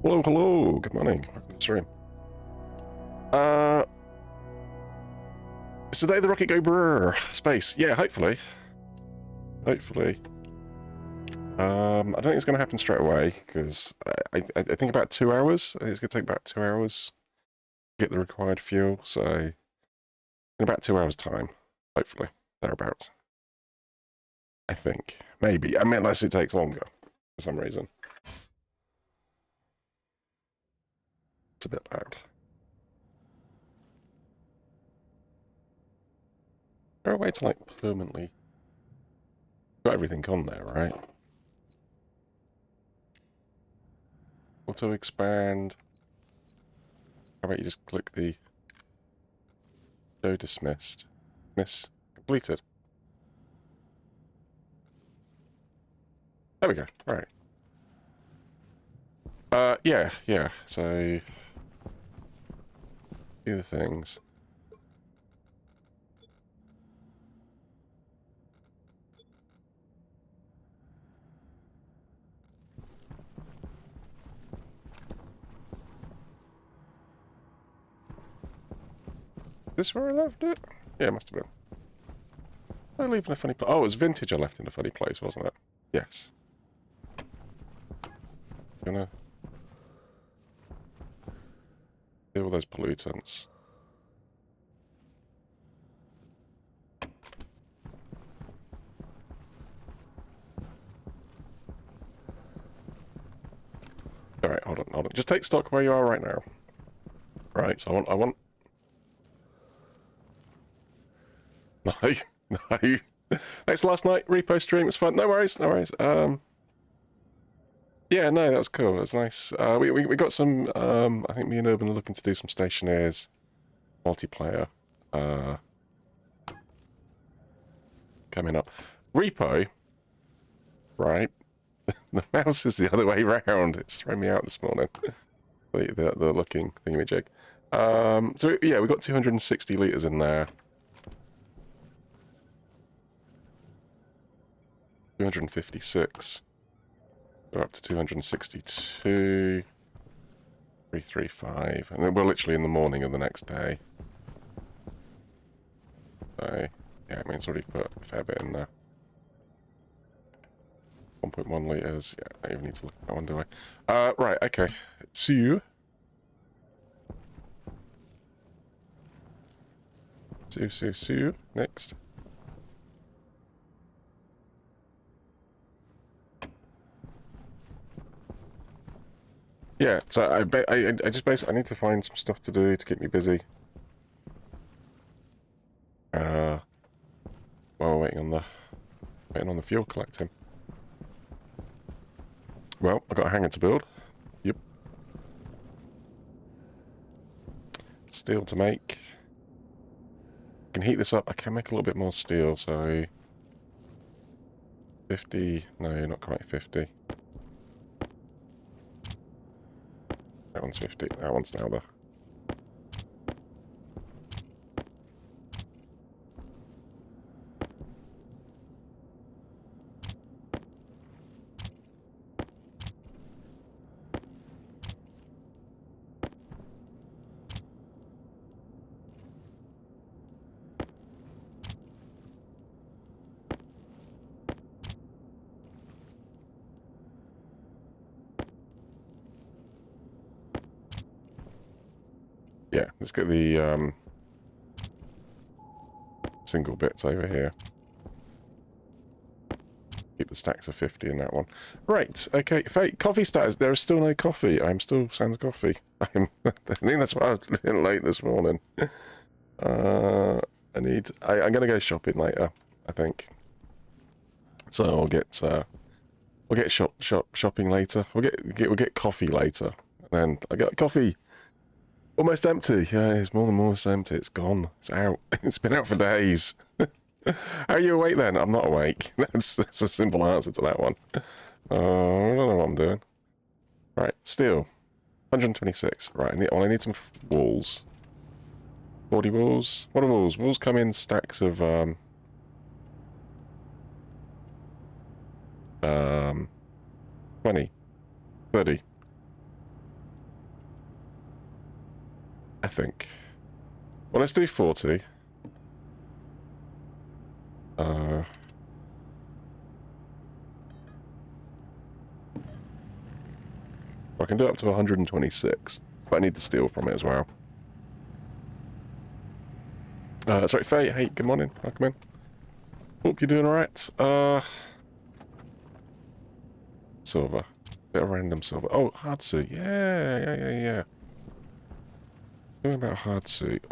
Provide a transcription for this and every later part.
Hello, hello. Good morning. Welcome to the stream. It's the day the rocket go brrr. Space. Yeah, hopefully. Hopefully. I don't think it's going to happen straight away because I think about 2 hours. I think it's going to take about 2 hours to get the required fuel. So in about 2 hours' time, hopefully, thereabouts. I think. Maybe. I mean, unless it takes longer for some reason. It's a bit loud. Is there a way to, like, permanently... Got everything on there, right? Auto expand. How about you just click the show dismissed? Miss completed. There we go. All right. Yeah. So do the things. Is this where I left it? Yeah, it must have been. I leave in a funny place. Oh, it was vintage I left in a funny place, wasn't it? Yes. Gonna deal with those pollutants. All right, hold on. Just take stock where you are right now. Right. So I want. No. Thanks last night. Repo stream was fun. No worries. Yeah, no, that was cool. It was nice. We got some. I think me and Urban are looking to do some Stationeers multiplayer. Coming up. Repo. Right. The mouse is the other way round. It's thrown me out this morning. the looking thingamajig. So yeah, we got 260 litres in there. 256. We're up to 262. 335. And then we're literally in the morning of the next day. So yeah, I mean it's already put a fair bit in there. 1.1 litres. Yeah, I don't even need to look at that one, do I? Right, okay. Sue. Next. Yeah, so I just basically I need to find some stuff to do to keep me busy. While we're waiting on the fuel collecting. Well, I got a hangar to build. Yep. Steel to make. I can heat this up. I can make a little bit more steel, so 50. No, not quite 50. That one's 50. That one's now the. Yeah, let's get the single bits over here. Keep the stacks of 50 in that one. Right, okay. Fake coffee status. There is still no coffee. I'm still sans coffee. I think that's why I was a little late this morning. I'm gonna go shopping later, I think. So we'll get shopping later. We'll get coffee later. And then I got coffee almost empty. Yeah, it's more than almost empty. It's gone. It's out. It's been out for days. Are you awake then? I'm not awake. That's a simple answer to that one. I don't know what I'm doing. Right, steel. 126. Right, I need some walls. 40 walls. What are walls? Walls come in stacks of 20, 30. I think. Well, let's do 40. I can do up to 126, but I need the steel from it as well. Sorry, Faye. Hey, good morning. Welcome in. Hope you're doing alright. Silver. Bit of random silver. Oh, hard suit. Yeah. Doing about hard suit.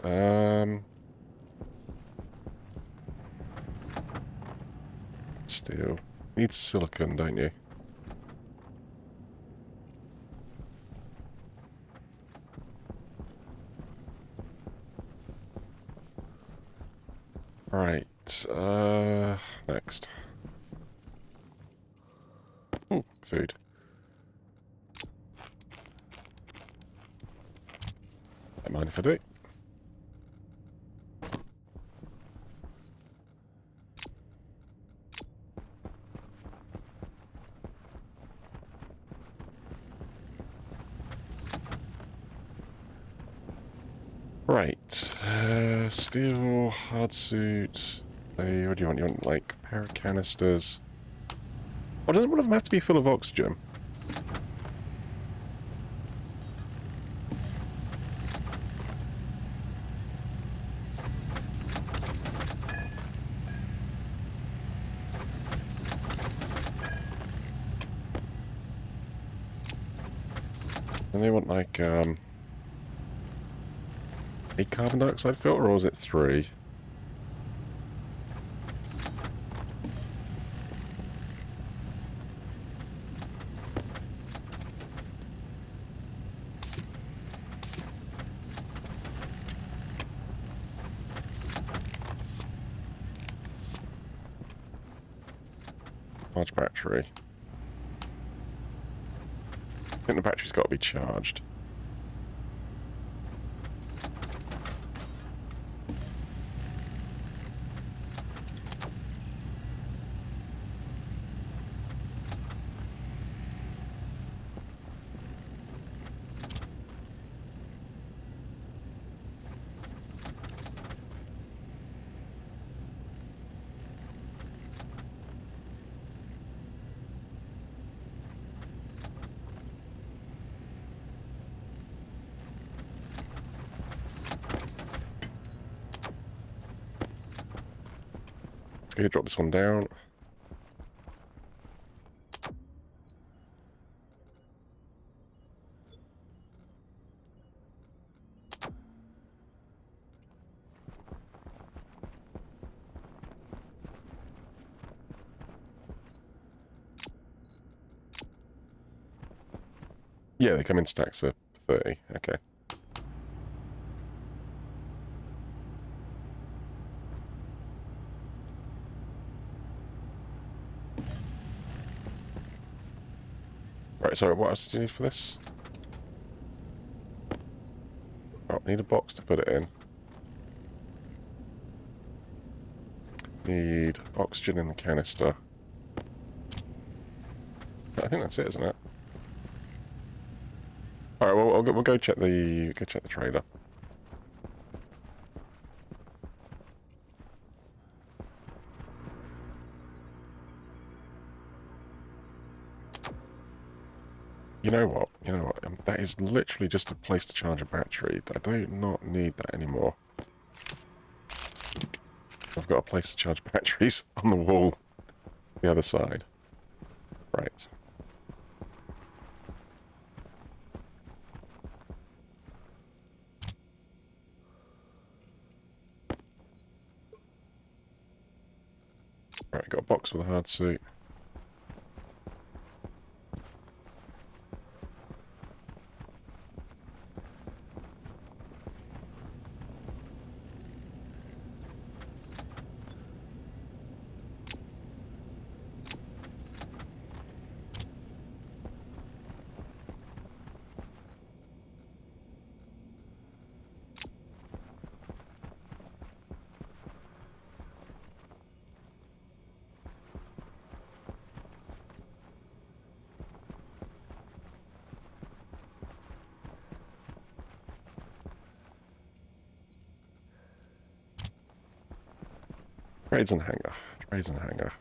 Steel. Need silicon, don't you? Right. Next. Ooh, food. Don't mind if I do. Right. Steel, hard suit. Hey, what do you want? You want, like, a pair of canisters? Oh, doesn't one of them have to be full of oxygen? And they want, like, a carbon dioxide filter, or is it 3? Large battery. I think the battery's got to be charged. Okay, drop this one down. Yeah, they come in stacks of 30. Okay. Right, sorry, what else do you need for this? Oh, need a box to put it in. Need oxygen in the canister. I think that's it, isn't it? All right, well, we'll go check the trader. You know what? That is literally just a place to charge a battery. I do not need that anymore. I've got a place to charge batteries on the wall, the other side. Right. Right, got a box with a hard suit. Trades and hangar. Trades and hangar.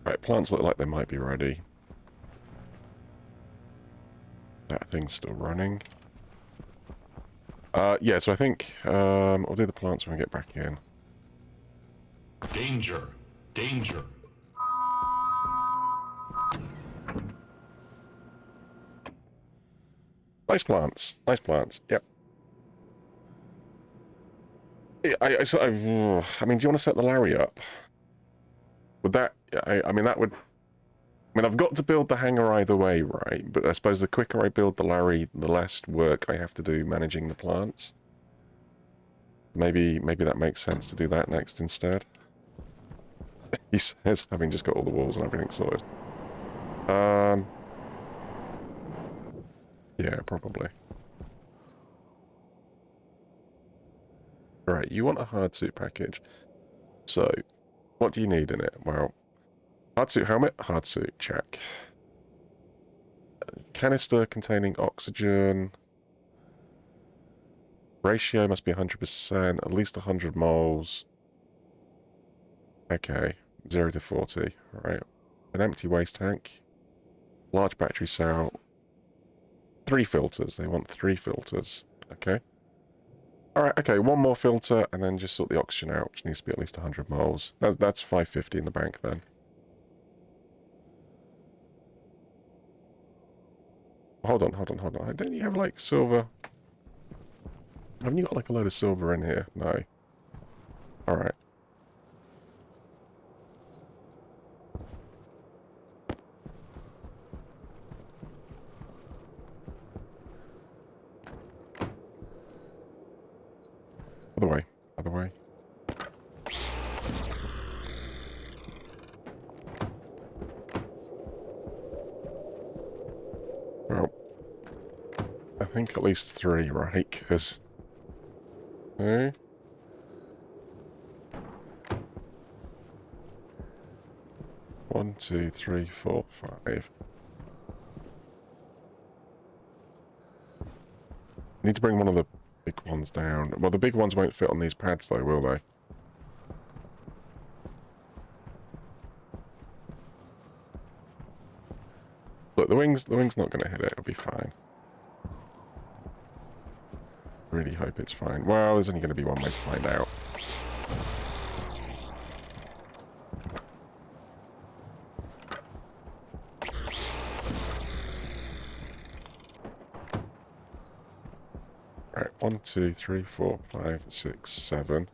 Right, plants look like they might be ready. That thing's still running. Yeah, so I think I'll do the plants when we get back in. Danger! Danger! Nice plants. Nice plants. Yep. I mean, do you want to set the Larry up? Would that... I mean, that would... I mean, I've got to build the hangar either way, right? But I suppose the quicker I build the Larry, the less work I have to do managing the plants. Maybe that makes sense to do that next instead. He says, having just got all the walls and everything sorted. Yeah, probably. Right, you want a hardsuit package. So, what do you need in it? Well, hardsuit helmet, hardsuit, check. Canister containing oxygen. Ratio must be 100%, at least 100 moles. Okay, 0 to 40, right. An empty waste tank. Large battery cell. 3 filters, they want 3 filters. Okay. Alright, okay, 1 more filter, and then just sort the oxygen out, which needs to be at least 100 moles. That's 550 in the bank, then. Hold on. Don't you have, like, silver? Haven't you got, like, a load of silver in here? No. Alright. Other way. Well, I think at least 3, right? Because... Okay. One, two, three, four, 5. Need to bring one of the big ones down. Well, the big ones won't fit on these pads, though, will they? Look, the wing's not going to hit it. It'll be fine. Really hope it's fine. Well, there's only going to be one way to find out. Right, 1, 2, 3, 4, 5, 6, 7.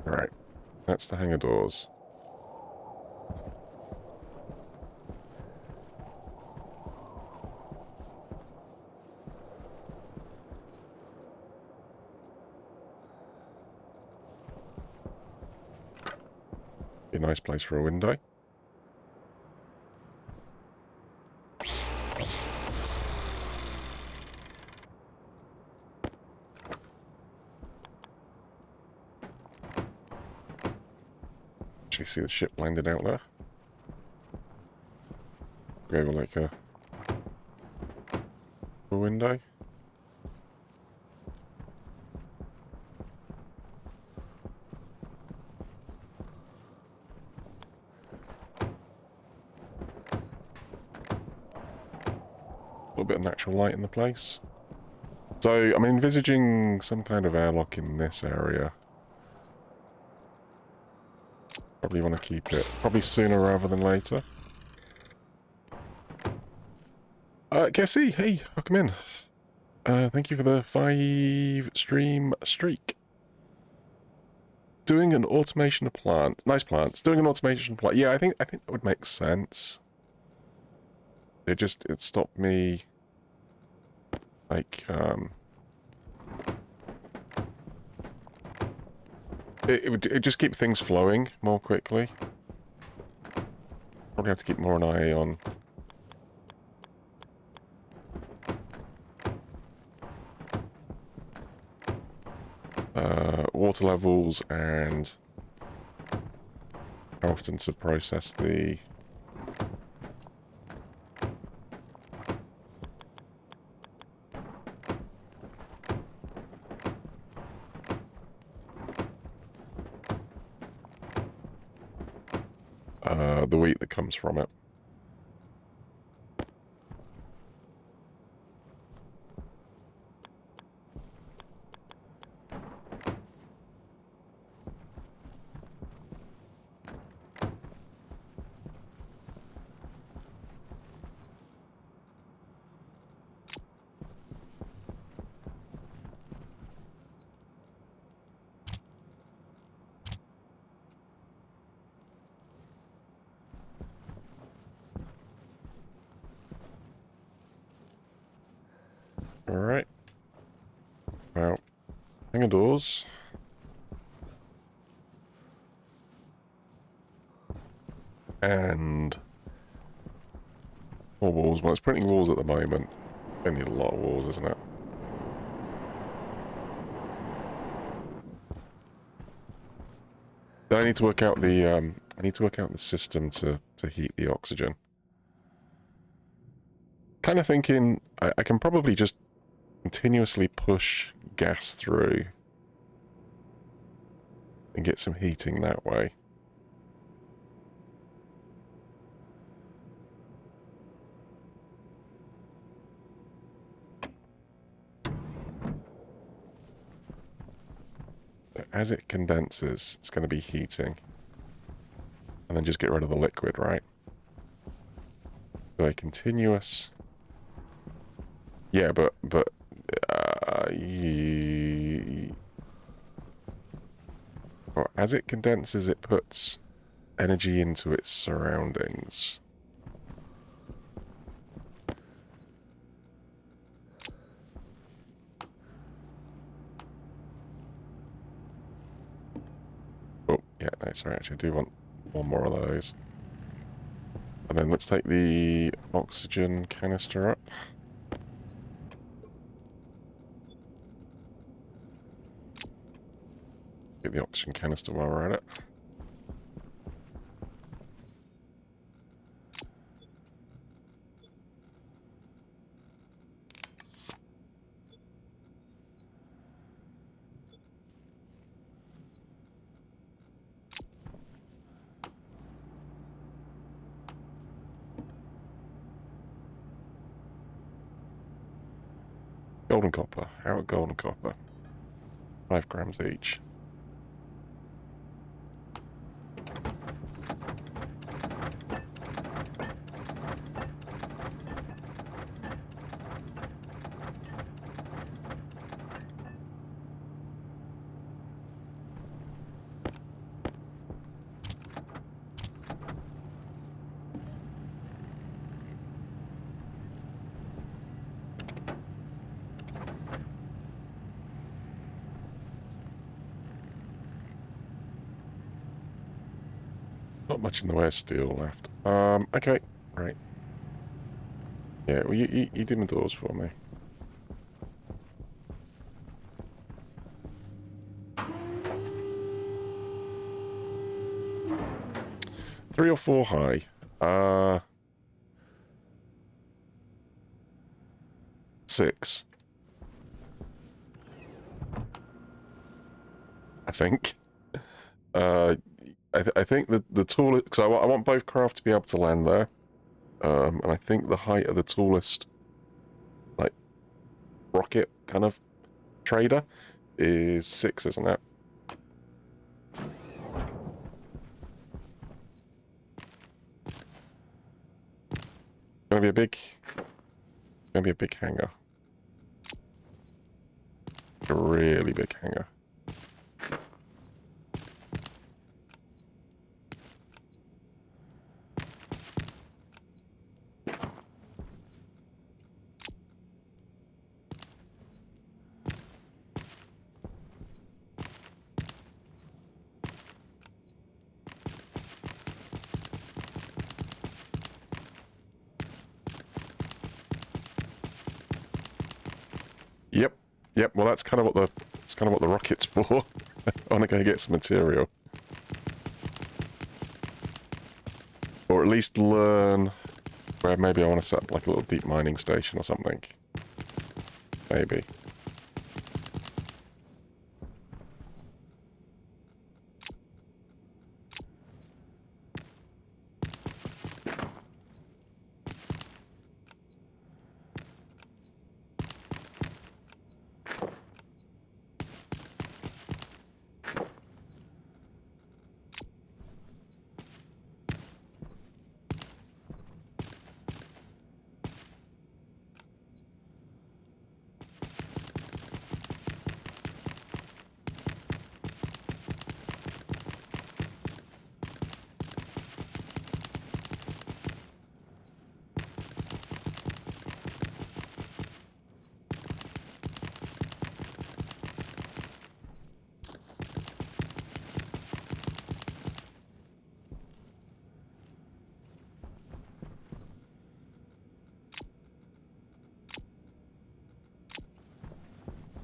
Right, that's the hangar doors. Be a nice place for a window. Actually see the ship landed out there. Go over like a window. A little bit of natural light in the place. So, I'm envisaging some kind of airlock in this area. Probably want to keep it. Probably sooner rather than later. KFC, hey, welcome in. Thank you for the 5 stream streak. Doing an automation plant. Nice plants. Doing an automation plant. Yeah, I think that would make sense. It stopped me, like, It just keep things flowing more quickly. Probably have to keep more an eye on. Water levels and how often to process the wheat that comes from it. Alright. Well, hang on doors. And more walls. Well, it's printing walls at the moment. They need a lot of walls, isn't it? I need to work out the I need to work out the system to heat the oxygen. Kind of thinking I can probably just continuously push gas through and get some heating that way. As it condenses, it's going to be heating. And then just get rid of the liquid, right? So a continuous... Yeah, but well, as it condenses, it puts energy into its surroundings. Oh, yeah, no, sorry, actually, I do want one more of those. And then let's take the oxygen canister up. Get the oxygen canister while we're at it. Gold and copper. How gold and copper? 5 grams each. Not much in the way of steel left. Okay, right. Yeah, well, you do my doors for me. Three or 4 high. 6. I think. I think the tallest, because I want both craft to be able to land there, and I think the height of the tallest, like, rocket kind of trader is 6, isn't it? Gonna be a big hangar. A really big hangar. Yep. Well, that's kind of what the rocket's for. I want to go get some material, or at least learn where maybe I want to set up like a little deep mining station or something. Maybe.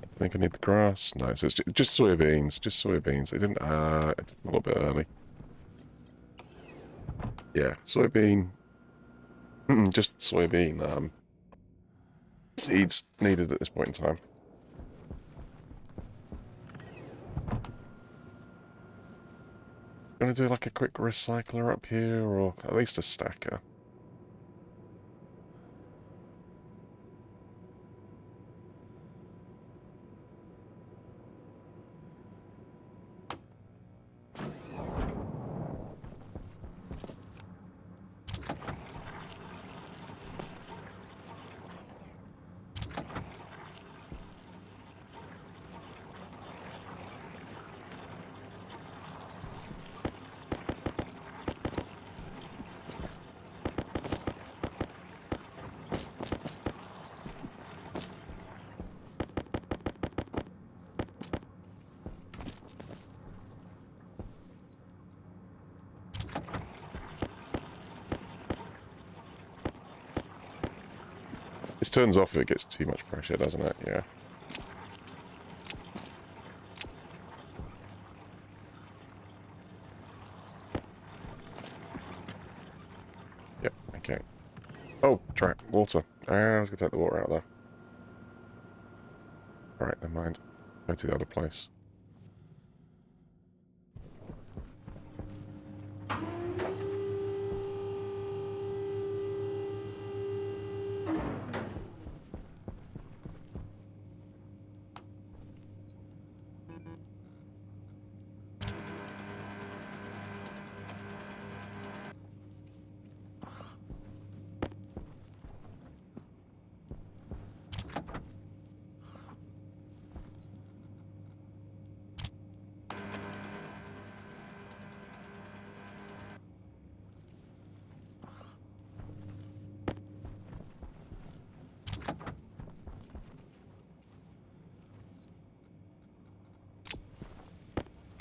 I think I need the grass. No, it's just soybeans. Just soybeans. It didn't. It's a little bit early. Yeah, soybean. Just soybean seeds needed at this point in time. Gonna do like a quick recycler up here, or at least a stacker. This turns off if it gets too much pressure, doesn't it? Yeah. Yep, okay. Oh, trap, water. I was going to take the water out there. Alright, never mind. Go to the other place.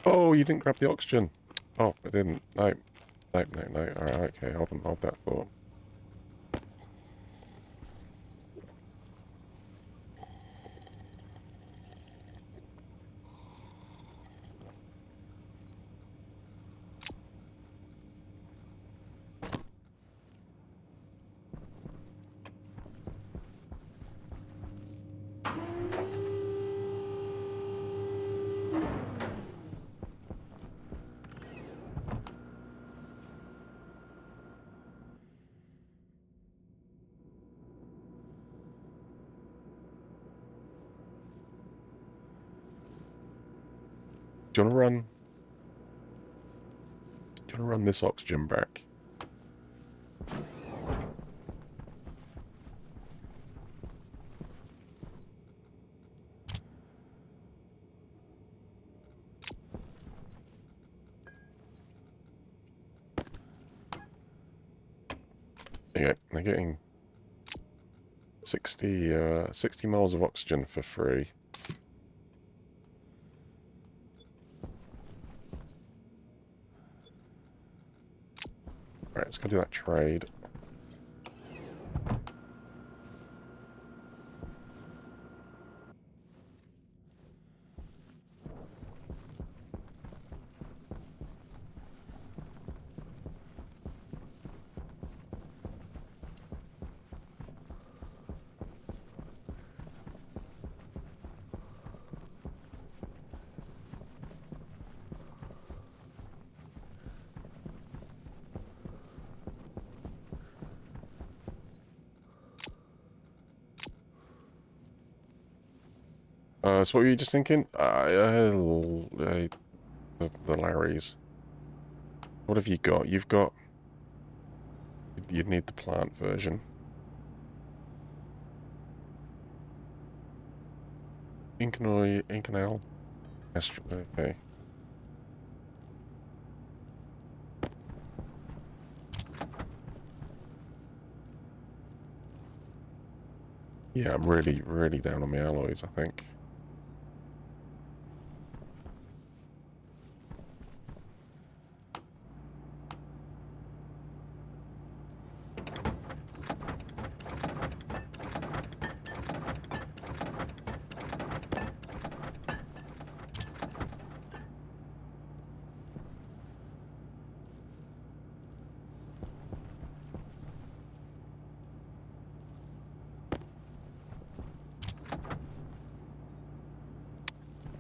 Oh, you didn't grab the oxygen. Oh, I didn't. No. No, no, no. Alright, okay, hold on, hold that thought. Do you want to run? Do you want to run this oxygen back? Okay, they're getting 60 miles of oxygen for free. Right, let's go do that trade. So what were you just thinking? The Larrys. What have you got? You've got... You'd need the plant version. Incanal. Okay. Yeah, I'm really, really down on my alloys, I think.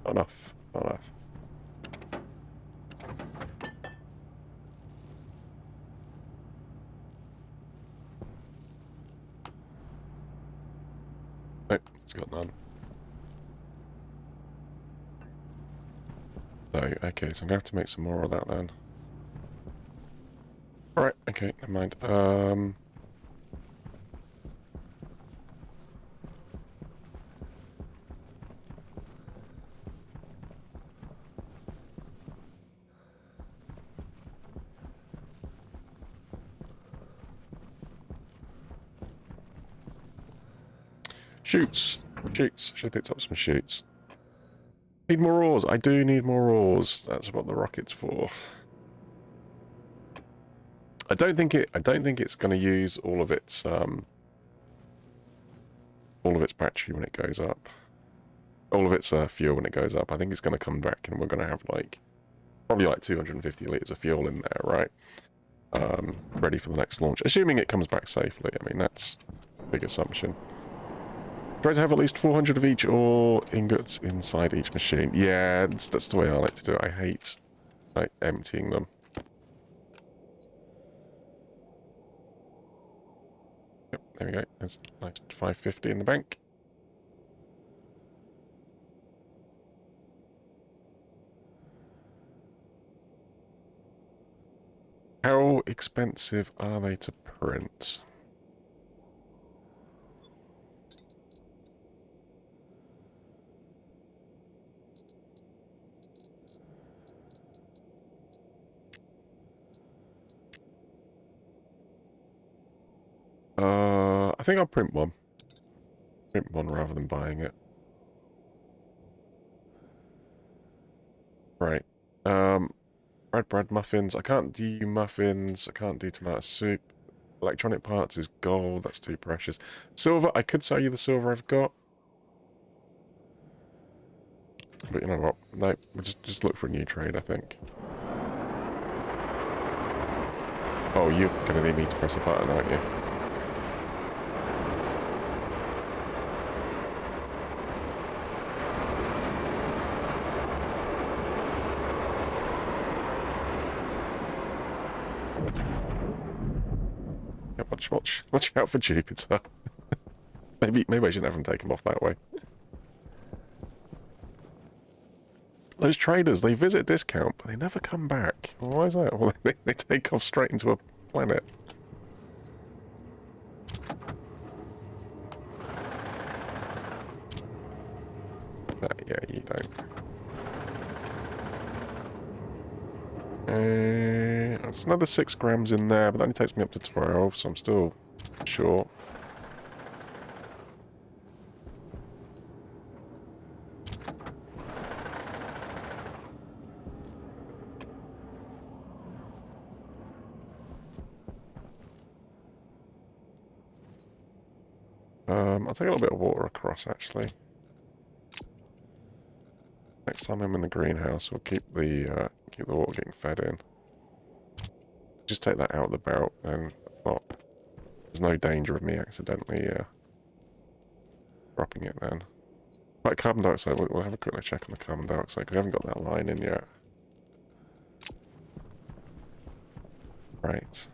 Not enough. Not enough. Nope, it's got none. So, okay, so I'm gonna have to make some more of that then. Alright, okay, never mind. Shoots! Shoots. Should have picked up some shoots. Need more ores. I do need more ores. That's what the rocket's for. I don't think it's going to use all of its battery when it goes up. All of its fuel when it goes up. I think it's going to come back and we're going to have like probably like 250 litres of fuel in there, right? Ready for the next launch. Assuming it comes back safely. I mean, that's a big assumption. Try to have at least 400 of each ore ingots inside each machine. Yeah, that's the way I like to do it. I hate like emptying them. Yep, there we go. There's a nice 550 in the bank. How expensive are they to print? I think I'll print one. Print one rather than buying it. Right. Red bread muffins. I can't do muffins. I can't do tomato soup. Electronic parts is gold. That's too precious. Silver. I could sell you the silver I've got. But you know what? No, we'll just look for a new trade, I think. Oh, you're going to need me to press a button, aren't you? Yeah, watch out for Jupiter. maybe I shouldn't have them taken off that way. Those traders, they visit discount, but they never come back. Well, why is that? Well, they take off straight into a planet. Yeah, you don't. It's another 6 grams in there, but that only takes me up to 12, so I'm still short. I'll take a little bit of water across, actually. Next time I'm in the greenhouse, we'll keep the water getting fed in. Just take that out of the belt, and there's no danger of me accidentally dropping it then. Like carbon dioxide, we'll have a quick check on the carbon dioxide, because we haven't got that line in yet. Right.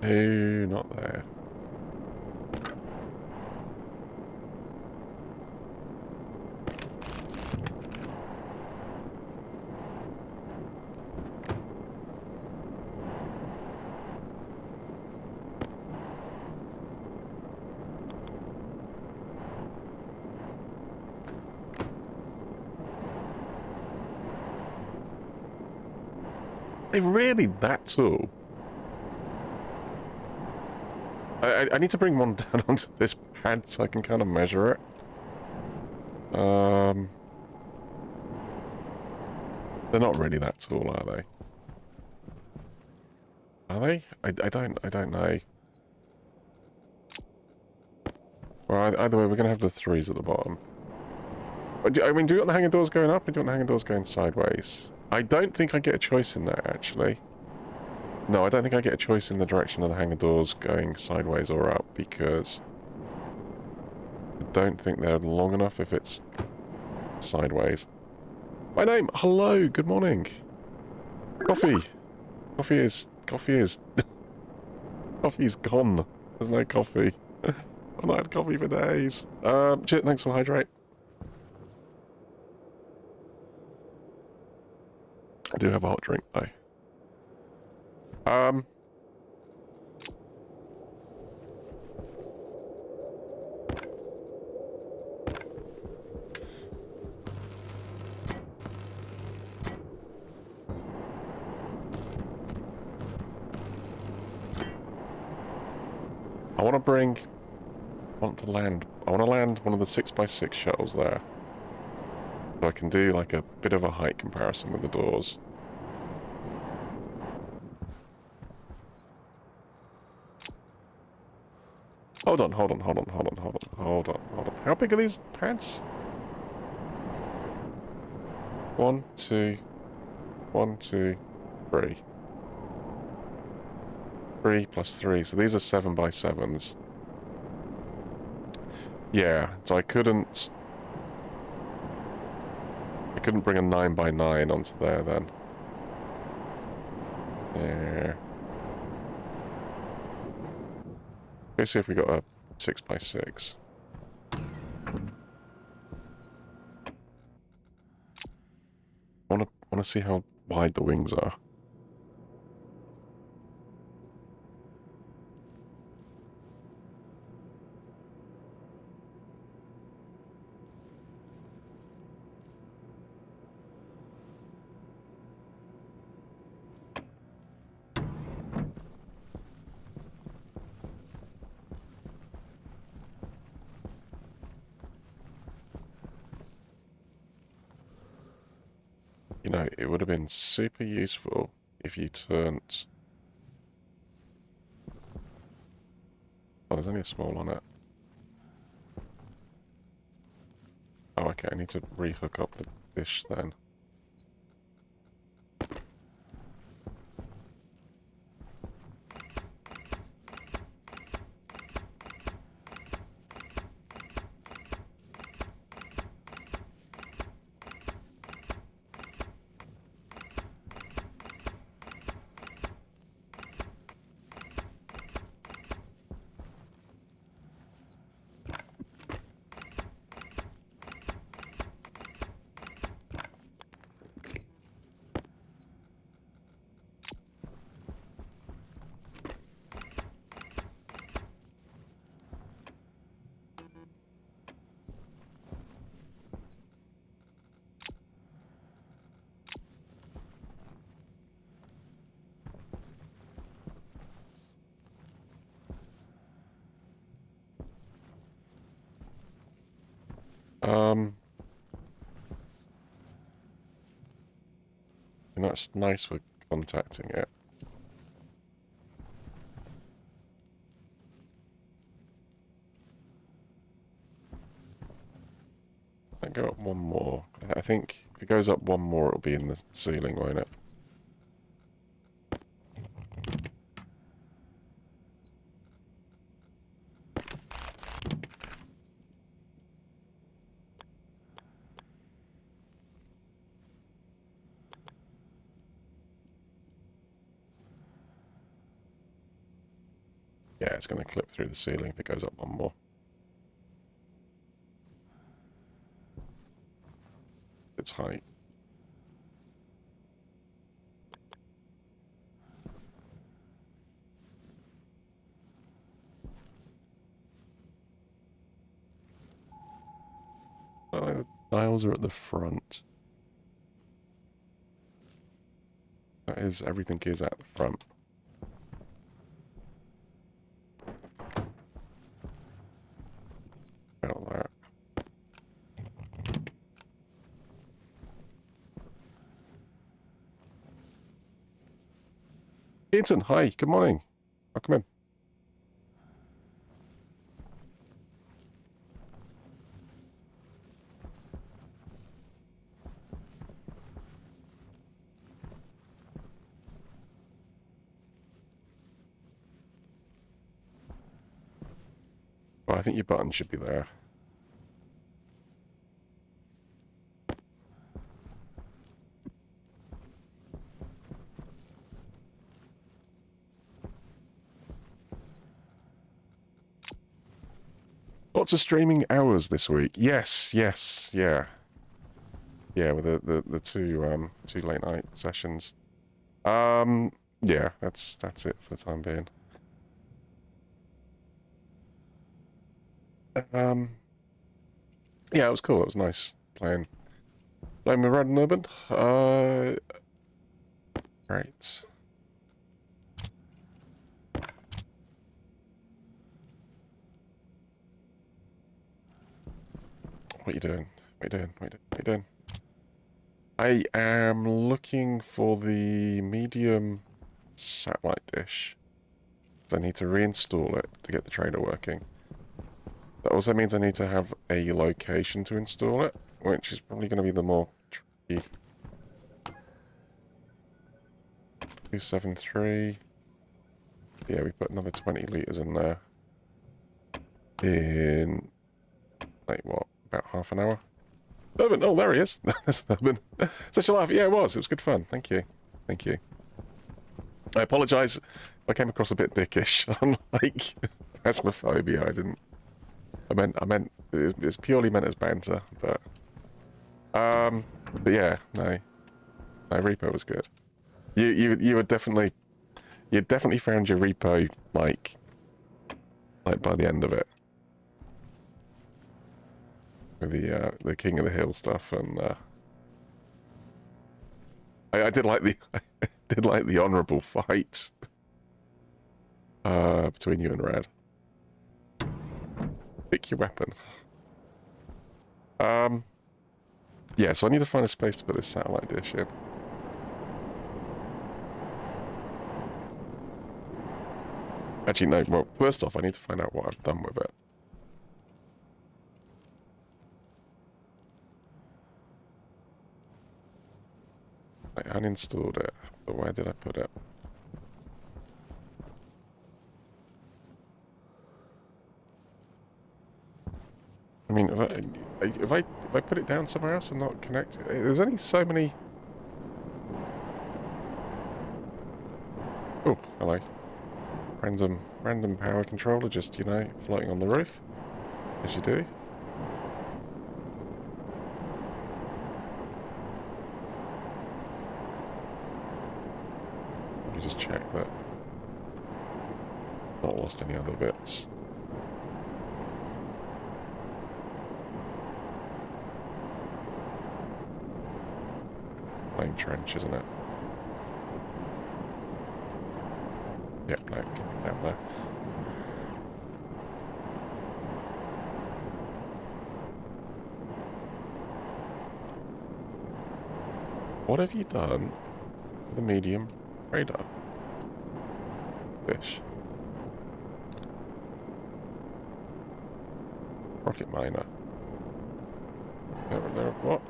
No, not there. They're really that tall? I need to bring one down onto this pad so I can kind of measure it. They're not really that tall, are they? Are they? I don't know. Well, either way, we're gonna have the 3s at the bottom. I mean, do you want the hanging doors going up, or do you want the hanging doors going sideways? I don't think I get a choice in that, actually. No, I don't think I get a choice in the direction of the hanging doors going sideways or up, because I don't think they're long enough if it's sideways. My name, hello, good morning. Coffee. Coffee's gone. There's no coffee. I've not had coffee for days. Chit, thanks for hydrate. I do have a hot drink, though. I want to land one of the 6x6 shuttles there. So I can do like a bit of a height comparison with the doors. Hold on. How big are these pads? 1, 2, 1, 2, 3. 3 plus 3, so these are 7x7s. Yeah, so I couldn't bring a 9x9 onto there then. There. Let's see if we got a 6x6. I wanna see how wide the wings are. You know, it would have been super useful if you turned... Oh, there's only a small on it. Oh, okay, I need to rehook up the dish then. And that's nice for contacting it. I'll go up one more. I think if it goes up one more, it'll be in the ceiling, won't it? Yeah, it's going to clip through the ceiling if it goes up one more. Its height. The dials are at the front. That is, everything is at the front. About that. Ian, hi, good morning. Welcome in. Well, I think your button should be there. Lots of streaming hours this week. Yes, yes, yeah. Yeah, with the two late night sessions. Yeah, that's it for the time being. Yeah, it was cool. It was nice playing with Red and Urban. Right. What are you doing? What are you doing? What are you doing? I am looking for the medium satellite dish. I need to reinstall it to get the trader working. That also means I need to have a location to install it, which is probably going to be the more tricky. 273. Yeah, we put another 20 litres in there. In, like, what, about half an hour? Urban, oh, there he is. That's Urban. Such a laugh. Yeah, it was good fun. Thank you. Thank you. I apologise if I came across a bit dickish on, like, phasmophobia. I meant, it's purely meant as banter, but yeah, no, repo was good. You were definitely, you definitely found your repo, like by the end of it. With the King of the Hill stuff, and I did like the honourable fight between you and Red. Pick your weapon. Yeah, so I need to find a space to put this satellite dish in. Actually, no. Well, first off, I need to find out what I've done with it. I uninstalled it, but where did I put it? I mean, if I put it down somewhere else and not connect it, there's only so many. Oh, hello. Random power controller, just, you know, floating on the roof, as you do. You just check that. Not lost any other bits. Plain trench, isn't it? Yep, no, getting down there. What have you done with the medium radar? Fish. Rocket miner. There, what?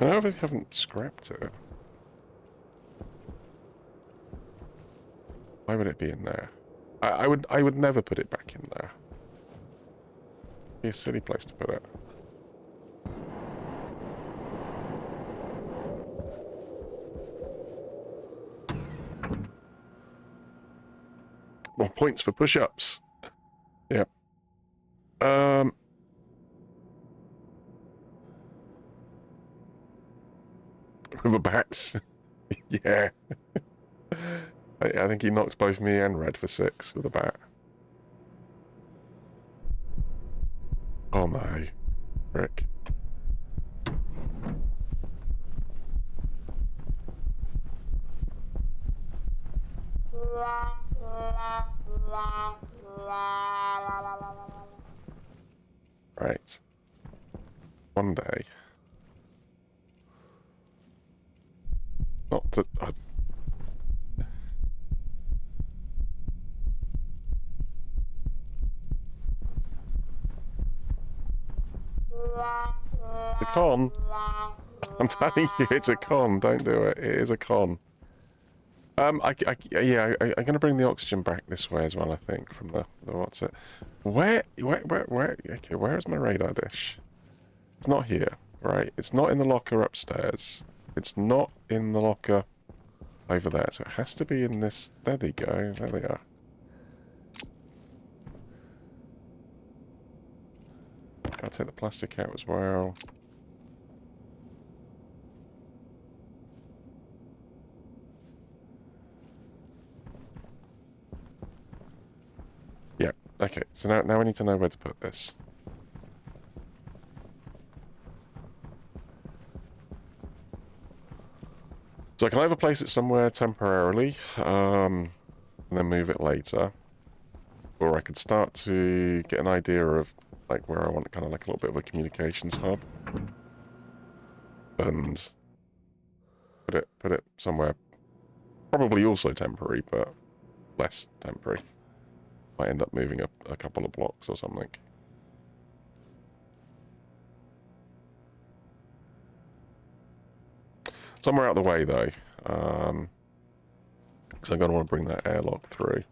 I obviously haven't scrapped it. Why would it be in there? I would never put it back in there. It'd be a silly place to put it. Points for push-ups. Yeah. With the bats. Yeah. I think he knocked both me and Red for 6 with a bat. Oh no. Frick. Right. One day. Not to... The con. I'm telling you, it's a con. Don't do it. It is a con. I'm gonna bring the oxygen back this way as well. I think from the what's it? Where? Okay, where is my radar dish? It's not here, right? It's not in the locker upstairs. It's not in the locker over there. So it has to be in this. There they go. There they are. I'll take the plastic out as well. Yeah, okay. So now we need to know where to put this. So I can either place it somewhere temporarily, and then move it later. Or I could start to get an idea of like where I want kind of like a little bit of a communications hub. And put it somewhere probably also temporary, but less temporary. Might end up moving a couple of blocks or something. Somewhere out of the way though. Because I'm gonna want to bring that airlock through.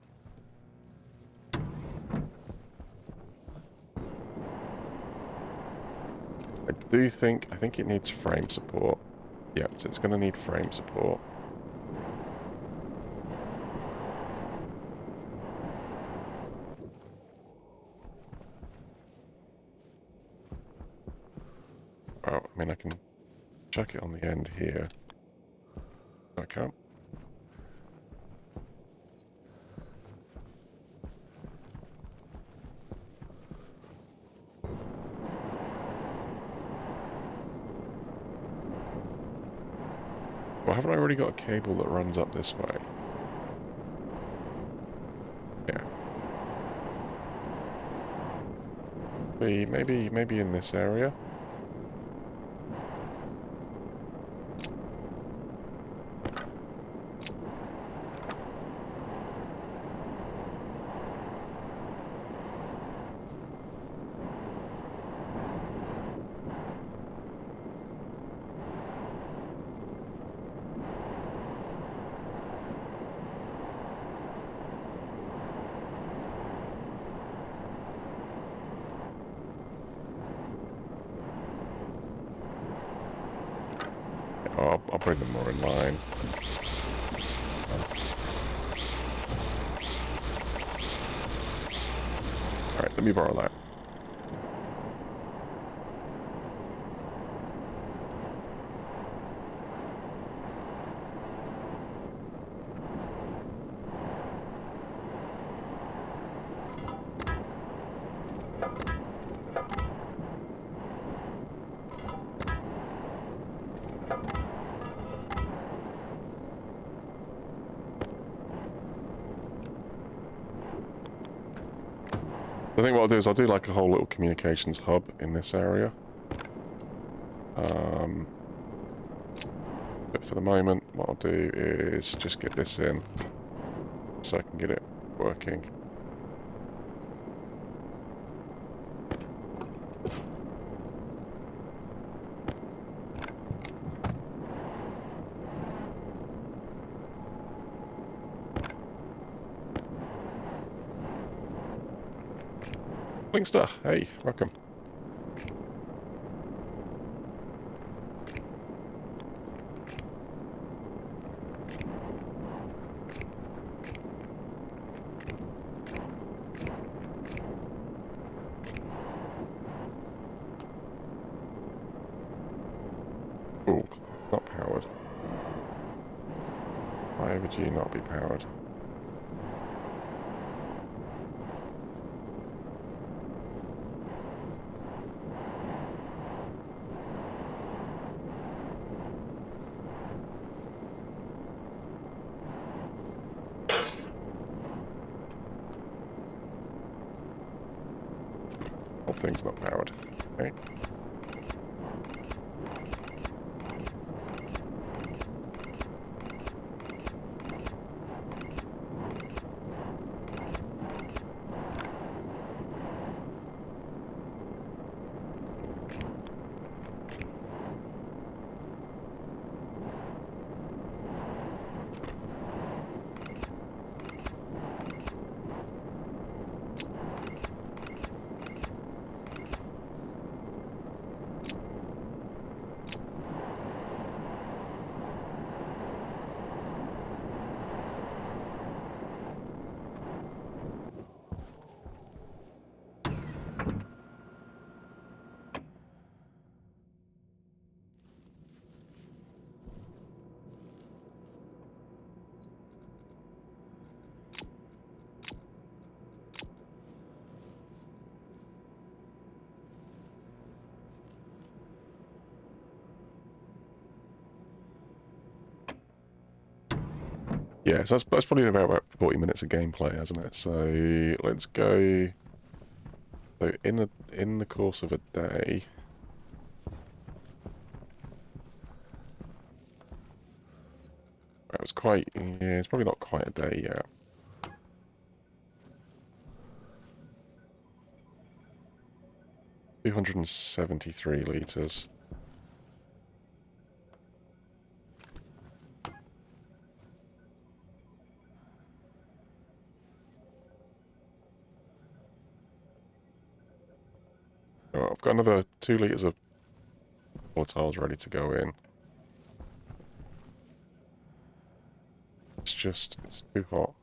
I think it needs frame support. Yeah, so it's gonna need frame support. Oh, I mean I can chuck it on the end here. I can't. Well, haven't I already got a cable that runs up this way? Yeah. Maybe in this area? I'll bring them more in line. Alright, let me borrow that. I think what I'll do is I'll do like a whole little communications hub in this area. But for the moment, what I'll do is just get this in so I can get it working. Blinkster, hey, welcome. powered? Why would you not be powered? Whole thing's not powered. Okay. Yeah, so that's probably about 40 minutes of gameplay, hasn't it? So let's go. So in the course of a day, that was quite. Yeah, it's probably not quite a day yet. $273 litres. Oh, I've got another 2 litres of volatiles ready to go in. It's too hot.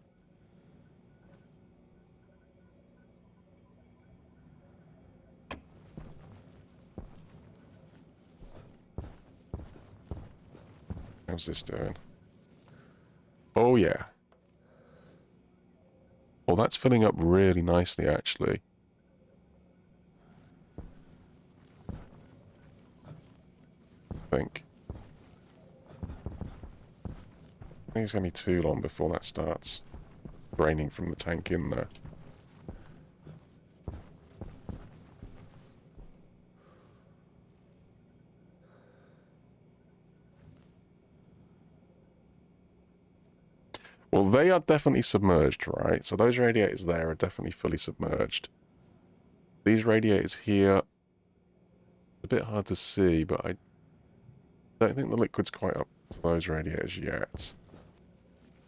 How's this doing? Oh yeah. Oh, that's filling up really nicely, actually. I think it's going to be too long before that starts draining from the tank in there. Well, they are definitely submerged, right? So those radiators there are definitely fully submerged. These radiators here, a bit hard to see, but I don't think the liquid's quite up to those radiators yet.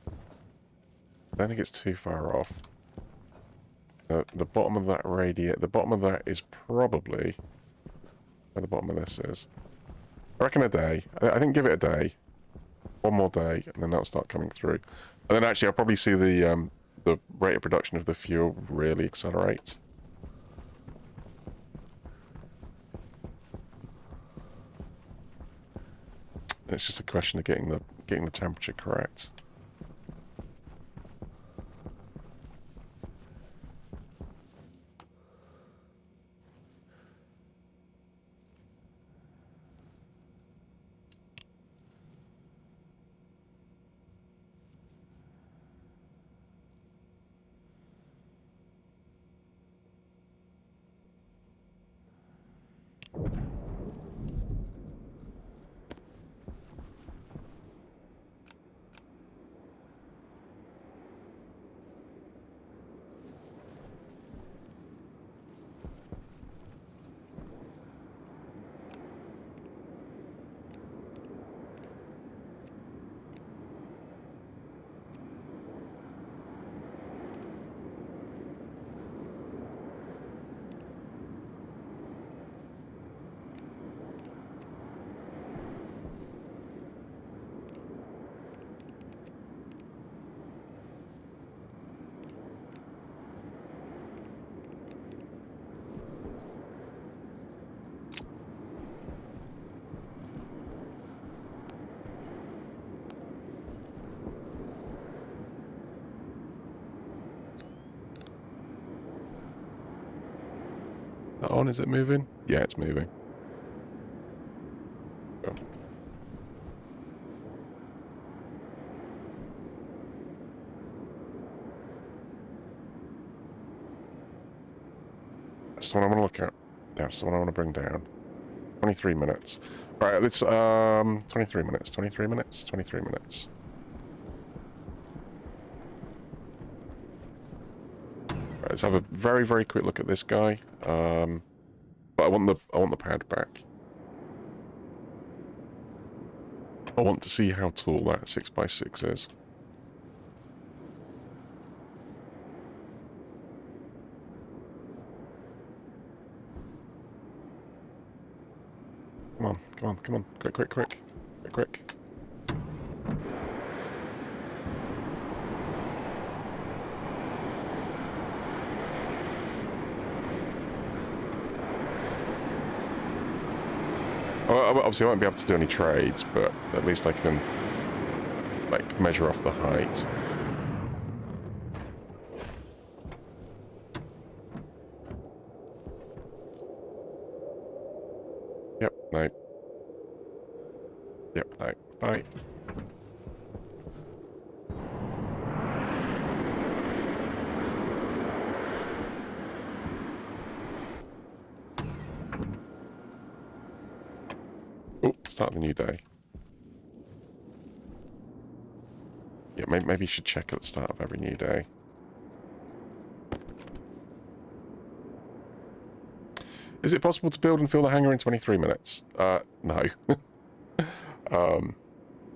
I don't think it's too far off. The bottom of that the bottom of that is probably where the bottom of this is. I reckon a day. I think give it a day. One more day, and then that'll start coming through. And then actually I'll probably see the rate of production of the fuel really accelerate. It's just a question of getting the temperature correct. That on? Is it moving? Yeah, it's moving. Cool. That's the one I want to look at. That's the one I want to bring down. 23 minutes. Right, let's 23 minutes, 23 minutes, 23 minutes. Right, let's have a very, very quick look at this guy. But I want the pad back. I want to see how tall that 6x6 is. Come on, come on, come on. Quick, quick, quick. Quick, quick. Well, obviously I won't be able to do any trades, but at least I can, like, measure off the height. Yep, no. Yep, no. Bye. Oh, start the new day. Yeah, maybe you should check at the start of every new day. Is it possible to build and fill the hangar in 23 minutes? No.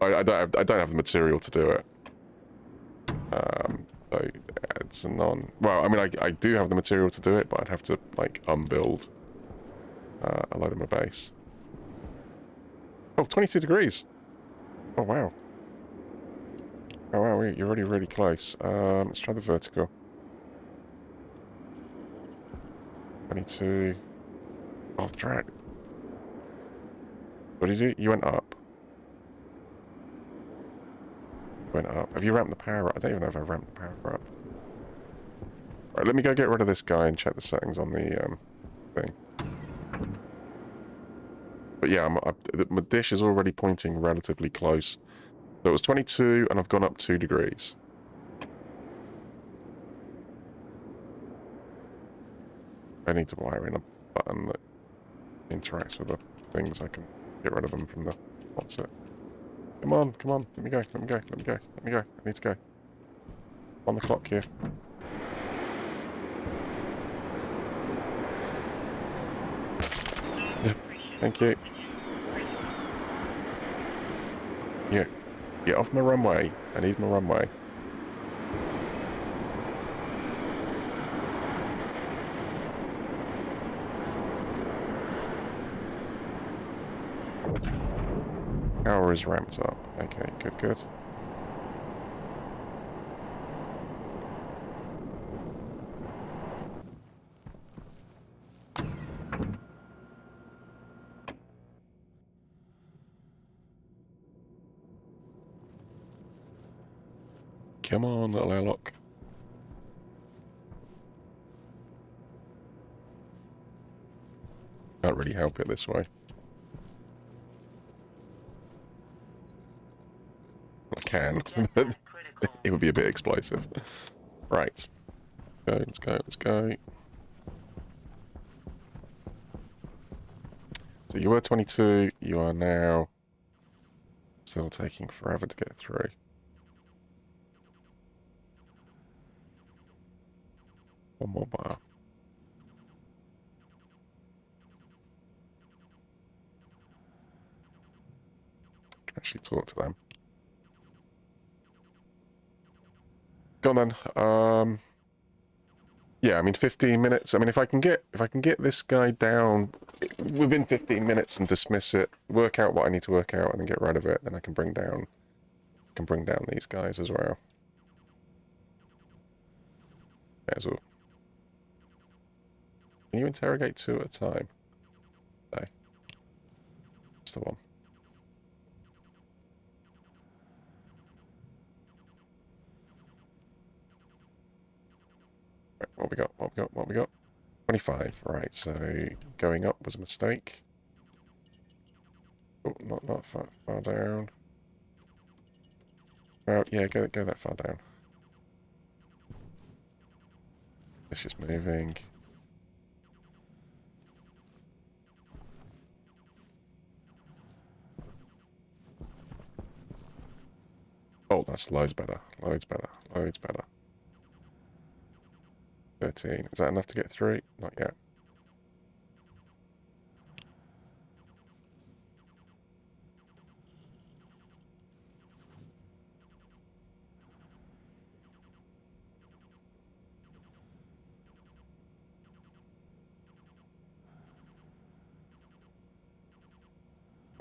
I don't have the material to do it. So it's a non... Well, I mean, I do have the material to do it, but I'd have to, like, unbuild a load of my base. Oh, 22 degrees! Oh, wow. Oh, wow, you're already really close. Let's try the vertical. 22... Oh, drag. What did you do? You went up. Went up. Have you ramped the power up? I don't even know if I've ramped the power up. Right, let me go get rid of this guy and check the settings on the thing. But yeah, my dish is already pointing relatively close. So it was 22, and I've gone up 2 degrees. I need to wire in a button that interacts with the things. I can get rid of them from the... What's it? Come on, come on. Let me go, let me go, let me go, let me go. I need to go. On the clock here. Yeah, thank you. Yeah, get off my runway. I need my runway. Power is ramped up. Okay, good, good. Come on, little airlock. Can't really help it this way. I can, but it would be a bit explosive. Right. Let's go, let's go. So you were 22, you are now still taking forever to get through. One more bar. Can actually talk to them. Go on then. Yeah, I mean 15 minutes. I mean if I can get this guy down within 15 minutes and dismiss it, work out what I need to work out and then get rid of it, then I can bring down these guys as well. May as well. Can you interrogate 2 at a time? No. That's the one. Right, what we got? What we got? What we got? 25, right, so going up was a mistake. Oh, not far down. Well, yeah, go that far down. It's just moving. Oh, that's loads better. Loads better. Loads better. 13. Is that enough to get through? Not yet.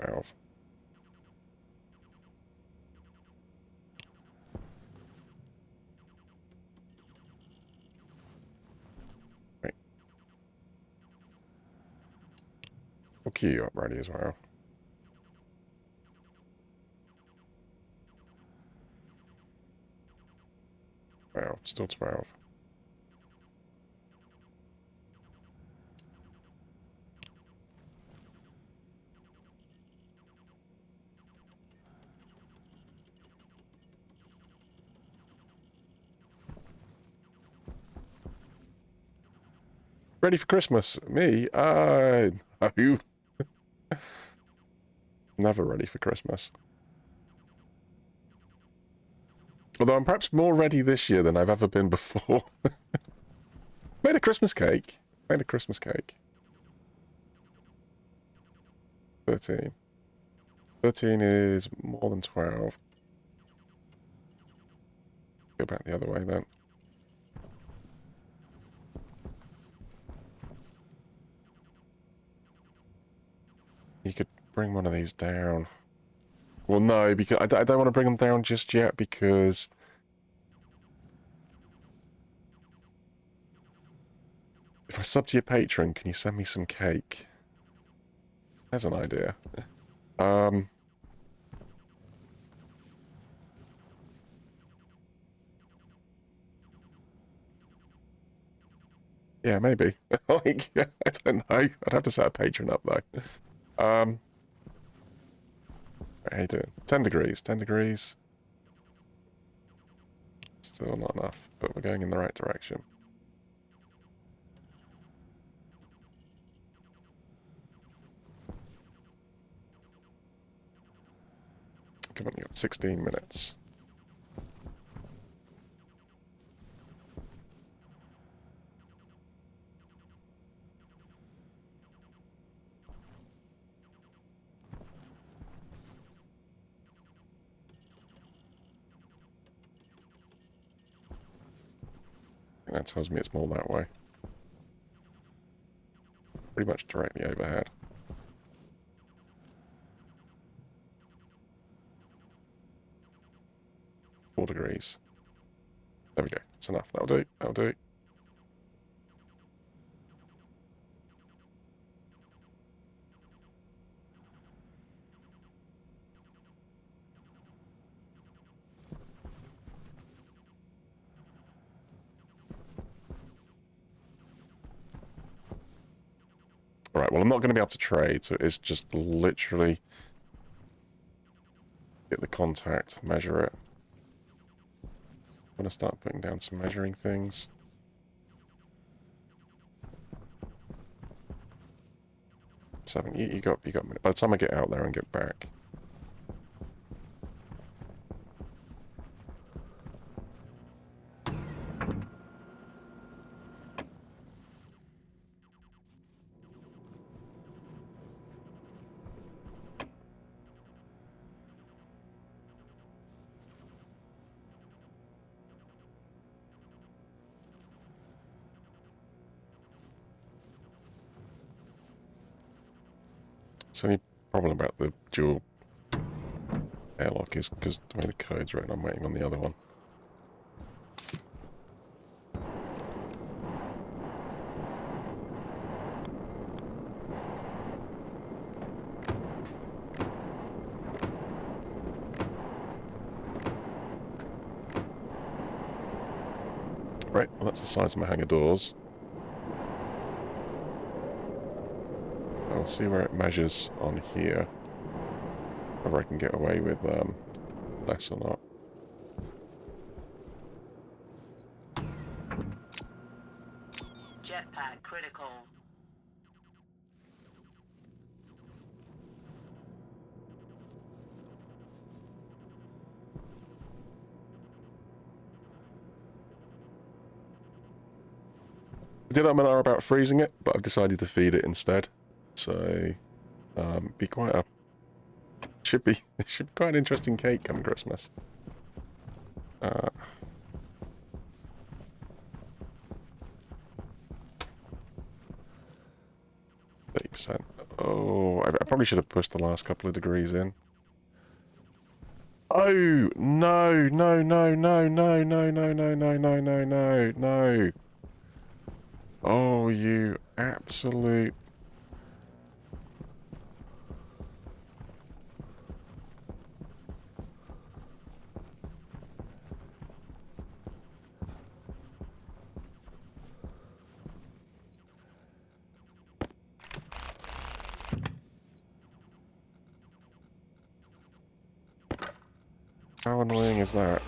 Valve. Right. We'll queue you up ready as well. Wow, still 12. Ready for Christmas? Me? No. Never ready for Christmas. Although I'm perhaps more ready this year than I've ever been before. Made a Christmas cake. Made a Christmas cake. 13. 13 is more than 12. Go back the other way then. You could bring one of these down. Well, no, because I don't want to bring them down just yet because... If I sub to your patron, can you send me some cake? There's an idea. Yeah, maybe. Like, I don't know. I'd have to set a patron up, though. How you doing? 10 degrees. 10 degrees. Still not enough, but we're going in the right direction. Come on, you got 16 minutes. That tells me it's more that way. Pretty much directly overhead. Four degrees. There we go. That's enough. That'll do. That'll do. Alright, well, I'm not going to be able to trade, so it's just literally get the contact, measure it. I'm going to start putting down some measuring things. Seven. You got a minute. By the time I get out there and get back. So the only problem about the dual airlock is because the way the code's written, I'm waiting on the other one. Right, well that's the size of my hangar doors. We'll see where it measures on here. Whether I can get away with less or not. Jetpack critical. I did umm and ah about freezing it, but I've decided to feed it instead. So, be quite a... Should be quite an interesting cake come Christmas. 30%. Oh, I probably should have pushed the last couple of degrees in. Oh, no, no, no, no, no, no, no, no, no, no, no, no, no. Oh, you absolute... How annoying is that?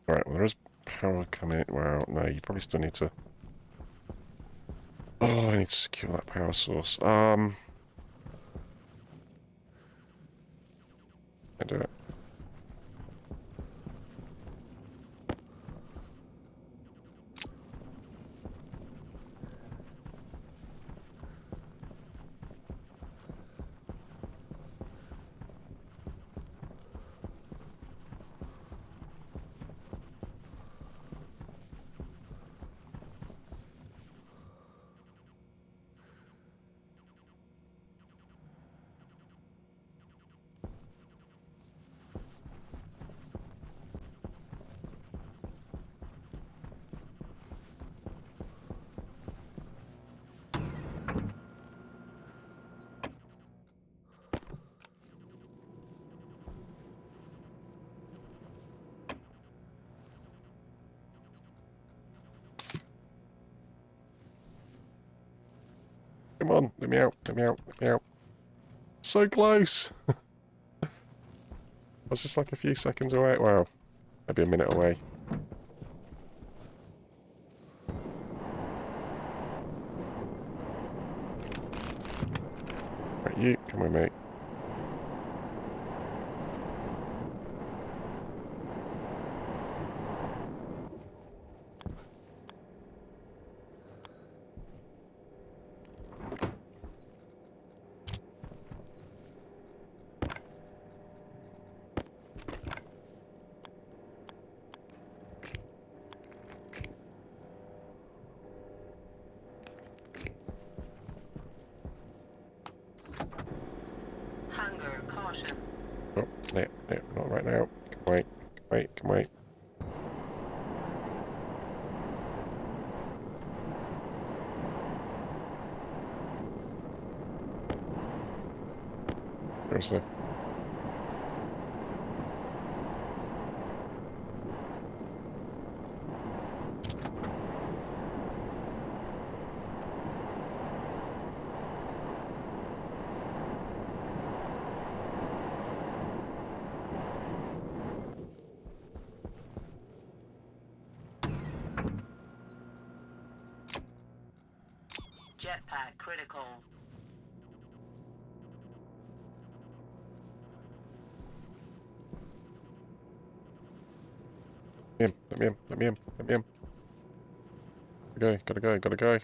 Right, well there is power coming in. Well, no, you probably still need to... Oh, I need to secure that power source. I do it. Come on, let me out, let me out, let me out. So close! I was just like a few seconds away. Wow, maybe a minute away. Right, you, come with me. Hunger caution. Oh, no, no, not right now. Come wait, wait, come wait. Seriously. Jetpack critical. Let me in, let me in, let me in. Gotta go, gotta go.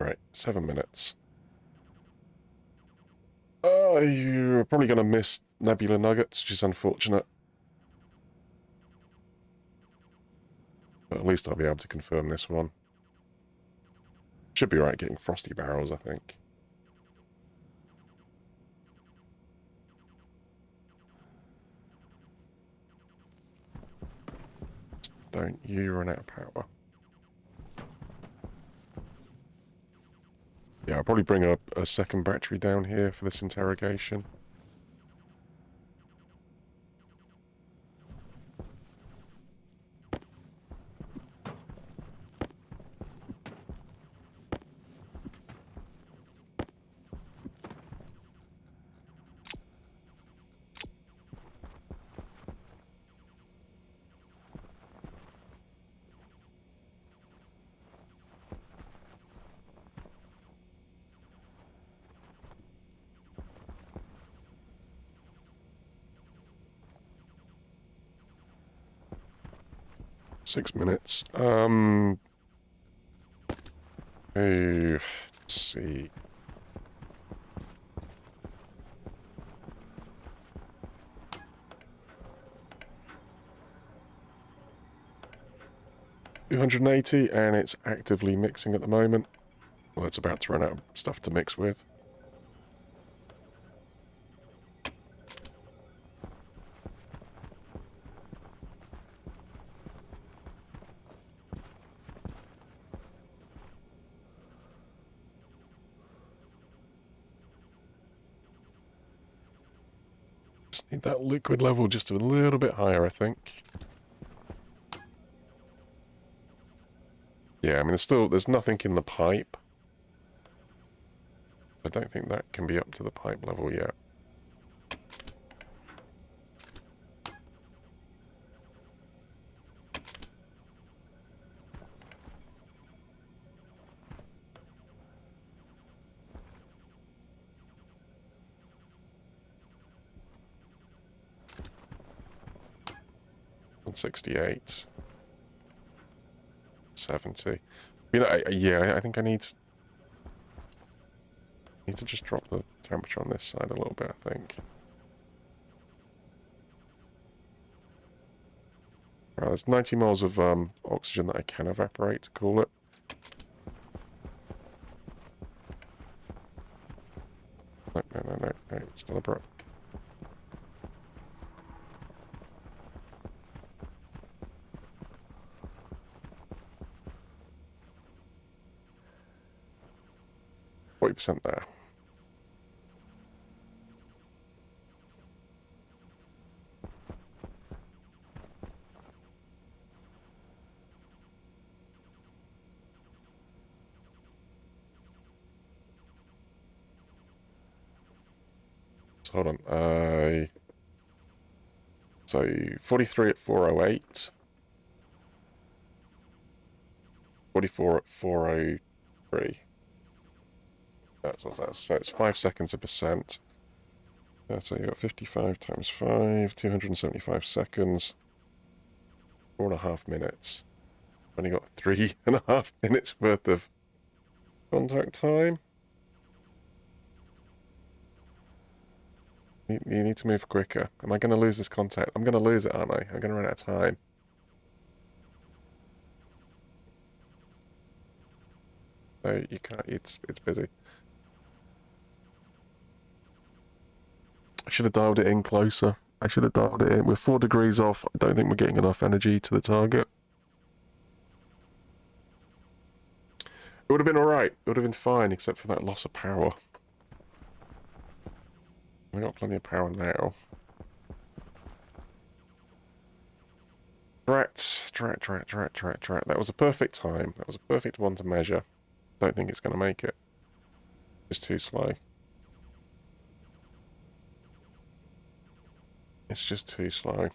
Right, 7 minutes. Oh, you're probably going to miss Nebula Nuggets, which is unfortunate. But at least I'll be able to confirm this one. Should be right getting Frosty Barrels, I think. Don't you run out of power. Yeah, I'll probably bring up a second battery down here for this interrogation. Six minutes. Oh, let's see. $280, and it's actively mixing at the moment. Well, it's about to run out of stuff to mix with. Just need that liquid level just a little bit higher, I think. Yeah, I mean, there's nothing in the pipe. I don't think that can be up to the pipe level yet. And 68. 70. You know, yeah, I think I need to just drop the temperature on this side a little bit, I think. Right, there's 90 moles of oxygen that I can evaporate to cool it. No, still a bro. %40 there. So hold on. So 43 at 408. 44 at 403. That's what that's. So it's 5 seconds a percent. So you got 55 times 5, 275 seconds, 4.5 minutes. Only got 3.5 minutes worth of contact time. You need to move quicker. Am I going to lose this contact? I'm going to lose it, aren't I? I'm going to run out of time. So you can't. It's busy. I should have dialed it in closer. I should have dialed it in. We're 4 degrees off. I don't think we're getting enough energy to the target. It would have been alright. It would have been fine, except for that loss of power. We got plenty of power now. Drat. That was a perfect time. That was a perfect one to measure. Don't think it's going to make it. It's too slow. It's just too slow.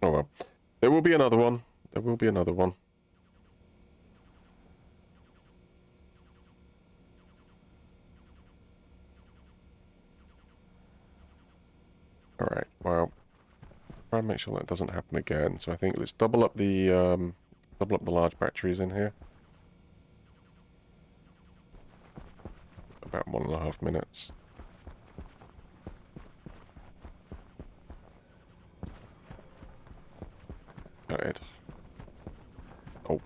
Oh well. There will be another one. There will be another one. Alright, well, try and make sure that doesn't happen again. So I think let's double up the large batteries in here. About 1.5 minutes. Gutted. Oh.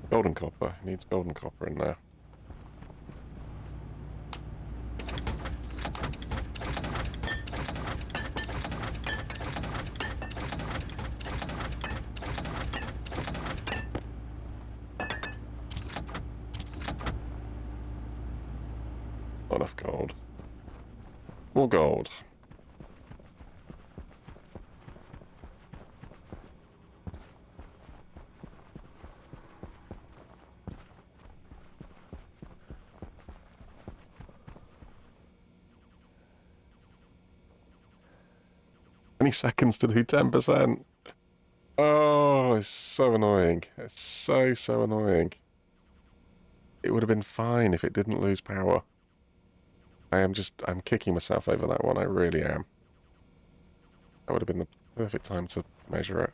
Golden copper. Needs golden copper in there. Not enough gold. More gold. Any seconds to do 10%. Oh, it's so annoying. It's so annoying. It would have been fine if it didn't lose power. I'm kicking myself over that one. I really am. That would have been the perfect time to measure it.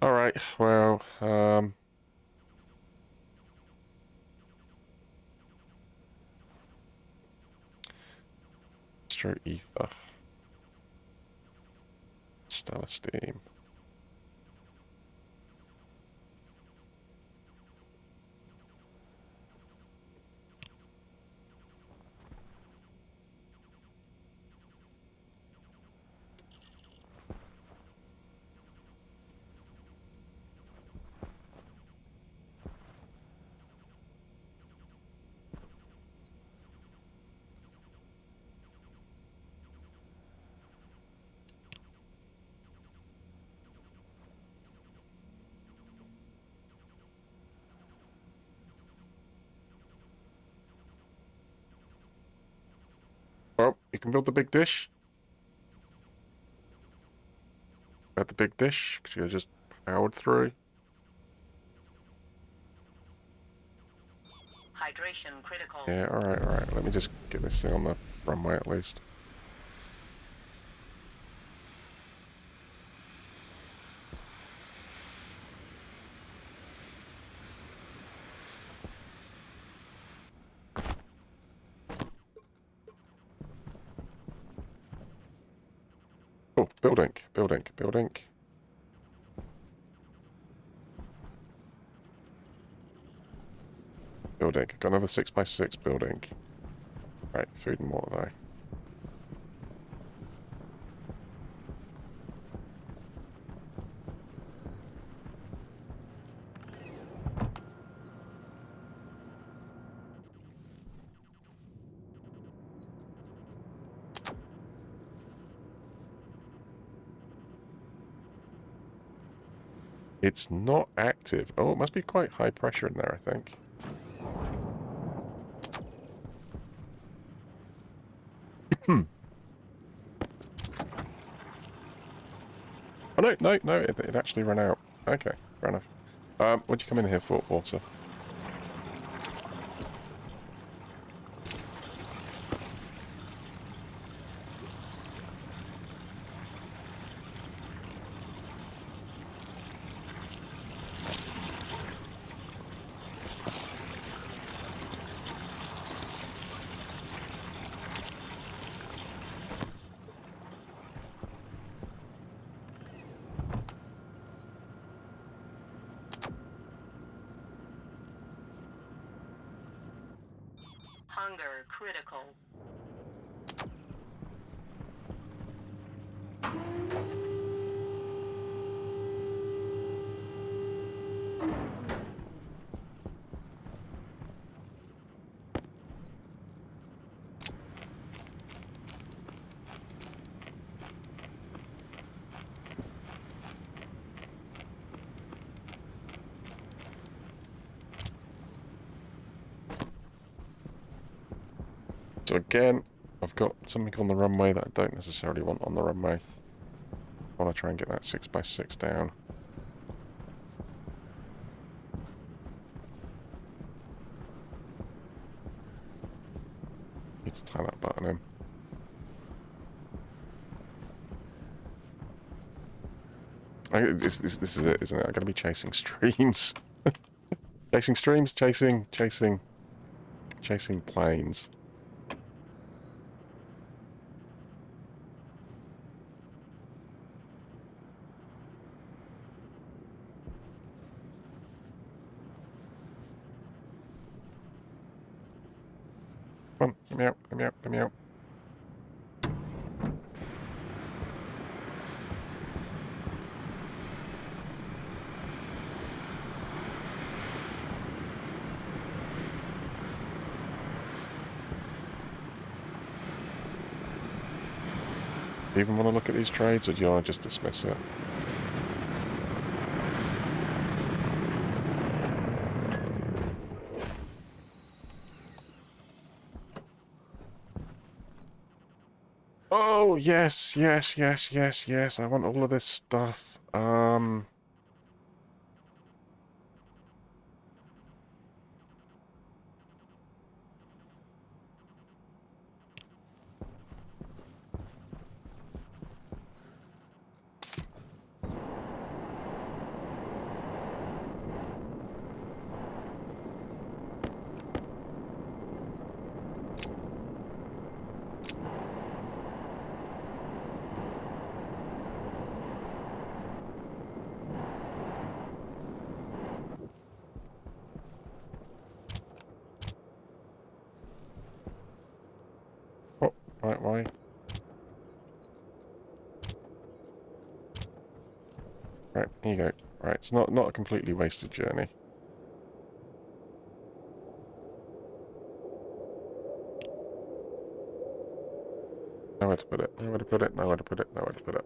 Alright, well, stroke ether. Stellar steam. Well, you can build the big dish. At the big dish, because you just powered through. Hydration critical. Yeah, alright, alright. Let me just get this thing on the runway at least. Oh, building, building, building. Building. Got another 6x6 building. Right, food and water though. It's not active. Oh, it must be quite high pressure in there, I think. Oh, no, no, no, it actually ran out. Okay, fair enough. What'd you come in here for, water? Hunger critical. So again, I've got something on the runway that I don't necessarily want on the runway. I want to try and get that 6x6 down. Need to tie that button in. This is it, isn't it? I'm going to be chasing streams. Chasing streams, chasing planes. Come on, let me out, let me out, let me out. Do you even want to look at these trades, or do you want to just dismiss it? Oh, yes, yes, yes, yes, yes. I want all of this stuff. Oh, right, why? Right, here you go. Right, it's not a completely wasted journey. Nowhere to put it, nowhere to put it, nowhere to put it, nowhere to put it.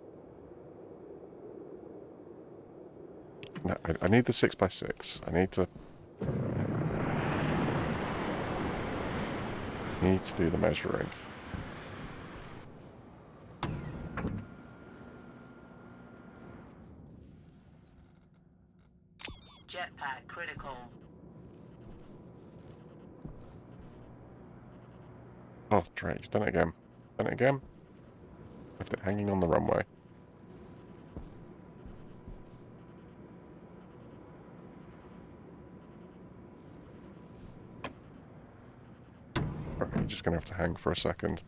No, I need the 6x6. I need to do the measuring. Jetpack critical. Oh, Drake, you've done it again. Done it again? Left it hanging on the runway. Right, you're just going to have to hang for a second.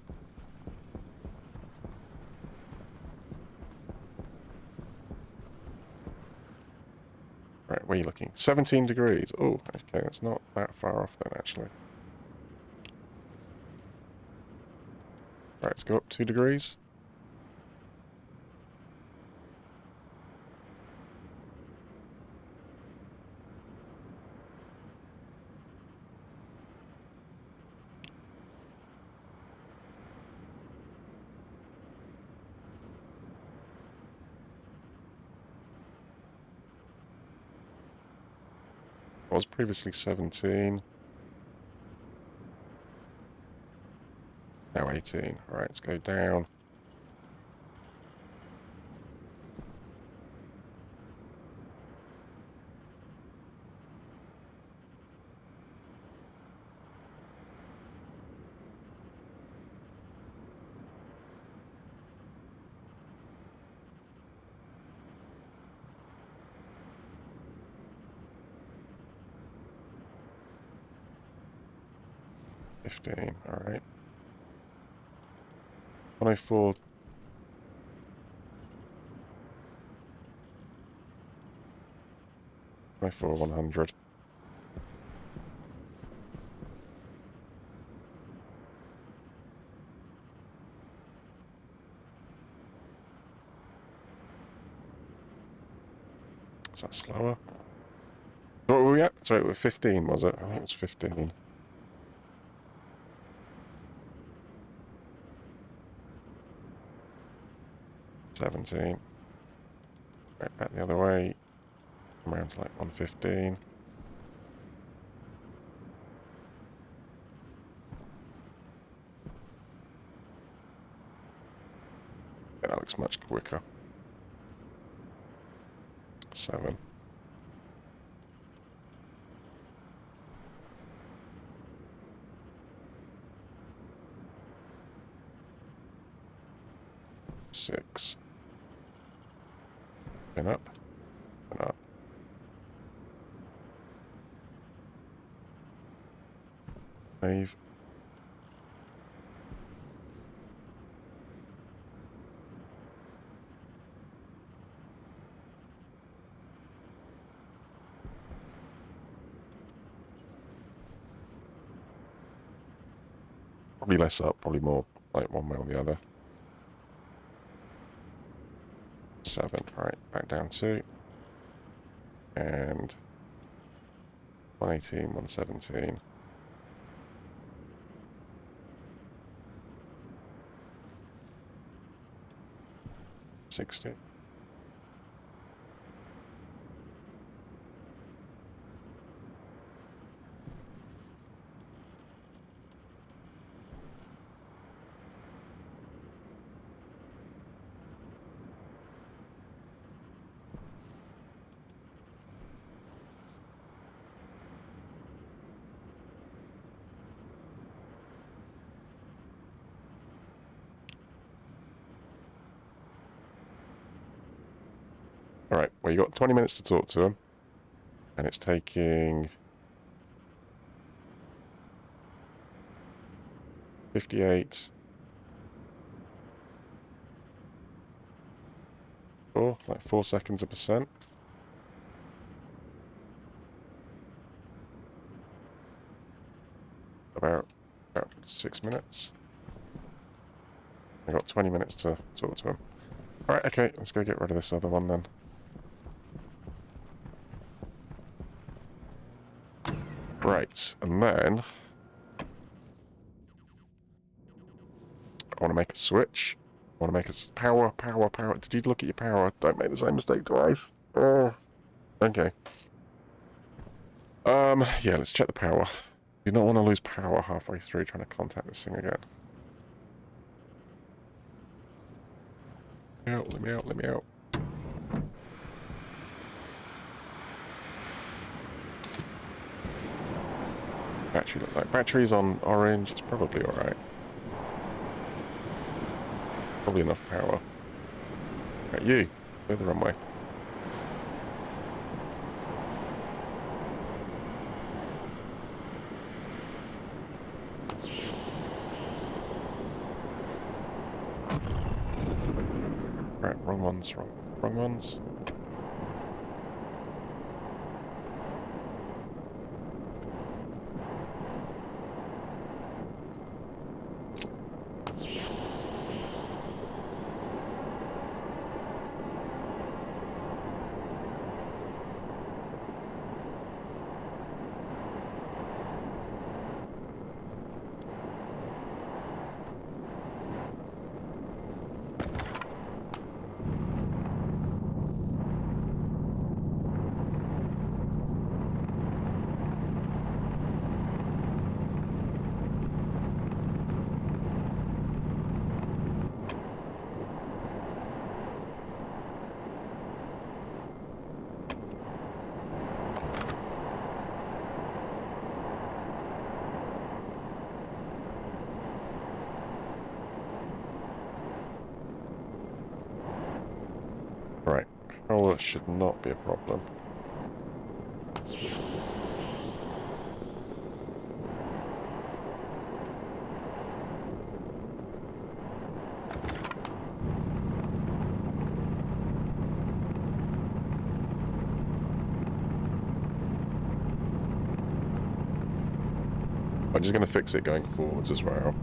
Right, where are you looking? 17 degrees. Oh, okay, that's not that far off then, actually. Right, let's go up 2 degrees. It was previously 17. Now 18. Alright, let's go down. $15, alright. 104. 100. Is that slower? What were we at? Sorry, it was 15, was it? I think it was 15. 17. Right, back the other way. Come around to like 115. Yeah, that looks much quicker. 7. Six. And up. And up. 5. Probably less up, probably more like one way or the other. 7, right, back down 2. And 118, 117. 60. Alright, well, you got 20 minutes to talk to him. And it's taking 58. Oh, like 4 seconds a percent. About 6 minutes. I got 20 minutes to talk to him. Alright, okay, let's go get rid of this other one then. Right, and then I want to make a switch. I want to make a power. Did you look at your power? Don't make the same mistake twice. Oh, okay. Yeah, let's check the power. You don't want to lose power halfway through trying to contact this thing again. Let me out, let me out. Battery look like battery's on orange, it's probably alright. Probably enough power. Right, you. Go the wrong way. Right, wrong ones, wrong ones. Right, power should not be a problem. I'm just going to fix it going forwards as well.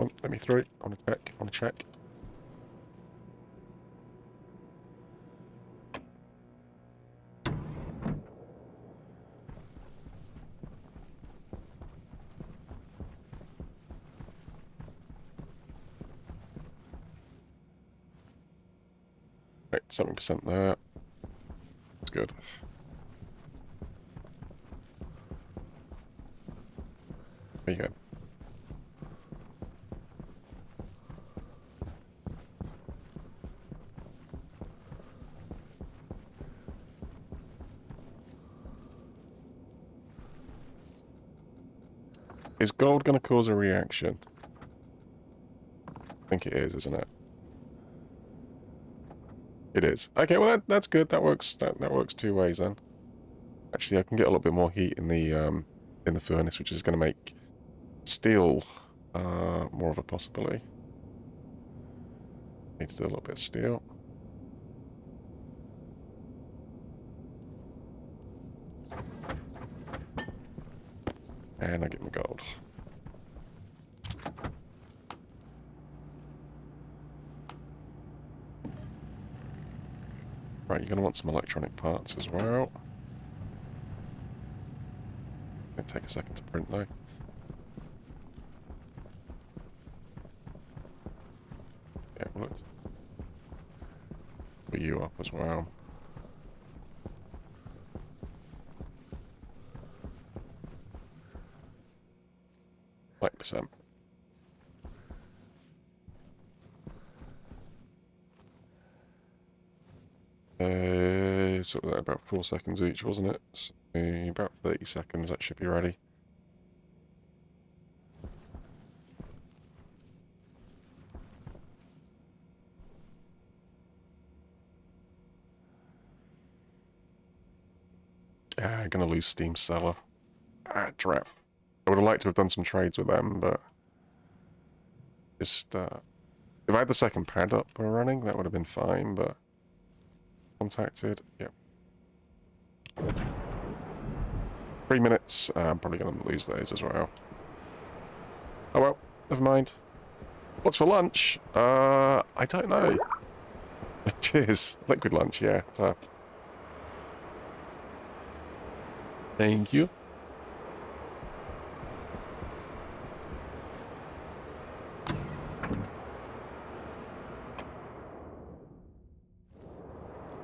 Oh, let me through. I want to check. I want to check. Right, 70% there. That's good. There you go. Is gold going to cause a reaction? I think it is, isn't it? It is. Okay, well that's good. That works. That works two ways then. Actually, I can get a little bit more heat in the furnace, which is going to make steel more of a possibility. Need to do a little bit of steel. And I get my gold. Right, you're going to want some electronic parts as well. It'll take a second to print though. Yeah, well, let's put you up as well. Like %. sort of about 4 seconds each, wasn't it? So about 30 seconds, that should be ready. Yeah, gonna lose Steam Seller. Ah, drat. I would have liked to have done some trades with them, but just if I had the second pad up or running, that would have been fine, but contacted, yep. 3 minutes, I'm probably gonna lose those as well. Oh well, never mind. What's for lunch? I don't know. Cheers. Liquid lunch, yeah. Thank you.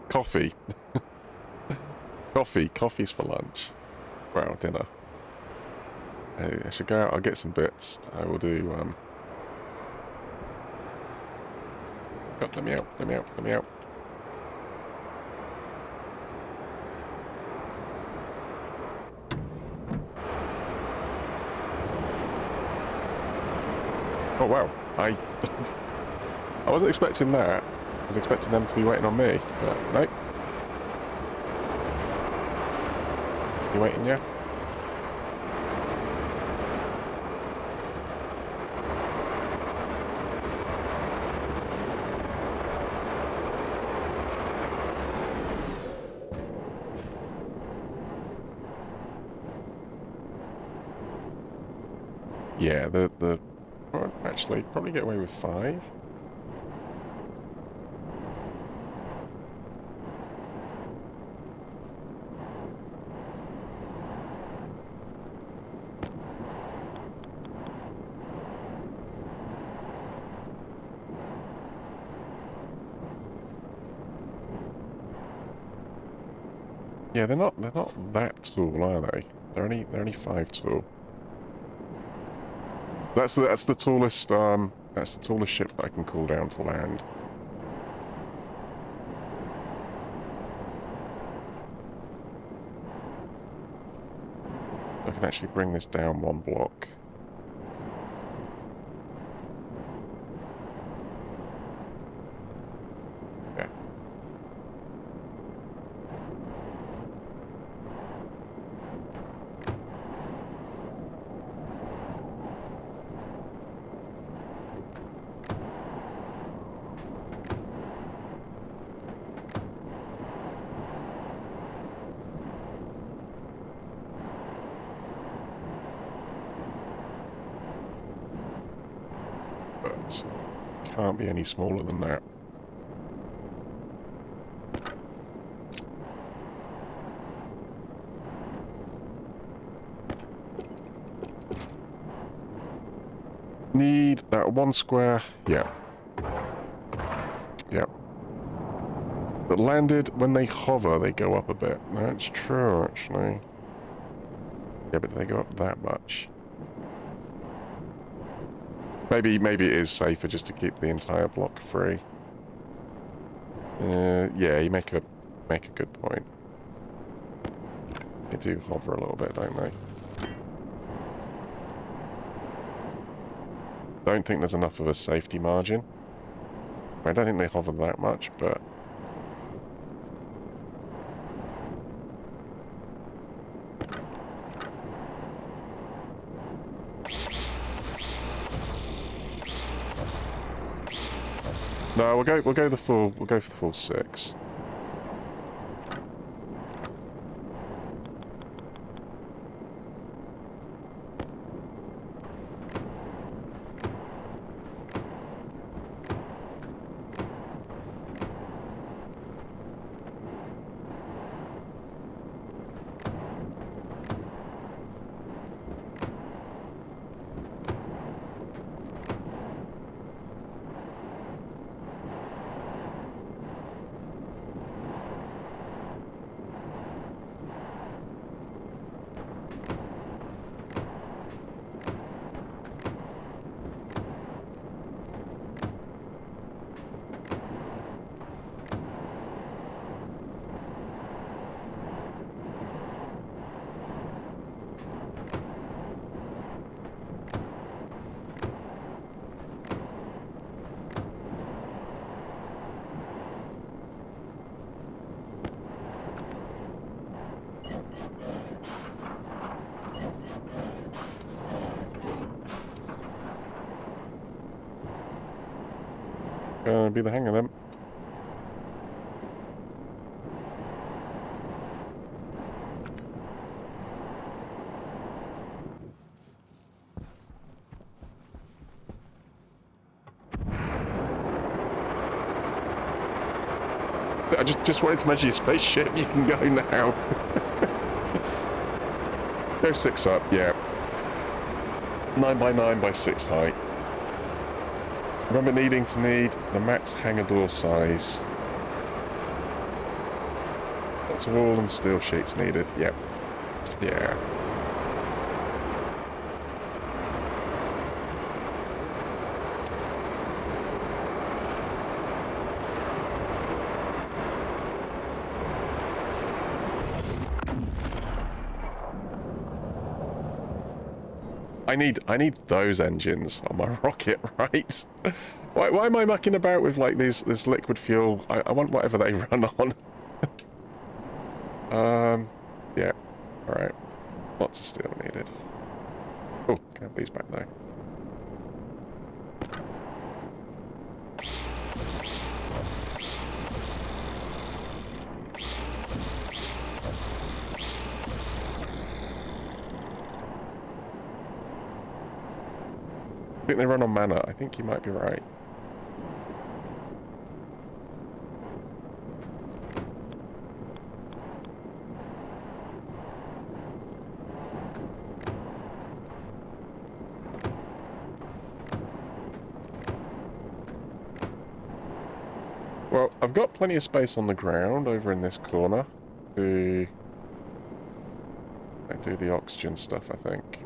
Coffee. Coffee's for lunch. Well, dinner. I should go out, I'll get some bits. I will do, oh, let me out. Oh wow, I wasn't expecting that. I was expecting them to be waiting on me, but nope. You waiting, yeah? Yeah, well, actually, probably get away with 5. Yeah, they're not that tall, are they? They're only 5 tall. That's the tallest ship that I can call down to land. I can actually bring this down 1 block. Yeah. But can't be any smaller than that. Need that 1 square. Yeah. Yeah. That landed, when they hover, they go up a bit. That's true, actually. Yeah, but do they go up that much? Maybe it is safer just to keep the entire block free. Yeah, you make a good point. They do hover a little bit, don't they? Don't think there's enough of a safety margin. I don't think they hover that much, but... No, we'll go for the full 6. Gonna be the hang of them. I just wanted to measure your spaceship. You can go now. Go 6 up, yeah. 9 by 9 by 6 height. Remember need the max hangar door size. Lots of wall and steel sheets needed. Yep. Yeah. I need those engines on my rocket, right? Why am I mucking about with like this liquid fuel? I want whatever they run on. Yeah. Alright. Lots of steel needed. Oh, can I have these back though? I think they run on mana. I think you might be right. Well, I've got plenty of space on the ground over in this corner to do the oxygen stuff, I think.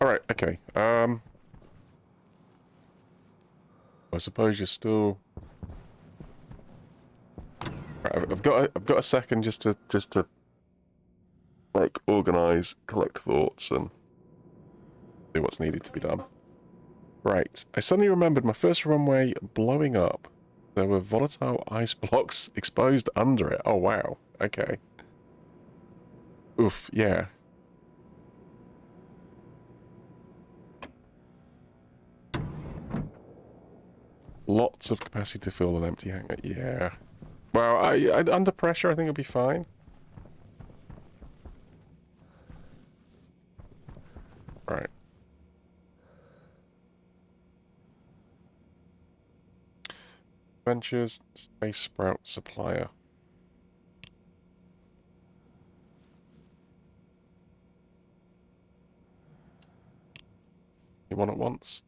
Alright, okay. I suppose you're still... Right, I've got a second just to like organise, collect thoughts and do what's needed to be done. Right, I suddenly remembered my first runway blowing up. There were volatile ice blocks exposed under it. Oh wow, okay. Oof, yeah. Lots of capacity to fill an empty hangar, yeah. Well, I under pressure I think it'll be fine. Right. Ventures, Space Sprout Supplier. You want it once?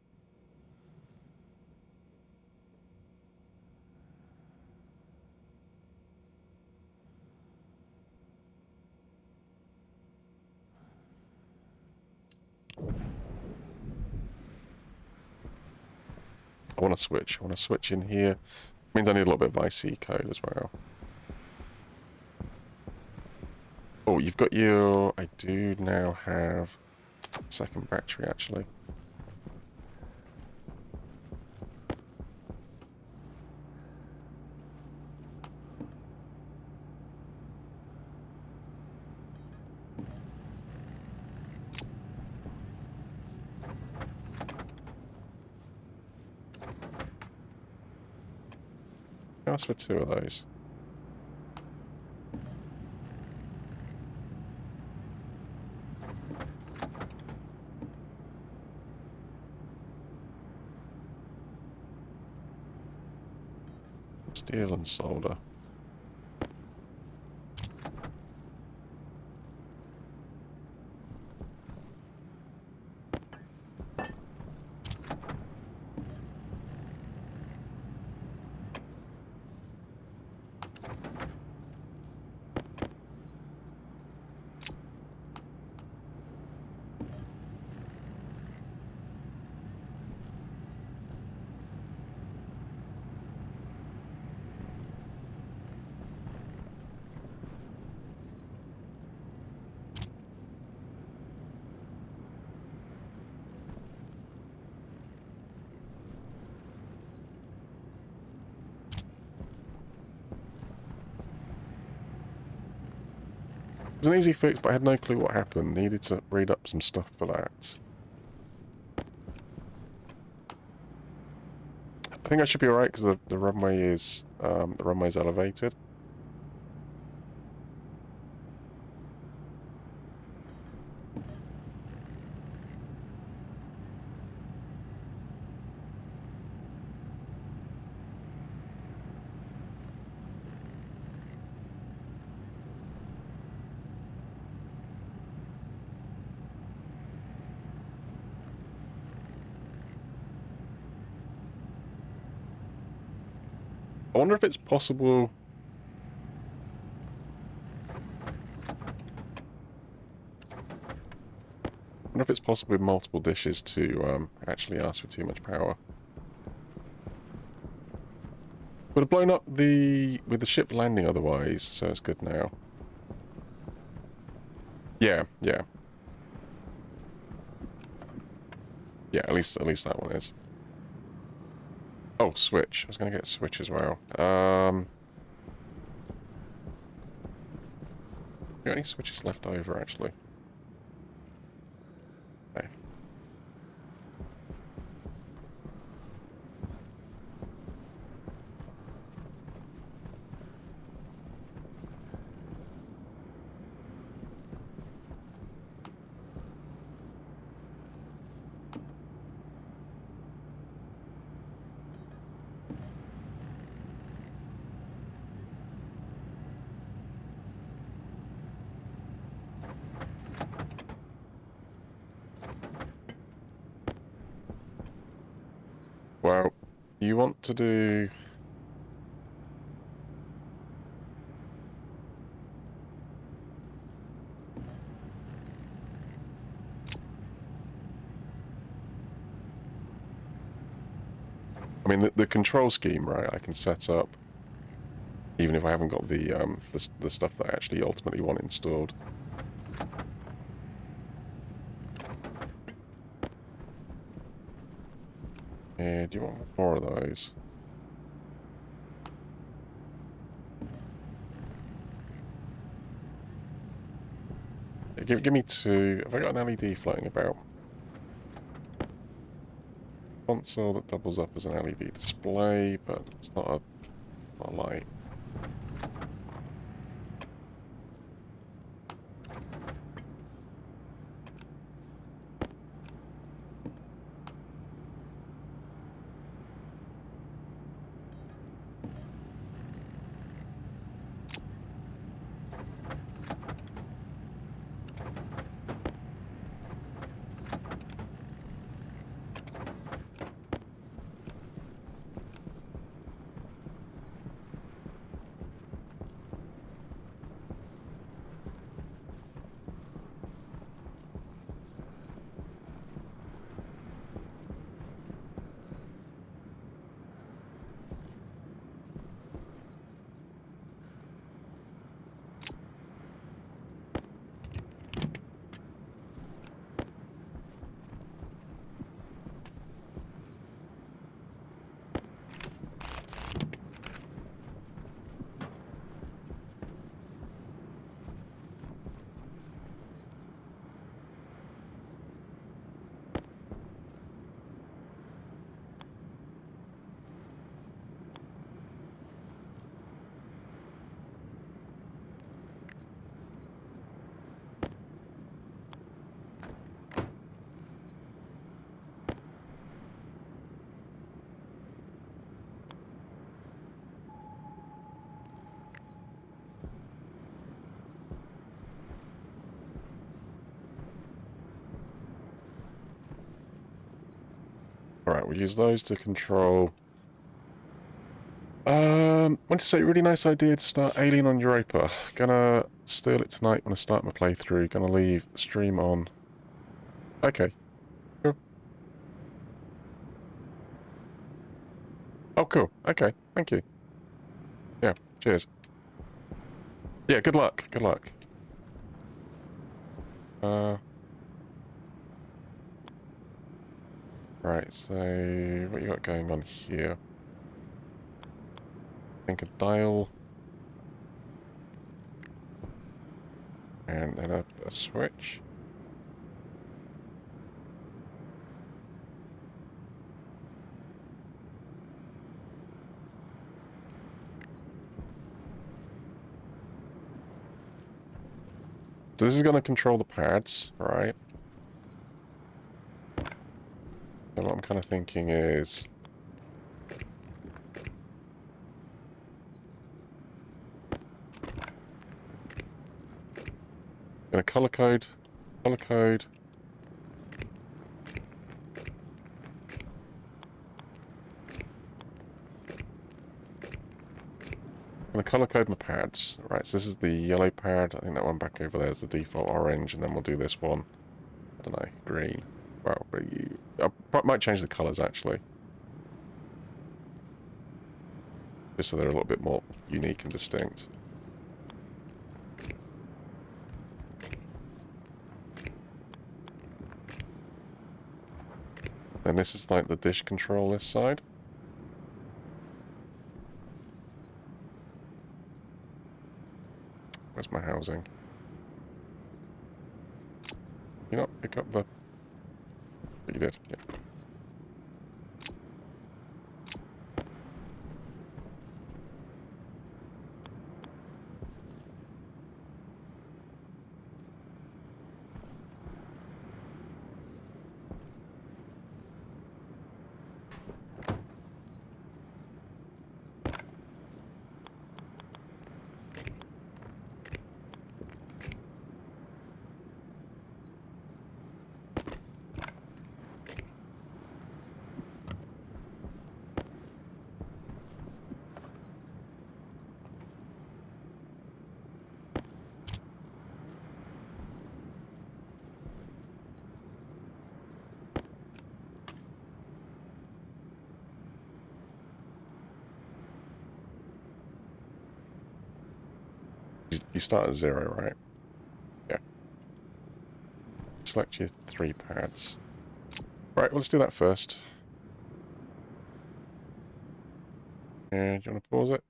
I want to switch. I want to switch in here. Means I need a little bit of IC code as well. Oh, you've got your... I do now have a second battery, actually. Ask for 2 of those. Steel and solder. It's an easy fix, but I had no clue what happened. Needed to read up some stuff for that. I think I should be alright because the runway is elevated. I wonder if it's possible. I wonder if it's possible with multiple dishes to actually ask for too much power. Would have blown up with the ship landing otherwise, so it's good now. Yeah, yeah. Yeah, at least that one is. Oh, switch. I was gonna get switch as well. Got any switches left over actually? Okay. Well, you want to do... I mean, the control scheme, right, I can set up even if I haven't got the stuff that I actually ultimately want installed. Yeah, do you want more of those? Yeah, give me two. Have I got an LED floating about? Console that doubles up as an LED display, but it's not a light. Alright, we'll use those to control... want to say, really nice idea to start Alien on Europa. Gonna steal it tonight when I start my playthrough. Gonna leave stream on. Okay. Cool. Oh, cool. Okay. Thank you. Yeah. Cheers. Yeah, good luck. Good luck. Right, so what you got going on here? I think a dial. And then a switch. So this is going to control the pads, right? And what I'm kind of thinking is... going to color code. I'm going to color code my pads. Right, so this is the yellow pad. I think that one back over there is the default orange, and then we'll do this one. I don't know, green. Well, but I might change the colors actually. Just so they're a little bit more unique and distinct. And this is like the dish control this side. Where's my housing? You not pick up the... You did, yeah. You start at 0, right? Yeah. Select your 3 pads. Right, well, let's do that first. And do you want to pause it?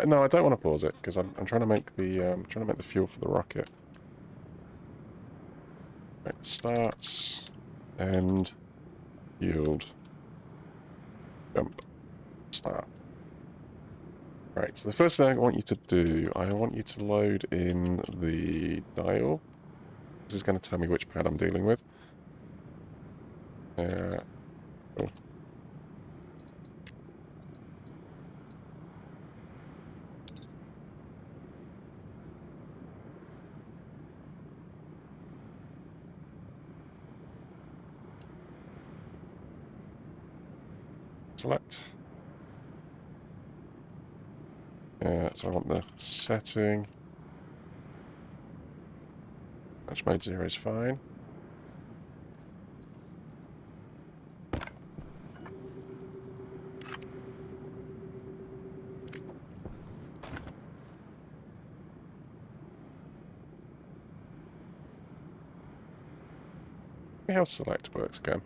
No, I don't want to pause it because I'm trying to make the fuel for the rocket. Right, starts, end, yield, jump, start. Right, so the first thing I want you to do, I want you to load in the dial. This is going to tell me which pad I'm dealing with. Cool. Select. So I want the setting. Match mode 0 is fine. See how select works again.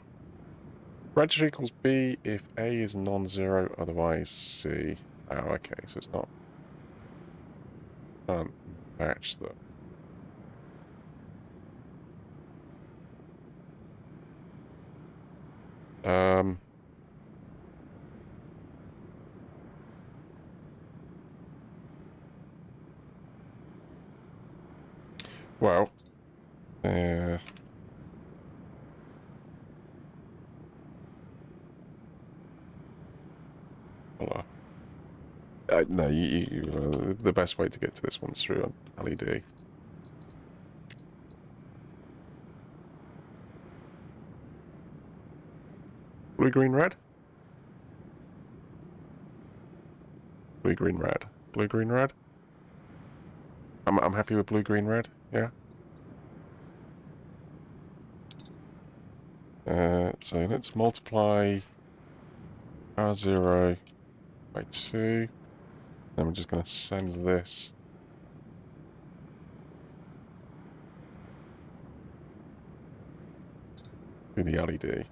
Register equals B if A is non-zero, otherwise C. Oh, okay, so it's not... Can't match them. Well, hold on. No, the best way to get to this one's through an LED. Blue, green, red? Blue, green, red. Blue, green, red? I'm happy with blue, green, red, yeah. So let's multiply R0 by 2. Then we're just going to send this to the LED.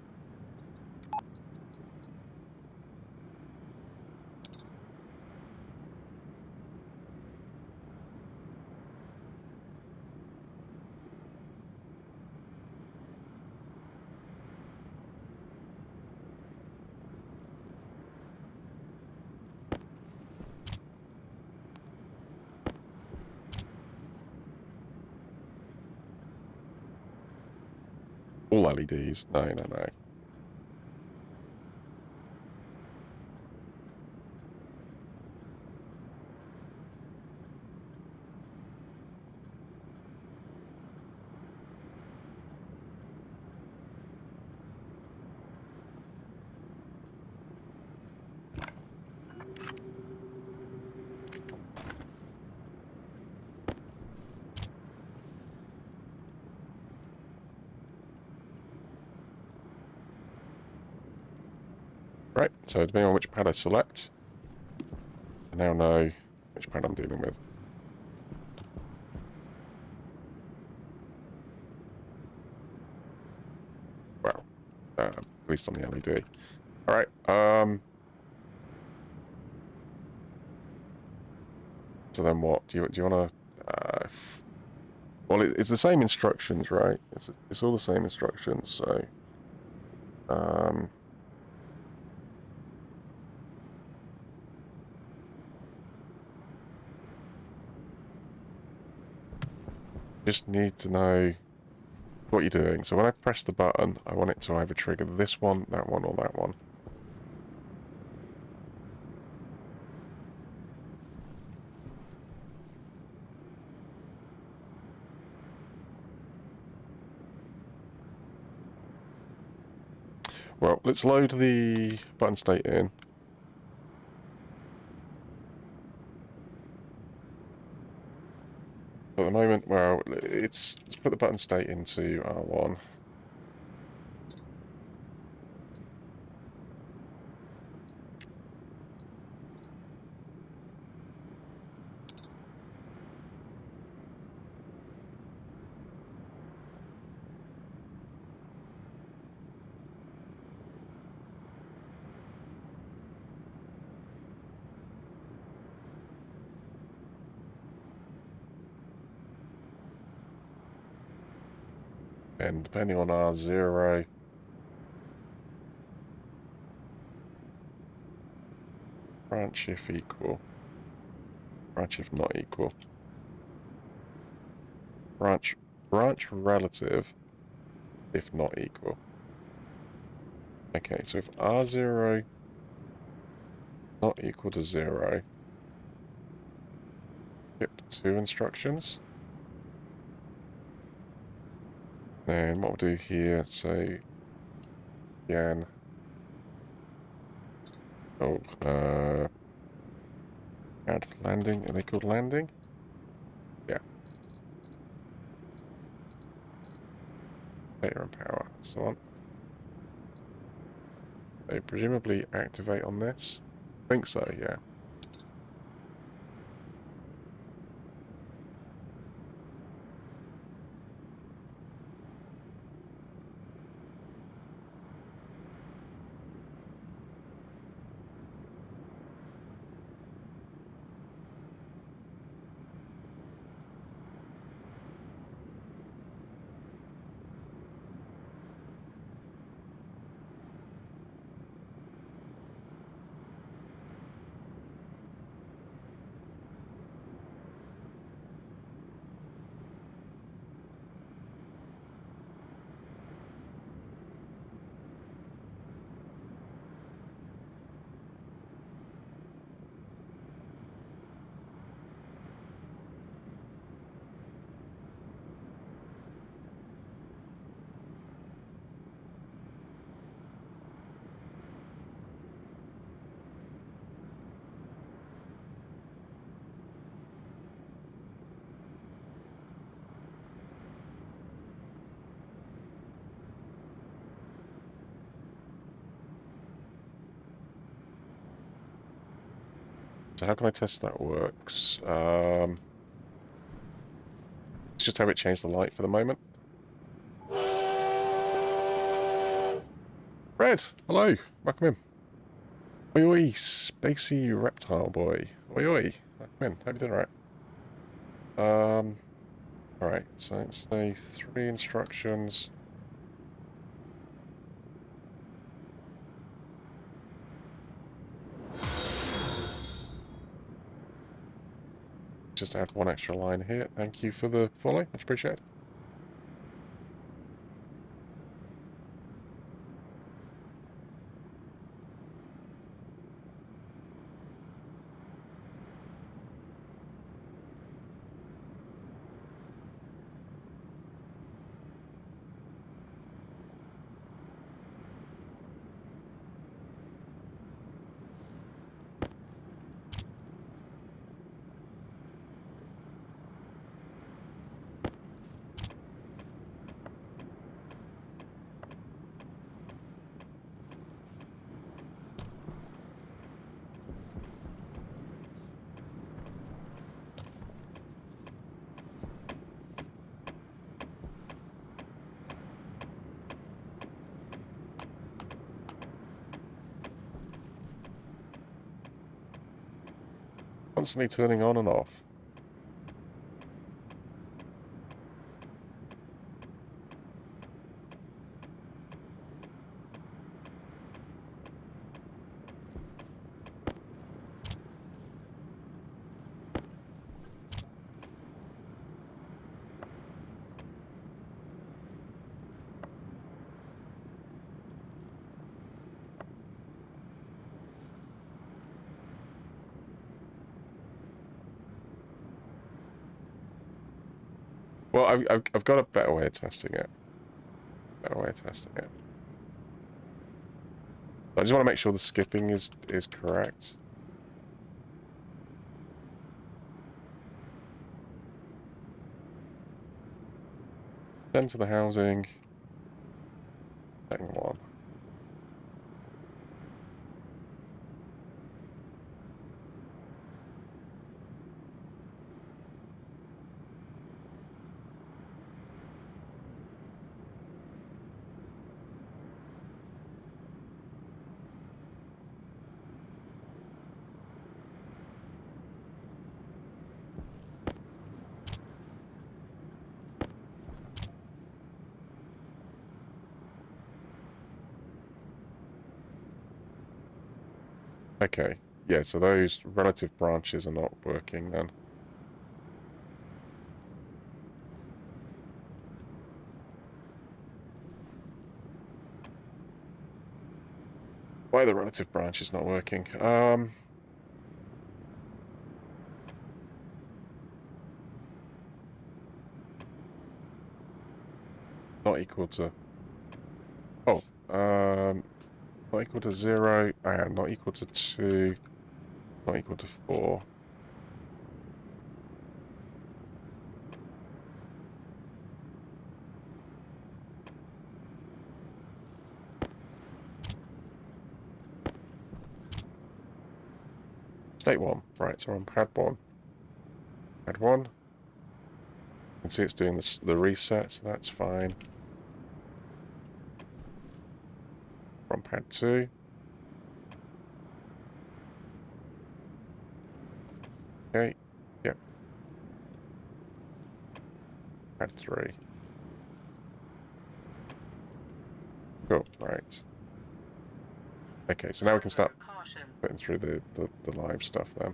All LEDs. No, no, no. Right, so depending on which pad I select, I now know which pad I'm dealing with. Well, at least on the LED. Alright, so then what? Do you want to... well, it's the same instructions, right? It's all the same instructions, so... just need to know what you're doing. So when I press the button, I want it to either trigger this one, or that one. Well, let's load the button state in. At the moment, well, let's put the button state into R1. And depending on R0, branch if equal, branch if not equal, branch relative if not equal. Okay, so if R0 not equal to 0, skip 2 instructions. Then what we'll do here, so again, add landing, are they called landing? Yeah. Data and power, so on. They presumably activate on this. I think so, yeah. So how can I test that works? Let's just have it change the light for the moment. Red, hello, welcome in. Oi oi, spacey reptile boy. Oi oi, welcome in, hope you're doing alright. Alright, so let's say 3 instructions. Just add 1 extra line here. Thank you for the follow, much appreciated. Constantly turning on and off. Well, I've got a better way of testing it. I just want to make sure the skipping is correct. Enter the housing. Second one. Okay, yeah, so those relative branches are not working then. Why are the relative branches not working? Not equal to... Oh, not equal to 0, and not equal to 2, not equal to 4. State 1. Right, so we're on pad 1. Pad 1. You can see it's doing the reset, so that's fine. We're on pad 2. Okay, yep. Pad 3. Cool, right. Okay, so now we can start putting through the live stuff then.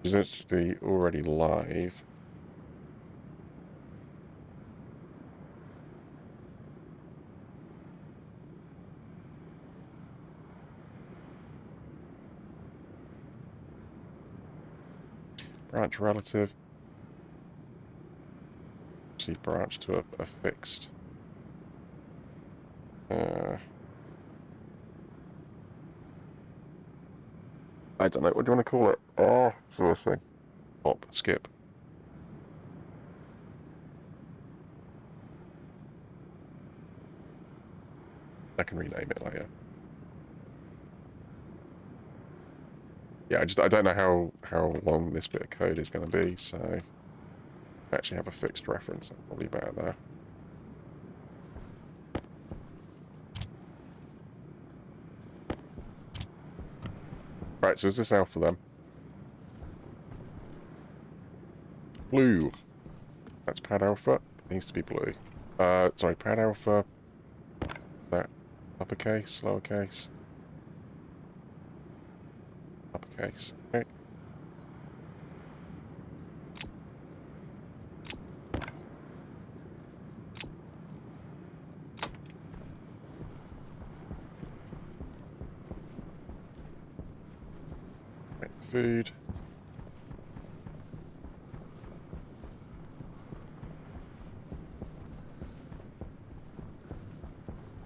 Which is actually already live. Branch relative. See branch to a fixed. I don't know, what do you want to call it? Oh, sourcing. Hop, skip. I can rename it later. Yeah, I don't know how long this bit of code is going to be, so I actually have a fixed reference. That's probably better there. Right, so is this alpha then? Blue. That's pad alpha. It needs to be blue. Sorry, pad alpha. That uppercase, lowercase. Uppercase. Okay. Right, food.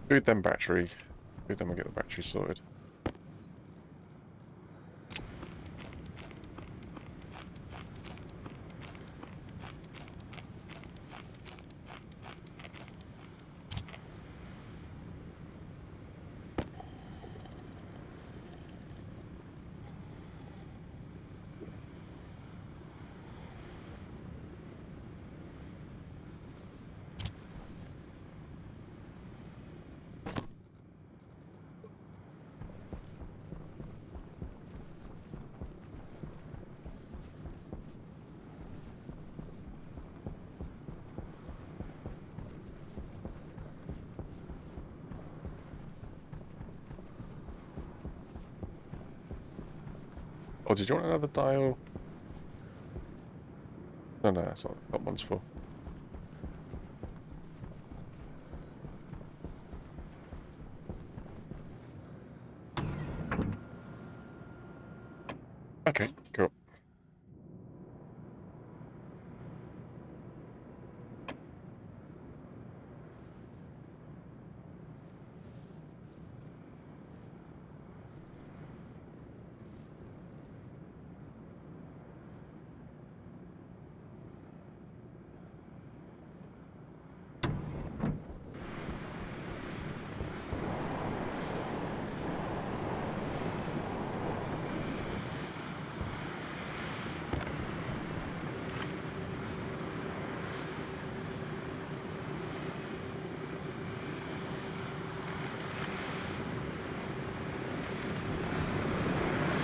Food, then battery. Food, then we'll get the battery sorted. Oh, did you want another dial? No, no, that's not what one's for. Okay, cool.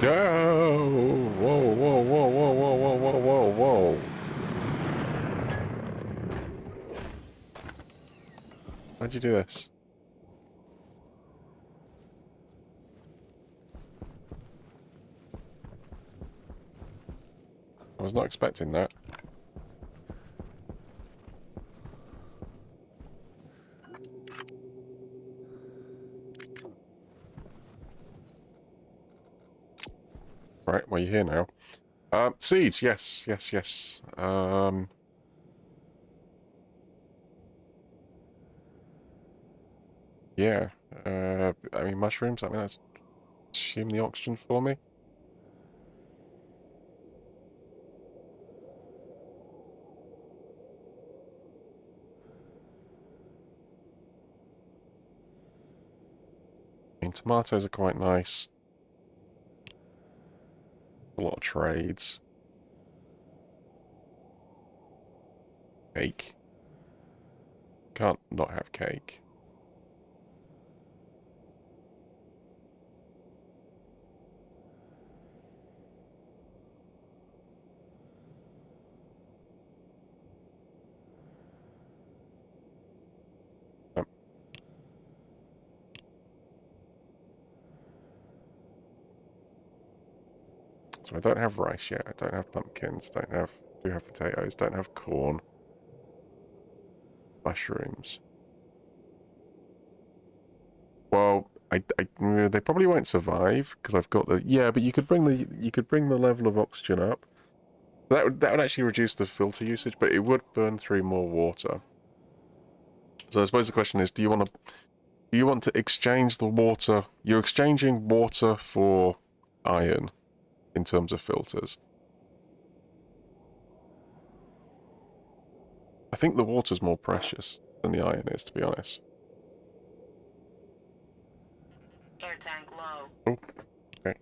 No! Whoa, whoa, whoa, whoa, whoa, whoa, whoa, whoa, whoa. Why'd you do this? I was not expecting that. Right, well, you're here now. Siege, yes, yes, yes. Yeah. I mean, mushrooms, I mean, that's assume the oxygen for me. I mean, tomatoes are quite nice. A lot of trades. Cake. Can't not have cake. Um, so I don't have rice yet. I don't have pumpkins. Do have potatoes. Don't have corn. Mushrooms. Well, they probably won't survive because I've got the but you could bring the level of oxygen up. That would actually reduce the filter usage, but it would burn through more water. So I suppose the question is, do you want to exchange the water? You're exchanging water for iron in terms of filters. I think the water's more precious than the iron is, to be honest. Air tank low. Oh, okay.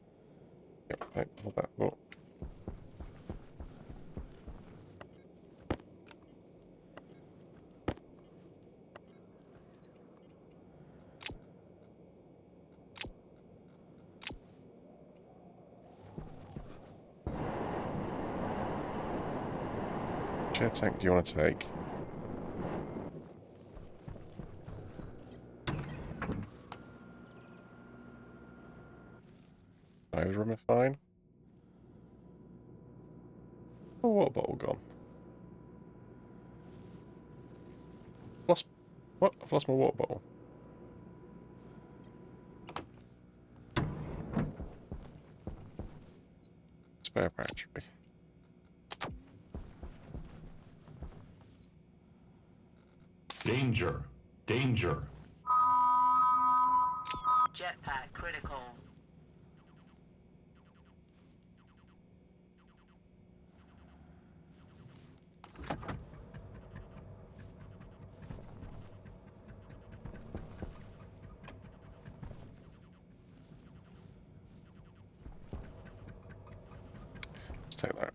Yep, I hold that thought. Which air tank do you want to take? Nose room are fine. Oh, water bottle gone. Lost what? I've lost my water bottle. Spare battery. Danger! Danger! Jetpack critical. Let's take that.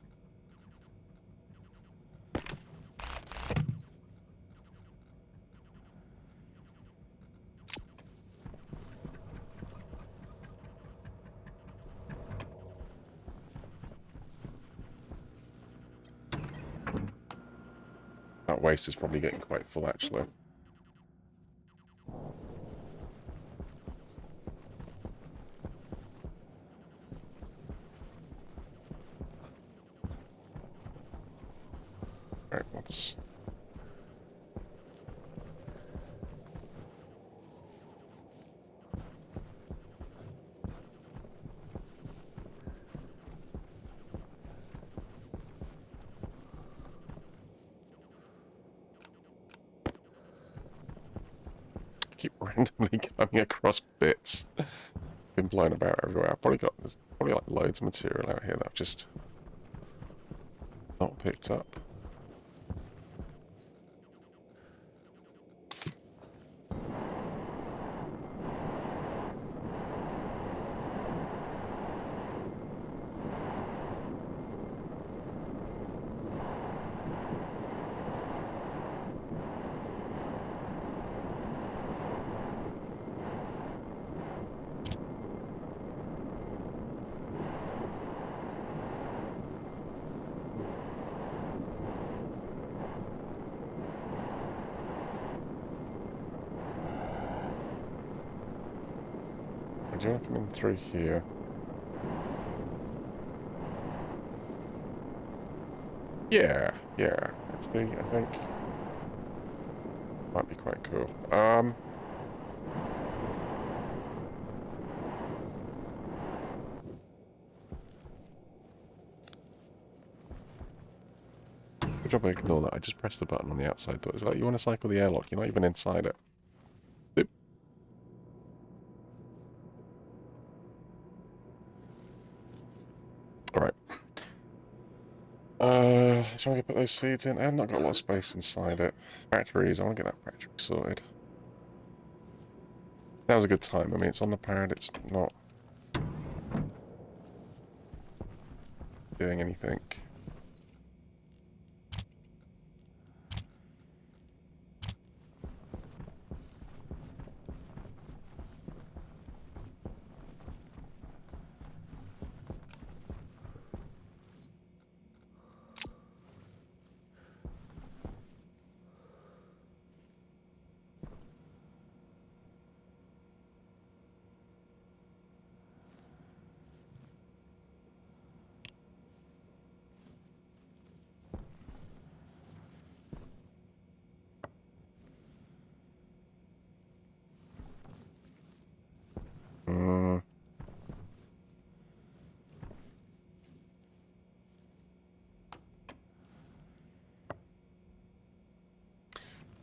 That waste is probably getting quite full, actually. Alright, let's... keep randomly coming across bits. Been blown about everywhere. I've probably got... There's probably like loads of material out here that I've just not picked up. Do you want to come in through here? Yeah, yeah. Actually, I think might be quite cool. Good job I ignore that. I just pressed the button on the outside door. It's like you want to cycle the airlock. You're not even inside it. Boop. Alright. Trying to put those seeds in. I've not got a lot of space inside it. Batteries. I want to get that battery sorted. That was a good time. I mean, it's on the pad. It's not doing anything.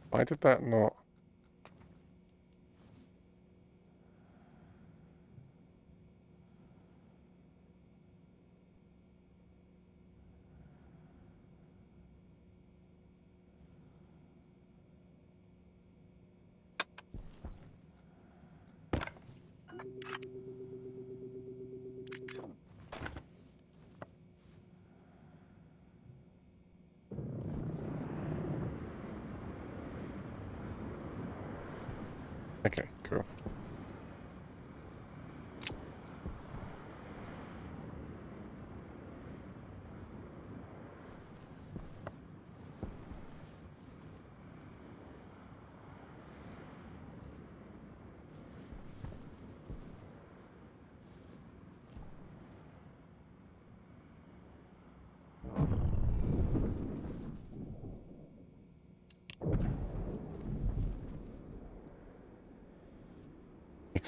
Why did that not... Okay, cool.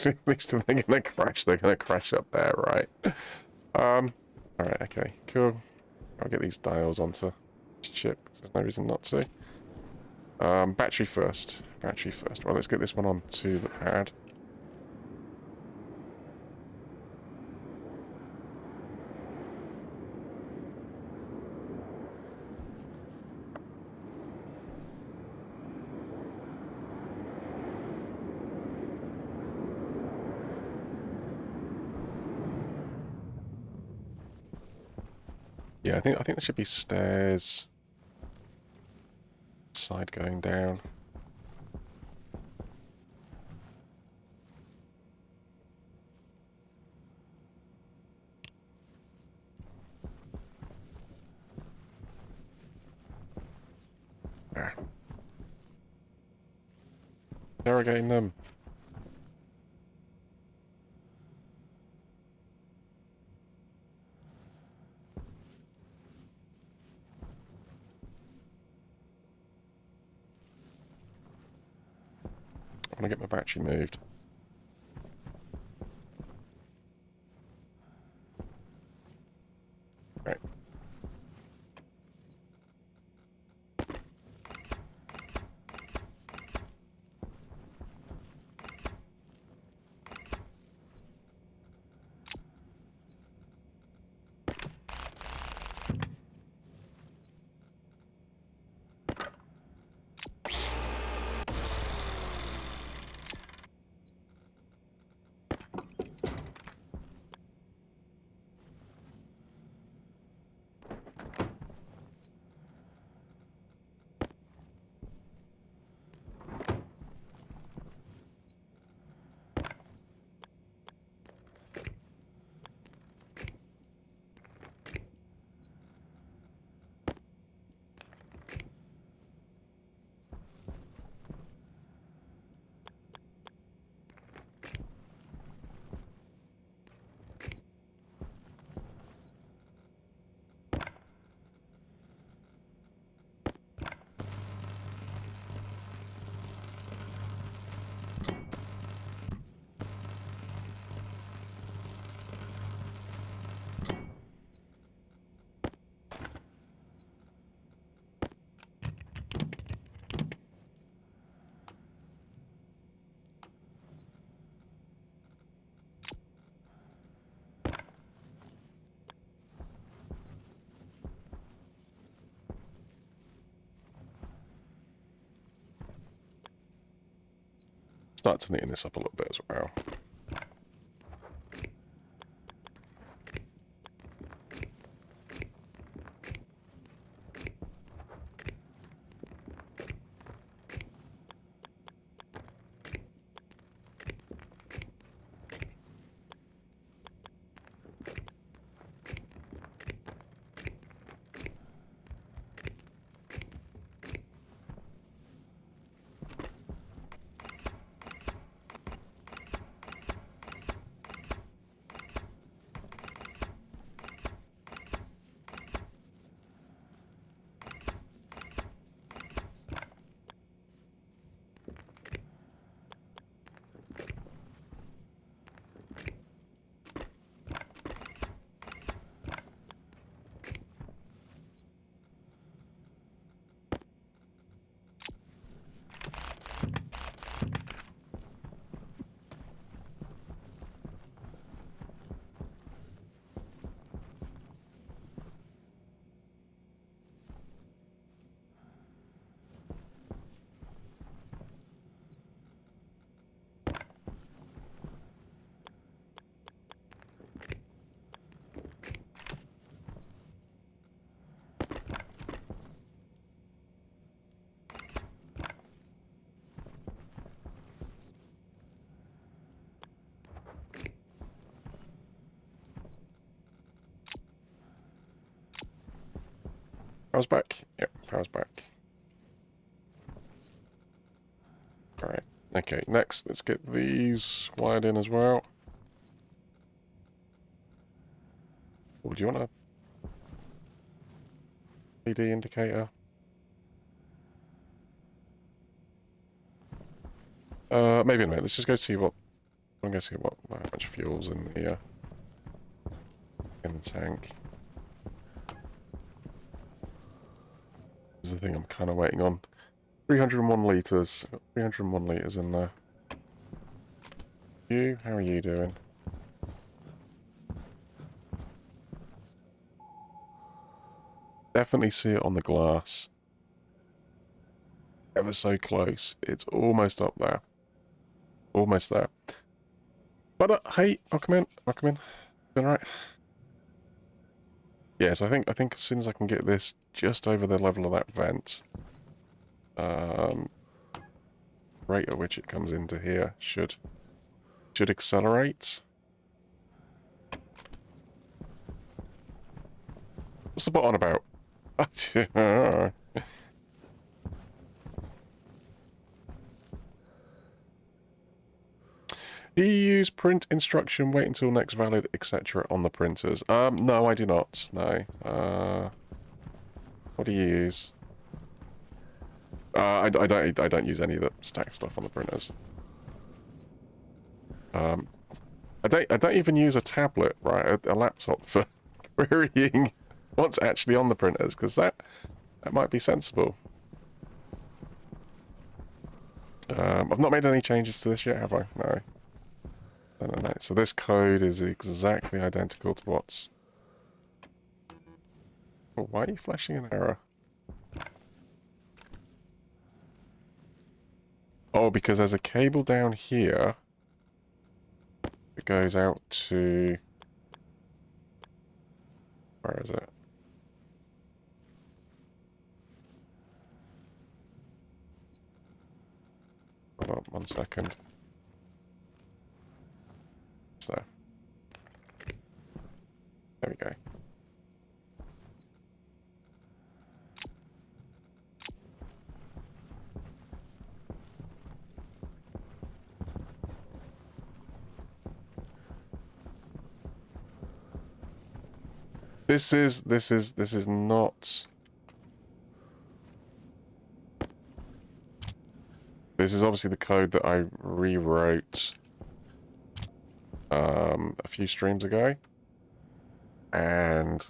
At least if they're gonna crash up there, right? Alright, okay, cool. I'll get these dials onto this chip, because there's no reason not to. Battery first. Battery first. Well, let's get this one onto the pad. Yeah, I think there should be stairs. Side going down. Ah. Interrogating them. Can I get my battery moved? Right. Start to neaten this up a little bit as well. Power's back. Yep, power's back. Alright. Okay, next, let's get these wired in as well. Oh, do you want a LED indicator? Maybe not. Let's just go see what... I'm going to see what how much fuel's in here. In the tank. This is the thing I'm kind of waiting on. 301 litres. 301 litres in there. You? How are you doing? Definitely see it on the glass. Ever so close. It's almost up there. Almost there. But hey, I'll come in. I'll come in. Been alright. Yes, I think as soon as I can get this just over the level of that vent, rate at which it comes into here should accelerate. What's the bot on about? Do you use print instruction, wait until next valid, etc. on the printers? No, I do not. No. What do you use? I don't use any of the stack stuff on the printers. I don't even use a tablet, right, a laptop for querying what's actually on the printers, because that might be sensible. I've not made any changes to this yet, have I? No. No. So this code is exactly identical to what's... Oh, why are you flashing an error? Oh, because there's a cable down here that goes out to... Where is it? Hold on 1 second. So. There we go. This is not... This is obviously the code that I rewrote a few streams ago. And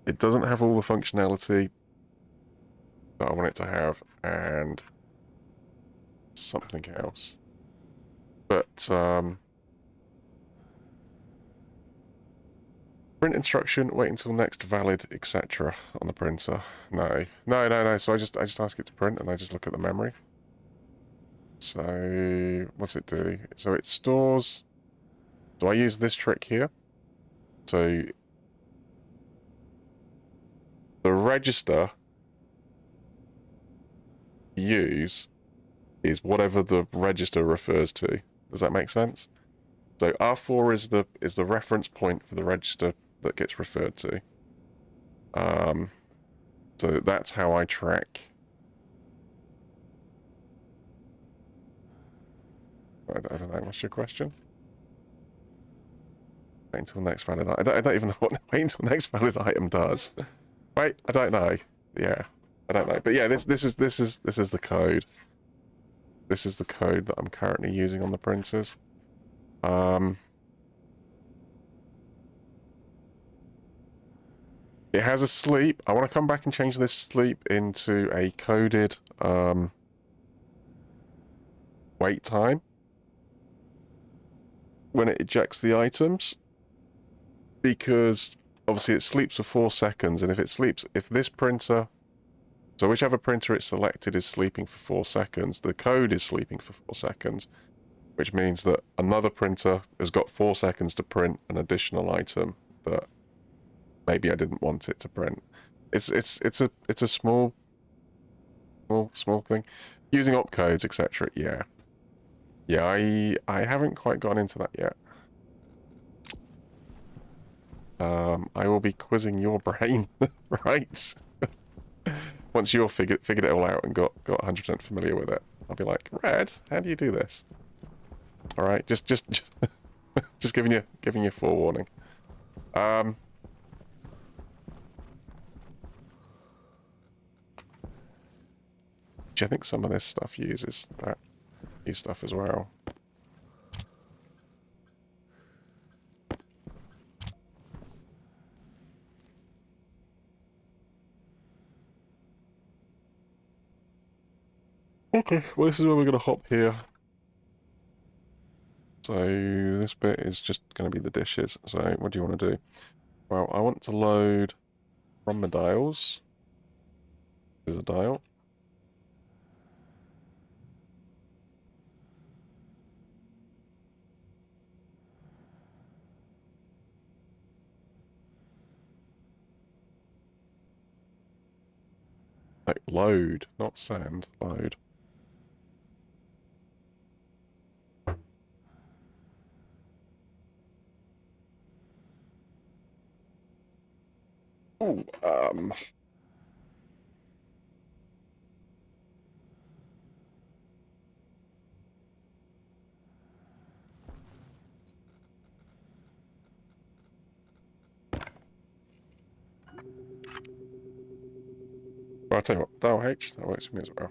it doesn't have all the functionality that I want it to have, and something else. But print instruction, wait until next valid, etc. on the printer. No. So I just ask it to print, and I just look at the memory. So what's it do? So it stores. So I use this trick here. So the register you use is whatever the register refers to. Does that make sense? So R4 is the reference point for the register that gets referred to. So that's how I track. I don't know. What's your question? Wait until next valid. I don't even know what wait until next valid item does. Wait, I don't know. Yeah, I don't know. But yeah, this is the code. This is the code that I'm currently using on the printers. It has a sleep. I want to come back and change this sleep into a coded wait time when it ejects the items, because obviously it sleeps for 4 seconds, and if this printer, so whichever printer it's selected is sleeping for 4 seconds, the code is sleeping for 4 seconds, which means that another printer has got 4 seconds to print an additional item that maybe I didn't want it to print. It's a small thing. Using opcodes, etc. Yeah, I haven't quite gone into that yet. I will be quizzing your brain, right? Once you're figured it all out and got 100% familiar with it, I'll be like, Red, how do you do this? All right, just giving you forewarning. I think some of this stuff uses that new stuff as well. Okay, well this is where we're going to hop here. So this bit is just going to be the dishes. So what do you want to do? Well, I want to load from the dials. There's a dial. Like load, not send, load. Ooh, well, I'll tell you what, dial H, that works for me as well.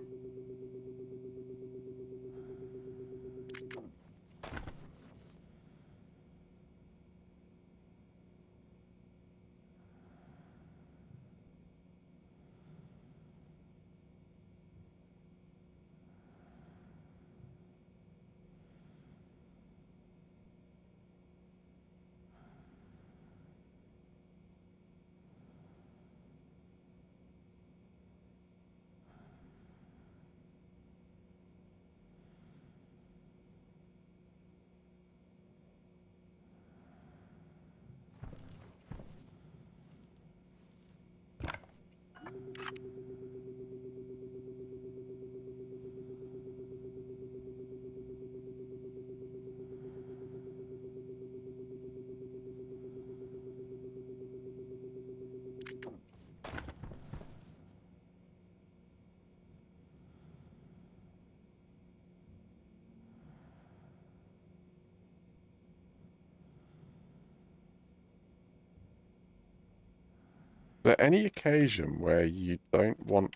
Is there any occasion where you don't want...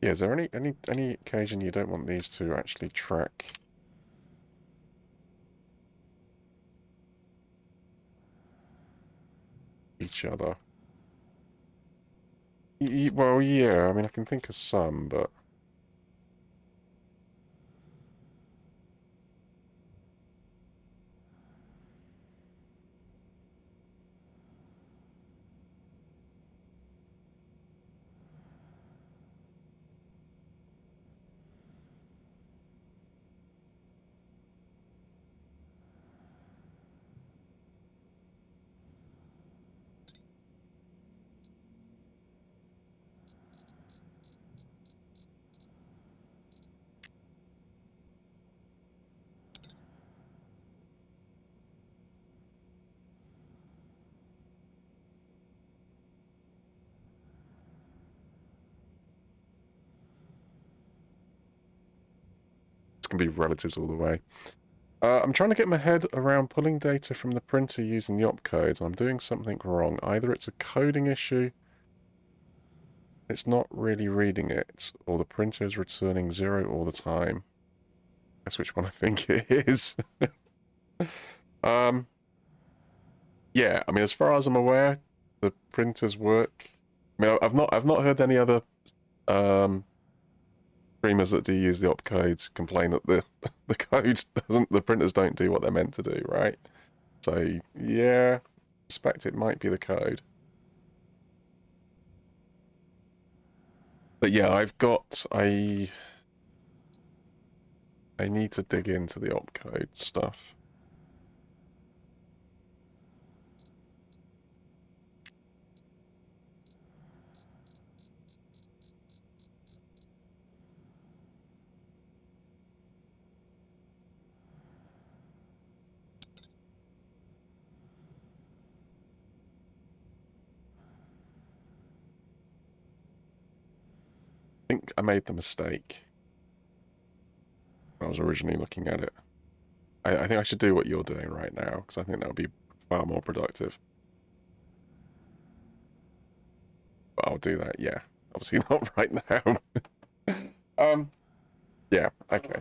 Yeah, is there any occasion you don't want these to actually track each other? Well, yeah, I mean, I can think of some, but... It's going to be relatives all the way. I'm trying to get my head around pulling data from the printer using the opcodes. I'm doing something wrong. Either it's a coding issue, it's not really reading it, or the printer is returning 0 all the time. That's which one I think it is. um, yeah, I mean, as far as I'm aware, the printers work. I mean, I've not heard any other streamers that do use the opcodes complain that the code doesn't, the printers don't do what they're meant to do, right? So yeah, I suspect it might be the code. But yeah, I need to dig into the opcode stuff. I think I made the mistake when I was originally looking at it. I think I should do what you're doing right now, because I think that would be far more productive. But I'll do that, yeah. Obviously not right now. Yeah, okay.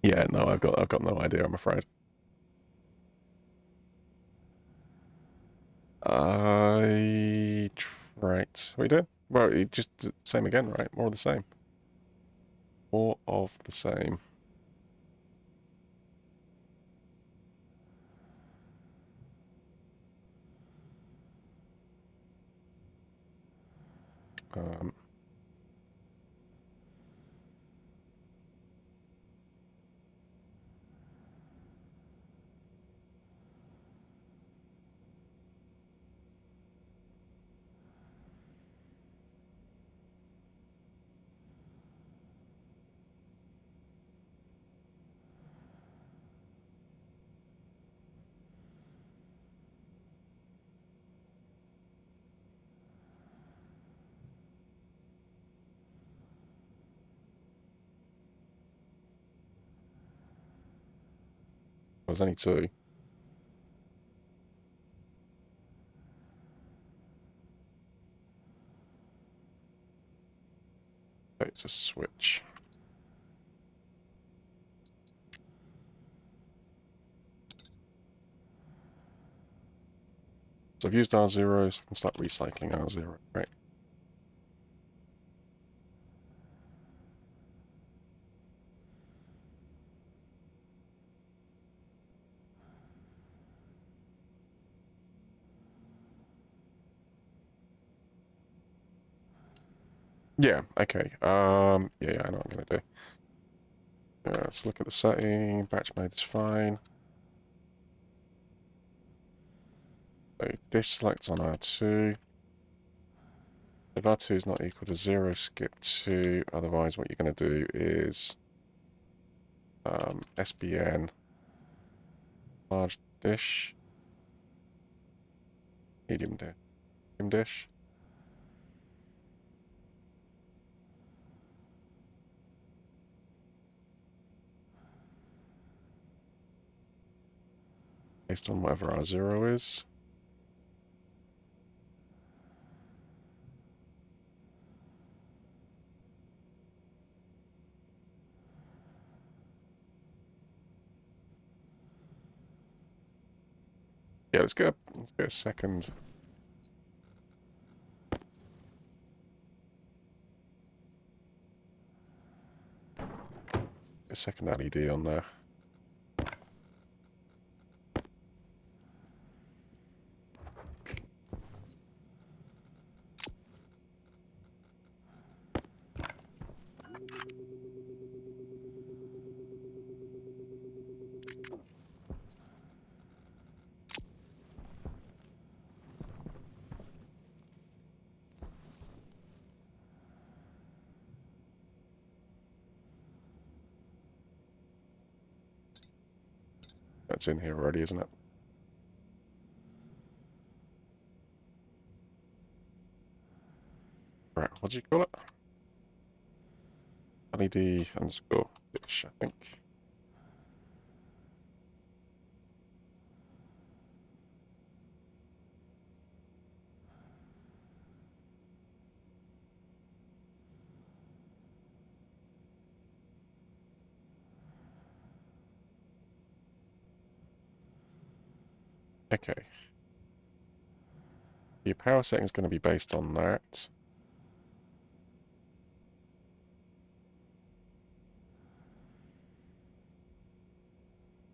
Yeah, no, I've got no idea, I'm afraid. Right. What are you doing? Well, it just same again, right? More of the same. More of the same. Um, there's only two. it's a switch. So I've used R0, so I can start recycling R0, right? Yeah, okay. Yeah, I know what I'm gonna do. Let's look at the setting. Batch mode is fine. So dish selects on R2. If R2 is not equal to 0, skip 2. Otherwise, what you're going to do is SBN, large dish, medium dish. Based on whatever R0 is. Yeah, let's get a second. A second LED on there. That's in here already, isn't it? Right, what do you call it? LED underscore dish, I think. Okay. Your power setting is going to be based on that.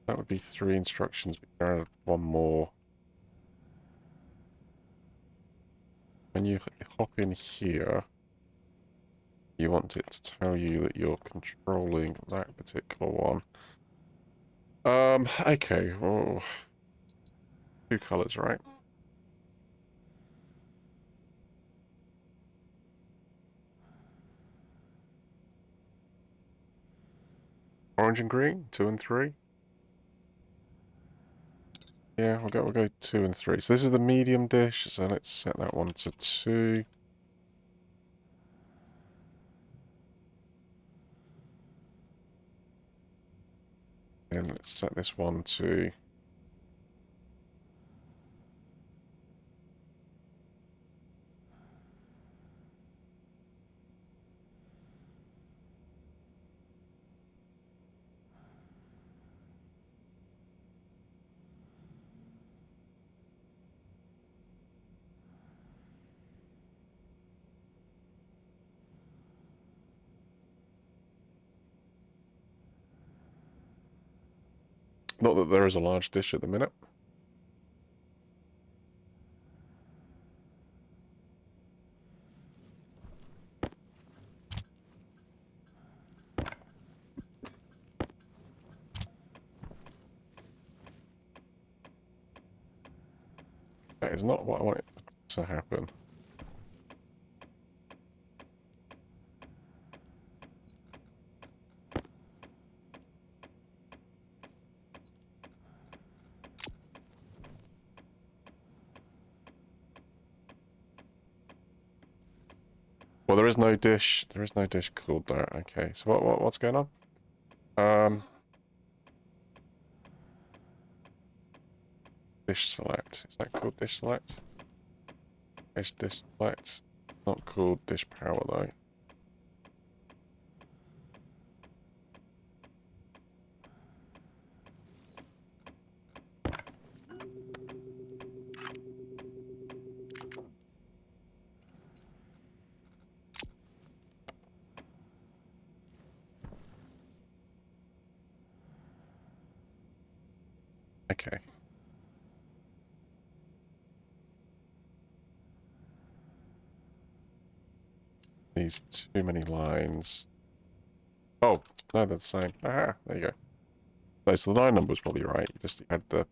That would be 3 instructions, but you add one more. When you hop in here, you want it to tell you that you're controlling that particular one. Okay. Oh, 2 colors, right? Orange and green, 2 and 3. Yeah, we'll go 2 and 3. So this is the medium dish, so let's set that one to 2. And let's set this one to... Not that there is a large dish at the minute. That is not what I want it to happen. Well, there is no dish. There is no dish called that. Okay, so what's going on? Dish select. Is that called dish select? Dish select. Not called dish power though. Okay. These too many lines. Oh, no, they're the same. Ah, there you go. No, so the line number was probably right. You just had the...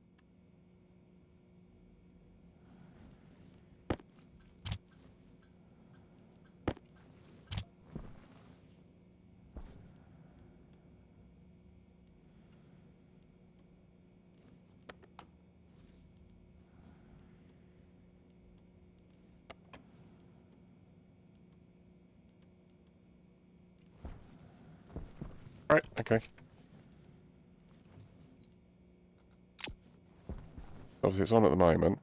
Right, okay. Obviously, it's on at the moment.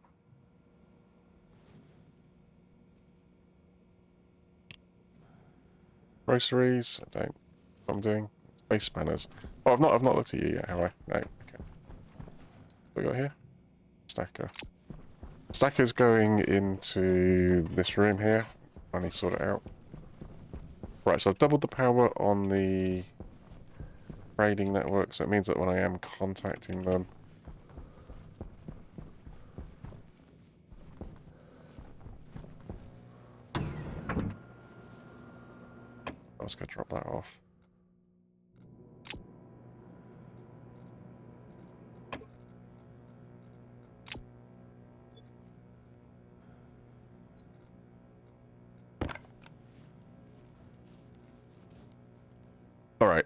Groceries, I don't... What I'm doing? Space spanners. Oh, I've not looked at you yet, have I? No, okay. What we got here? Stacker. Stacker's going into this room here. I need to sort it out. Right, so I've doubled the power on the trading network, so it means that when I am contacting them... I was going to drop that off. Alright.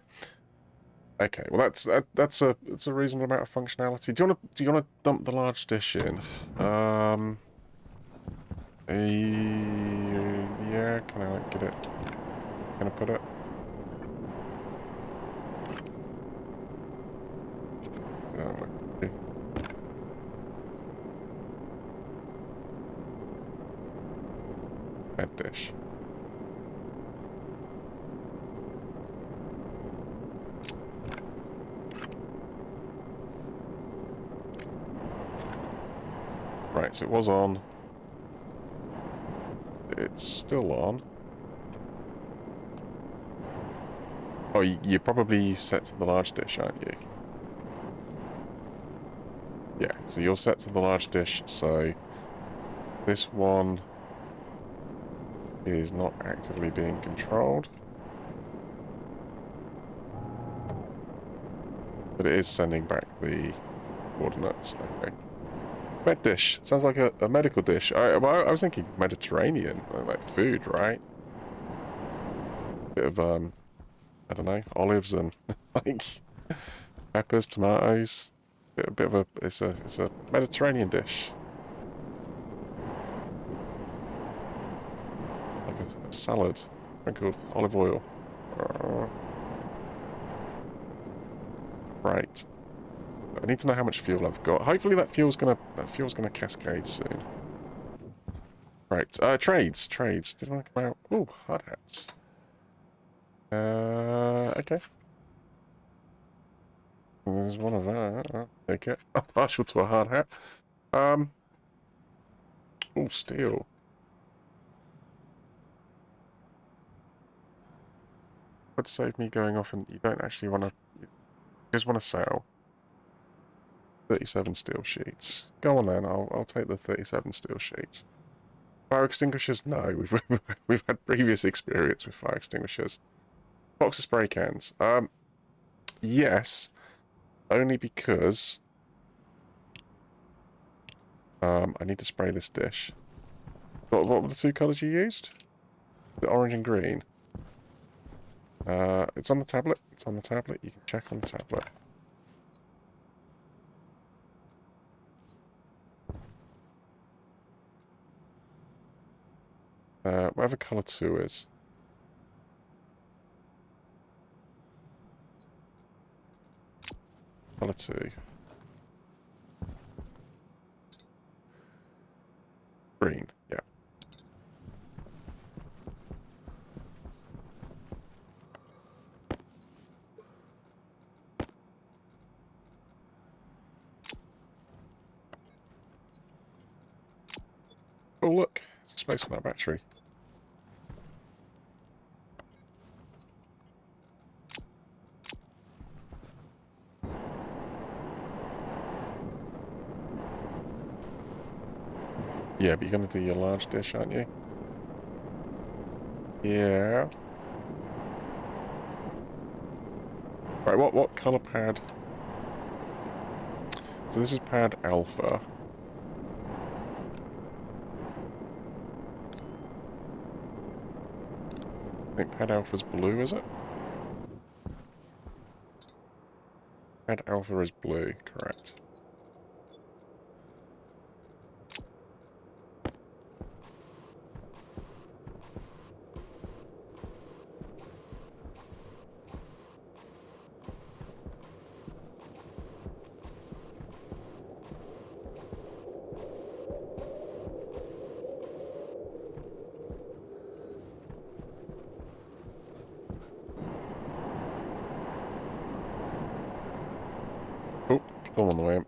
Okay, well that's a reasonable amount of functionality. Do you wanna dump the large dish in? Yeah, can I like get it? Can I put it? Okay. That dish. Right, so it was on. It's still on. Oh, you're probably set to the large dish, aren't you? Yeah, so you're set to the large dish, so this one is not actively being controlled. But it is sending back the coordinates, okay. Med dish. Sounds like a medical dish. I was thinking Mediterranean, like food, right? Bit of, I don't know, olives and, like, peppers, tomatoes. A bit of a, it's a Mediterranean dish. Like a salad, sprinkled olive oil. Right. I need to know how much fuel I've got. Hopefully that fuel's gonna cascade soon. Right. Trades. Did one come out? Ooh, hard hats. Okay. There's one of that. I'll take it. I'm partial to a hard hat. Oh, steel. Would save me going off, and you don't actually want to. You just want to sell 37 steel sheets. Go on then. I'll take the 37 steel sheets. Fire extinguishers? No, we've had previous experience with fire extinguishers. Box of spray cans. Yes, only because I need to spray this dish. What were the two colours you used? The orange and green. It's on the tablet. It's on the tablet. You can check on the tablet. Whatever colour 2 is. Colour 2. Green, yeah. Oh look, it's a space for that battery. Yeah, but you're going to do your large dish, aren't you? Yeah. Right, what colour pad? So this is pad alpha. I think pad alpha's blue, is it? Pad alpha is blue, correct. Oh, storm on the way.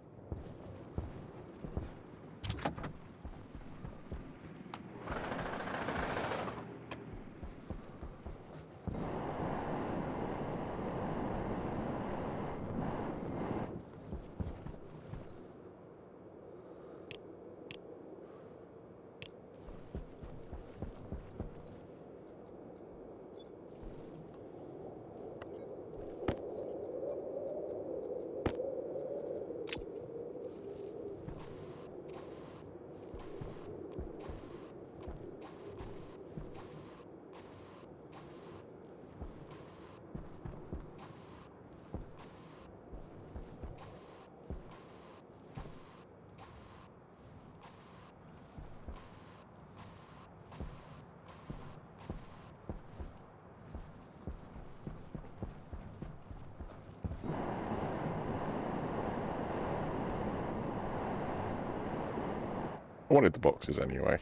I wanted the boxes anyway.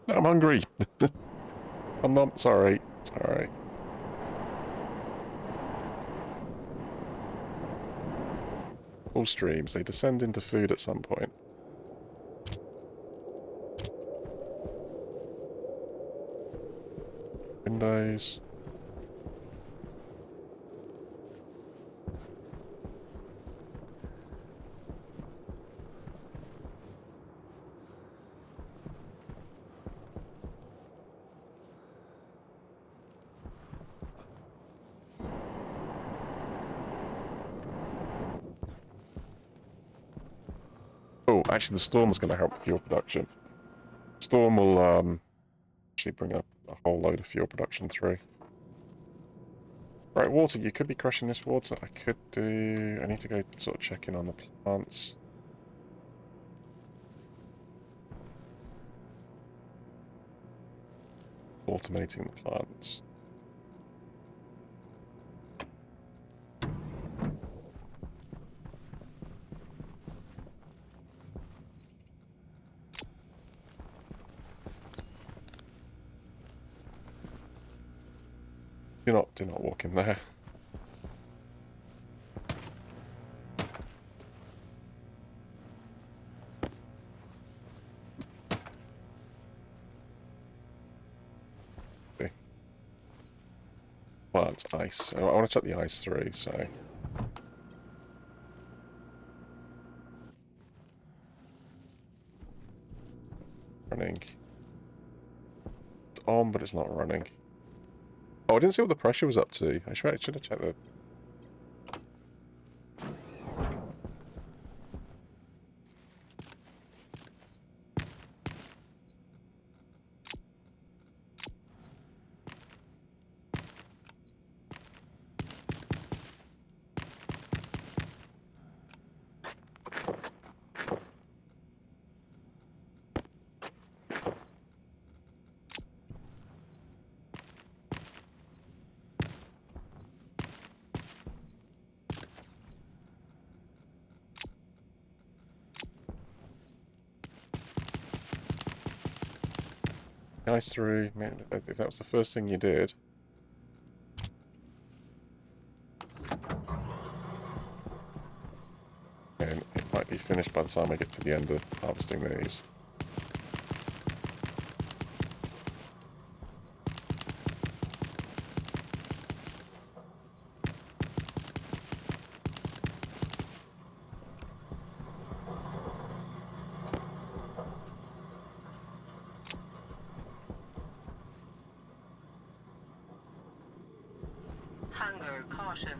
No, I'm hungry. I'm not sorry. It's alright. All streams, they descend into food at some point. Windows. Oh, actually the storm is going to help fuel production. Storm will actually bring up a whole load of fuel production through. Right, water, you could be crushing this water. I could do... I need to go sort of check in on the plants. Automating the plants. Do not walk in there. Okay. Plants, ice. I want to check the ice through, so... Running. It's on, but it's not running. Oh, I didn't see what the pressure was up to. I should have checked the... Ice through, man, if that was the first thing you did. And it might be finished by the time I get to the end of harvesting these. Hunger caution.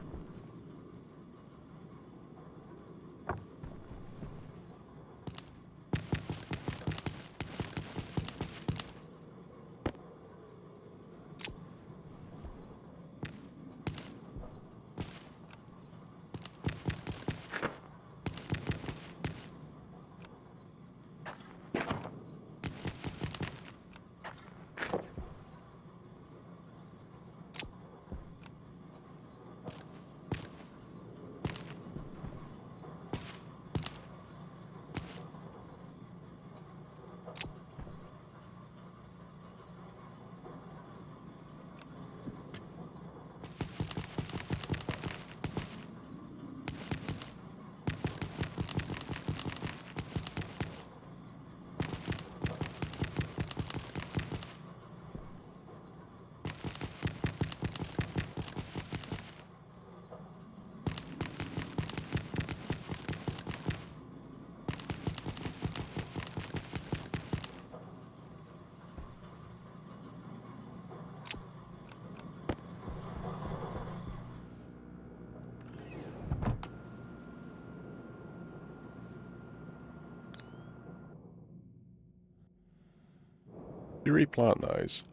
You replant those?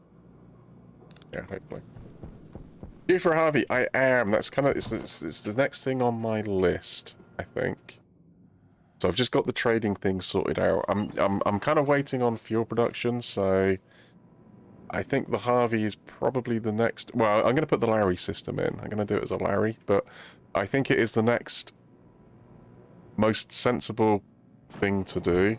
Yeah, hopefully. Due for Harvey, I am. That's kind of it's the next thing on my list, I think. So I've just got the trading thing sorted out. I'm kind of waiting on fuel production, so I think the Harvey is probably the next. Well, I'm going to put the Larry system in. I'm going to do it as a Larry, but I think it is the next most sensible thing to do.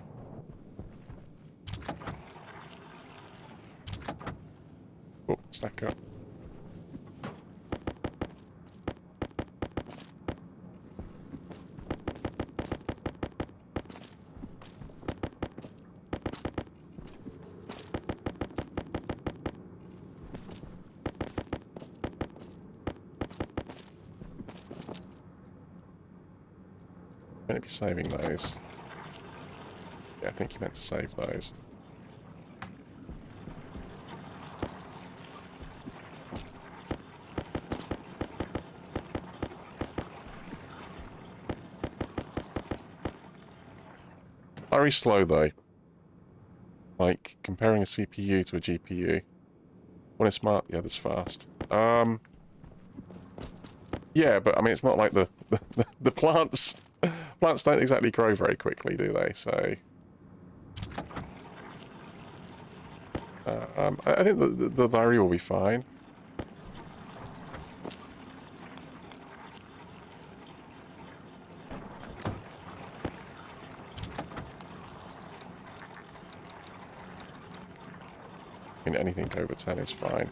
Oh, stack up. I'm going to be saving those. Yeah, I think you meant to save those. Very slow though. Like comparing a CPU to a GPU. One is smart, the other's fast. Yeah, but I mean it's not like the plants plants don't exactly grow very quickly, do they? So I think the Larry will be fine. I mean, anything over 10 is fine.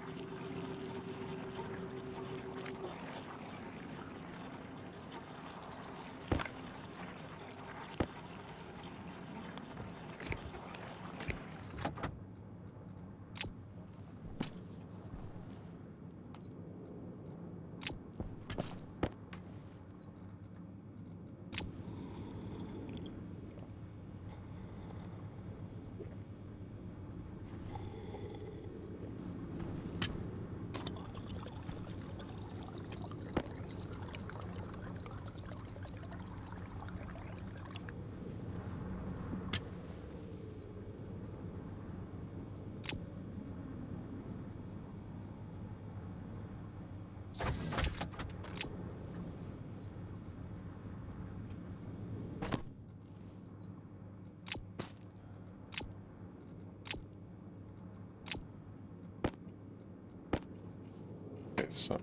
So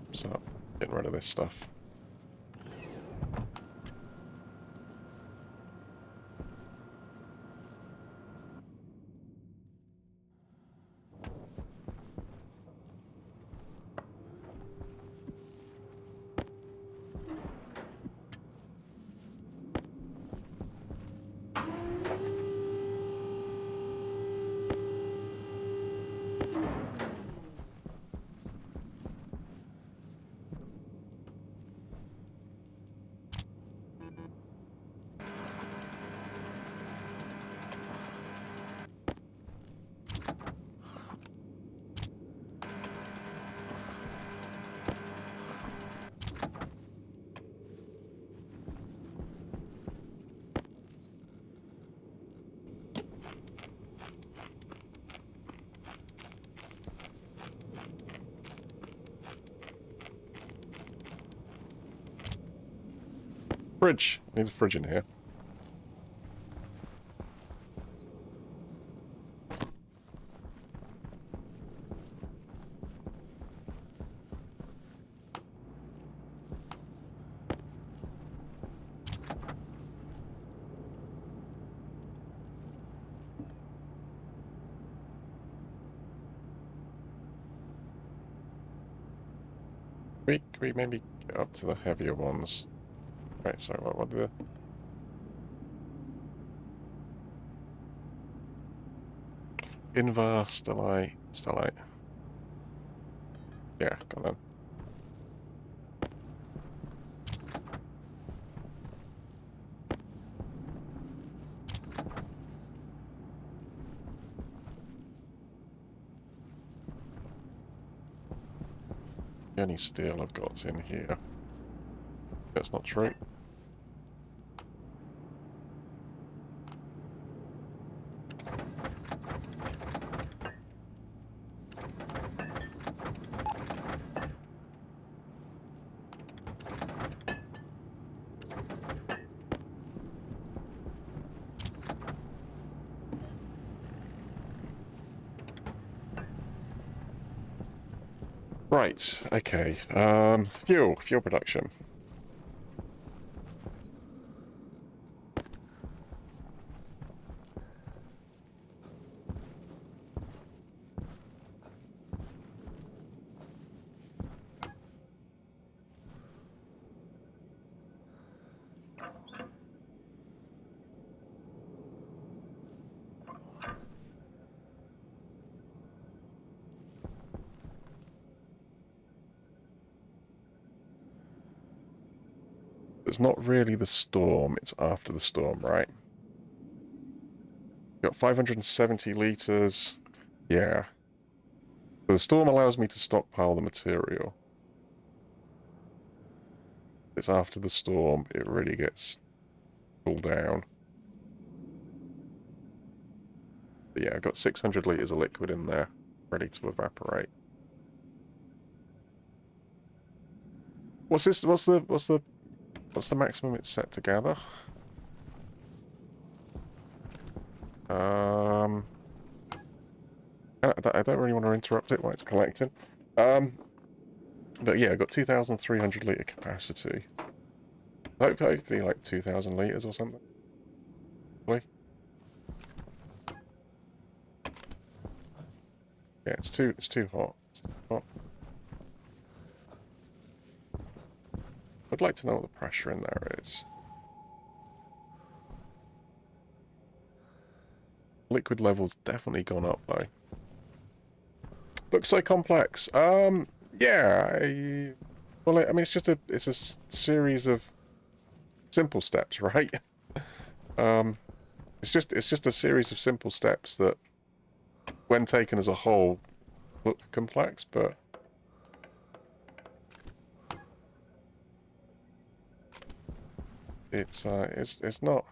getting rid of this stuff. Fridge. Need a fridge in here. Can we maybe get up to the heavier ones? Right, sorry, what did the... Invar, Stellite. Yeah, got them. The only steel I've got's in here. That's not true. Right, okay. Fuel production. It's not really the storm, it's after the storm, right? Got 570 litres. Yeah. The storm allows me to stockpile the material. It's after the storm, it really gets cooled down. But yeah, I've got 600 litres of liquid in there, ready to evaporate. What's this? What's the maximum it's set to gather? I don't really want to interrupt it while it's collecting. But yeah, I've got 2,300 litre capacity. Hopefully like 2,000 litres or something. Probably. Yeah, it's too hot. It's too hot. I'd like to know what the pressure in there is. Liquid level's definitely gone up though. Looks so complex. Yeah. Well, I mean, it's a series of simple steps, right? It's just a series of simple steps that, when taken as a whole, look complex, but it's not.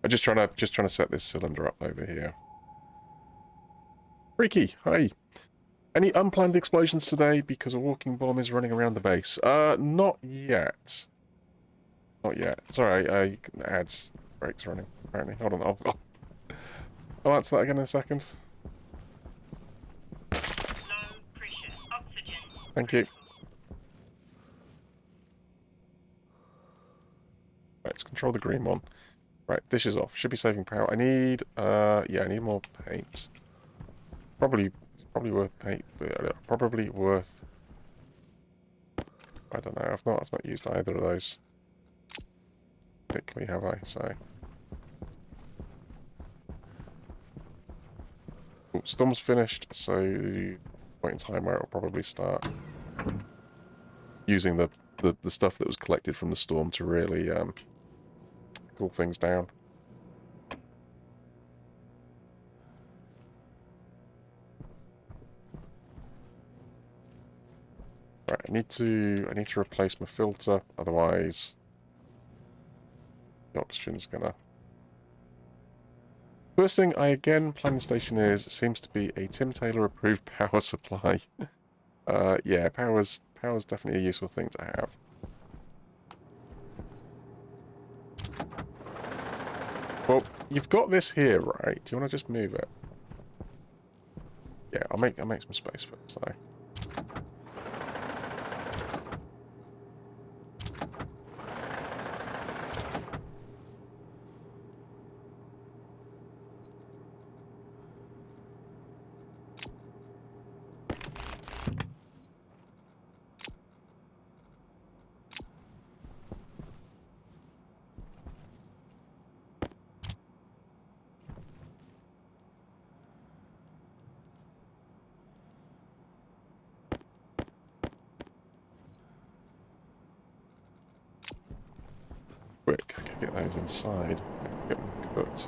I'm just trying to set this cylinder up over here. Freaky, hi. Any unplanned explosions today because a walking bomb is running around the base? Not yet. Not yet. Sorry, ads brakes running. Apparently, hold on. I'll answer that again in a second. Low pressure. Oxygen. Thank you. Right, let's control the green one. Right, dishes off. Should be saving power. I need, yeah, I need more paint. Probably worth paint. Probably worth. I don't know. I've not used either of those particularly, have I? So. Ooh, storm's finished, so point in time where it'll probably start using the stuff that was collected from the storm to really cool things down. Right, I need to replace my filter, otherwise the oxygen's gonna First thing I again plan station is seems to be a Tim Taylor approved power supply. Yeah, power's definitely a useful thing to have. Well, you've got this here, right? Do you want to just move it? Yeah, I'll make some space first, though. Quick, I can get those inside. Get them cooked.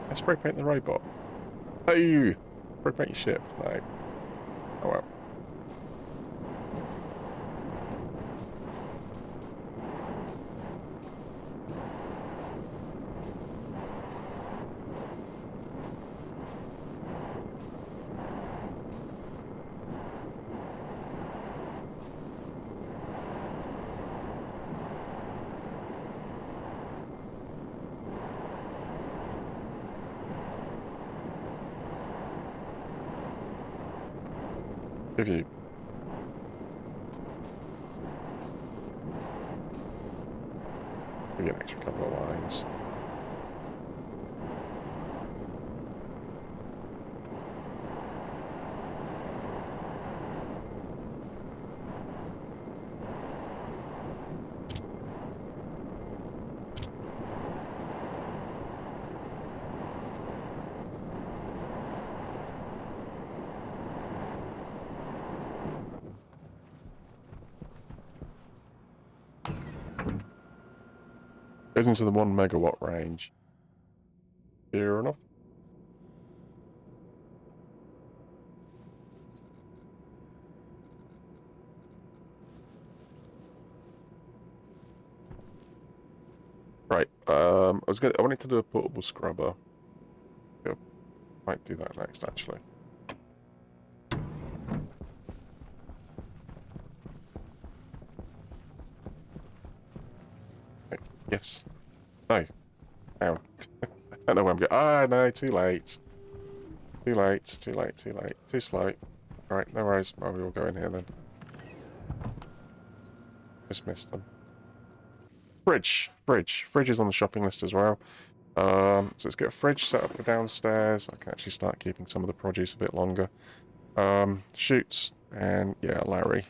I spray paint the robot. Oh, spray paint your ship. No. Oh well. Give you. Give you an extra couple of lines. Goes into the 1 megawatt range. Fair enough. Right. I wanted to do a portable scrubber. Yep. Might do that next, actually. Yes. No. Down. I don't know where I'm going. Ah, no, too late. Too late, too late, too late. Too slow. Alright, no worries. Well, we will go in here then. Just missed them. Fridge. Fridge is on the shopping list as well. So let's get a fridge set up for downstairs. I can actually start keeping some of the produce a bit longer. Shoots. And, yeah, Larry.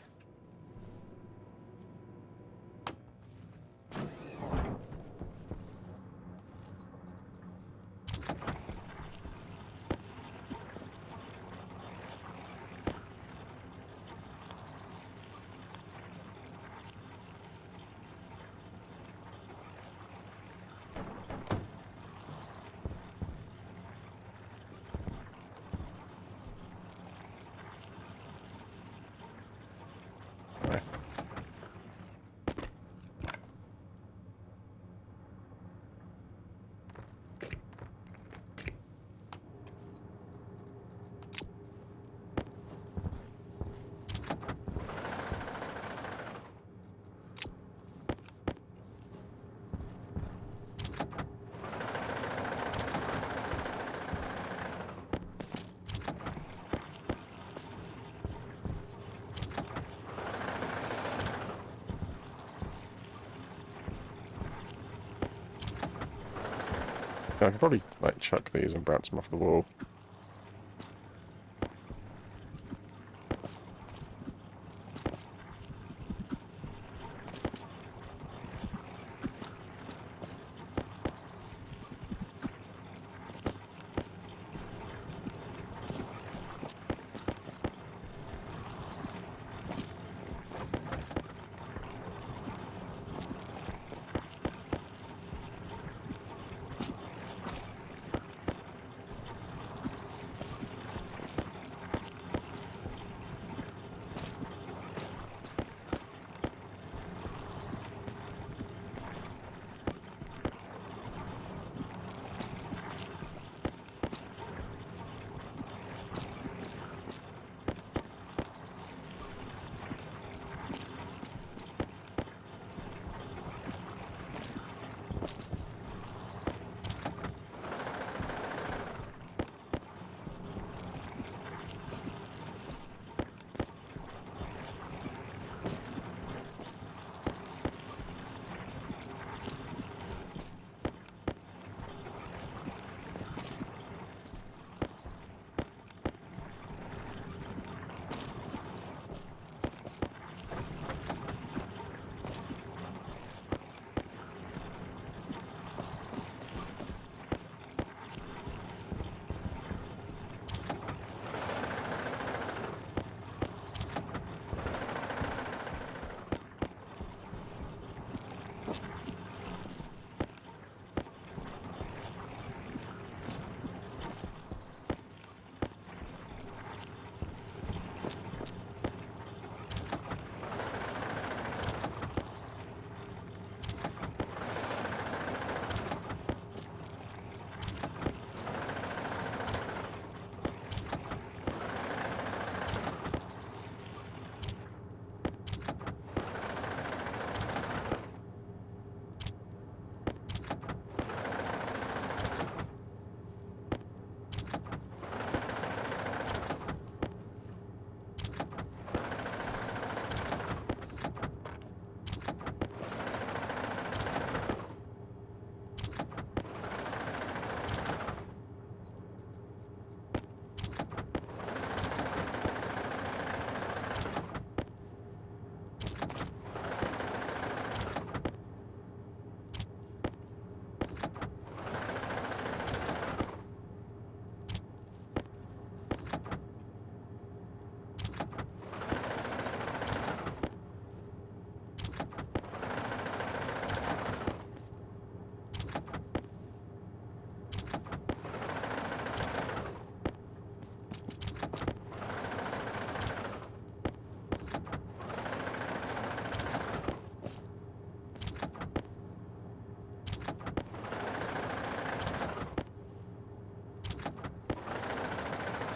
I could probably, like, chuck these and bounce them off the wall.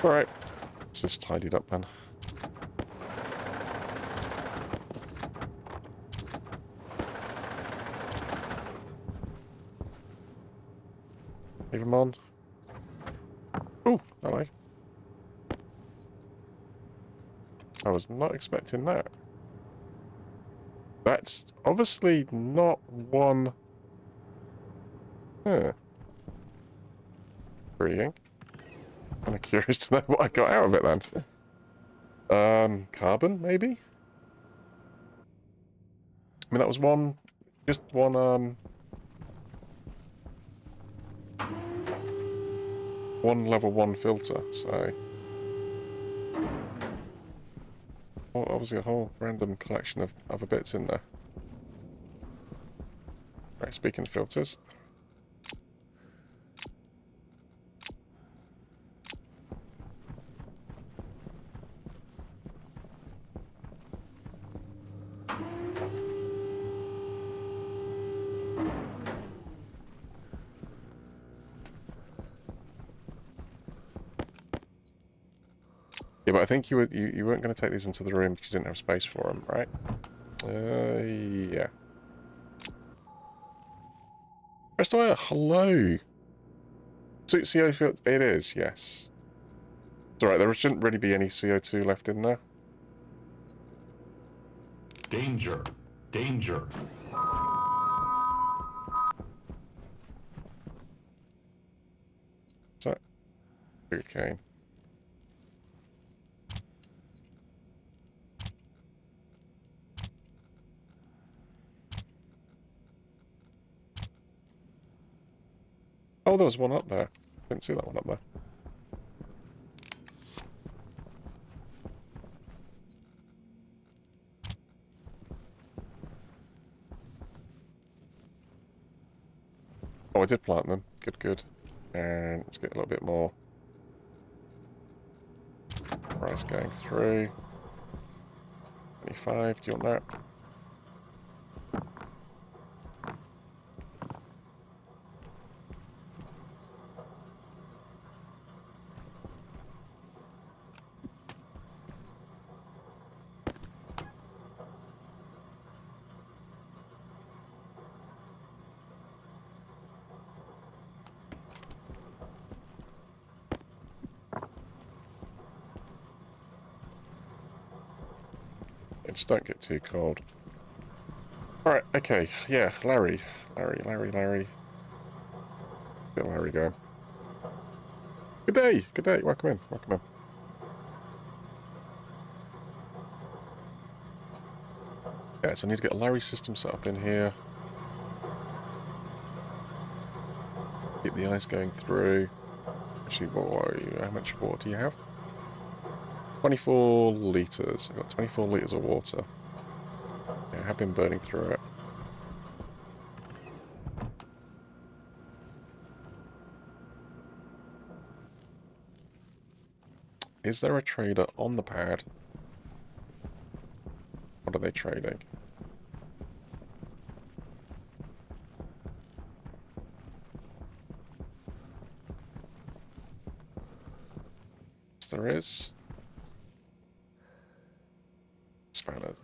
Alright. Let's just tidied up then. Leave them on. Ooh, hello. I was not expecting that. That's obviously not one... Huh. Intriguing. Kind of curious to know what I got out of it then. Carbon, maybe? I mean, that was one... Just one, one level 1 filter, so... Well, obviously a whole random collection of other bits in there. Right, speaking of filters... Yeah, but I think you weren't going to take these into the room because you didn't have space for them, right? Yeah. Rest away, hello. CO field, it is, yes. It's alright, there shouldn't really be any CO2 left in there. Danger. Danger. So, okay. Oh, there was one up there. Didn't see that one up there. Oh, I did plant them. Good, good. And let's get a little bit more rice going through. 25, do you want that? Just don't get too cold. Alright, okay, yeah, Larry. Larry. Get Larry going. Good day, welcome in. Yeah, so I need to get a Larry system set up in here. Keep the ice going through. Actually, how much water do you have? 24 litres. I've got 24 litres of water. Yeah, I have been burning through it. Is there a trader on the pad? What are they trading? Yes, there is. Spanners.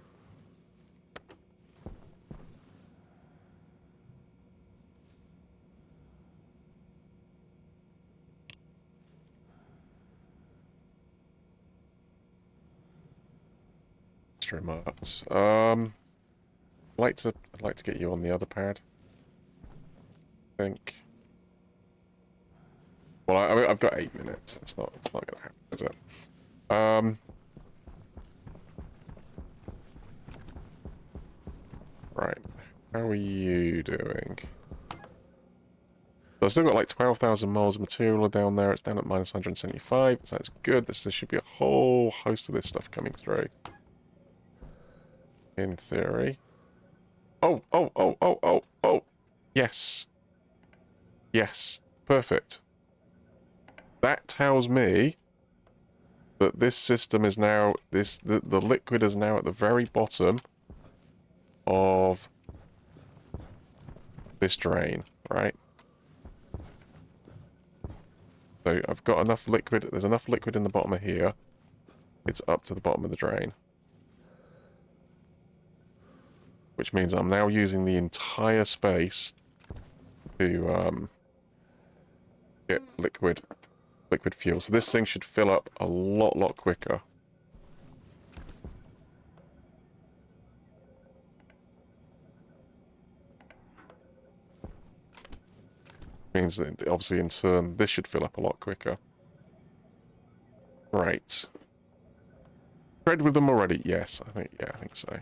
Remarks. I'd like to get you on the other pad. I think. Well, I've got 8 minutes. It's not gonna happen, is it? Right. How are you doing? So I've still got like 12,000 moles of material down there. It's down at minus 175, so that's good. There should be a whole host of this stuff coming through. In theory. Oh. Yes. Yes. Perfect. That tells me that this system is now, the liquid is now at the very bottom of this drain, right? So I've got enough liquid. There's enough liquid in the bottom of here. It's up to the bottom of the drain. Which means I'm now using the entire space to get liquid fuel. So this thing should fill up a lot quicker. Means that obviously in turn this should fill up a lot quicker. Right. Tread with them already? Yes, I think so.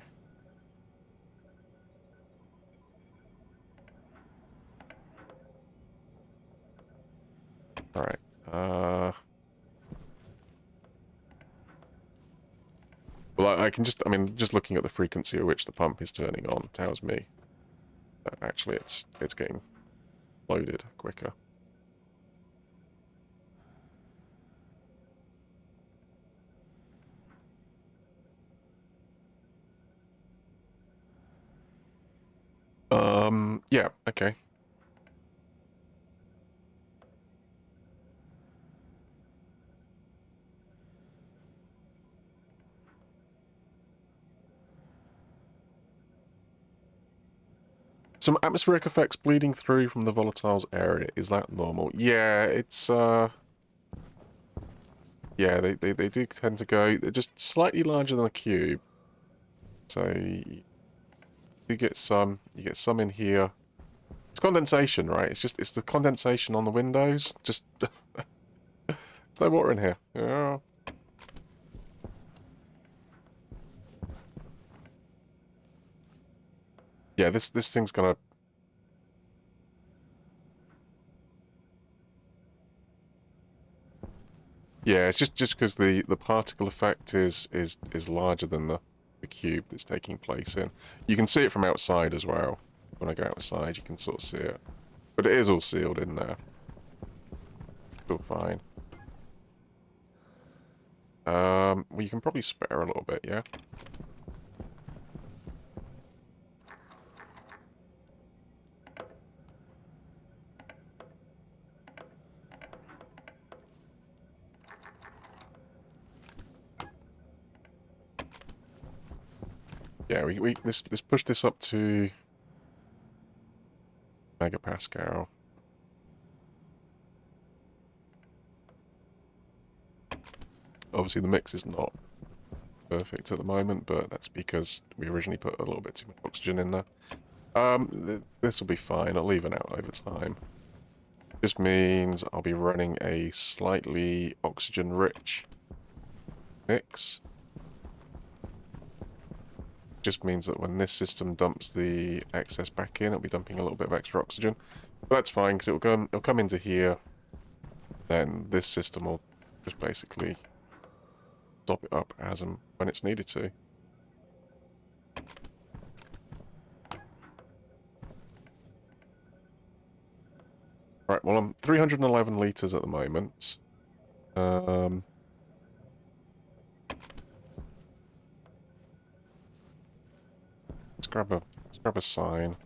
Alright. Well, I can just, I mean, just looking at the frequency at which the pump is turning on tells me that actually it's getting loaded quicker. Yeah, okay. Some atmospheric effects bleeding through from the volatiles area. Is that normal? Yeah, it's yeah, they do tend to go, they're just slightly larger than a cube. So you get some in here. It's condensation, right? It's the condensation on the windows. Just there's no water in here. Yeah. Yeah, this thing's gonna. Yeah, it's just because the particle effect is larger than the cube that's taking place in. You can see it from outside as well. When I go outside, you can sort of see it, but it is all sealed in there. Still fine. Well, you can probably spare a little bit, yeah. Yeah, let's push this up to megapascal. Obviously, the mix is not perfect at the moment, but that's because we originally put a little bit too much oxygen in there. This will be fine. It'll even out over time. Just means I'll be running a slightly oxygen-rich mix. Just means that when this system dumps the excess back in, it'll be dumping a little bit of extra oxygen. But that's fine, because it'll come into here. Then this system will just basically top it up as and when it's needed to. Right, well, I'm 311 litres at the moment. Let's grab a sign.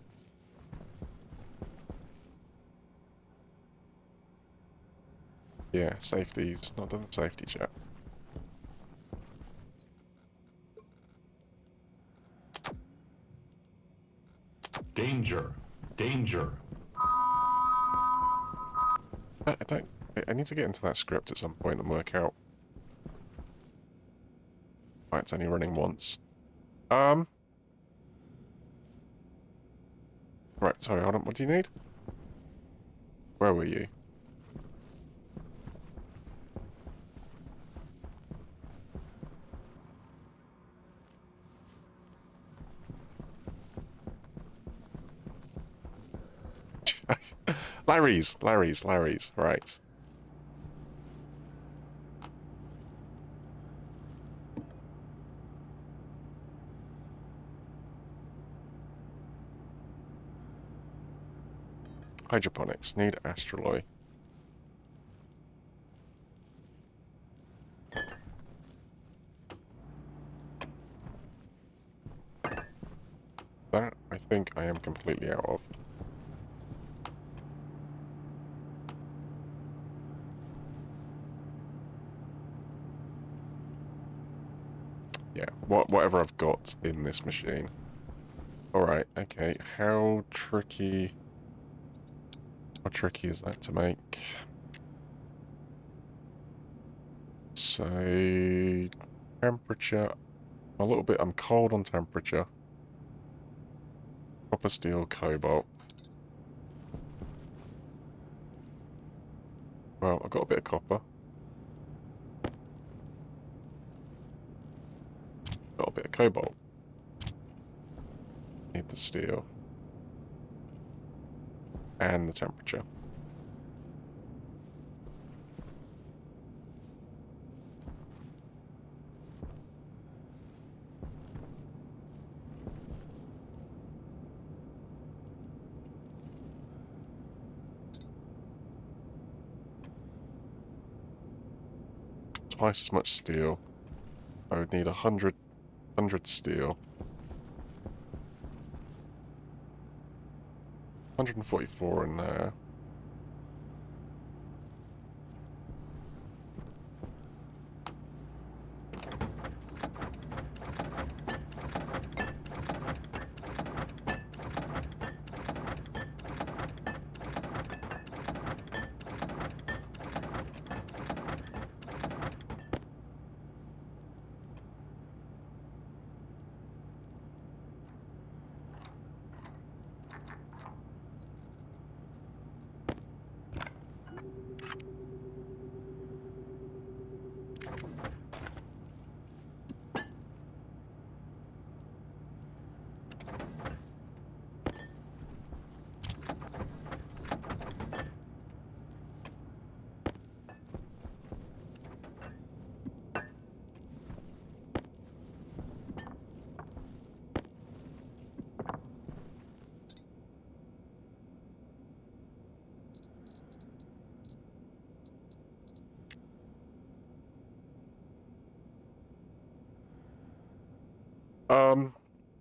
Yeah, safety's not done the safety yet. Danger. Danger. I need to get into that script at some point and work out why it's only running once. Right, sorry, hold on, what do you need? Where were you? Larry's, right. Hydroponics, need astraloy. That, I think I am completely out of. Yeah, whatever I've got in this machine. Alright, okay. How tricky is that to make? So, temperature. I'm cold on temperature. Copper, steel, cobalt. Well, I've got a bit of copper. Got a bit of cobalt. Need the steel. And the temperature. Twice as much steel. I would need 100 steel. 144 in there.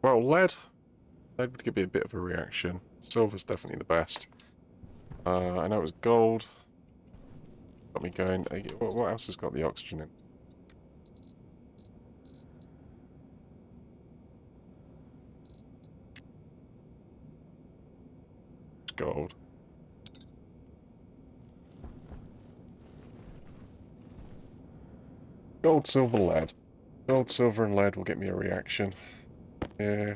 Well, lead would give me a bit of a reaction. Silver's definitely the best. I know it was gold. Got me going. What else has got the oxygen in? It's gold. Gold, silver, lead. Gold, silver, and lead will get me a reaction. Yeah.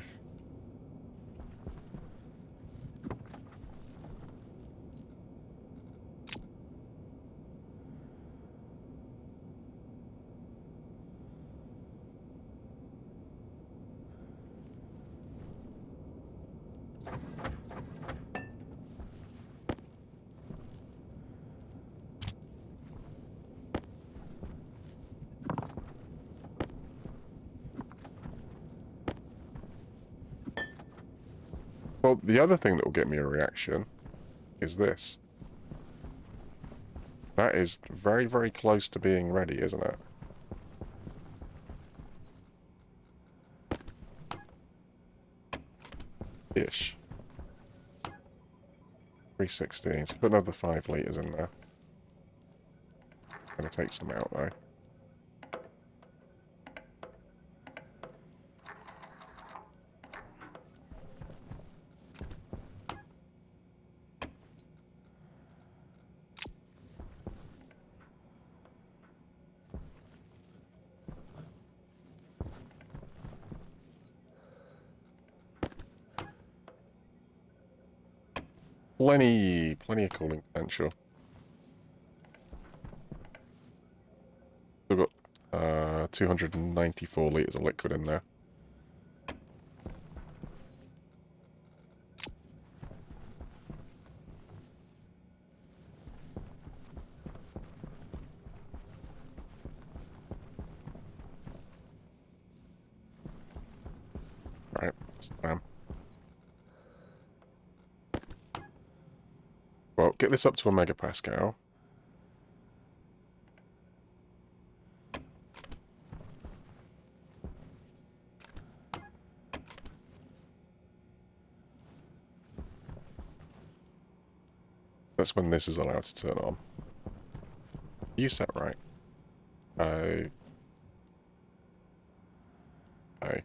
Well, the other thing that will get me a reaction is this. That is very, very close to being ready, isn't it? Ish. 316. So put another 5 litres in there. Gonna take some out though. Plenty of cooling potential. Still got 294 litres of liquid in there. Right, well, get this up to a megapascal. That's when this is allowed to turn on. You set right. Okay.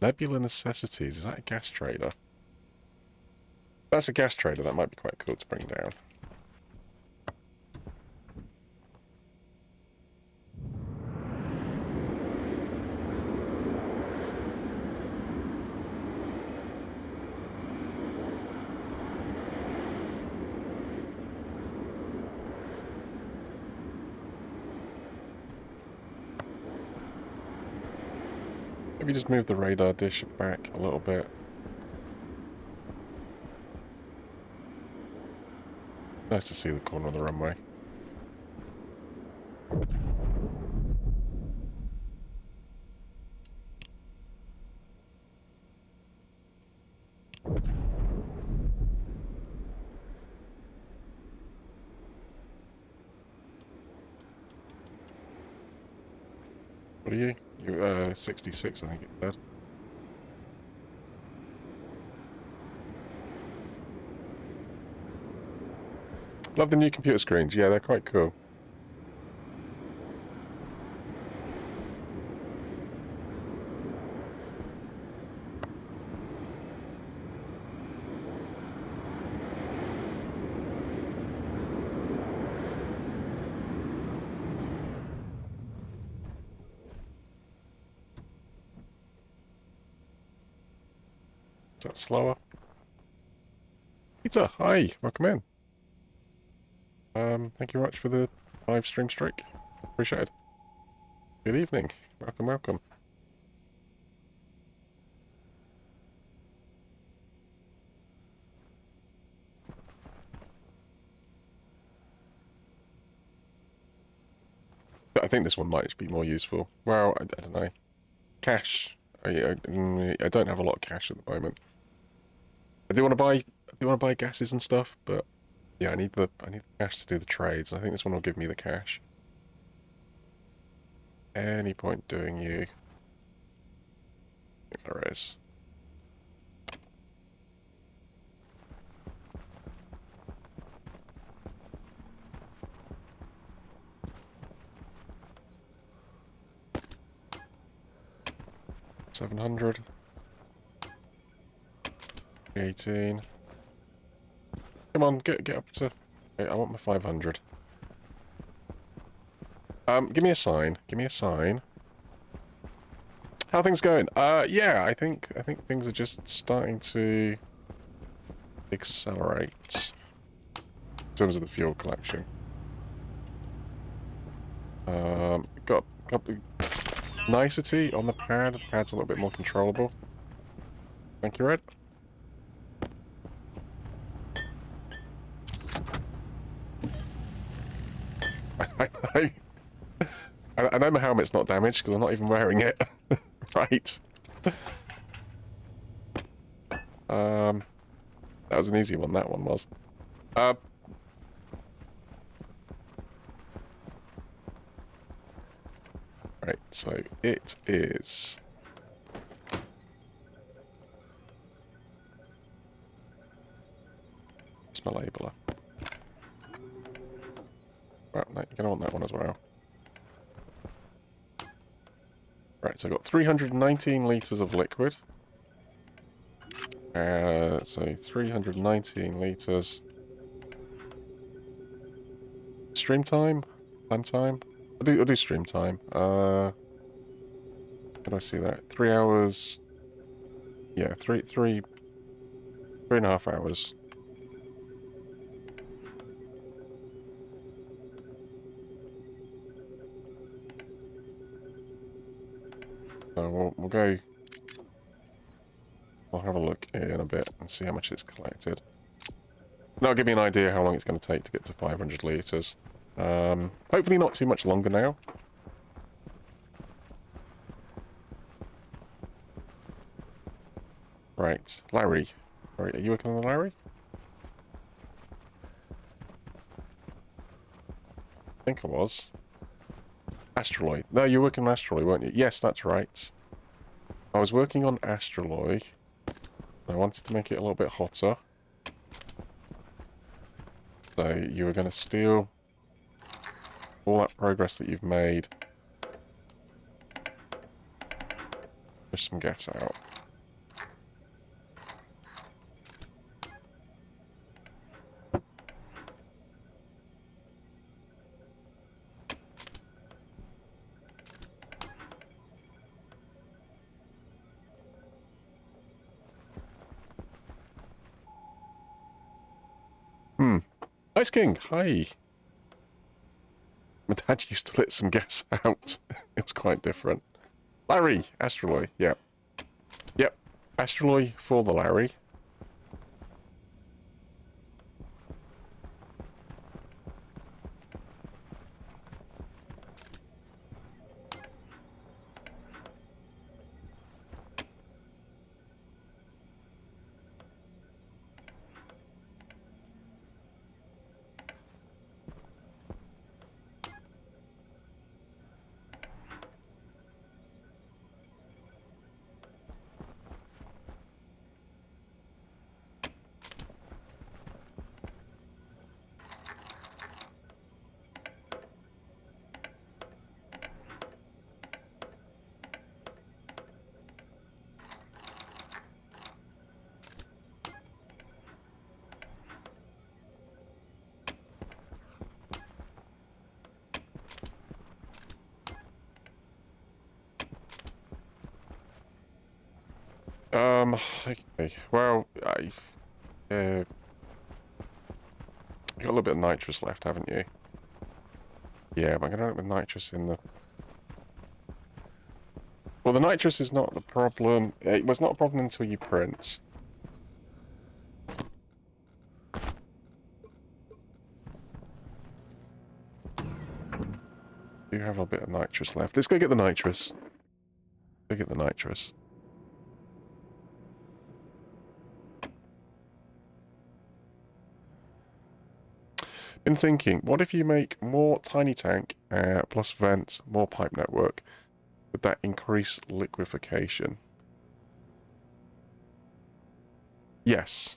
Nebula Necessities. Is that a gas trader? That's a gas trader. That might be quite cool to bring down. Maybe just move the radar dish back a little bit. Nice to see the corner of the runway. What are you? You 66, I think it said. Love the new computer screens. Yeah, they're quite cool. Is that slower? Peter, hi, welcome in. Thank you very much for the live stream streak. Appreciate it. Good evening. Welcome, welcome. I think this one might be more useful. Well, I don't know. Cash. I don't have a lot of cash at the moment. I do want to buy gases and stuff, but yeah, I need the cash to do the trades. I think this one will give me the cash. Any point doing you? I think there is. $700. 18. Come on, get up to. Okay, I want my 500. Give me a sign. Give me a sign. How are things going? Yeah, I think things are just starting to accelerate in terms of the fuel collection. Got nicety on the pad. The pad's a little bit more controllable. Thank you, Red. I know my helmet's not damaged because I'm not even wearing it. Right. That was an easy one, that one was. Right, so it is... It's my labeler. Right, no, you're going to want that one as well. Right, so I've got 319 litres of liquid. So 319 litres. Stream time? Plan time? I'll do stream time. How do I see that? 3 hours. Yeah, three and a half hours. So we'll go. I'll have a look in a bit and see how much it's collected. That'll give me an idea how long it's going to take to get to 500 litres. Hopefully not too much longer now. Right, Larry. Are you working on the Larry? I think I was. Astroloy. No, you're working on Astroloy, weren't you? Yes, that's right. I was working on Astroloy. I wanted to make it a little bit hotter. So you were going to steal all that progress that you've made. Push some gas out. Ice King, hi. My dad used to let some gas out. It's quite different. Larry, Astroloy, yep. Yep, Astroloy for the Larry. Okay. Well, you got a little bit of nitrous left, haven't you? Yeah, but I'm gonna with nitrous in the... Well, the nitrous is not the problem. It was not a problem until you print. You have a bit of nitrous left. Let's go get the nitrous. Go get the nitrous. Been thinking, what if you make more tiny tank plus vent, more pipe network? Would that increase liquefaction? Yes.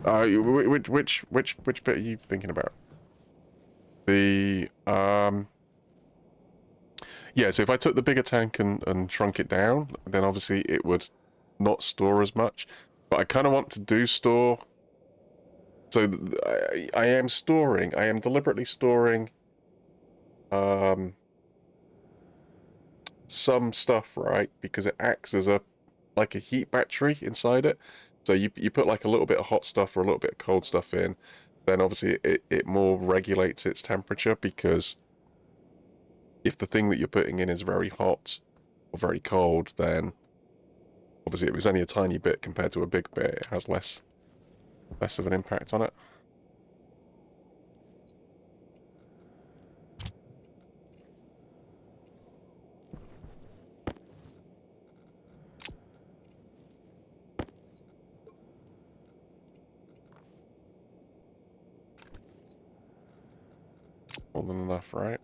Which bit are you thinking about? The yeah. So if I took the bigger tank and shrunk it down, then obviously it would not store as much. But I kind of want to do store. So I am storing. I am deliberately storing some stuff, right? Because it acts as like a heat battery inside it. So you put like a little bit of hot stuff or a little bit of cold stuff in, then obviously it more regulates its temperature, because if the thing that you're putting in is very hot or very cold, then obviously it was only a tiny bit compared to a big bit. It has less of an impact on it. More than enough, right?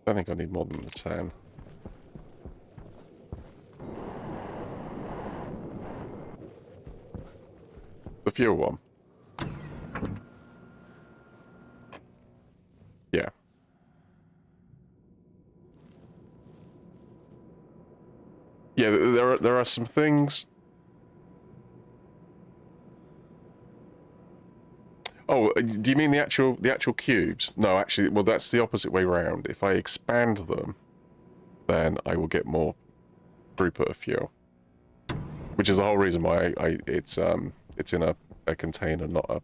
I think I need more than the 10. The fuel one. Yeah. Yeah, there are some things. Oh, do you mean the actual cubes? No, actually, well, that's the opposite way round. If I expand them, then I will get more throughput of fuel, which is the whole reason why it's in a container, not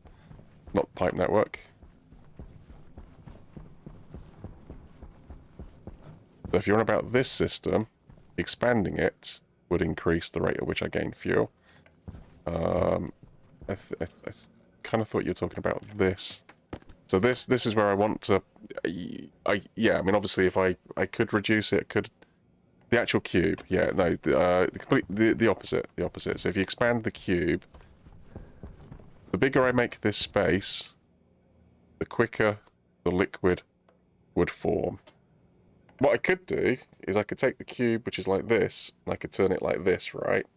pipe network. So if you're on about this system, expanding it would increase the rate at which I gain fuel. I kind of thought you were talking about this So this is where I want to. Yeah, I mean obviously if I could reduce it, could the actual cube? Yeah, no, the opposite. So if you expand the cube, the bigger I make this space, the quicker the liquid would form. What I could do is I could take the cube, which is like this, and I could turn it like this, right?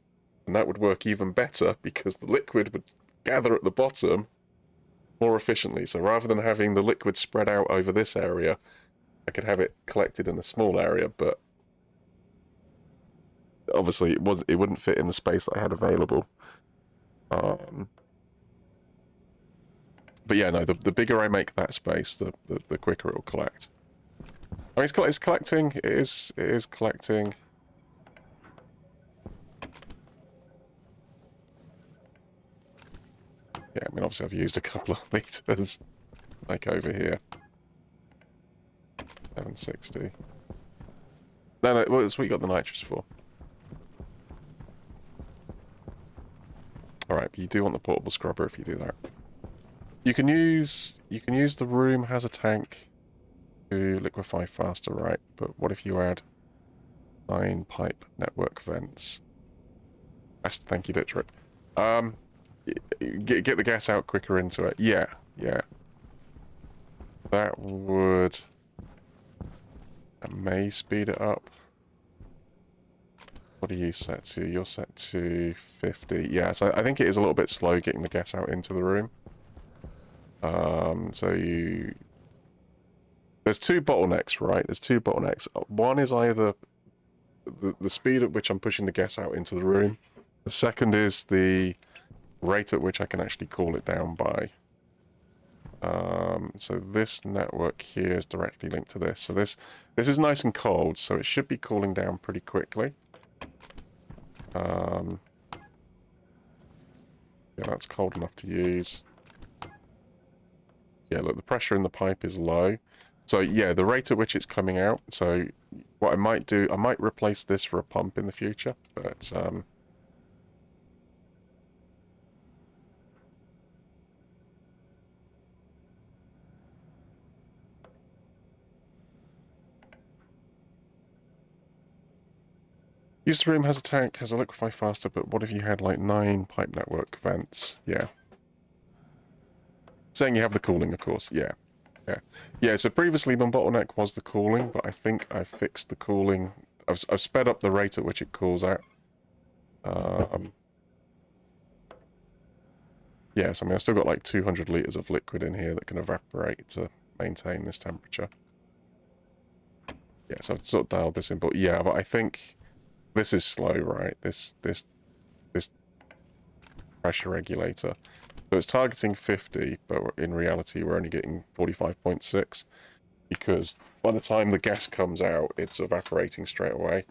And that would work even better because the liquid would gather at the bottom more efficiently. So rather than having the liquid spread out over this area, I could have it collected in a small area, but obviously it wouldn't fit in the space that I had available. But yeah, no, the bigger I make that space, the quicker it will collect. I mean, it's collecting. It is collecting. Yeah, I mean, obviously I've used a couple of liters, like over here. 760. No, well, that's what you got the nitrous for. Alright, but you do want the portable scrubber if you do that. You can use the room has a tank to liquefy faster, right? But what if you add 9 pipe network vents? Thank you, Literate. Get the gas out quicker into it. Yeah. That may speed it up. What are you set to? You're set to 50. Yeah, so I think it is a little bit slow getting the gas out into the room. There's two bottlenecks, right? There's two bottlenecks. One is either the speed at which I'm pushing the gas out into the room. The second is the rate at which I can actually cool it down by. So this network here is directly linked to this. So this is nice and cold, so it should be cooling down pretty quickly. Yeah, that's cold enough to use. Yeah, look, the pressure in the pipe is low. So yeah, the rate at which it's coming out. So what I might do, I might replace this for a pump in the future, but use the room has a tank, has a liquefy faster, but what if you had like 9 pipe network vents? Yeah. Saying you have the cooling, of course. Yeah. So previously my bottleneck was the cooling, but I think I fixed the cooling. I've sped up the rate at which it cools out. Yes, I mean I've still got like 200 liters of liquid in here that can evaporate to maintain this temperature. Yeah, so I've sort of dialed this in, but yeah, but I think this is slow, right? This pressure regulator. So it's targeting 50, but in reality we're only getting 45.6 because by the time the gas comes out, it's evaporating straight away.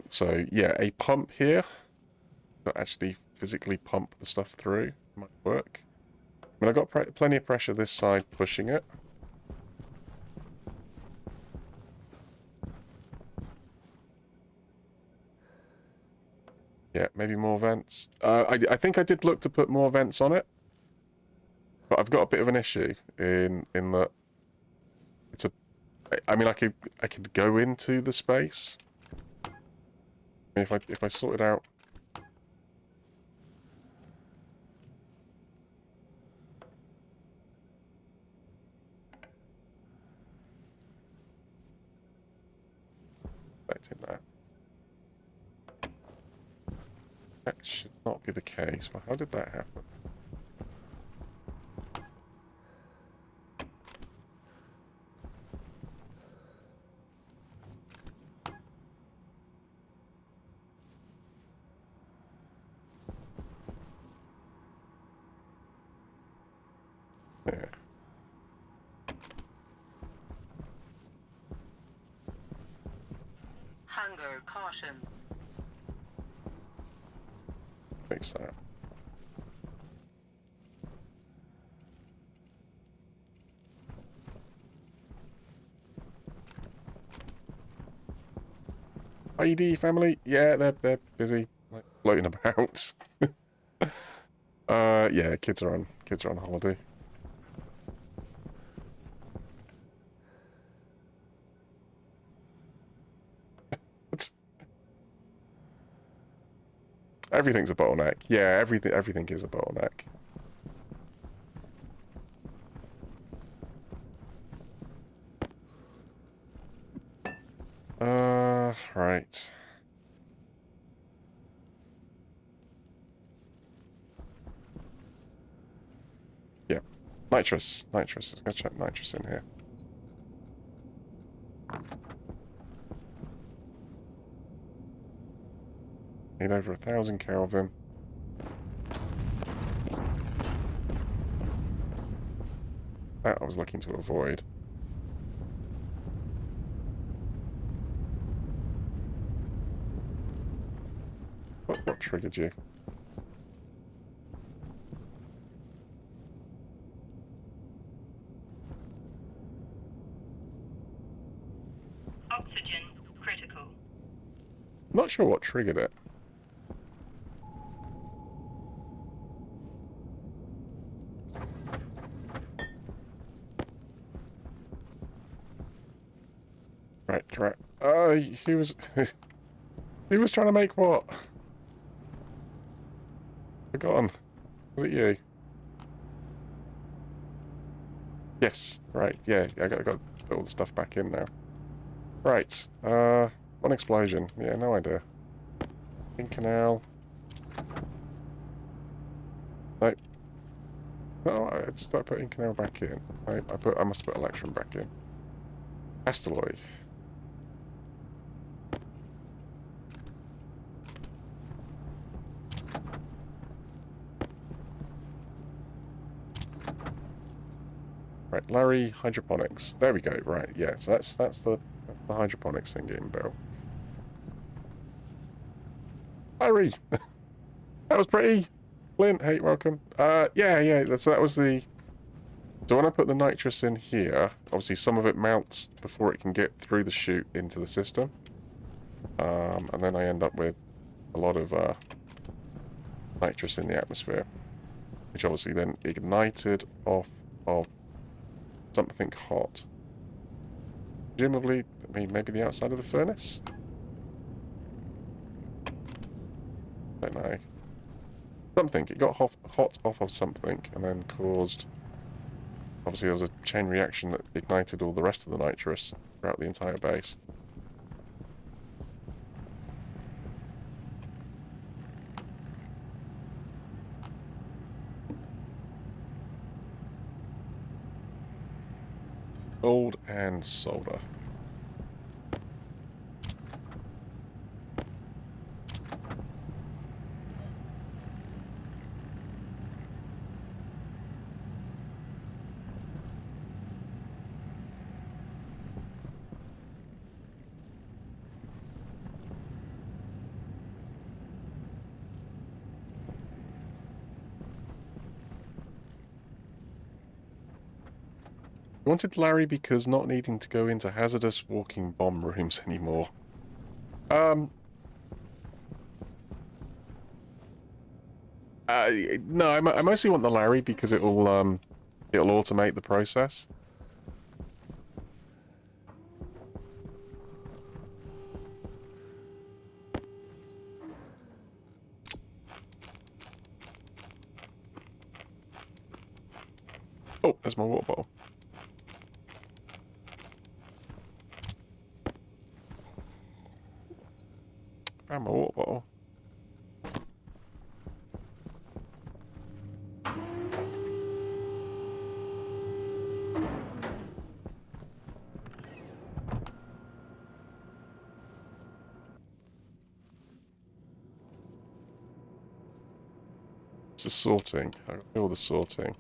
So yeah, a pump here to actually physically pump the stuff through might work. I mean, I've got plenty of pressure this side pushing it. Yeah, maybe more vents. I think I did look to put more vents on it, but I've got a bit of an issue in that it's a. I mean, I could go into the space. If I sort it out. Expecting that. That should not be the case. Well, how did that happen? Yeah. Hunger caution. Fix that. ID family, yeah, they're busy like floating about. Yeah, kids are on holiday. Everything's a bottleneck. Yeah, everything is a bottleneck. Right. Yeah. Nitrous. Let's go check nitrous in here. Need over 1,000 Kelvin. That I was looking to avoid. What triggered you? Oxygen critical. Not sure what triggered it. Right. He was... he was trying to make what? Forgotten. Was it you? Yes. Right. Yeah. I got to put all the stuff back in now. Right. One explosion. Yeah. No idea. In canal. Nope. No. I just started putting canal back in. I must put electron back in. Asteroid. Right, Larry, hydroponics. There we go. Right, yeah. So that's the hydroponics thing getting built. Larry, that was pretty. Flint, hey, welcome. Yeah. So that was the. So when I put the nitrous in here, obviously some of it mounts before it can get through the chute into the system, and then I end up with a lot of nitrous in the atmosphere, which obviously then ignited off of something hot. Presumably, I mean, maybe the outside of the furnace? Don't know. Something. It got hot off of something and then caused... Obviously, there was a chain reaction that ignited all the rest of the nitrous throughout the entire base. Gold and solder. I wanted Larry because not needing to go into hazardous walking bomb rooms anymore. No, I mostly want the Larry because it'll automate the process. Oh, there's my water bottle. Found my water bottle. It's the sorting. I got all the sorting.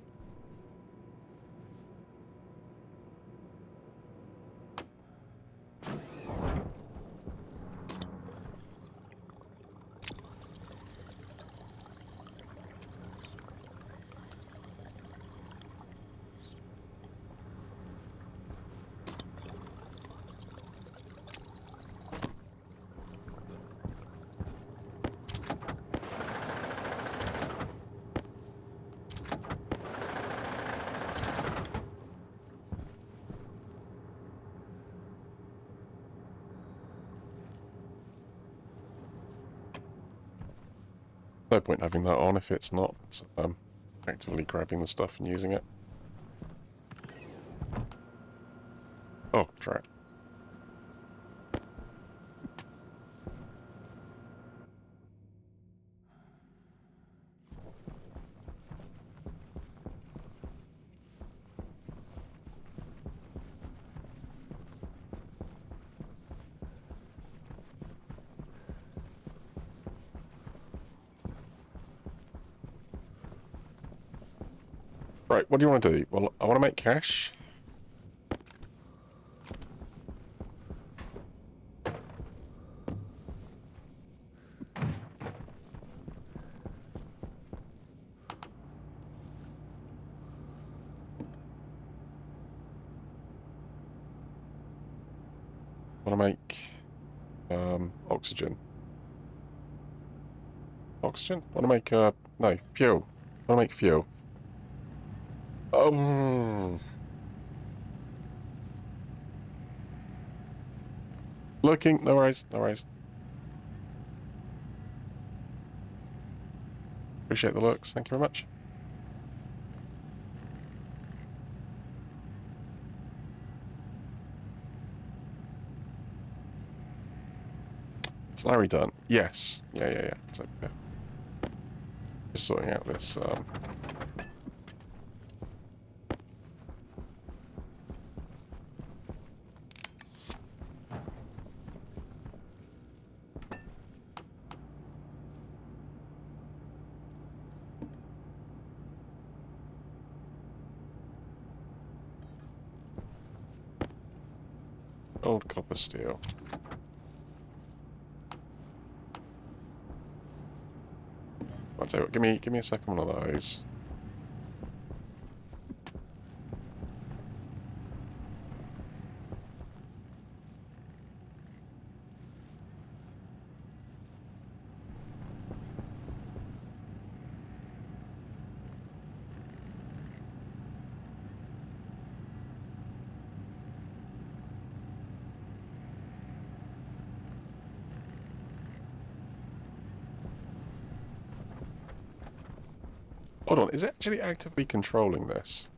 No point having that on if it's not actively grabbing the stuff and using it. Oh, drat. Right, what do you want to do? Well, I want to make cash. I want to make oxygen. Oxygen? I want to make no, fuel. I want to make fuel. Looking, no worries, no worries. Appreciate the looks, thank you very much. Is Larry done? Yes. Yeah. So, yeah. Just sorting out this, old copper steel. I'll tell you what, give me a second one of those. Hold on, is it actually actively controlling this?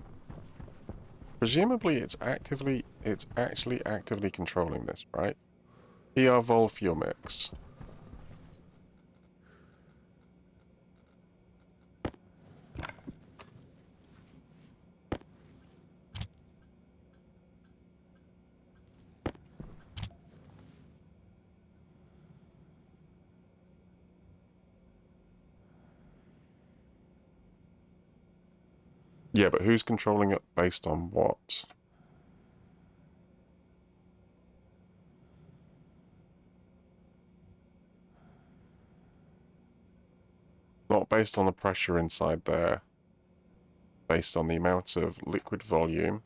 Presumably it's actually actively controlling this, right? PR vol fuel mix. Yeah, but who's controlling it based on what? Not based on the pressure inside there. Based on the amount of liquid volume.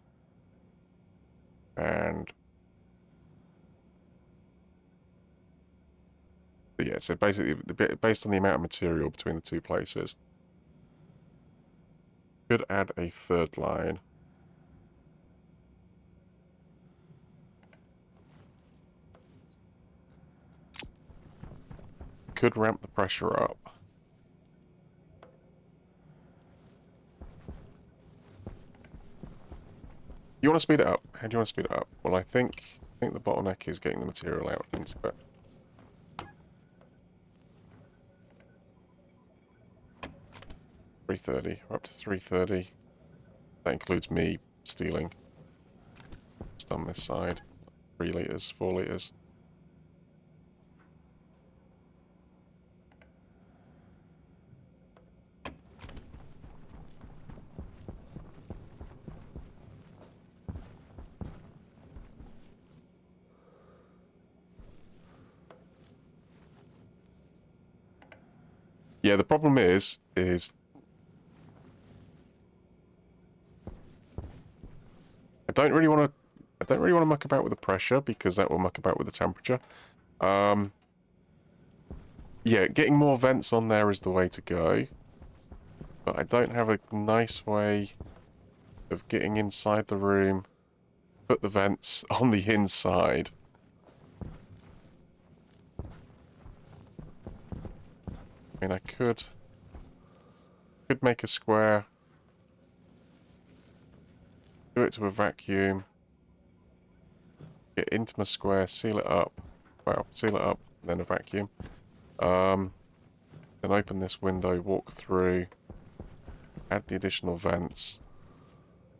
And... yeah, so basically, based on the amount of material between the two places. Could add a third line. Could ramp the pressure up. You want to speed it up? How do you want to speed it up? Well, I think the bottleneck is getting the material out into it. $330. We're up to 330. That includes me stealing. Just on this side. 3 litres, 4 litres. Yeah, the problem is I don't really want to muck about with the pressure because that will muck about with the temperature. Yeah, getting more vents on there is the way to go. But I don't have a nice way of getting inside the room, put the vents on the inside. I mean, I could Could make a square. Do it to a vacuum. Get into my square, seal it up. Well, seal it up, then a vacuum. Then open this window, walk through, add the additional vents,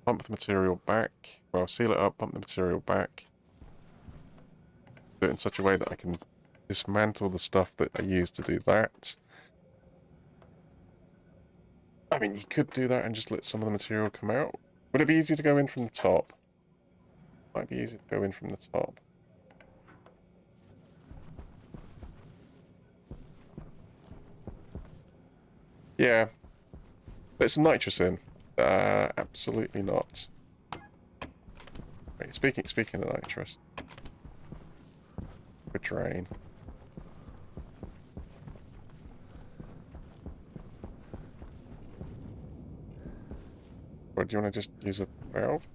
pump the material back. Well, seal it up, pump the material back. Do it in such a way that I can dismantle the stuff that I use to do that. I mean, you could do that and just let some of the material come out. Would it be easy to go in from the top? Might be easy to go in from the top. Yeah. Let some nitrous in. Absolutely not. Wait, speaking of nitrous. A drain. Or do you want to just use a valve?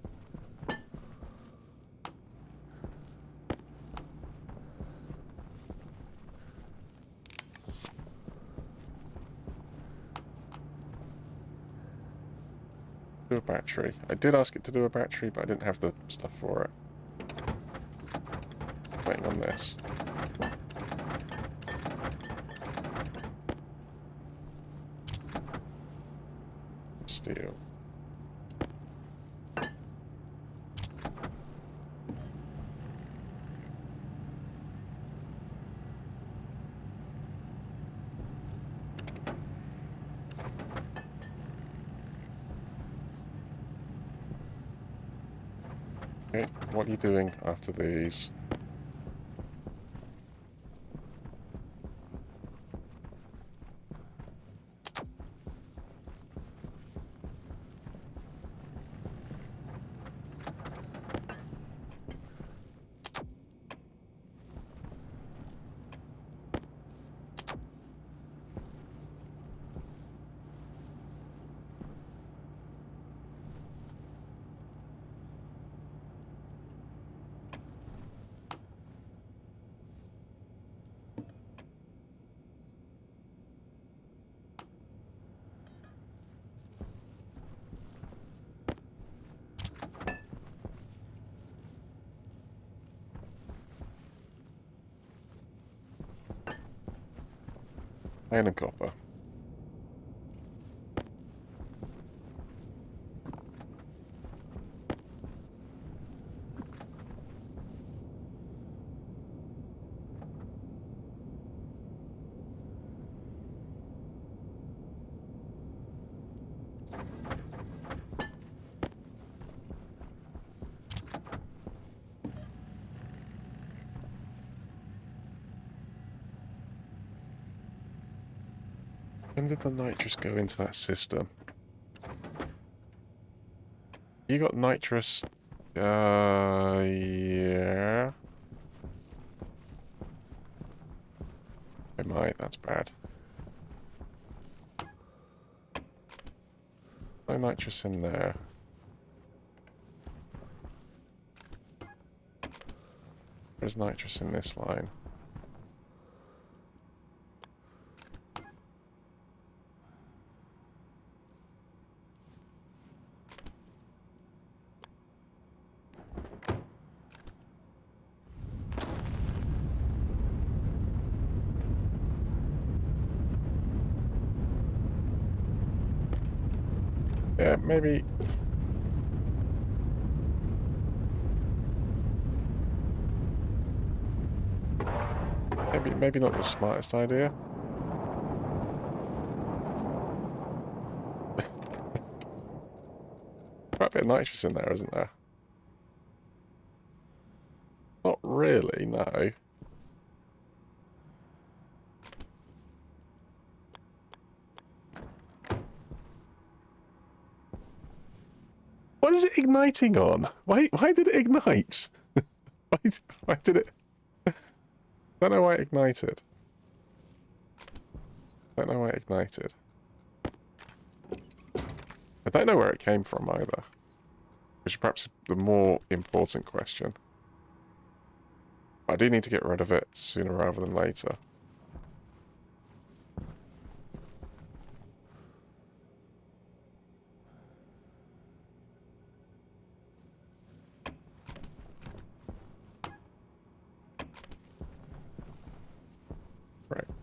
Do a battery. I did ask it to do a battery, but I didn't have the stuff for it. Waiting on this. Steel. Okay, what are you doing after these? Iron and copper. When did the nitrous go into that system? You got nitrous... yeah... I might, that's bad. No nitrous in there. There's nitrous in this line. Yeah, maybe... Maybe not the smartest idea. Quite a bit of nitrous in there, isn't there? Not really, no. What is it igniting on? Why did it ignite? why did it... I don't know why it ignited. I don't know why it ignited. I don't know where it came from either. Which is perhaps the more important question. I do need to get rid of it sooner rather than later.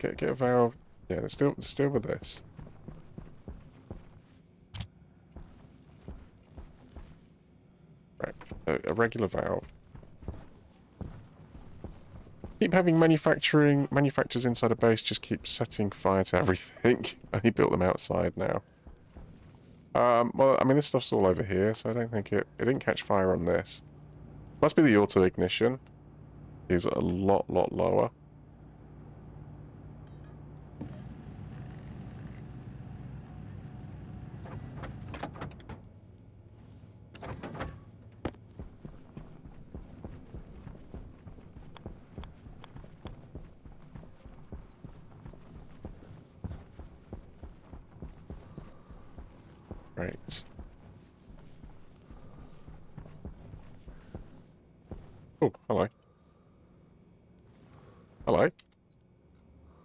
get a valve. Yeah, let's deal with this. Right, a regular valve. Keep having manufacturers inside a base just keep setting fire to everything. I only built them outside now. Well, I mean, this stuff's all over here, so I don't think it didn't catch fire on this. Must be the auto ignition. Is a lot lower. Right. Oh, hello. Hello.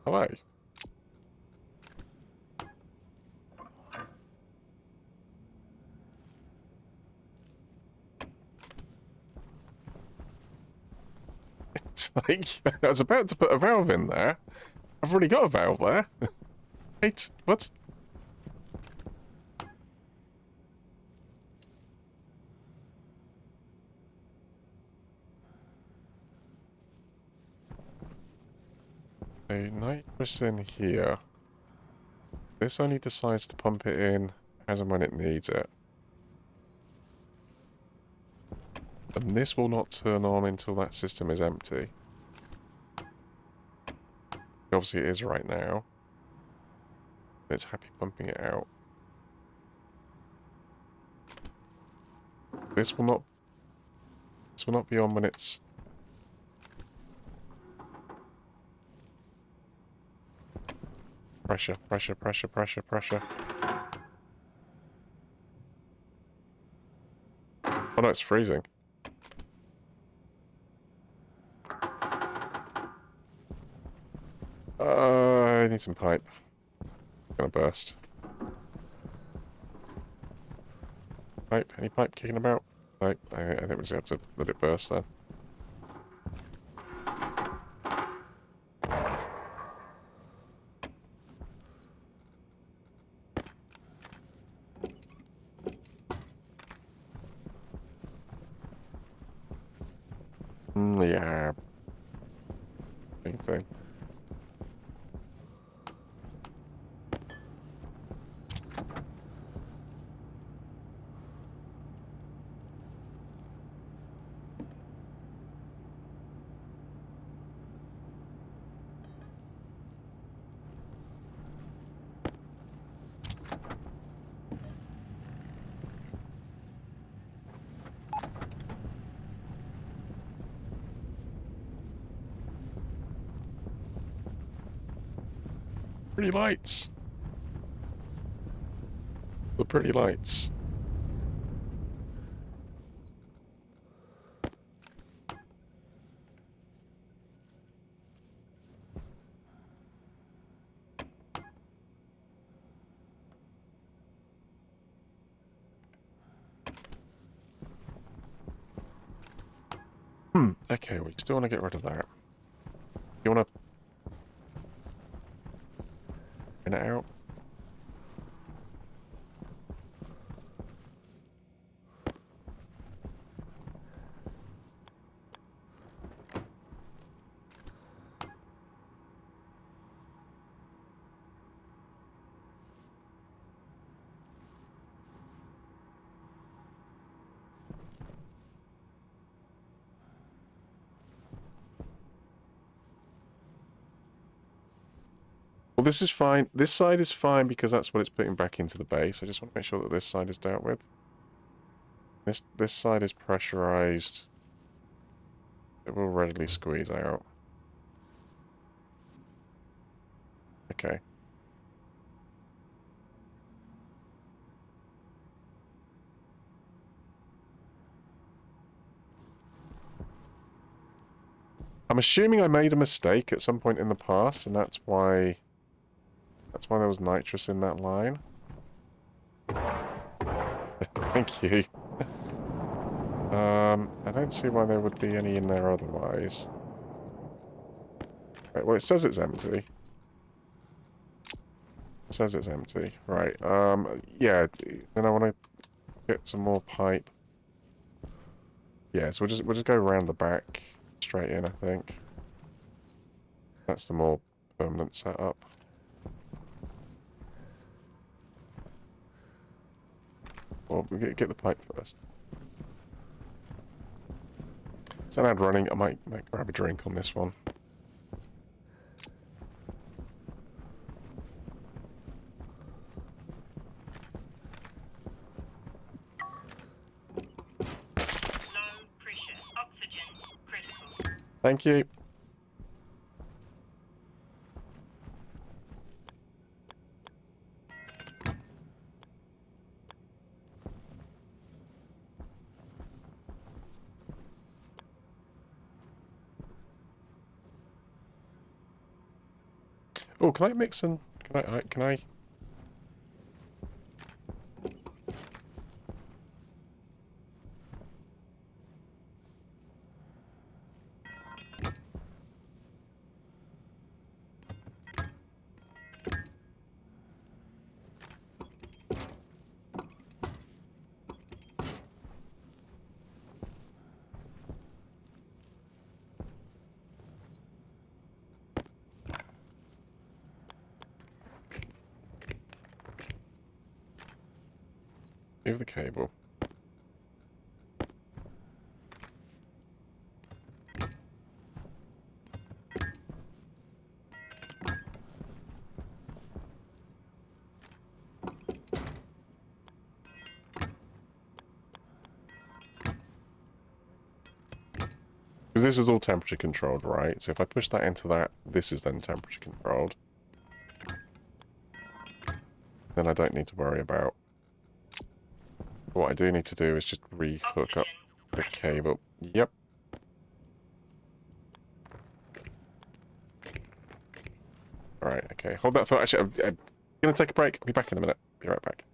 Hello. It's like, I was about to put a valve in there. I've already got a valve there. Wait, what? So nitrous in here. This only decides to pump it in as and when it needs it. And this will not turn on until that system is empty. Obviously it is right now. It's happy pumping it out. This will not be on when it's... Pressure, pressure, pressure, pressure, pressure. Oh no, it's freezing. I need some pipe. It's gonna burst. Pipe? Any pipe kicking about? Nope. I think we just have to let it burst then. Yeah. Same thing. Pretty lights. The pretty lights. Okay, we still want to get rid of that. You want to... Bring it out? Well, this is fine. This side is fine because that's what it's putting back into the base. I just want to make sure that this side is dealt with. This side is pressurized. It will readily squeeze out. Okay. I'm assuming I made a mistake at some point in the past, and that's why there was nitrous in that line. Thank you. I don't see why there would be any in there otherwise. Right, well, it says it's empty. says it's empty. Right. Yeah. Then I want to get some more pipe. Yeah. So we'll just go around the back, straight in. I think that's the more permanent setup. Well, we get the pipe first. Is that ad running? I might grab a drink on this one. Low pressure. Oxygen critical. Thank you. Oh, can I mix and can I? Move the cable. Because this is all temperature controlled, right? So if I push that into that, this is then temperature controlled. Then I don't need to worry about. What I do need to do is just re-hook up the cable. Yep. Alright, okay. Hold that thought. Actually, I'm going to take a break. I'll be back in a minute. Be right back.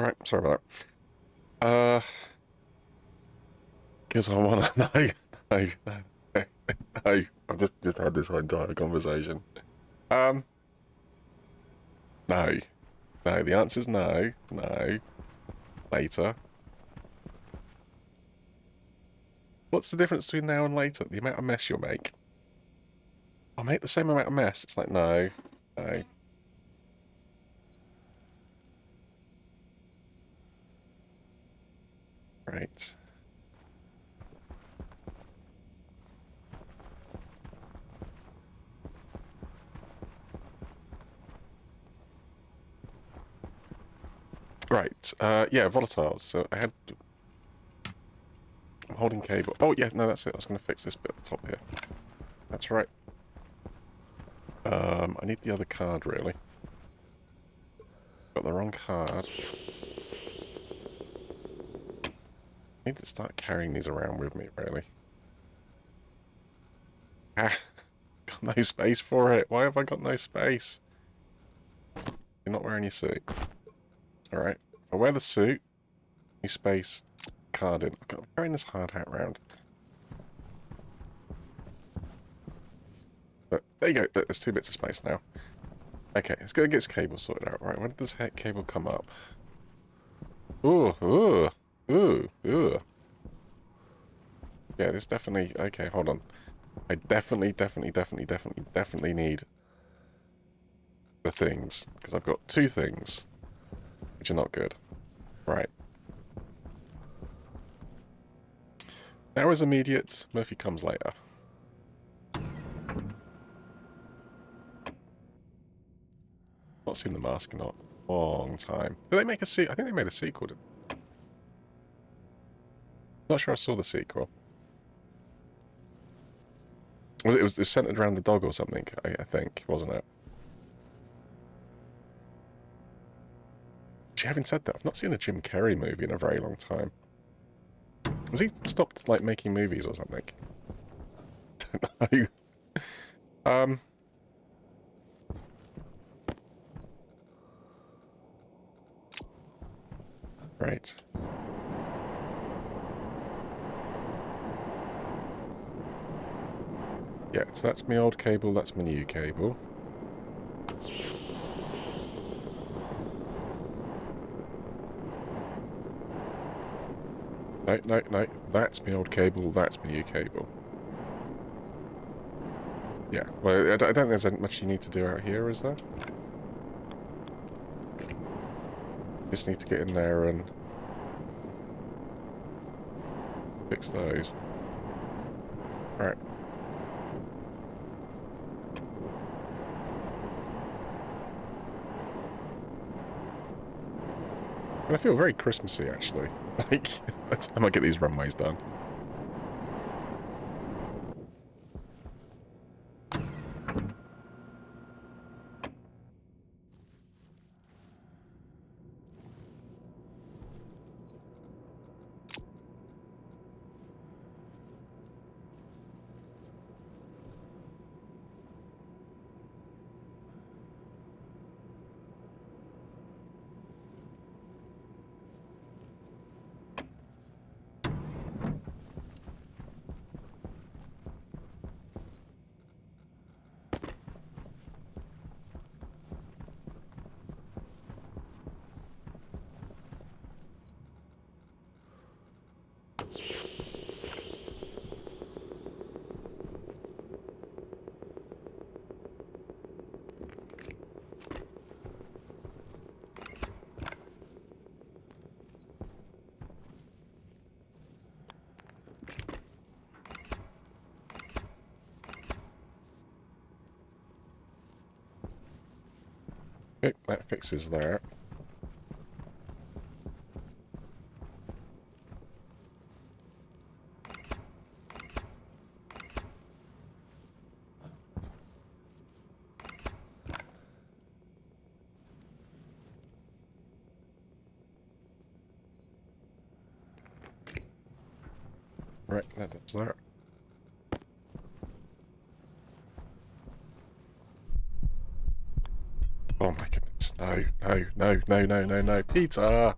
Right, sorry about that. Because I want to no. I've just had this entire conversation. No. No, the answer's no. No. Later. What's the difference between now and later? The amount of mess you'll make. I'll make the same amount of mess. It's like, no. No. Right. Right, yeah, volatiles. So I had... I'm holding cable. Oh, yeah, no, that's it. I was going to fix this bit at the top here. That's right. I need the other card, really. Got the wrong card. I need to start carrying these around with me, really. Ah, got no space for it. Why have I got no space? You're not wearing your suit. Alright, I wear the suit. New space. Card in. I'm carrying this hard hat around. But there you go. There's 2 bits of space now. Okay, let's go get this cable sorted out. Right, where did this cable come up? Ooh, ooh, ooh, ooh. Yeah, this definitely... Okay, hold on. I definitely need the things. Because I've got 2 things, which are not good. Right. Now is immediate. Murphy comes later. Not seen The Mask in a long time. Did they make a sequel? I think they made a sequel. Not sure I saw the sequel. It was centered around the dog or something, I think, wasn't it? Actually, having said that, I've not seen a Jim Carrey movie in a very long time. Has he stopped, like, making movies or something? Don't know. Right. Yeah, so that's my old cable, that's my new cable. No, that's my old cable, that's my new cable. Yeah, well, I don't think there's much you need to do out here, is there? Just need to get in there and fix those. Right. And I feel very Christmassy, actually. Like, I might get these runways done. Okay, that fixes that. Right, that does that. Oh my goodness, no, pizza!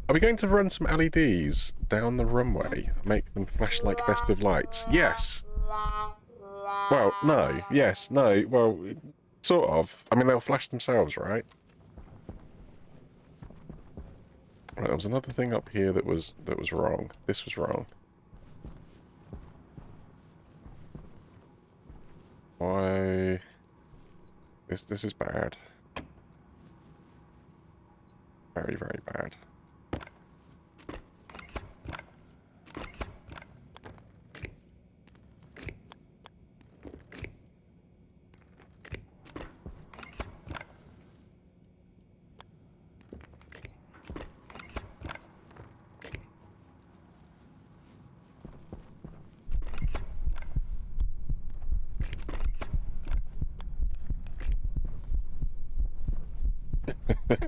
Are we going to run some LEDs down the runway and make them flash like festive lights? Yes. Well, no. Yes. No. Well, sort of. I mean, they'll flash themselves, right? Right, there was another thing up here that was wrong. This was wrong. Why? This is bad. Very, very bad.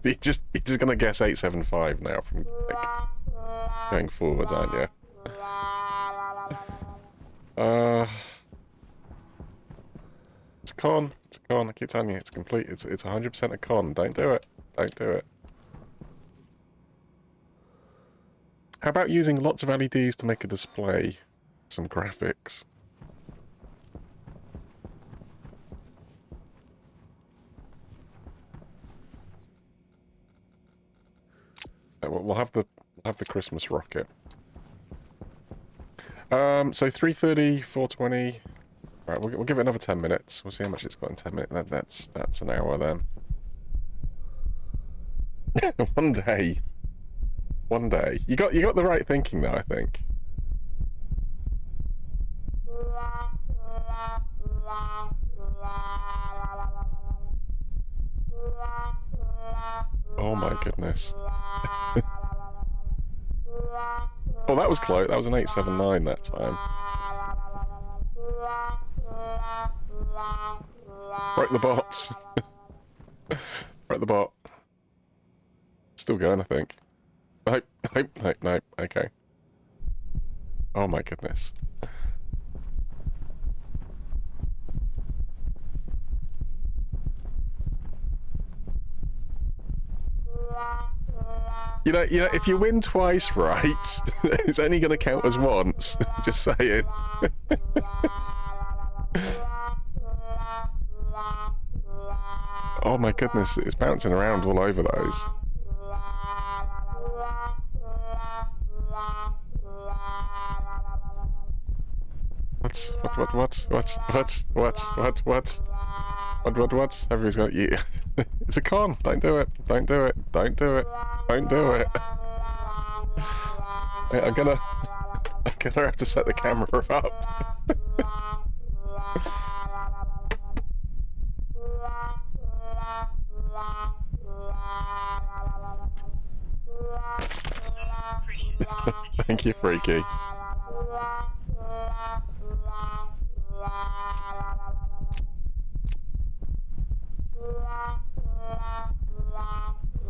You're just gonna guess 875 now from like going forwards, aren't you? It's a con. It's a con. I keep telling you, it's complete. It's 100% a con. Don't do it. Don't do it. How about using lots of LEDs to make a display? Some graphics. We'll have the Christmas rocket. So 3:30, 4:20. Right, we'll give it another 10 minutes. We'll see how much it's got in 10 minutes. That's an hour then. One day. One day. You got the right thinking though, I think. Oh my goodness. Oh, that was close. That was an 879 that time. Right the bots. Right the bot. Still going, I think. Nope, nope, nope, nope. Okay. Oh my goodness. You know, if you win twice right, it's only going to count as once. Just saying. Oh my goodness, it's bouncing around all over those. What? Everybody's got you. It's a con. Don't do it. Don't do it. Don't do it. Don't do it. I'm gonna have to set the camera up. Thank you, Freaky.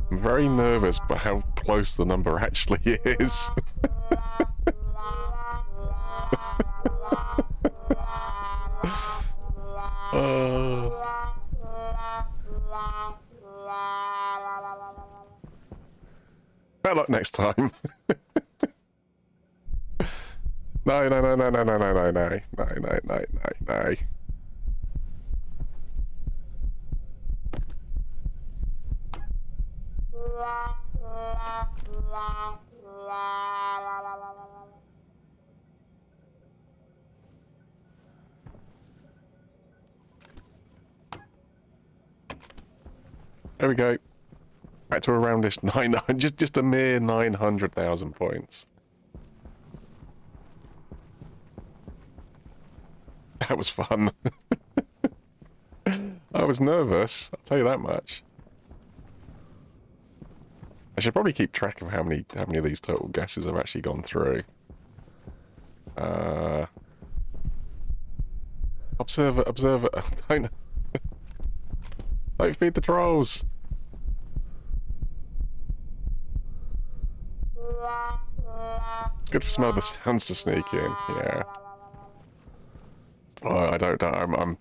I'm very nervous about how close the number actually is. Better luck next time. No. There we go. Back to a roundish 900, just a mere 900,000 points. That was fun. I was nervous, I'll tell you that much. I should probably keep track of how many of these total guesses I've actually gone through. Observer. Don't feed the trolls. It's good for some other sounds to sneak in. Yeah. Oh, I don't know. I'm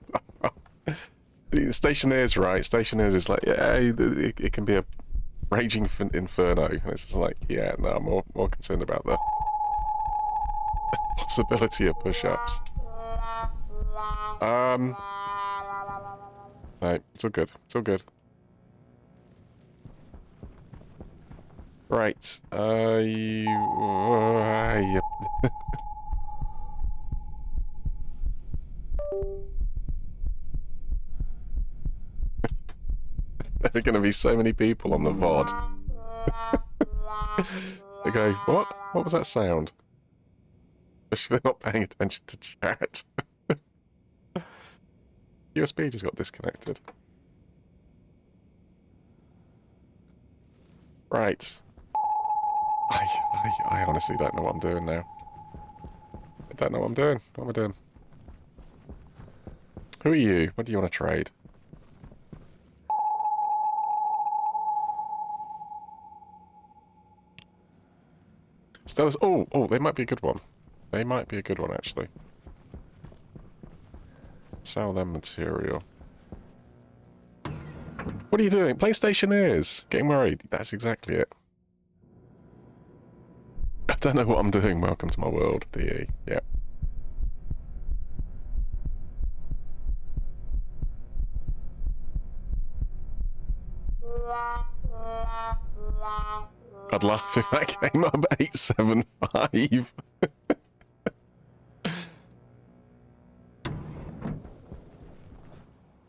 Stationeers, right? Stationeers is like, yeah, it can be a Raging Inferno. And it's just like, yeah, no, I'm more concerned about the possibility of push-ups. No, it's all good. It's all good. Right. Yep. There are going to be so many people on the VOD. They go, what? What was that sound? They're not paying attention to chat. USB just got disconnected. Right. I honestly don't know what I'm doing now. I don't know what I'm doing. What am I doing? Who are you? What do you want to trade? Stella's... Oh, they might be a good one. They might be a good one, actually. Sell them material. What are you doing? Stationeers. Getting worried. That's exactly it. I don't know what I'm doing. Welcome to my world, DE. Yeah. I'd laugh if that came up 875.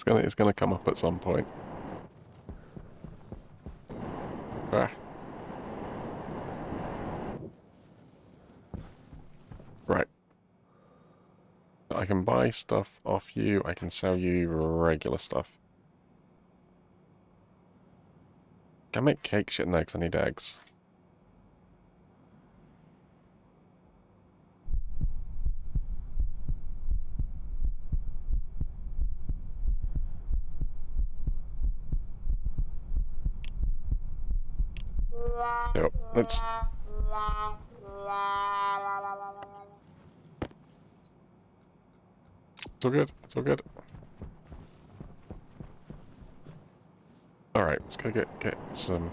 It's gonna come up at some point. Ah. Right. I can buy stuff off you. I can sell you regular stuff. Can I make cake shit? No, because I need eggs. Yep, let's... It's all good. It's all good. Alright, let's go get some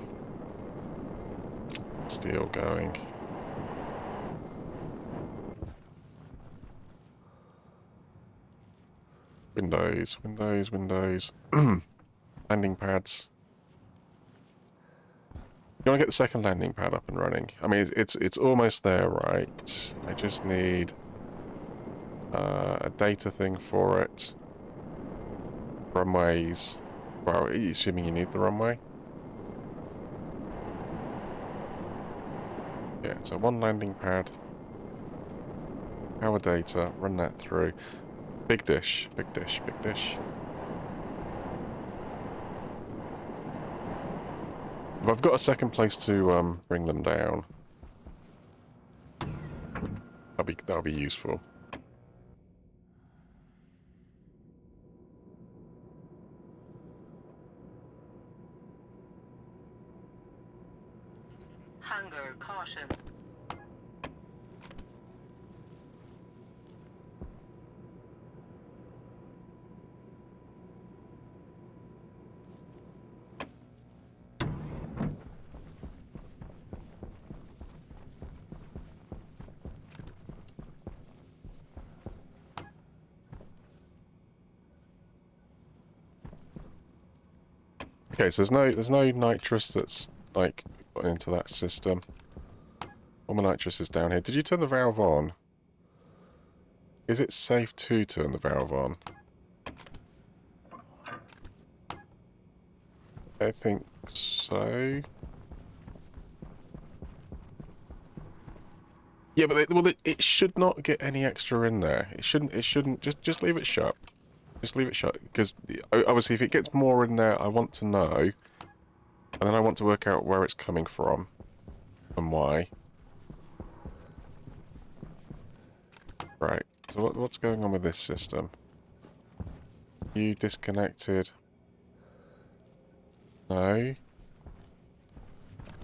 steel going. Windows. Landing pads. You want to get the second landing pad up and running? I mean, it's almost there, right? I just need a data thing for it. Runways. Well, assuming you need the runway. Yeah, so one landing pad. Power data, run that through. Big dish. If I've got a second place to bring them down, that'll be useful. Hunger caution. Okay, so there's no nitrous that's like put into that system. All my nitrous is down here. Did you turn the valve on? Is it safe to turn the valve on? I think so. Yeah, but it should not get any extra in there. It shouldn't. Just leave it shut. Just leave it shut, because obviously if it gets more in there, I want to know, and then I want to work out where it's coming from and why. Right, so what's going on with this system? You disconnected? No. I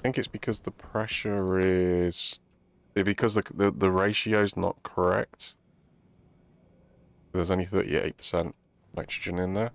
think it's because the pressure is... because the ratio's not correct. There's only 38% nitrogen in there.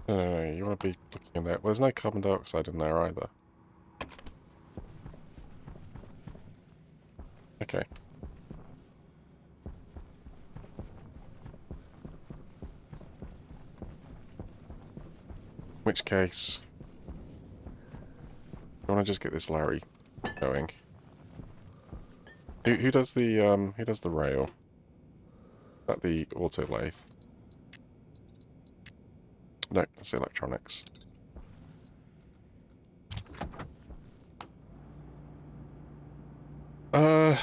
No, you want to be looking in there. Well, there's no carbon dioxide in there either. Okay. In which case, I want to just get this Larry going. Who does the rail? Is that the auto lathe? No, that's the electronics.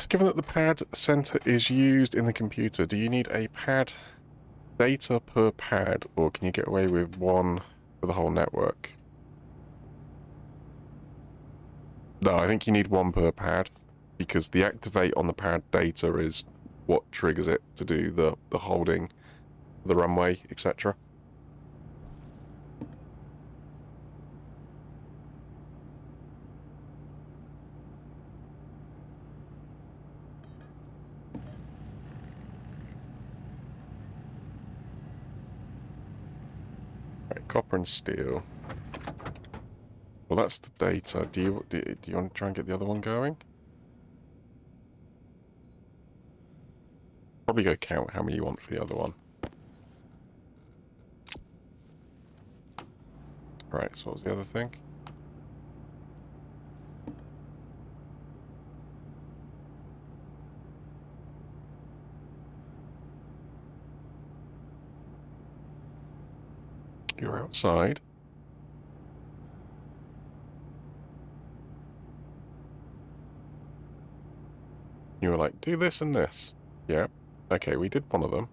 Given that the pad center is used in the computer, do you need a pad data per pad, or can you get away with one for the whole network? No, I think you need one per pad, because the activate on the pad data is what triggers it to do the holding, the runway, etc. Right, copper and steel. Well, that's the data. Do you want to try and get the other one going? Probably go count how many you want for the other one. Right, so what was the other thing? You're outside. You were like, do this and this. Yeah. Okay, we did one of them.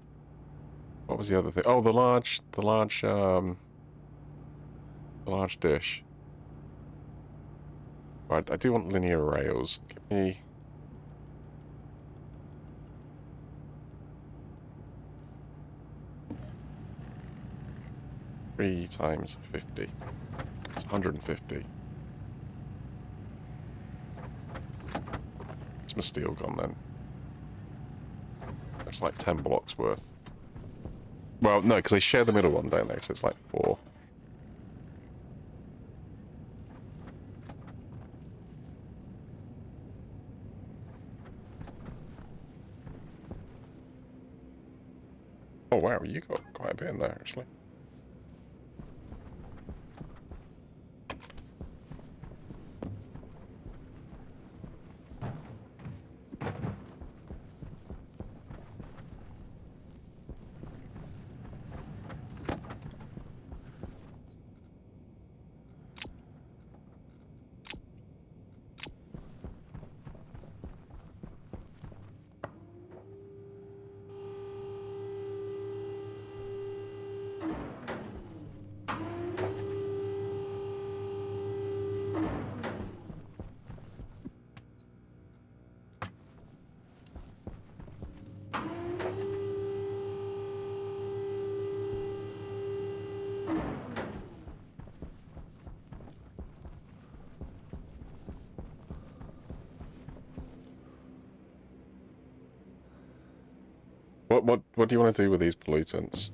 What was the other thing? Oh, the large dish. Right, I do want linear rails. Give me... Three times 50. It's 150. It's my steel gone then. That's like 10 blocks worth. Well, no, because they share the middle one, don't they? So it's like 4. Oh wow, you got quite a bit in there actually. What do you want to do with these pollutants?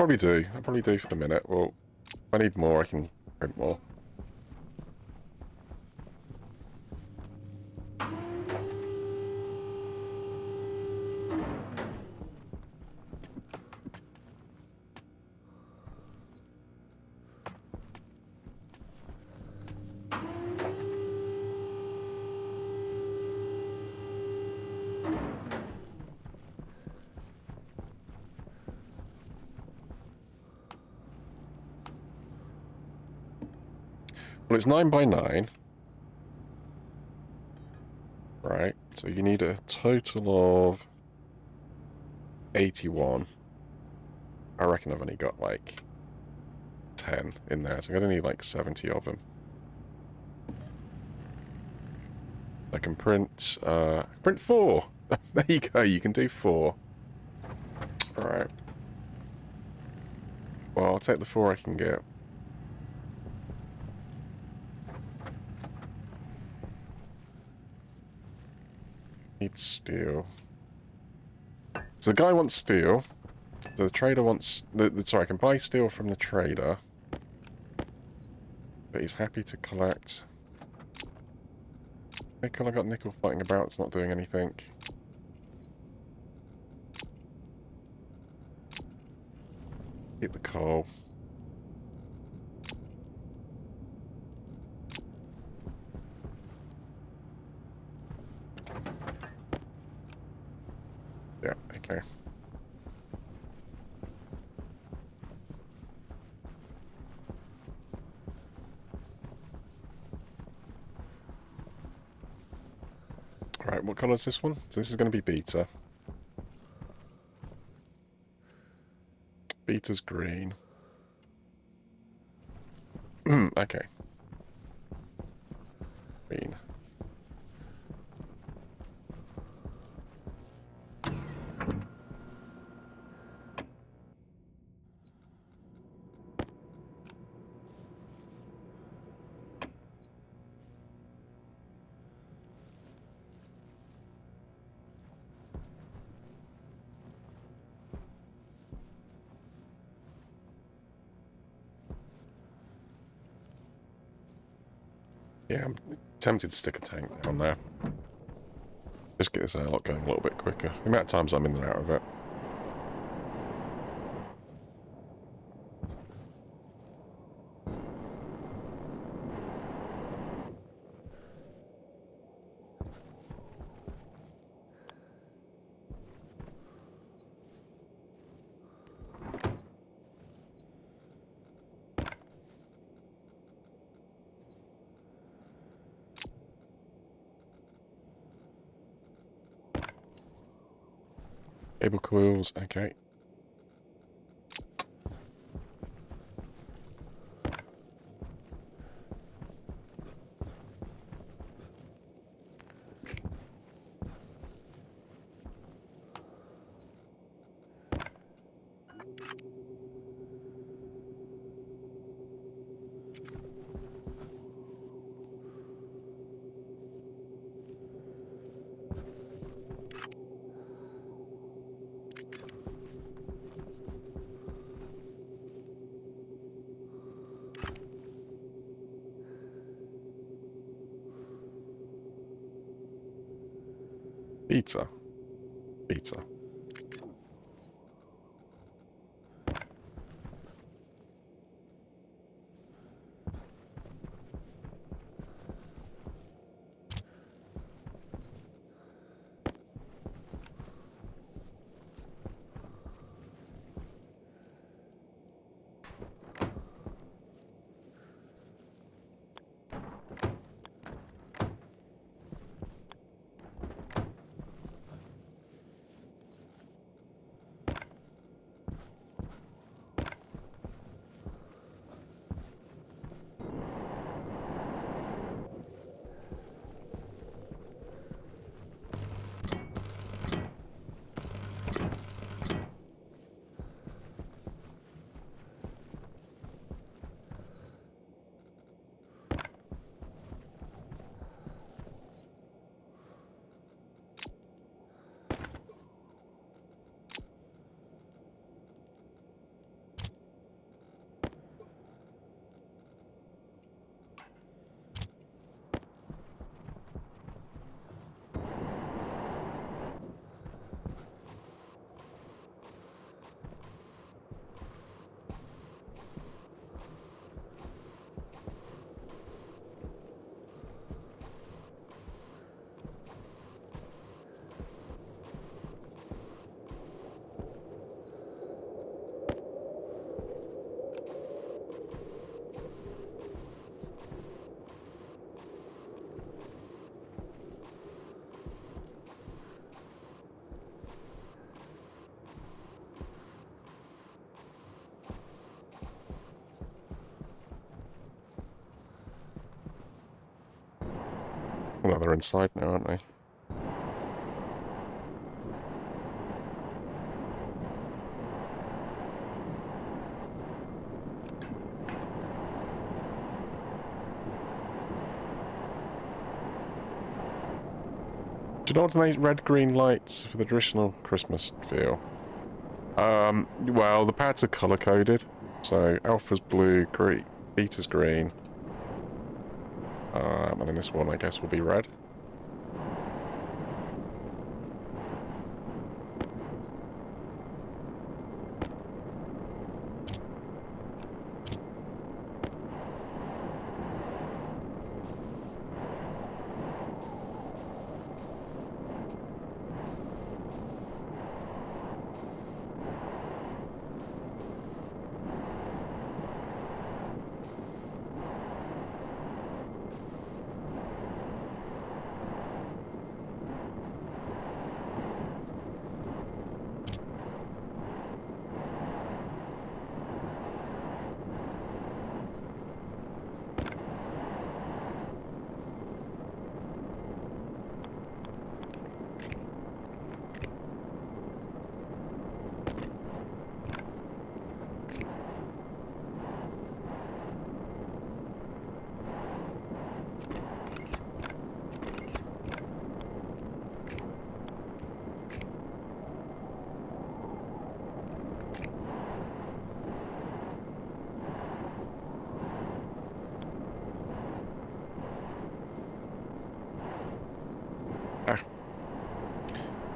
probably do. I'll probably do for the minute. Well, if I need more, I can print more. Well, it's 9 by 9. Right, so you need a total of 81. I reckon I've only got like 10 in there, so I'm gonna need like 70 of them. I can print 4! There you go, you can do 4. Alright. Well, I'll take the 4 I can get. Need steel. So the guy wants steel. So the trader wants... sorry, I can buy steel from the trader. But he's happy to collect... Nickel, I got nickel fighting about, it's not doing anything. Keep the coal. Yeah, okay. Right, what colour is this one? So this is going to be beta. Beta's green. Okay. Green. Yeah, I'm tempted to stick a tank down there. Just get this airlock going a little bit quicker. The amount of times I'm in and out of it. Cable coils, okay. Beta. Beta. Well, they're inside now, aren't they? Should alternate red-green lights for the traditional Christmas feel. Well, the pads are colour-coded. So, Alpha's blue, Beta's green. And then this one, I guess, will be red.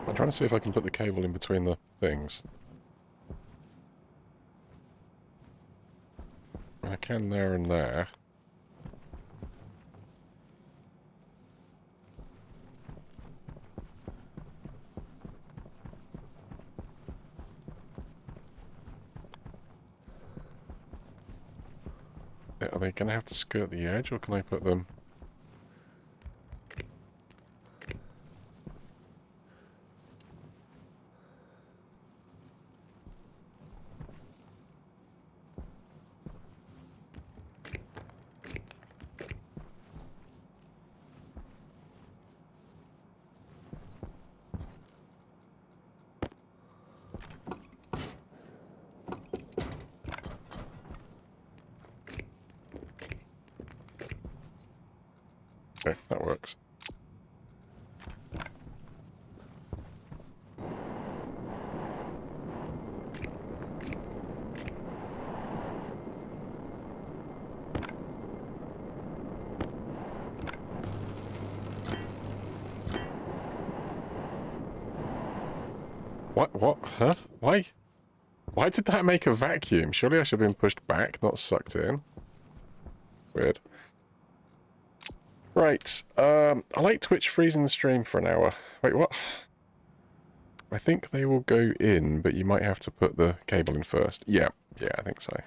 I'm trying to see if I can put the cable in between the things. I can there and there. Are they going to have to skirt the edge, or can I put them... Okay, that works. What? Huh? Why? Why did that make a vacuum? Surely I should have been pushed back, not sucked in. Weird. Right, I like Twitch freezing the stream for an hour. Wait, what? I think they will go in, but you might have to put the cable in first. Yeah, I think so.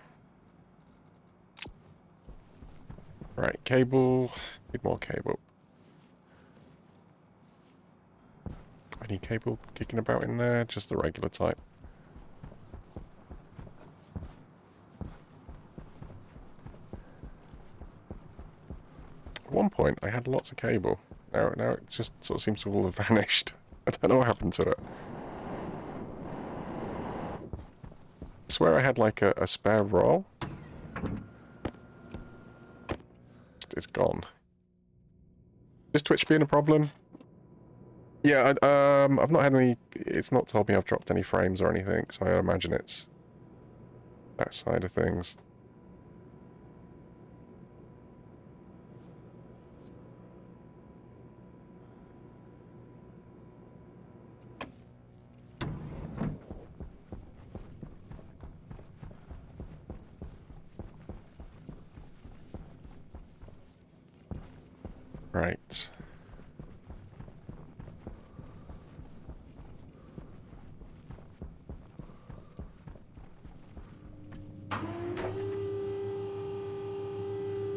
Right, cable. Need more cable. Any cable kicking about in there? Just the regular type. At one point, I had lots of cable. Now it just sort of seems to all have vanished. I don't know what happened to it. I swear I had like a spare roll. It's gone. Is Twitch being a problem? Yeah, I've not had any... It's not told me I've dropped any frames or anything, so I imagine it's that side of things. Right.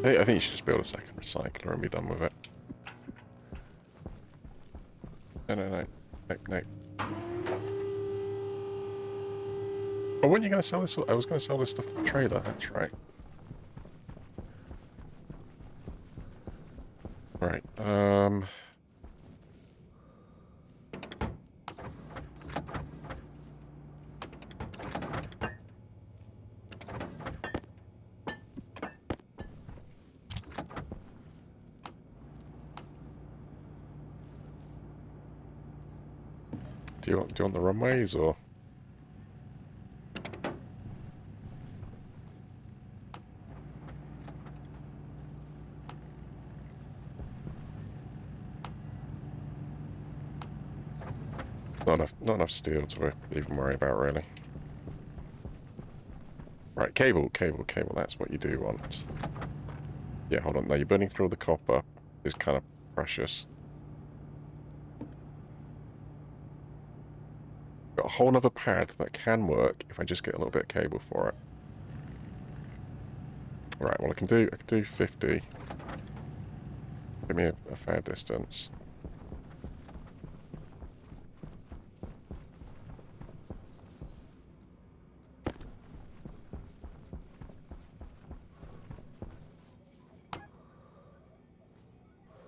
Hey, I think you should just build a second recycler and be done with it. No. Nope. Oh, weren't you going to sell this? I was going to sell this stuff to the trailer, that's right. Right. Do you want the runways or? Not enough steel to even worry about, really. Right, cable. That's what you do want. Yeah, hold on. No, you're burning through all the copper. It's kind of precious. Got a whole other pad that can work if I just get a little bit of cable for it. Right, well I can do 50. Give me a fair distance.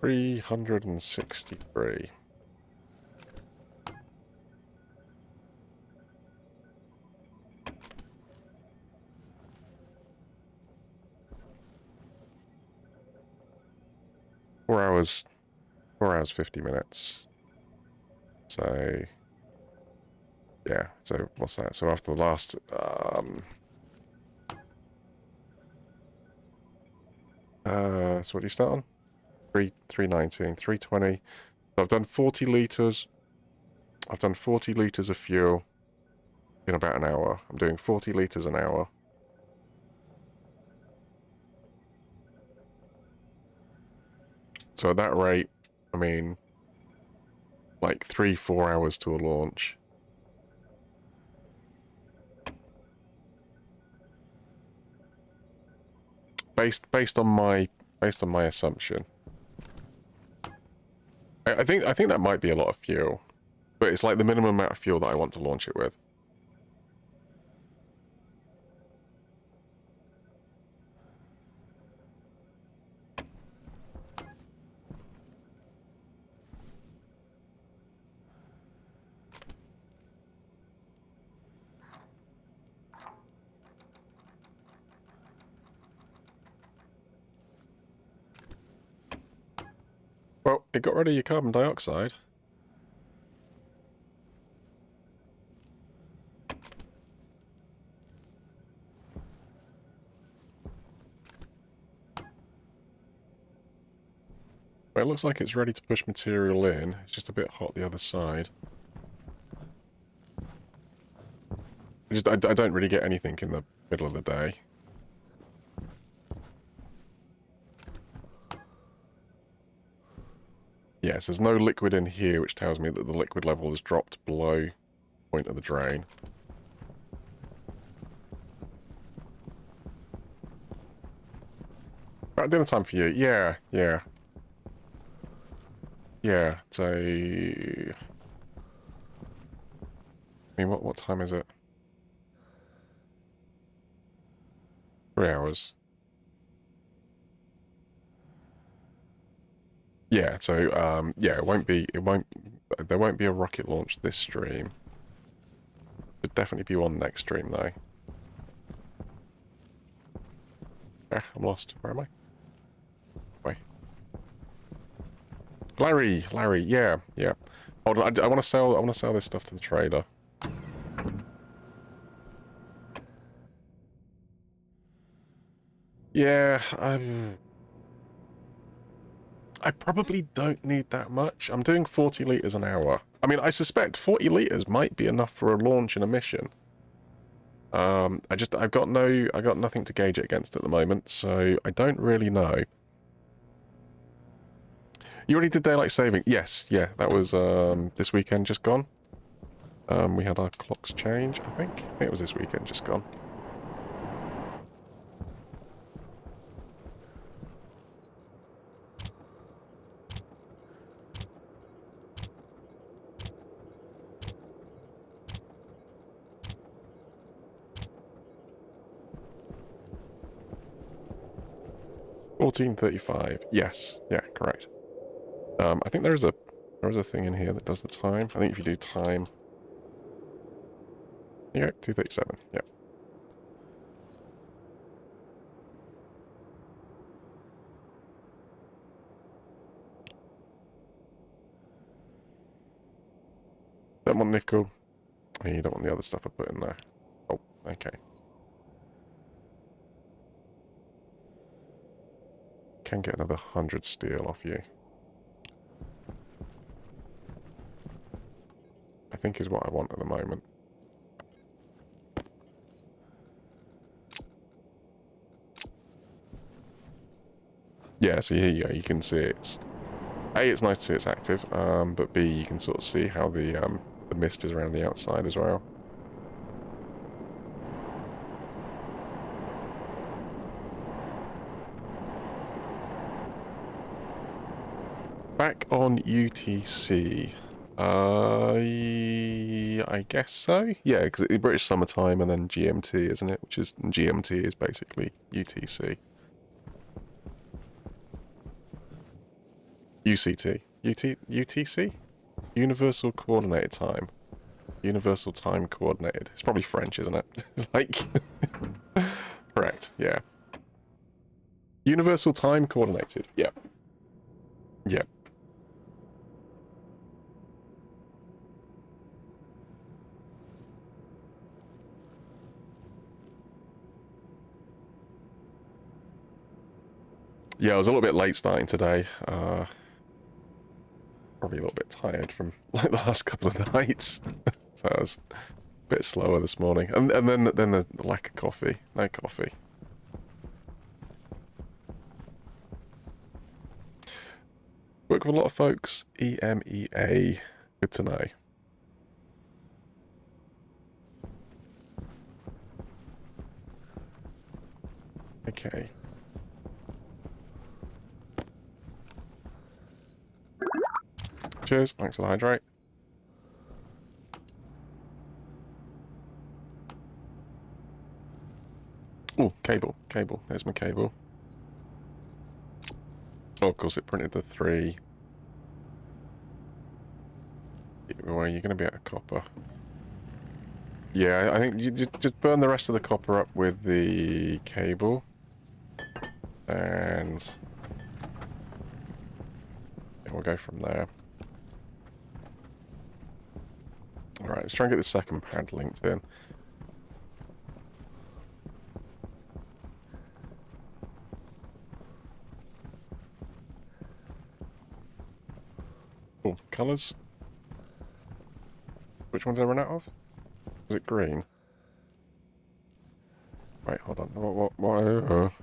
$363. Four hours, 50 minutes. So, yeah, so what's that? So after the last, so what do you start on? 319, 320. So I've done 40 litres. I've done 40 litres of fuel in about an hour. I'm doing 40 litres an hour. So at that rate, I mean, like 3-4 hours to a launch. Based on my assumption. I think that might be a lot of fuel, but it's like the minimum amount of fuel that I want to launch it with. Well, it got rid of your carbon dioxide. Well, it looks like it's ready to push material in. It's just a bit hot the other side. I don't really get anything in the middle of the day. Yes, there's no liquid in here, which tells me that the liquid level has dropped below the point of the drain. Right, dinner time for you. Yeah. Yeah, so... I mean, what time is it? 3 hours. Yeah, so, yeah, there won't be a rocket launch this stream. There'll definitely be one next stream, though. Yeah, I'm lost. Where am I? Wait. Larry, yeah. Hold on, I want to sell this stuff to the trader. Yeah, I probably don't need that much. I'm doing 40 litres an hour. I mean, I suspect 40 litres might be enough for a launch and a mission. I've got nothing to gauge it against at the moment, so I don't really know. You already did daylight saving? Yes, yeah, that was this weekend just gone. We had our clocks change, I think it was this weekend just gone. $14.35. Yes, yeah, correct. I think there is a thing in here that does the time. I think if you do time, yeah, 2:37. Yeah. Don't want nickel. Oh, you don't want the other stuff I put in there. Oh, okay. Can get another 100 steel off you. I think is what I want at the moment. Yeah, so here you go. You can see it's... A, it's nice to see it's active, but B, you can sort of see how the mist is around the outside as well. Back on UTC. I guess so. Yeah, because it's British summertime and then GMT, isn't it? Which is GMT is basically UTC. UCT. UTC? Universal Coordinated Time. Universal Time Coordinated. It's probably French, isn't it? It's like... Correct, yeah. Universal Time Coordinated. Yep. Yep. Yeah, I was a little bit late starting today. Probably a little bit tired from like the last couple of nights. So I was a bit slower this morning. And then the lack of coffee. No coffee. Work with a lot of folks. EMEA. Good to know. Okay. Cheers. Thanks for the hydrate. Oh, cable. Cable. There's my cable. Oh, of course, it printed the 3. Well, you're going to be out of copper. Yeah, I think you just burn the rest of the copper up with the cable. And... yeah, we'll go from there. Alright, let's try and get the second pad linked in. Oh, colours? Which ones did I run out of? Is it green? Wait, hold on. What?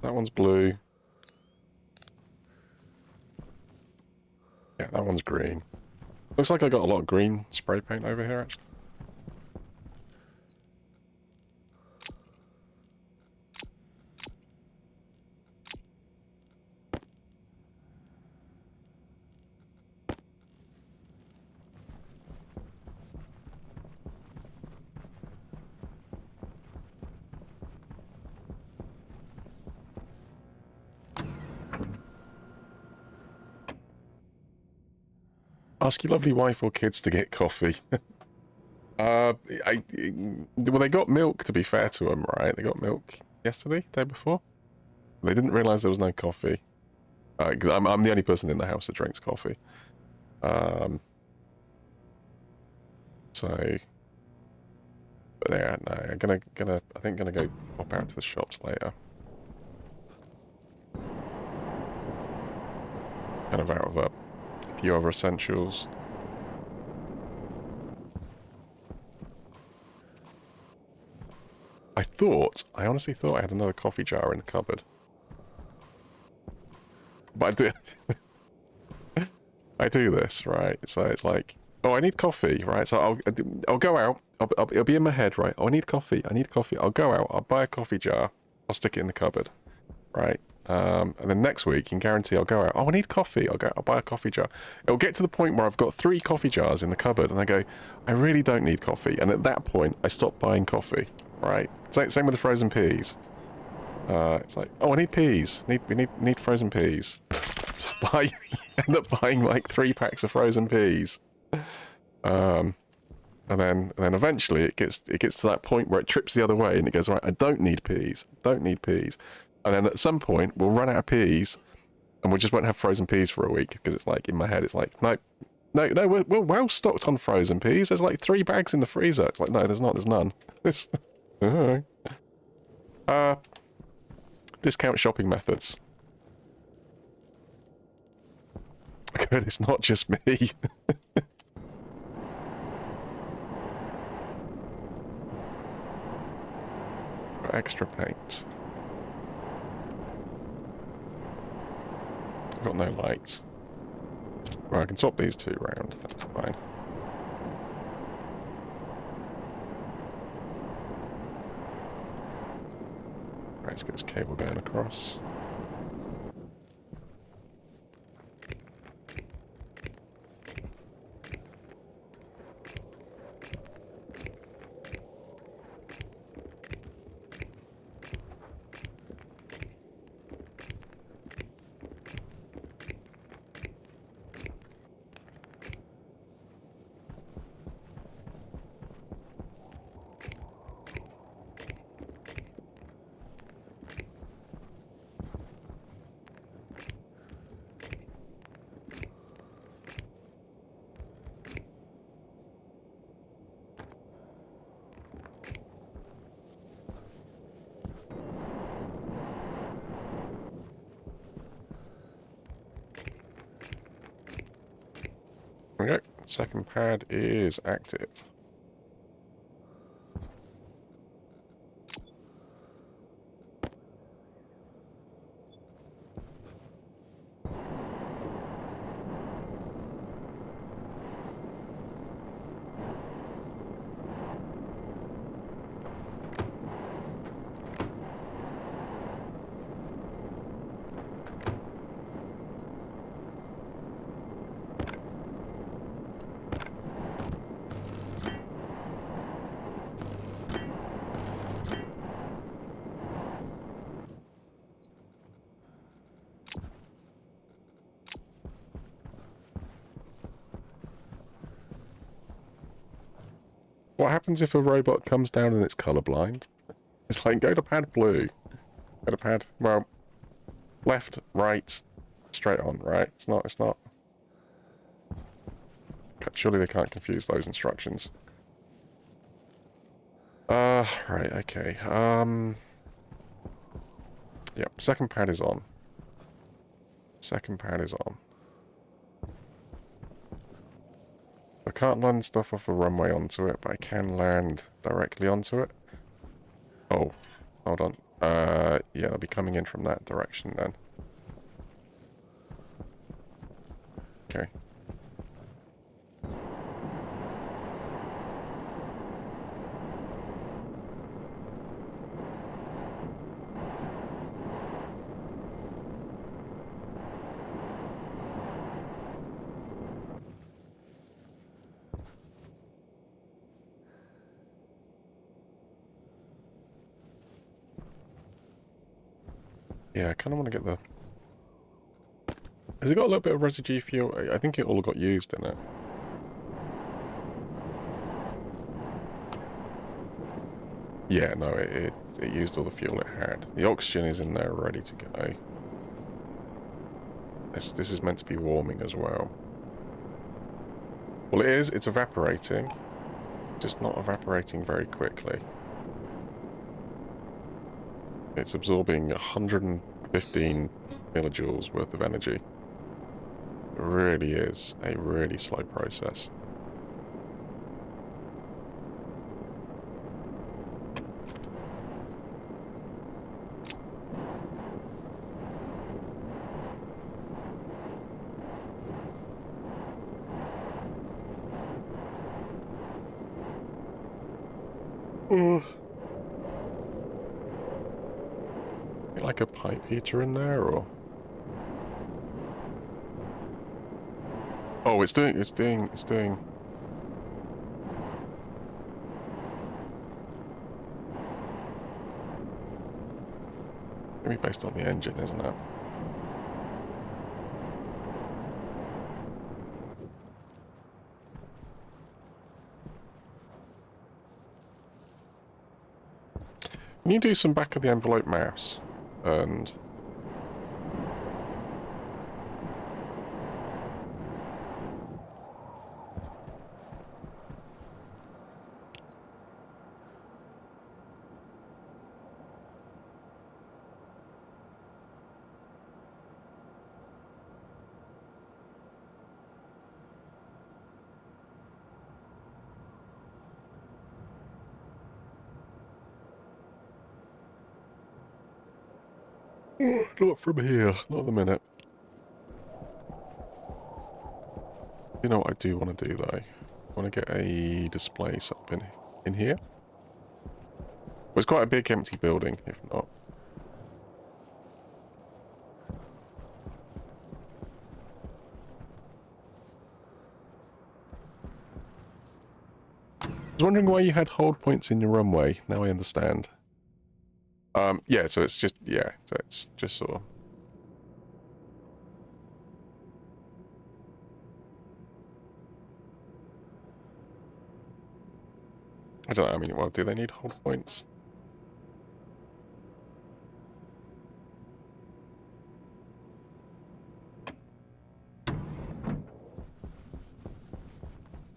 That one's blue. Yeah, that one's green. Looks like I got a lot of green spray paint over here, actually. Ask your lovely wife or kids to get coffee. Well, they got milk, to be fair to them, right? They got milk yesterday, day before. They didn't realise there was no coffee. Because I'm the only person in the house that drinks coffee. So... but yeah, no, I'm I think gonna go pop out to the shops later. Kind of out of a few other essentials. I honestly thought I had another coffee jar in the cupboard. But I do, I do this, right? So it's like, oh, I need coffee, right? So I'll go out, it'll be in my head, right? Oh, I need coffee, I'll go out, I'll buy a coffee jar, I'll stick it in the cupboard, right? And then next week, you can guarantee I'll go out, oh, I need coffee, I'll buy a coffee jar. It'll get to the point where I've got 3 coffee jars in the cupboard, and I go, I really don't need coffee. And at that point, I stop buying coffee, right? Same with the frozen peas. It's like, oh, I need peas. We need frozen peas. So I end up buying like 3 packs of frozen peas. And then eventually it gets to that point where it trips the other way and it goes, right, I don't need peas. Don't need peas. And then at some point we'll run out of peas and we just won't have frozen peas for a week because it's like in my head it's like, no, we're well stocked on frozen peas. There's like 3 bags in the freezer. It's like, no, there's not. There's none. Discount shopping methods. Good, it's not just me. Extra paint. Got no lights. Well, I can swap these 2 round. That's fine. Right, let's get this cable going across. Okay, second pad is active. What happens if a robot comes down and it's colorblind? It's like, go to pad blue. Go to pad, well, left, right, straight on, right? It's not. Surely they can't confuse those instructions. Right, okay. Yep, second pad is on. Second pad is on. I can't land stuff off a runway onto it, but I can land directly onto it. Oh, hold on. Yeah, they'll be coming in from that direction then. Okay. Yeah, I kind of want to get the... Has it got a little bit of residue fuel? I think it all got used in it. Yeah, no, it used all the fuel it had. The oxygen is in there ready to go. This is meant to be warming as well. Well, it is. It's evaporating. Just not evaporating very quickly. It's absorbing 115 millijoules worth of energy. It really is a really slow process. Like a pipe heater in there, or... Oh, it's doing... going to be based on the engine, isn't it? Can you do some back of the envelope maths? And not from here, not at the minute. You know what I do want to do though? I want to get a display set up in here. Well, it's quite a big empty building, if not. I was wondering why you had hold points in your runway. Now I understand. Yeah, so it's just, yeah, so it's just sort of... I don't know, I mean, well, do they need hold points?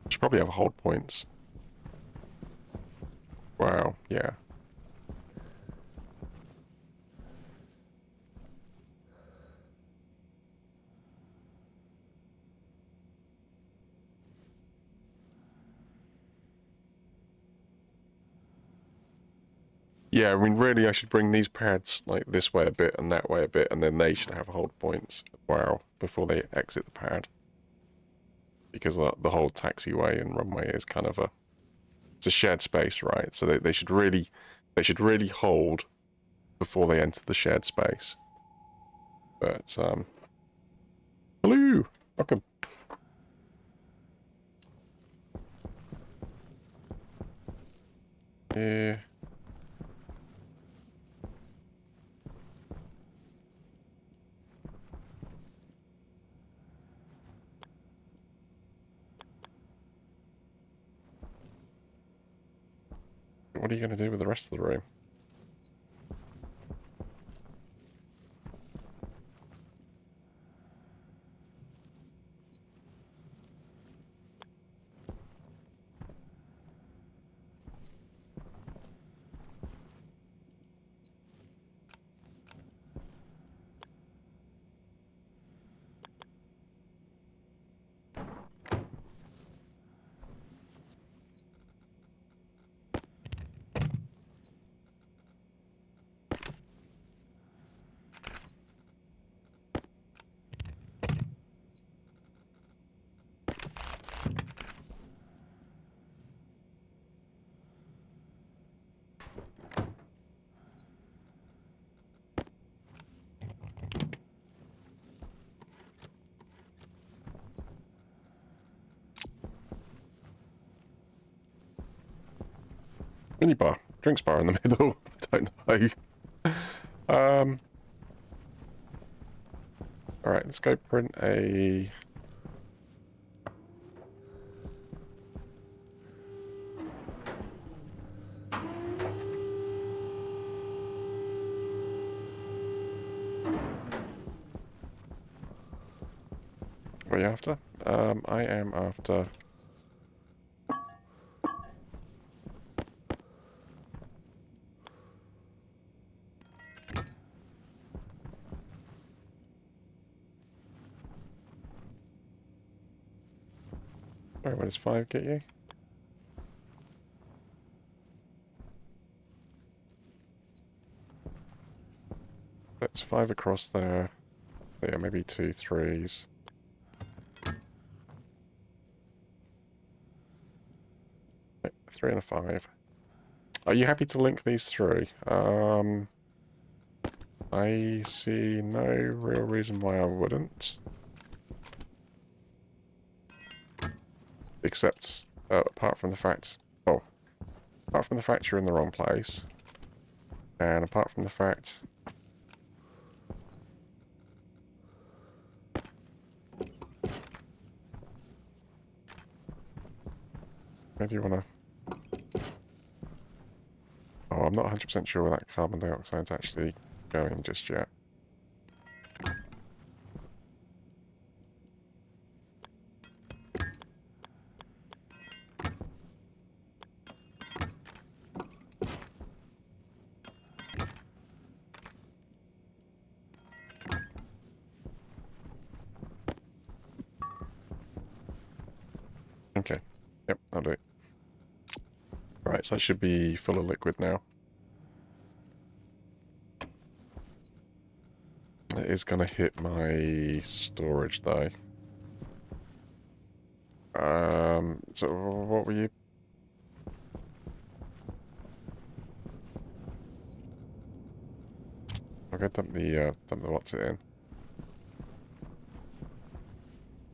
Should probably have hold points. Wow, yeah. Yeah, I mean, really, I should bring these pads, like, this way a bit and that way a bit, and then they should have hold points, wow, before they exit the pad. Because the whole taxiway and runway is kind of a... It's a shared space, right? So they should really hold before they enter the shared space. But, hello! Welcome. Yeah. What are you going to do with the rest of the room? Minibar. Drinks bar in the middle. I don't know. Alright, let's go print a... What are you after? I am after... Alright, where does 5 get you? That's 5 across there. So yeah, maybe 2 3s. Okay, 3 and a 5. Are you happy to link these through? I see no real reason why I wouldn't. Except, apart from the fact... Oh. Apart from the fact you're in the wrong place. And apart from the fact Where do you want to... Oh, I'm not 100% sure where that carbon dioxide's actually going just yet. Okay. Yep, I'll do it. Right, so that should be full of liquid now. It is going to hit my storage, though. So what were you... I'll go dump the what's it in.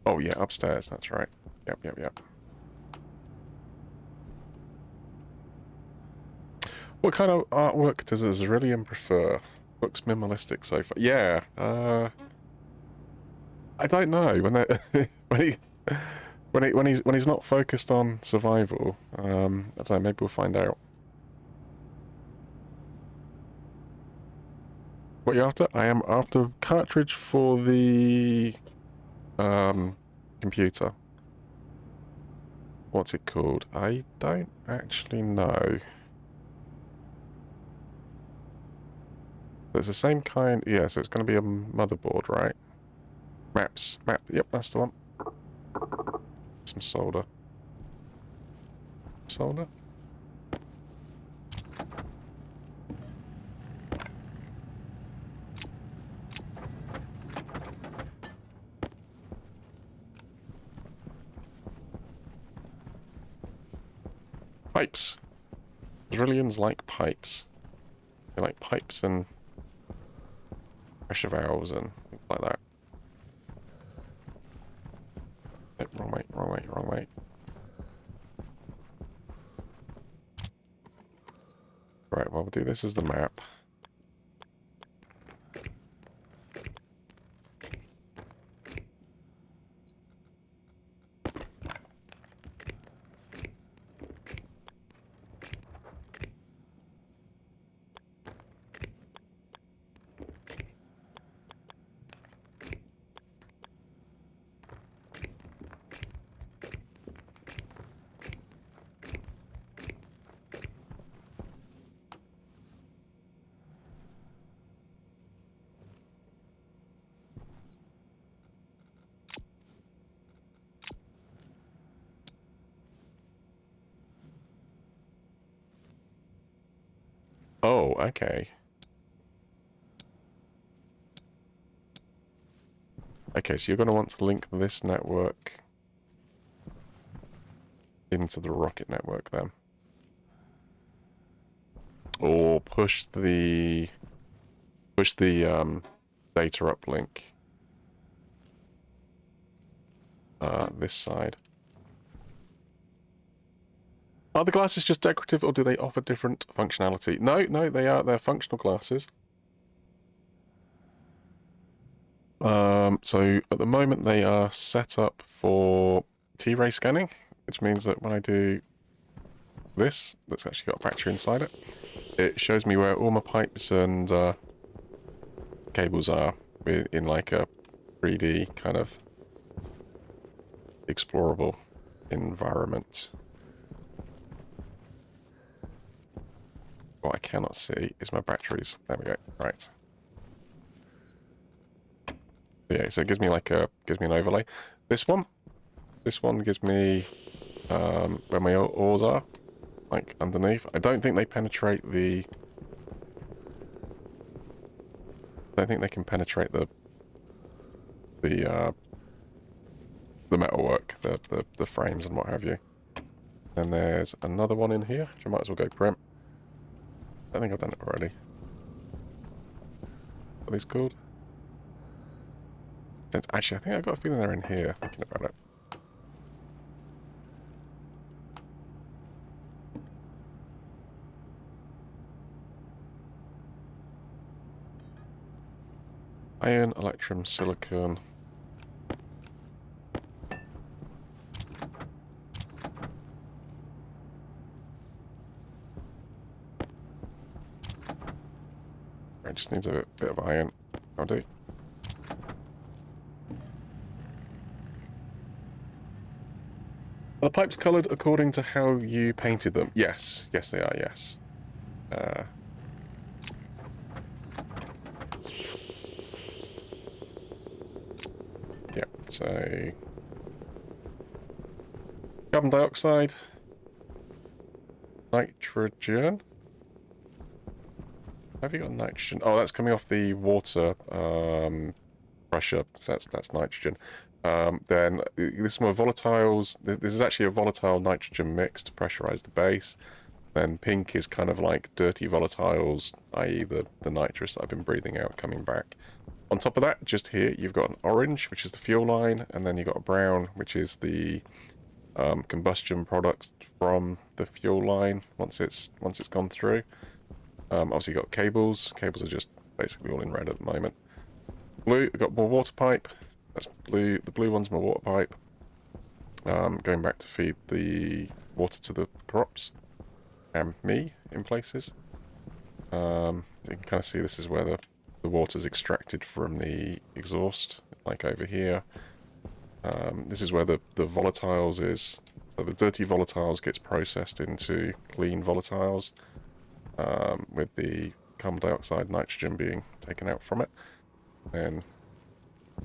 Oh, yeah, upstairs, that's right. Yep. What kind of artwork does a Zrilian prefer? Looks minimalistic so far. Yeah, I don't know. When he's not focused on survival, I don't know, maybe we'll find out. What are you after? I am after cartridge for the computer. What's it called? I don't actually know. It's the same kind, yeah, so it's going to be a motherboard, right? Map, yep, that's the one. Some solder. Solder? Pipes. Zrilians like pipes. They like pipes and pressure valves and things like that. Yep, wrong way. Right, well, we'll do this as the map. Oh, okay. Okay, so you're going to want to link this network into the rocket network then. Or push the data uplink this side. Are the glasses just decorative, or do they offer different functionality? No, they're functional glasses. So at the moment they are set up for T-ray scanning, which means that when I do this, that's actually got a battery inside it, it shows me where all my pipes and cables are in like a 3D kind of explorable environment. What I cannot see is my batteries. There we go. Right. Yeah, so it gives me like gives me an overlay. This one gives me where my ores are, like underneath. I don't think they penetrate the. I don't think they can penetrate the metalwork, the frames and what have you. And there's another one in here, which I might as well go print. I think I've done it already. What are these called? Actually, I think I've got a feeling they're in here, thinking about it. Iron, electrum, silicon. needs a bit of iron. I'll do. Are the pipes coloured according to how you painted them? Yes. Yes, they are, yes. Yeah, so... Carbon dioxide. Nitrogen. Have you got nitrogen? Oh, that's coming off the water pressure. So that's nitrogen. Then this is more volatiles. This is actually a volatile nitrogen mix to pressurize the base. Then pink is kind of like dirty volatiles, i.e. the nitrous that I've been breathing out coming back. On top of that, just here, you've got an orange, which is the fuel line, and then you've got a brown, which is the combustion products from the fuel line once it's gone through. Obviously, you've got cables. Cables are just basically all in red at the moment. Blue, we've got more water pipe. That's blue. The blue one's more water pipe. Going back to feed the water to the crops and me in places. So you can kind of see this is where the water's extracted from the exhaust, like over here. This is where the volatiles is. So the dirty volatiles gets processed into clean volatiles, with the carbon dioxide, nitrogen being taken out from it. And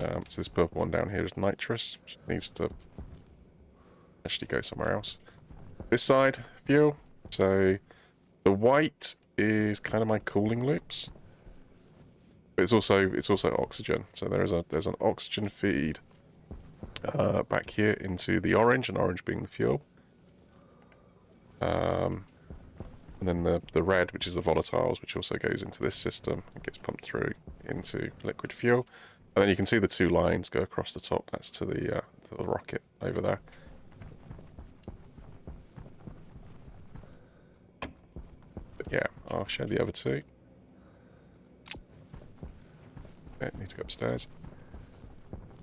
so this purple one down here is nitrous, which needs to actually go somewhere else. This side, fuel. So the white is kind of my cooling loops. But it's also oxygen. So there's an oxygen feed back here into the orange, and orange being the fuel. And then the red, which is the volatiles, which also goes into this system and gets pumped through into liquid fuel. And then you can see the two lines go across the top. That's to the rocket over there. But yeah, I'll show the other two. Yeah, need to go upstairs.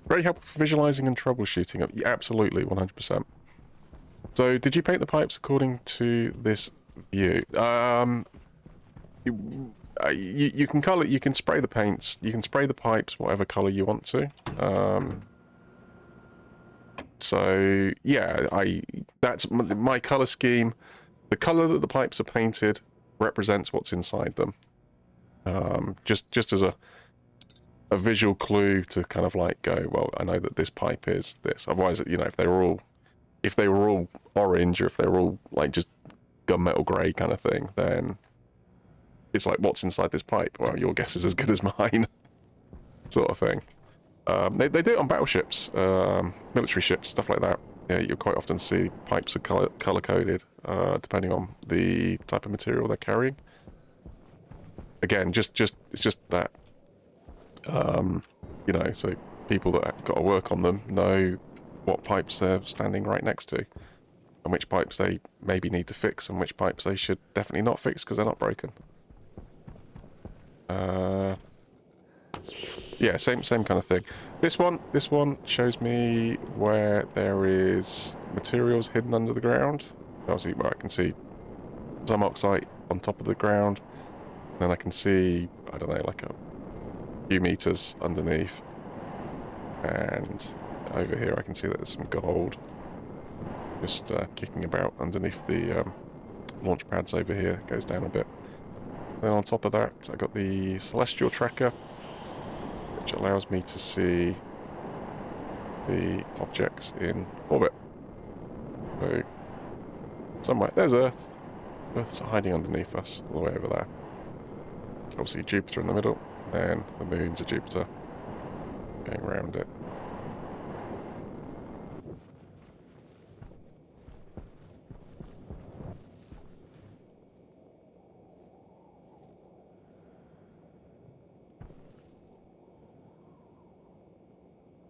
Very helpful for visualizing and troubleshooting. Yeah, absolutely, 100%. So, did you paint the pipes according to this view? You can color. You can spray the paints. You can spray the pipes whatever color you want to. So yeah, that's my color scheme. The color that the pipes are painted represents what's inside them. Just as a visual clue to kind of like go, well, I know that this pipe is this. Otherwise, you know, if they were all orange, or if they were all like just gunmetal grey kind of thing, then it's like, what's inside this pipe? Well, your guess is as good as mine, sort of thing. They do it on battleships, military ships, stuff like that. Yeah, you'll quite often see pipes are color coded, depending on the type of material they're carrying. Again, it's just that, you know, so people that have got to work on them know what pipes they're standing right next to, and which pipes they maybe need to fix, and which pipes they should definitely not fix because they're not broken. Yeah, same kind of thing. This one shows me where there is materials hidden under the ground. Obviously, where I can see some oxide on top of the ground. Then I can see, I don't know, like a few meters underneath. And over here I can see that there's some gold just kicking about underneath the launch pads over here. It goes down a bit. Then on top of that, I got the celestial tracker, which allows me to see the objects in orbit. So, somewhere, there's Earth. Earth's hiding underneath us, all the way over there. Obviously Jupiter in the middle, and the moons of Jupiter going around it.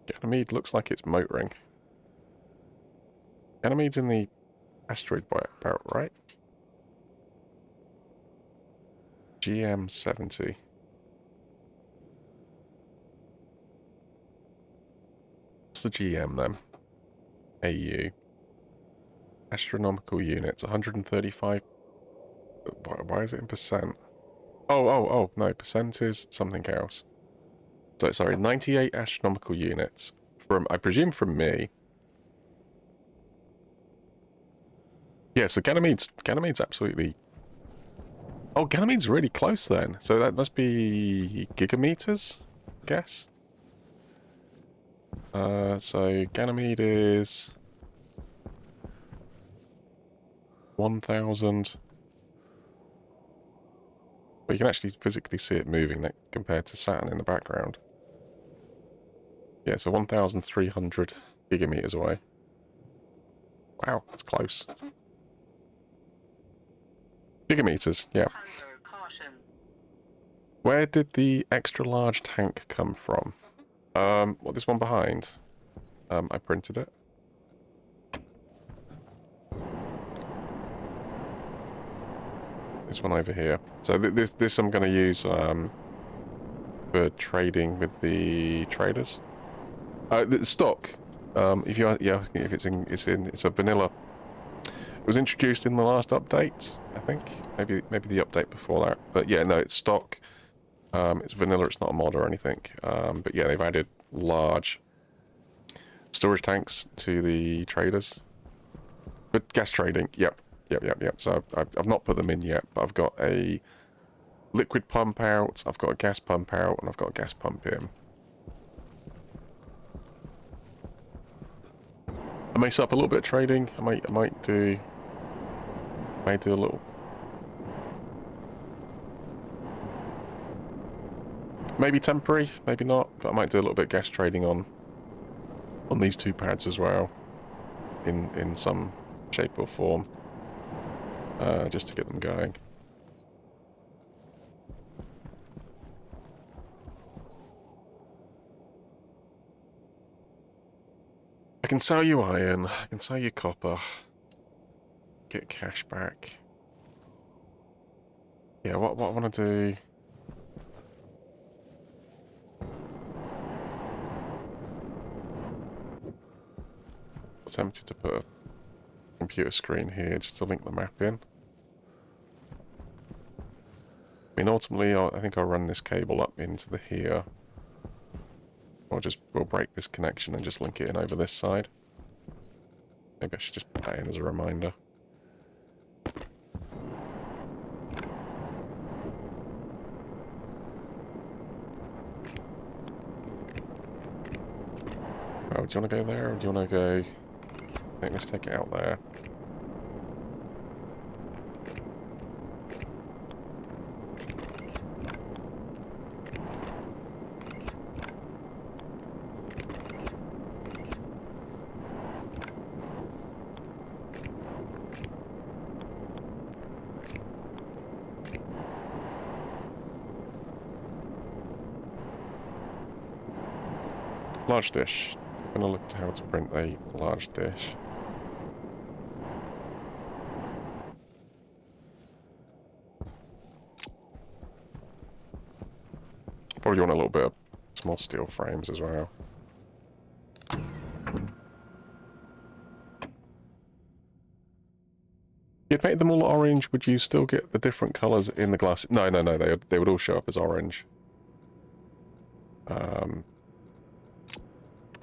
Ganymede looks like it's motoring. Ganymede's in the asteroid belt, right? GM70. What's the GM then? AU. Astronomical units, 135. Why is it in percent? Oh, no, percent is something else. So, sorry, 98 astronomical units from, I presume from me. Yeah, so Ganymede's absolutely... Oh, Ganymede's really close then. So that must be gigameters, I guess. So Ganymede is 1,000. Well, you can actually physically see it moving compared to Saturn in the background. Yeah, so 1,300 gigameters away. Wow, that's close. Gigameters, yeah. Hunger caution. Where did the extra large tank come from? Well, this one behind. I printed it. This one over here. So this I'm going to use for trading with the traders. The stock. If you if it's a vanilla. It was introduced in the last update, I think. Maybe the update before that. But yeah, no, it's stock. It's vanilla. It's not a mod or anything. But yeah, they've added large storage tanks to the traders. But gas trading, yep. So I've not put them in yet, but I've got a liquid pump out, I've got a gas pump out, and I've got a gas pump in. I may set up a little bit of trading. I might do a little. Maybe temporary, maybe not, but I might do a little bit of gas trading on these two pads as well, in some shape or form, just to get them going. I can sell you iron, I can sell you copper, get cash back. Yeah, what I want to do... I'm tempted to put a computer screen here just to link the map in. I mean, ultimately, I think I'll run this cable up into the here. Or we'll break this connection and just link it in over this side. Maybe I should just put that in as a reminder. Oh, do you want to go there, or do you want to go... I think let's take it out there. Large dish. I'm going to look at how to print a large dish. Probably want a little bit of small steel frames as well. If you'd make them all orange, would you still get the different colours in the glass? No, they would all show up as orange.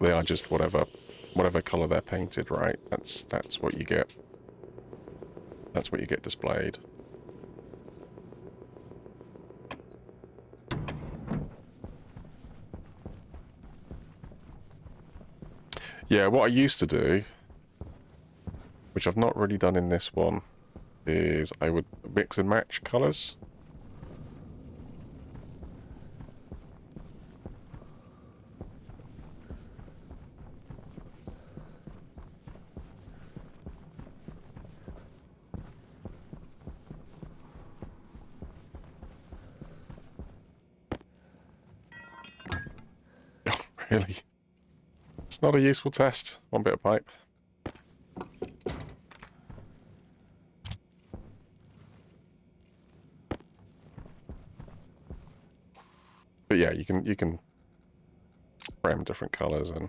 They are just whatever colour they're painted, right? That's what you get. That's what you get displayed. Yeah, what I used to do, which I've not really done in this one, is I would mix and match colours. Oh, really? It's not a useful test. One bit of pipe. But yeah, you can frame different colours and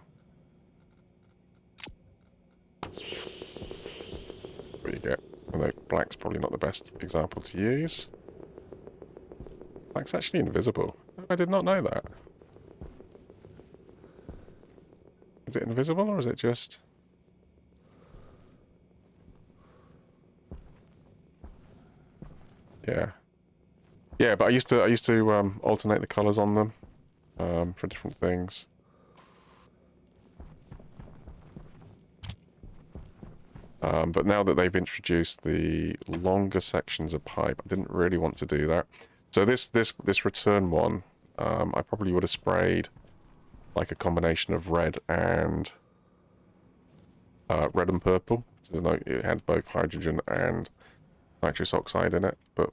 what you get. Although black's probably not the best example to use. Black's actually invisible. I did not know that. Is it invisible or is it just... Yeah. Yeah, but I used to alternate the colours on them for different things. But now that they've introduced the longer sections of pipe, I didn't really want to do that. So this return one, I probably would have sprayed like a combination of red and purple. So it had both hydrogen and nitrous oxide in it, but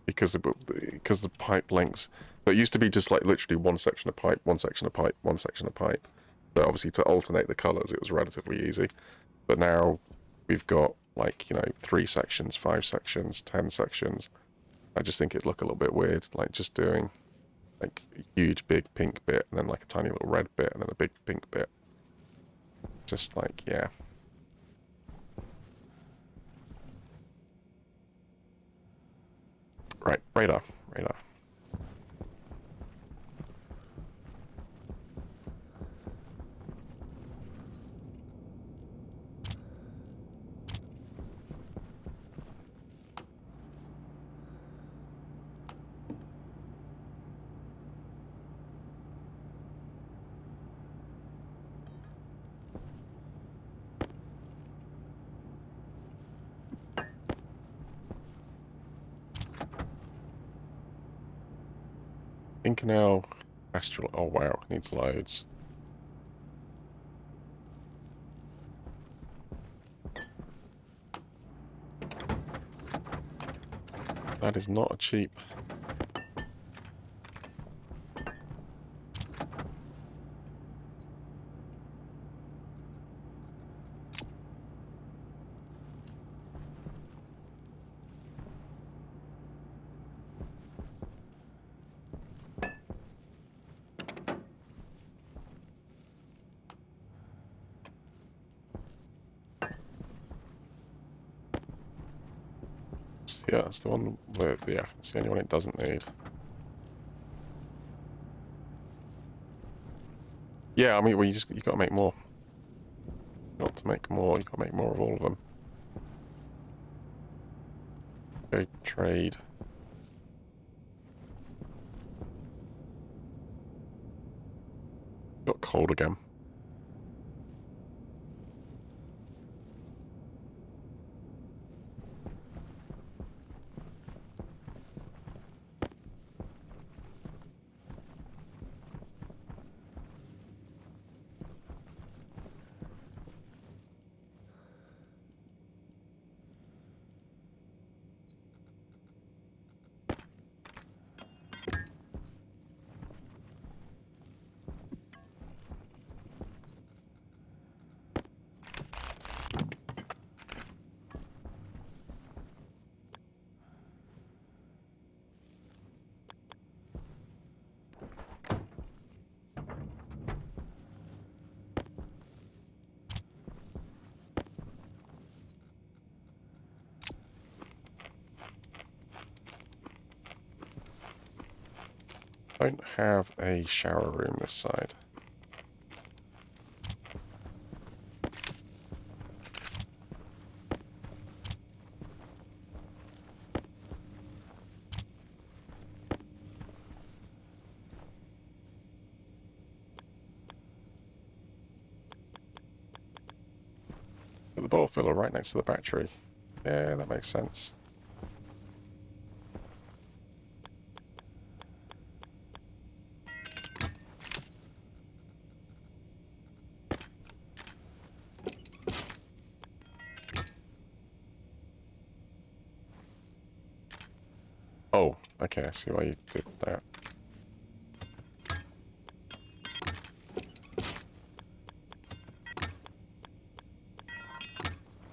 because the pipe lengths, so it used to be just like literally one section of pipe, one section of pipe, one section of pipe. So obviously to alternate the colours, it was relatively easy. But now we've got like, you know, 3 sections, 5 sections, 10 sections. I just think it'd look a little bit weird, like just doing like a huge big pink bit and then like a tiny little red bit and then a big pink bit. Just like, yeah. Right, radar. Incanal Astral. Oh wow, needs loads. That is not a cheap. Yeah, it's the one where, yeah, it's the only one it doesn't need. Yeah, I mean, well, you got to make more. Got to make more. You got to make more of all of them. Go trade. Got cold again. Don't have a shower room this side. Put the bottle filler right next to the battery. Yeah, that makes sense. Oh, okay, I see why you did that.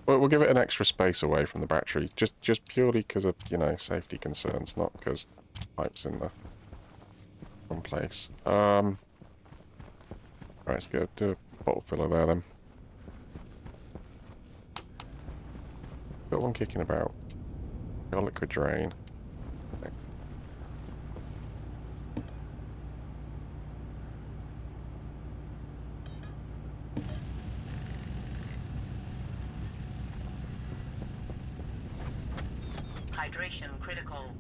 Well, we'll give it an extra space away from the battery, just purely because of, you know, safety concerns, not because pipe's in the wrong place. Right, let's go do a bottle filler there then. Got one kicking about. Got a liquid drain. Okay. Hydration critical.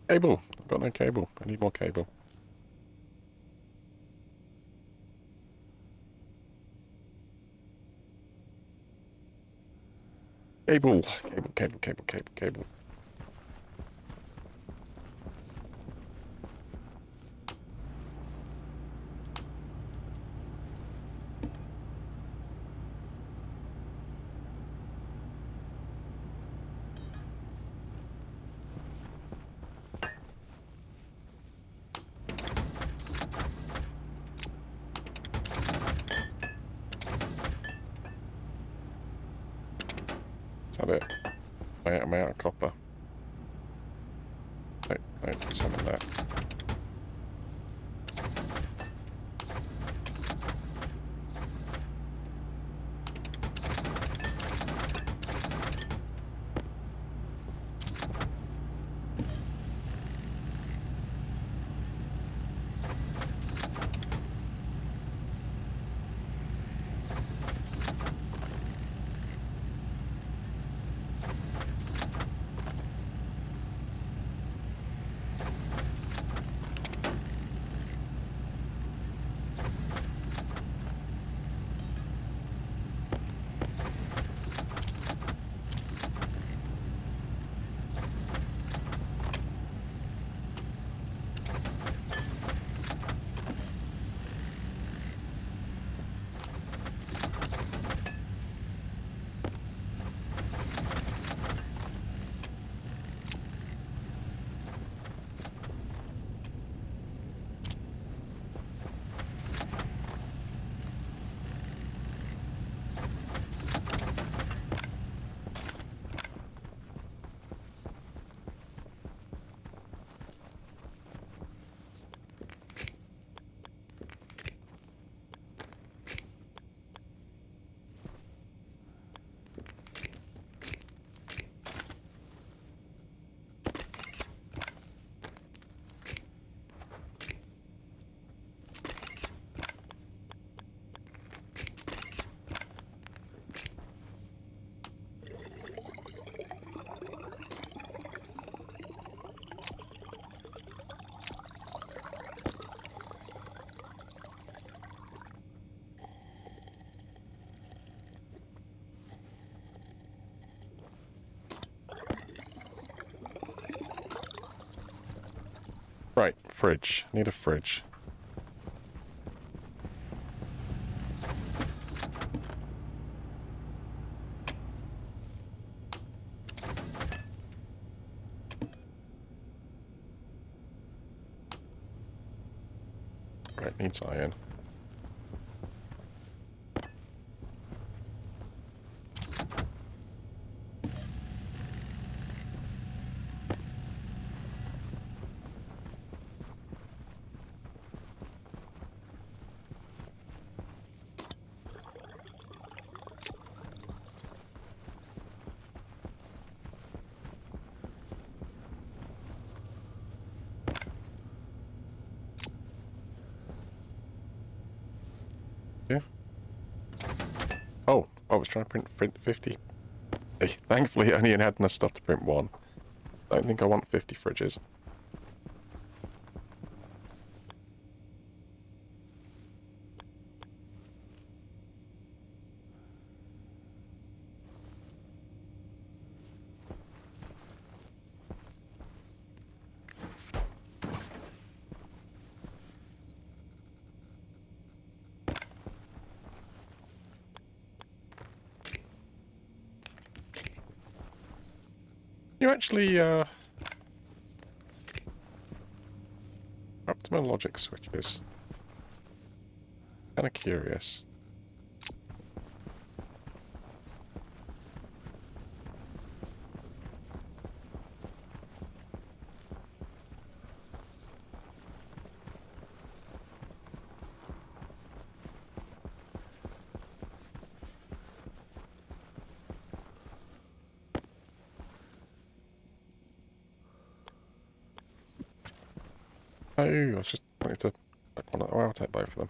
Cable. I've got no cable. I need more cable. Cable. Cable. Is that it? Am I out of copper? No, some of that. Right, fridge. Need a fridge. Right, needs iron. Yeah. Oh, I was trying to print 50. Hey, thankfully, I only had enough stuff to print one. I don't think I want 50 fridges. You actually, optimal logic switches. Kinda curious. Oh, I was just wanting to... Oh, I'll take both of them.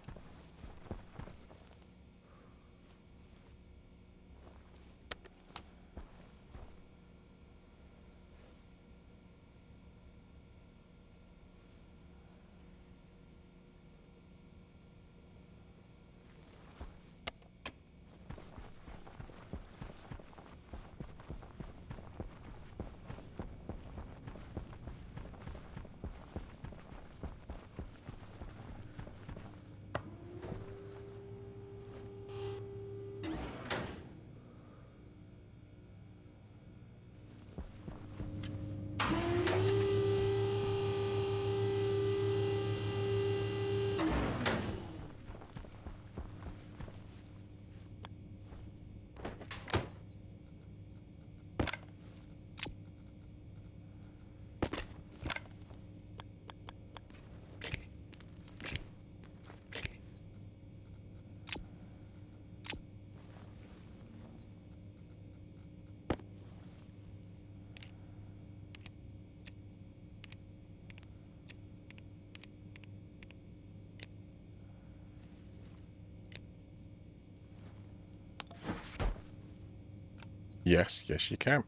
Yes, yes you can.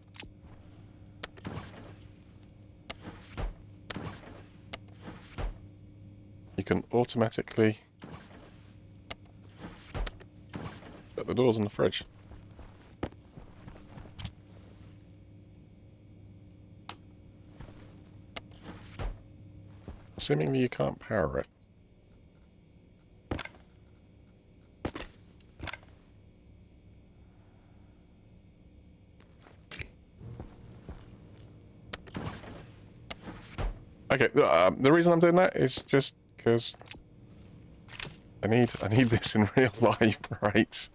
You can automatically shut the doors on the fridge. Assumingly you can't power it. Okay, the reason I'm doing that is just because I need this in real life, right?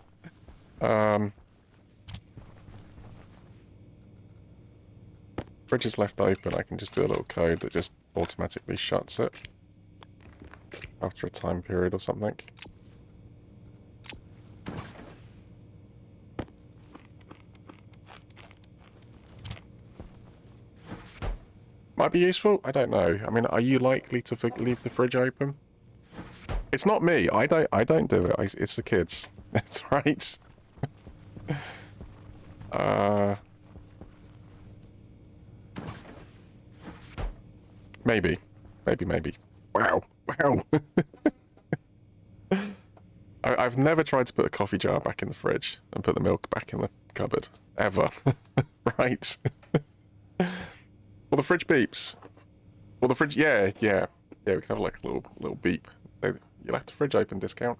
Fridge is left open, I can just do a little code that just automatically shuts it after a time period or something. Might be useful, I don't know. I mean, are you likely to leave the fridge open? It's not me, I don't do it, it's the kids. That's right. Maybe. Maybe. Wow. I've never tried to put a coffee jar back in the fridge and put the milk back in the cupboard. Ever. Right. Well, the fridge beeps. Well, the fridge... Yeah, we can have like a little beep. You left the fridge open, discount.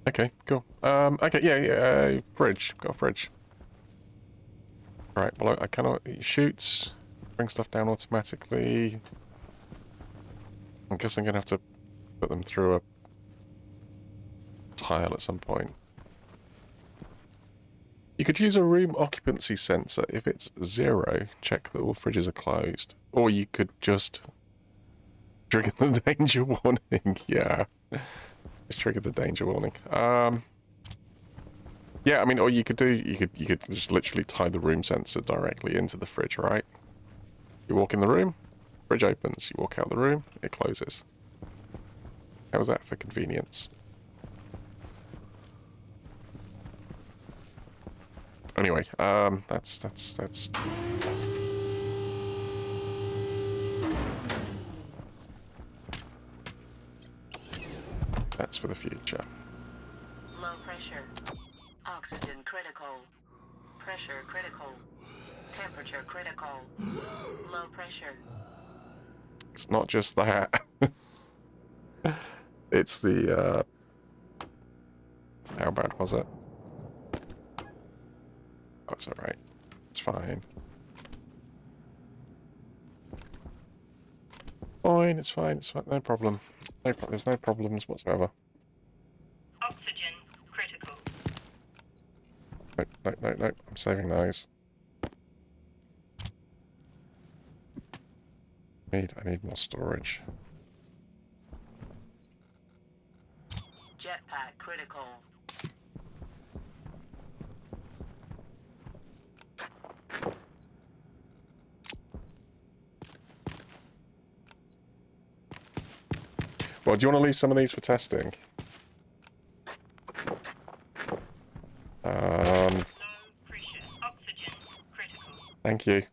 Okay, cool. Okay, yeah, fridge. Got a fridge. Right, well, I cannot... It shoots, bring stuff down automatically. I guess I'm going to have to put them through a tile at some point. You could use a room occupancy sensor. If it's 0, check that all fridges are closed. Or you could just trigger the danger warning. Yeah. Just trigger the danger warning. Yeah, I mean, or you could just literally tie the room sensor directly into the fridge, right? You walk in the room, fridge opens. You walk out the room, it closes. How was that for convenience? Anyway, that's for the future. Low pressure. Oxygen critical. Pressure critical. Temperature critical. Low pressure. It's not just that. It's the, how bad was it? Oh, it's alright. It's fine. Fine, it's fine, no problem. There's no problems whatsoever. Oxygen critical. No, I'm saving those. I need more storage. Jetpack critical. Well, do you want to leave some of these for testing? Low pressure. Oxygen critical. Thank you.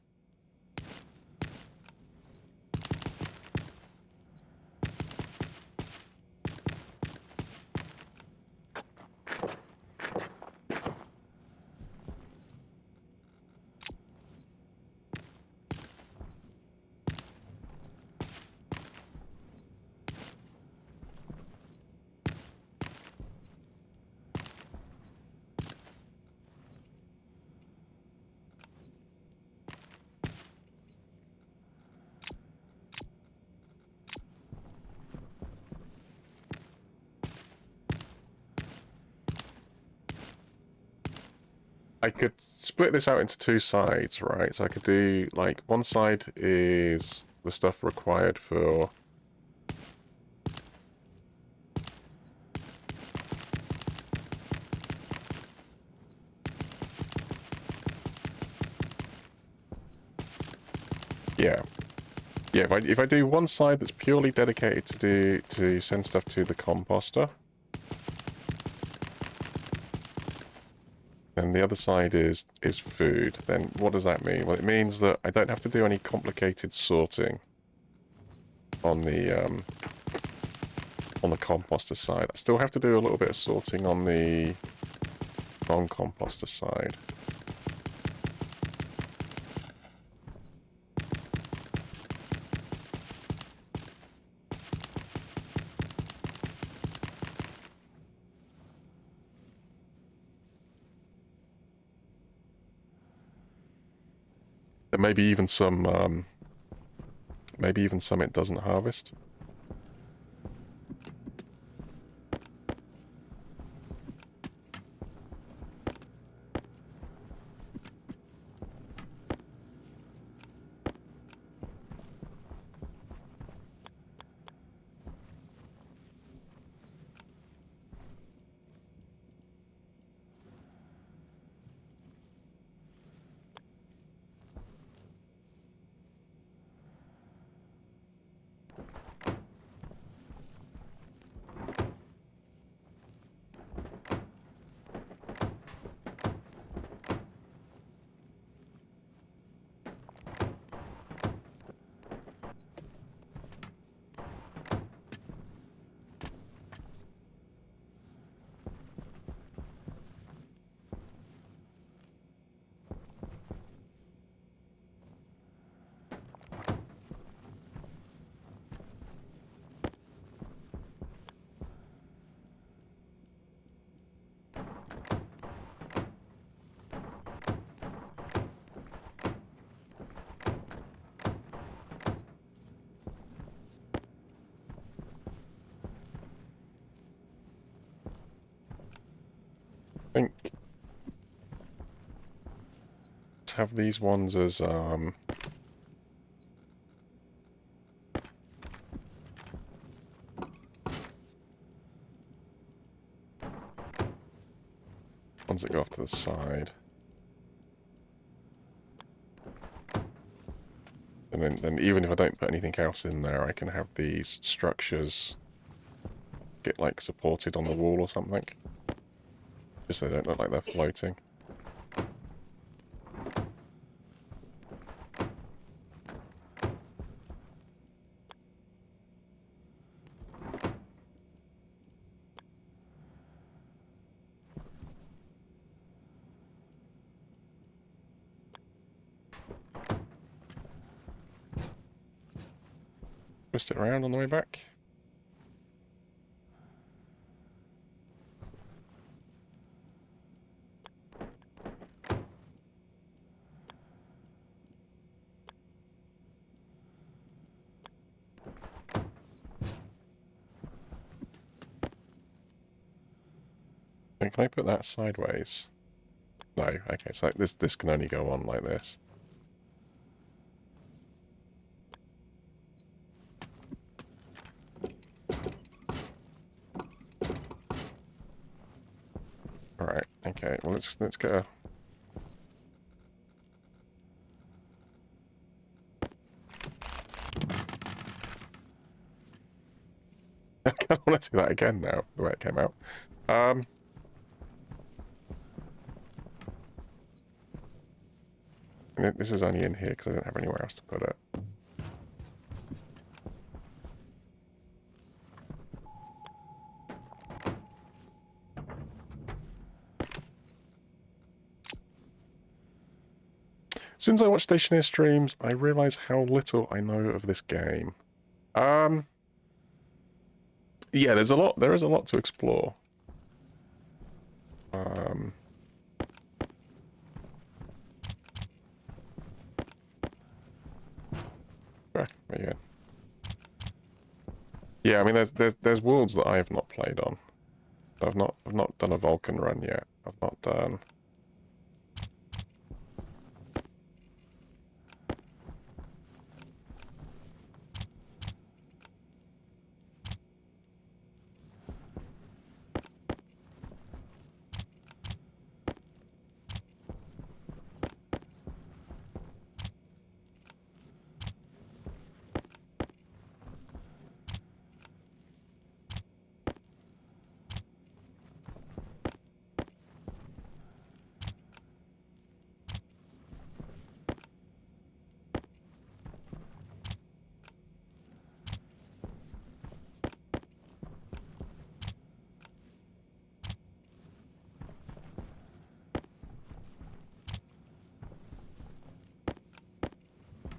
I could split this out into two sides, right? So I could do, like, one side is the stuff required for... Yeah. Yeah, if I do one side that's purely dedicated to send stuff to the composter, and the other side is food, then what does that mean? Well, it means that I don't have to do any complicated sorting on the composter side. I still have to do a little bit of sorting on the non-composter side. And maybe even some it doesn't harvest. I think let's have these ones as ones that go off to the side. And then even if I don't put anything else in there, I can have these structures get, like, supported on the wall or something. Just so they don't look like they're floating. Twist it around on the way back. Can I put that sideways? No. Okay, so this can only go on like this. All right. Okay. Well, let's go. I kind of want to do that again now, the way it came out. And this is only in here because I didn't have anywhere else to put it. Since I watch Stationeer streams, I realise how little I know of this game. Yeah, there is a lot to explore. There you go. Yeah, I mean, there's worlds that I have not played on. I've not done a Vulcan run yet. I've not done.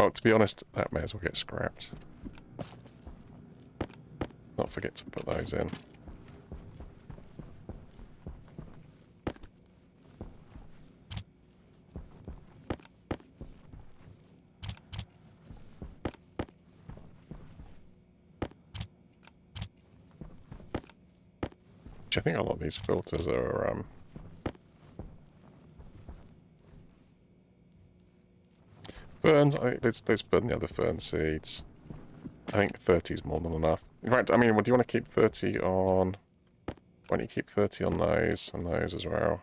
Oh, to be honest, that may as well get scrapped. Not forget to put those in. Which I think a lot of these filters are, ferns. I think let's burn the other fern seeds. I think 30 is more than enough. In fact, I mean, do you want to keep 30 on? Why don't you keep 30 on those and those as well?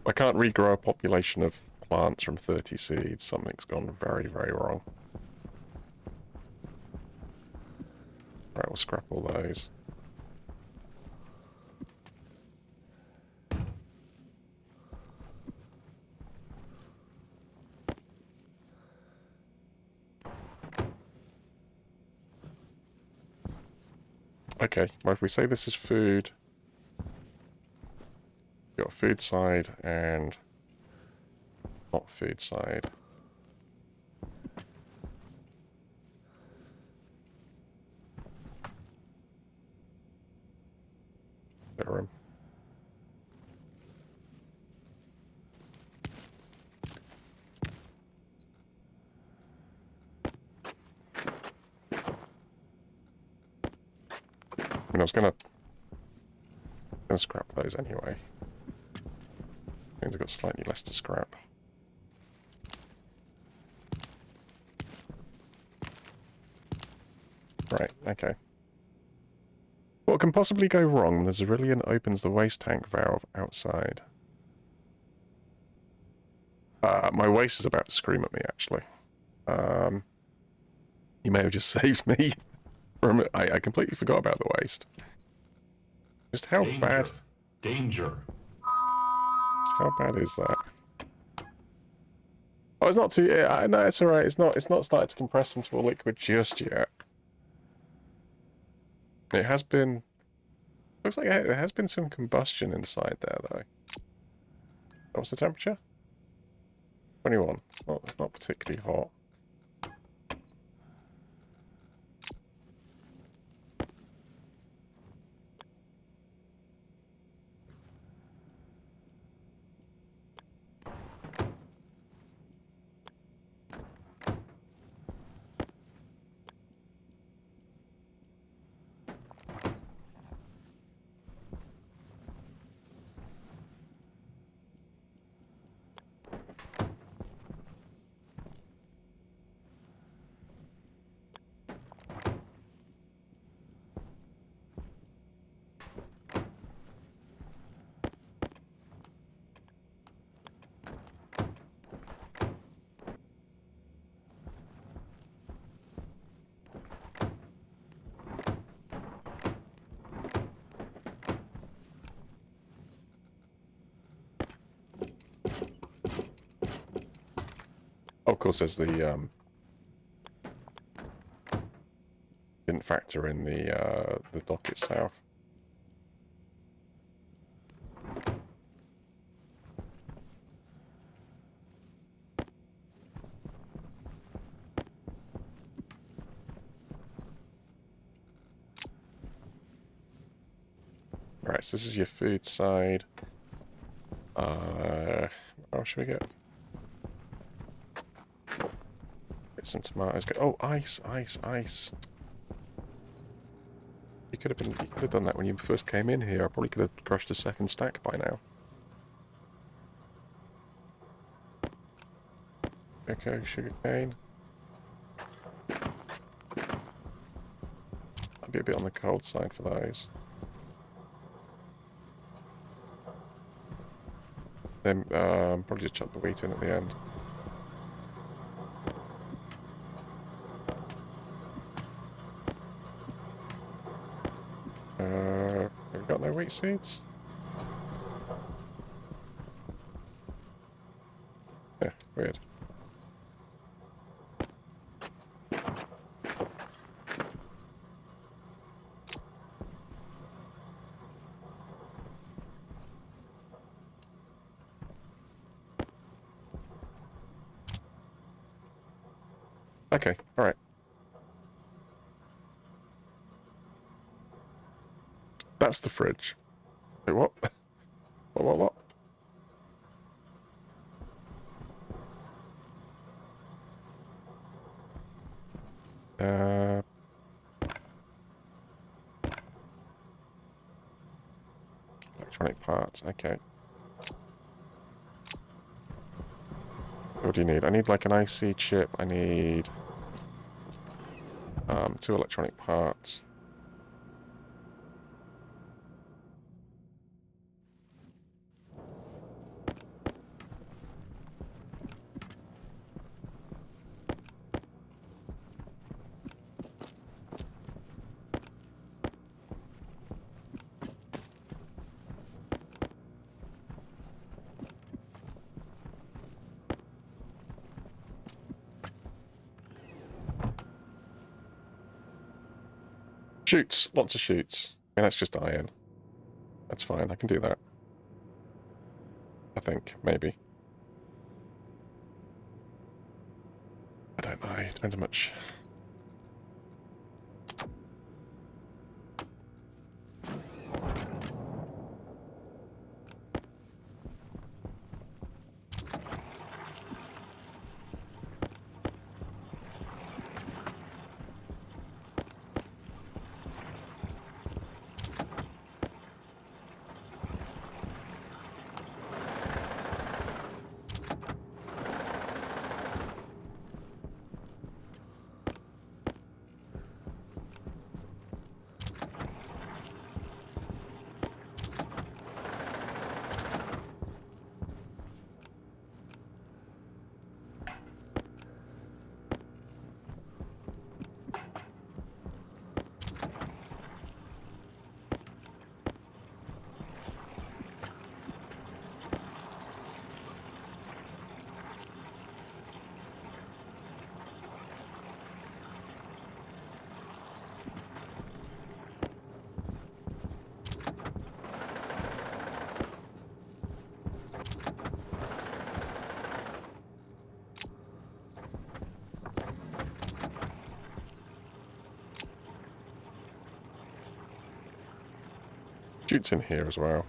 I can't regrow a population of plants from 30 seeds. Something's gone very, very wrong. Right, we'll scrap all those. Okay, well, if we say this is food, you've got food side and not food side. Bit of room. I mean, I was gonna scrap those anyway. Means I've got slightly less to scrap. Right, okay. What can possibly go wrong when the Zrilian opens the waste tank valve outside? My waste is about to scream at me, actually. You may have just saved me from... I completely forgot about the waste. Just how Danger. bad... Danger. Just how bad is that? Oh, it's not too... no, it's alright. It's not started to compress into a liquid just yet. It has been... Looks like there has been some combustion inside there, though. What's the temperature? 21. It's not particularly hot. course, there's the didn't factor in the dock itself. Right, so this is your food side. How should we get? Get some tomatoes. Oh, ice, ice, ice. You could have done that when you first came in here. I probably could have crushed a second stack by now. Okay, sugarcane. I'd be a bit on the cold side for those. Then probably just chuck the wheat in at the end. Have we got no wheat seeds? Yeah, weird. Okay, alright. That's the fridge. Wait, what? What? Electronic parts, okay. What do you need? I need like an IC chip. I need 2 electronic parts. Shoots, lots of shoots. Yeah, that's just iron. That's fine, I can do that. I think, maybe. I don't know, it depends how much. Shoots in here as well.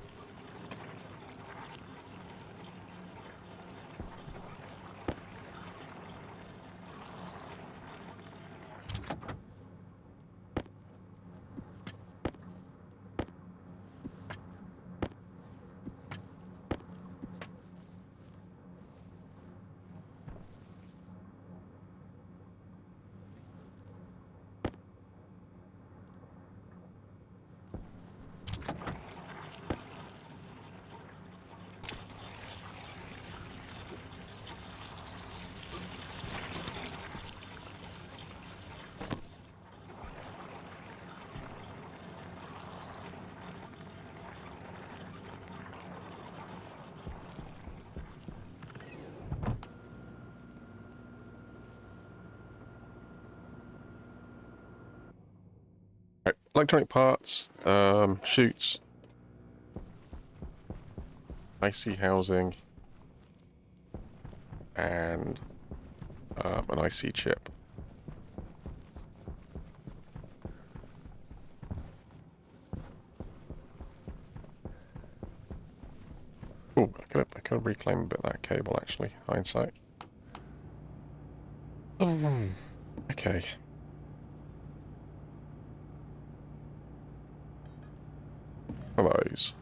Electronic parts, chutes, IC housing, and an IC chip. Oh, I could reclaim a bit of that cable actually. Hindsight. Oh, okay. For those.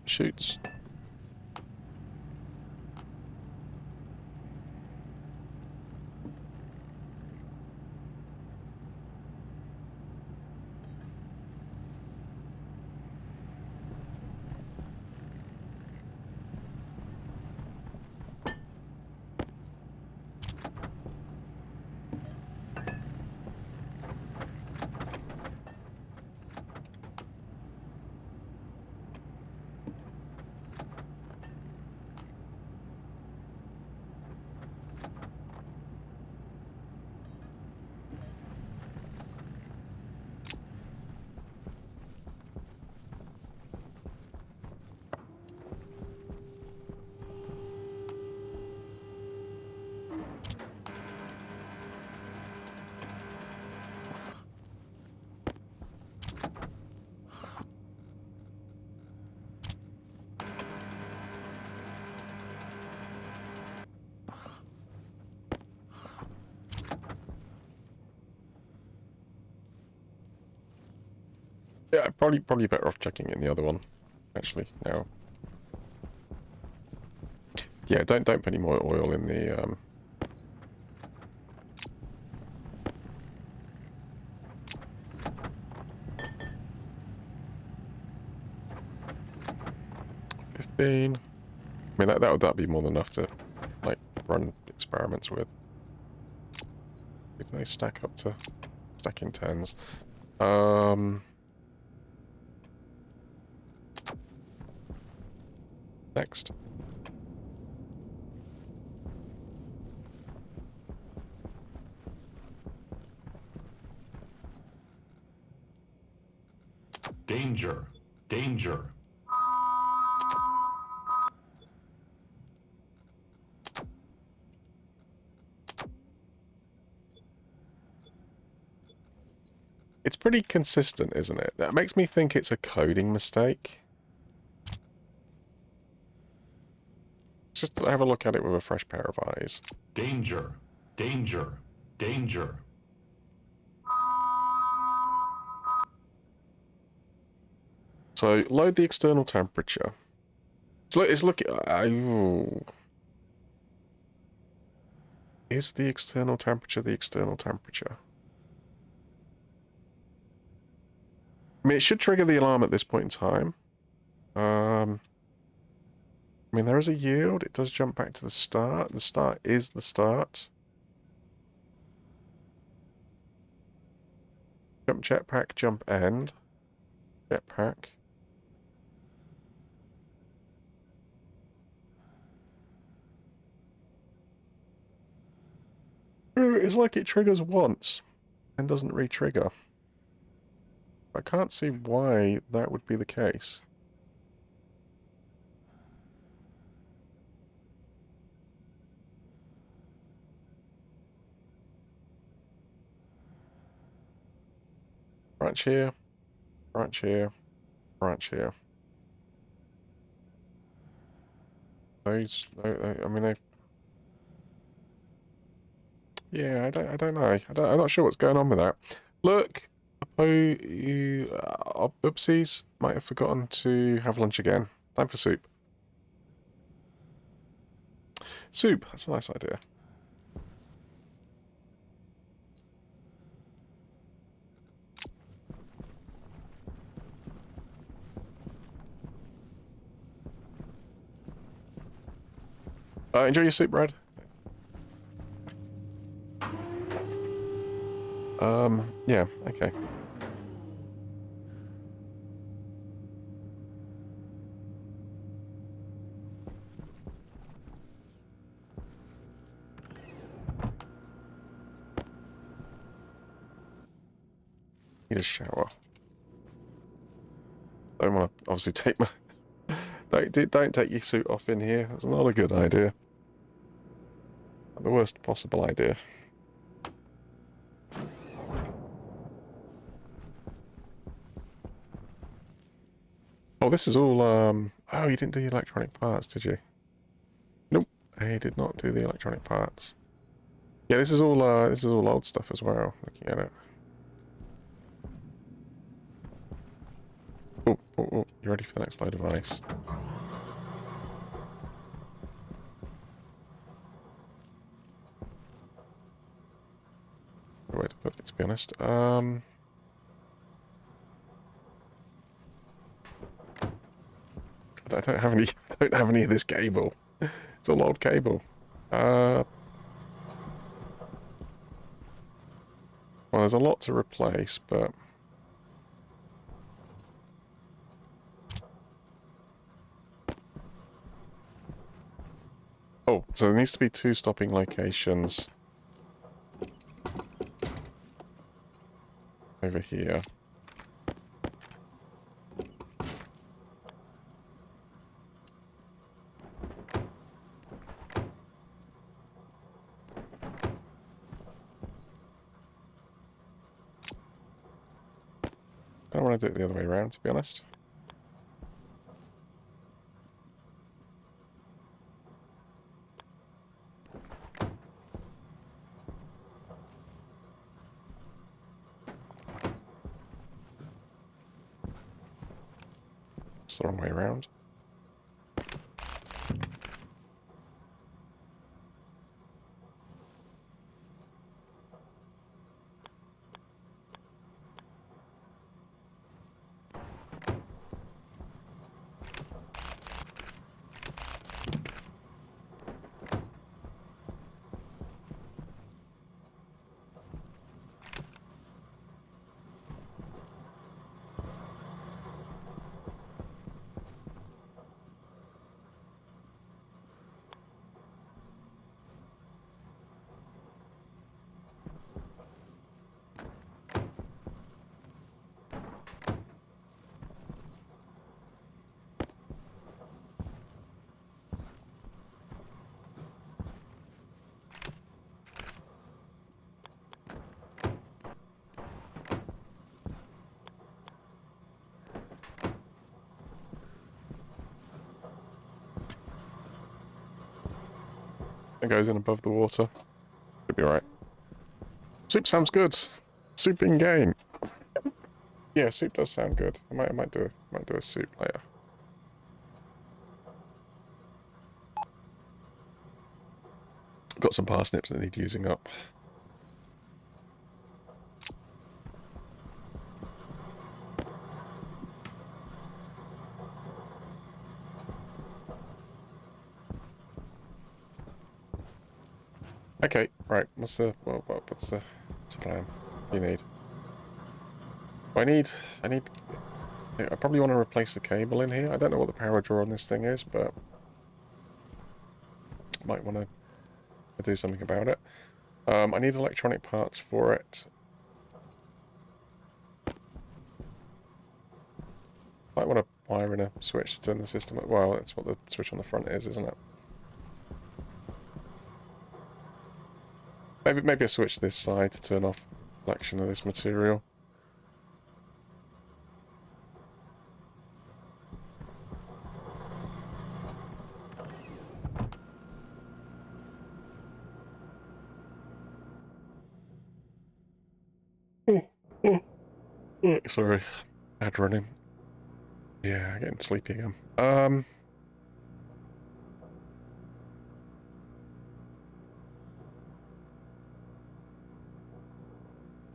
Chutes. Yeah, probably better off checking in the other one, actually, now. Yeah, don't put any more oil in the 15. I mean that'd be more than enough to like run experiments with. If they stack up to stacking 10s. Next. Danger. Danger. It's pretty consistent, isn't it? That makes me think it's a coding mistake. Just have a look at it with a fresh pair of eyes. Danger. Danger. Danger. So load the external temperature. So it's looking. Is the external temperature the external temperature? I mean, it should trigger the alarm at this point in time. I mean, there is a yield. It does jump back to the start. The start is the start. Jump jetpack, jump end. Jetpack. It's like it triggers once and doesn't re-trigger. I can't see why that would be the case. Branch here, branch here, branch here. Those, I mean, yeah, I don't know. I'm not sure what's going on with that. Look, oopsies, might have forgotten to have lunch again. Time for soup. Soup, that's a nice idea. Enjoy your soup, Brad. Yeah, okay. Need a shower. Don't want to obviously take my... Don't take your suit off in here. That's not a good idea. Not the worst possible idea. Oh, this is all, oh, you didn't do the electronic parts, did you? Nope, I did not do the electronic parts. Yeah, this is all old stuff as well, looking at it. Oh, oh, oh, you ready for the next load of ice? Way to put it, to be honest. I don't have any. I don't have any of this cable. It's all old cable. Well, there's a lot to replace, but oh, so there needs to be 2 stopping locations over here. I don't want to do it the other way around, to be honest. It's the wrong way around. It goes in above the water. Should be right. Soup sounds good. Soup in game. Yeah, soup does sound good. I might do a soup later. Got some parsnips that need using up. Okay, right. What's the plan you need? I probably want to replace the cable in here. I don't know what the power draw on this thing is, but might want to do something about it. I need electronic parts for it. Might want to wire in a switch to turn the system. Well, that's what the switch on the front is, isn't it? Maybe a switch this side to turn off collection of this material. Sorry, bad running. Yeah, getting sleepy again.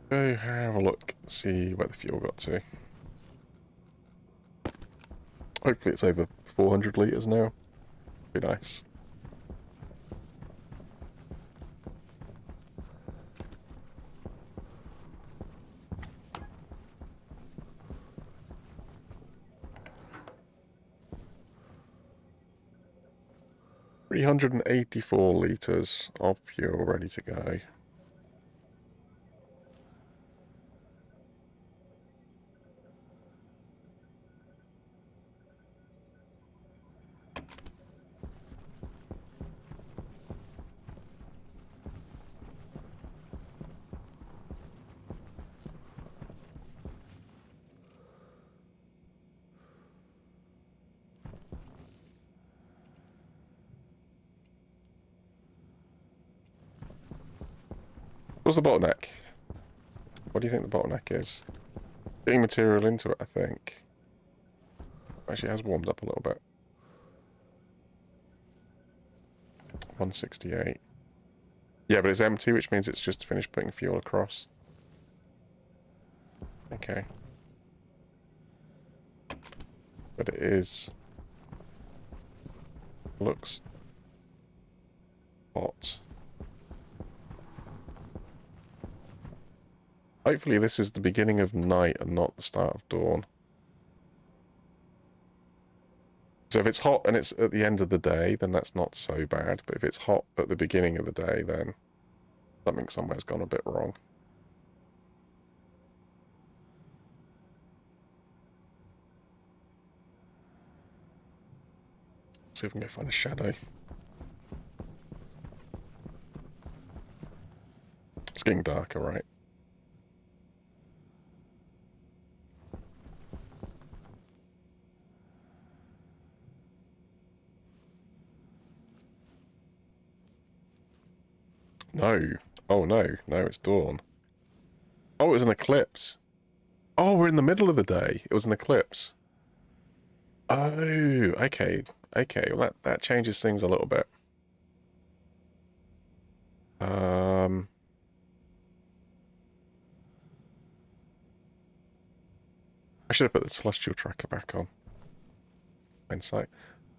Go have a look, see where the fuel got to. Hopefully it's over 400 litres now. Be nice. $384 litres of fuel ready to go. What's the bottleneck? What do you think the bottleneck is? Getting material into it, I think. Actually, it has warmed up a little bit. 168. Yeah, but it's empty, which means it's just finished putting fuel across. Okay. But it is... looks... hot. Hopefully this is the beginning of night and not the start of dawn. So if it's hot and it's at the end of the day, then that's not so bad. But if it's hot at the beginning of the day, then something somewhere's gone a bit wrong. See if we can go find a shadow. It's getting darker, right? No. Oh, no. No, it's dawn. Oh, it was an eclipse. Oh, we're in the middle of the day. It was an eclipse. Oh, okay. Okay, well, that changes things a little bit. I should have put the celestial tracker back on. Hindsight.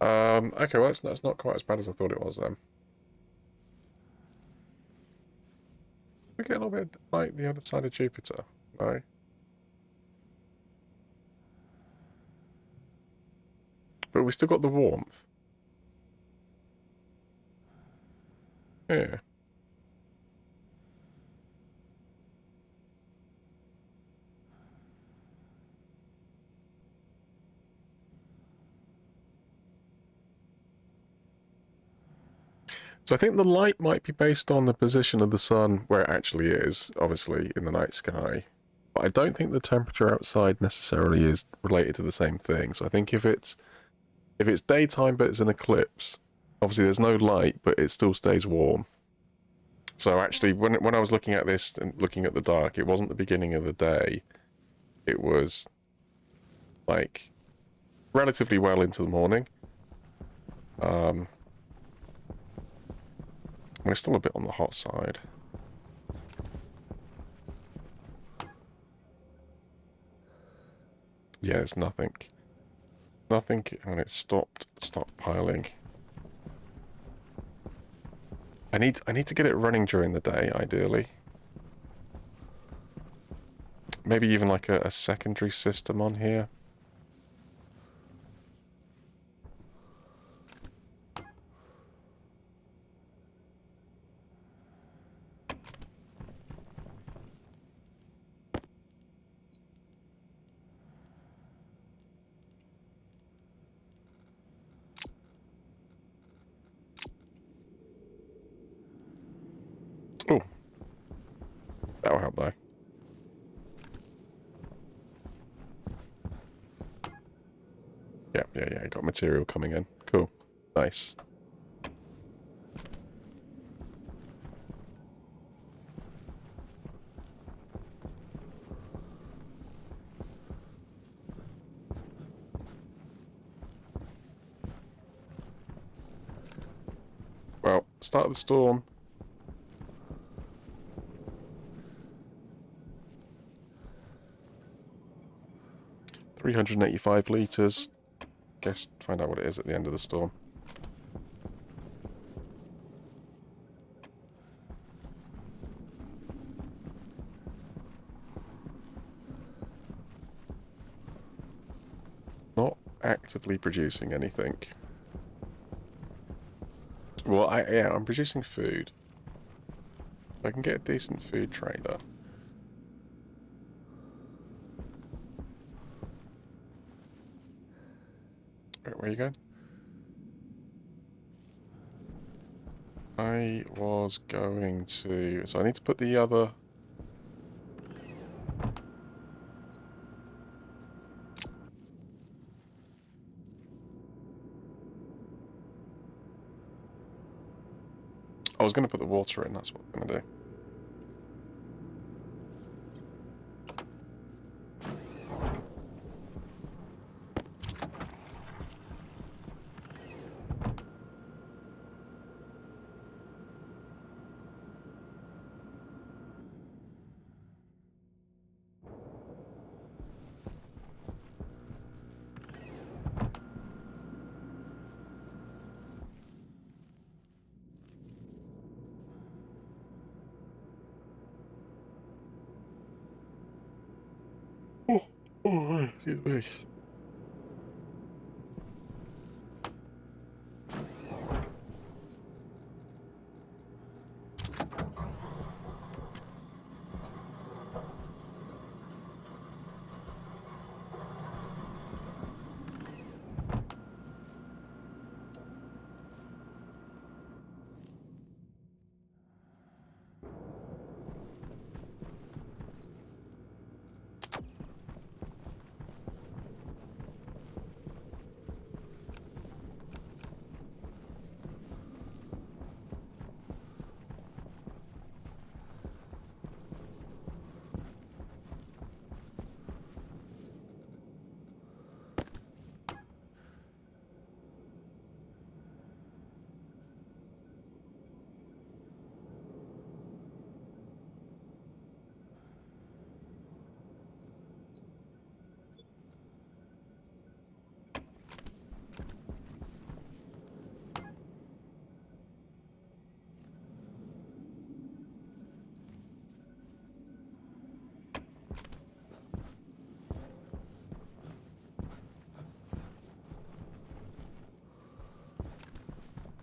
Okay, well, that's not quite as bad as I thought it was then. We get a little bit like the other side of Jupiter. No. But we still got the warmth. Yeah. So I think the light might be based on the position of the sun where it actually is, obviously, in the night sky. But I don't think the temperature outside necessarily is related to the same thing. So I think if it's daytime but it's an eclipse, obviously there's no light, but it still stays warm. So actually, when I was looking at this and looking at the dark, it wasn't the beginning of the day. It was, like, relatively well into the morning. We're still a bit on the hot side. Yeah, there's nothing. Nothing, and it stopped stockpiling. I need to get it running during the day, ideally. Maybe even like a secondary system on here. Oh, that'll help though. Yeah, got material coming in. Cool. Nice. Well, start of the storm. $385 litres. Guess, find out what it is at the end of the storm. Not actively producing anything. Well, yeah, I'm producing food. If I can get a decent food trader. Where are you going? I was going to... So I need to put the other... I was going to put the water in, that's what I'm going to do. Excuse me.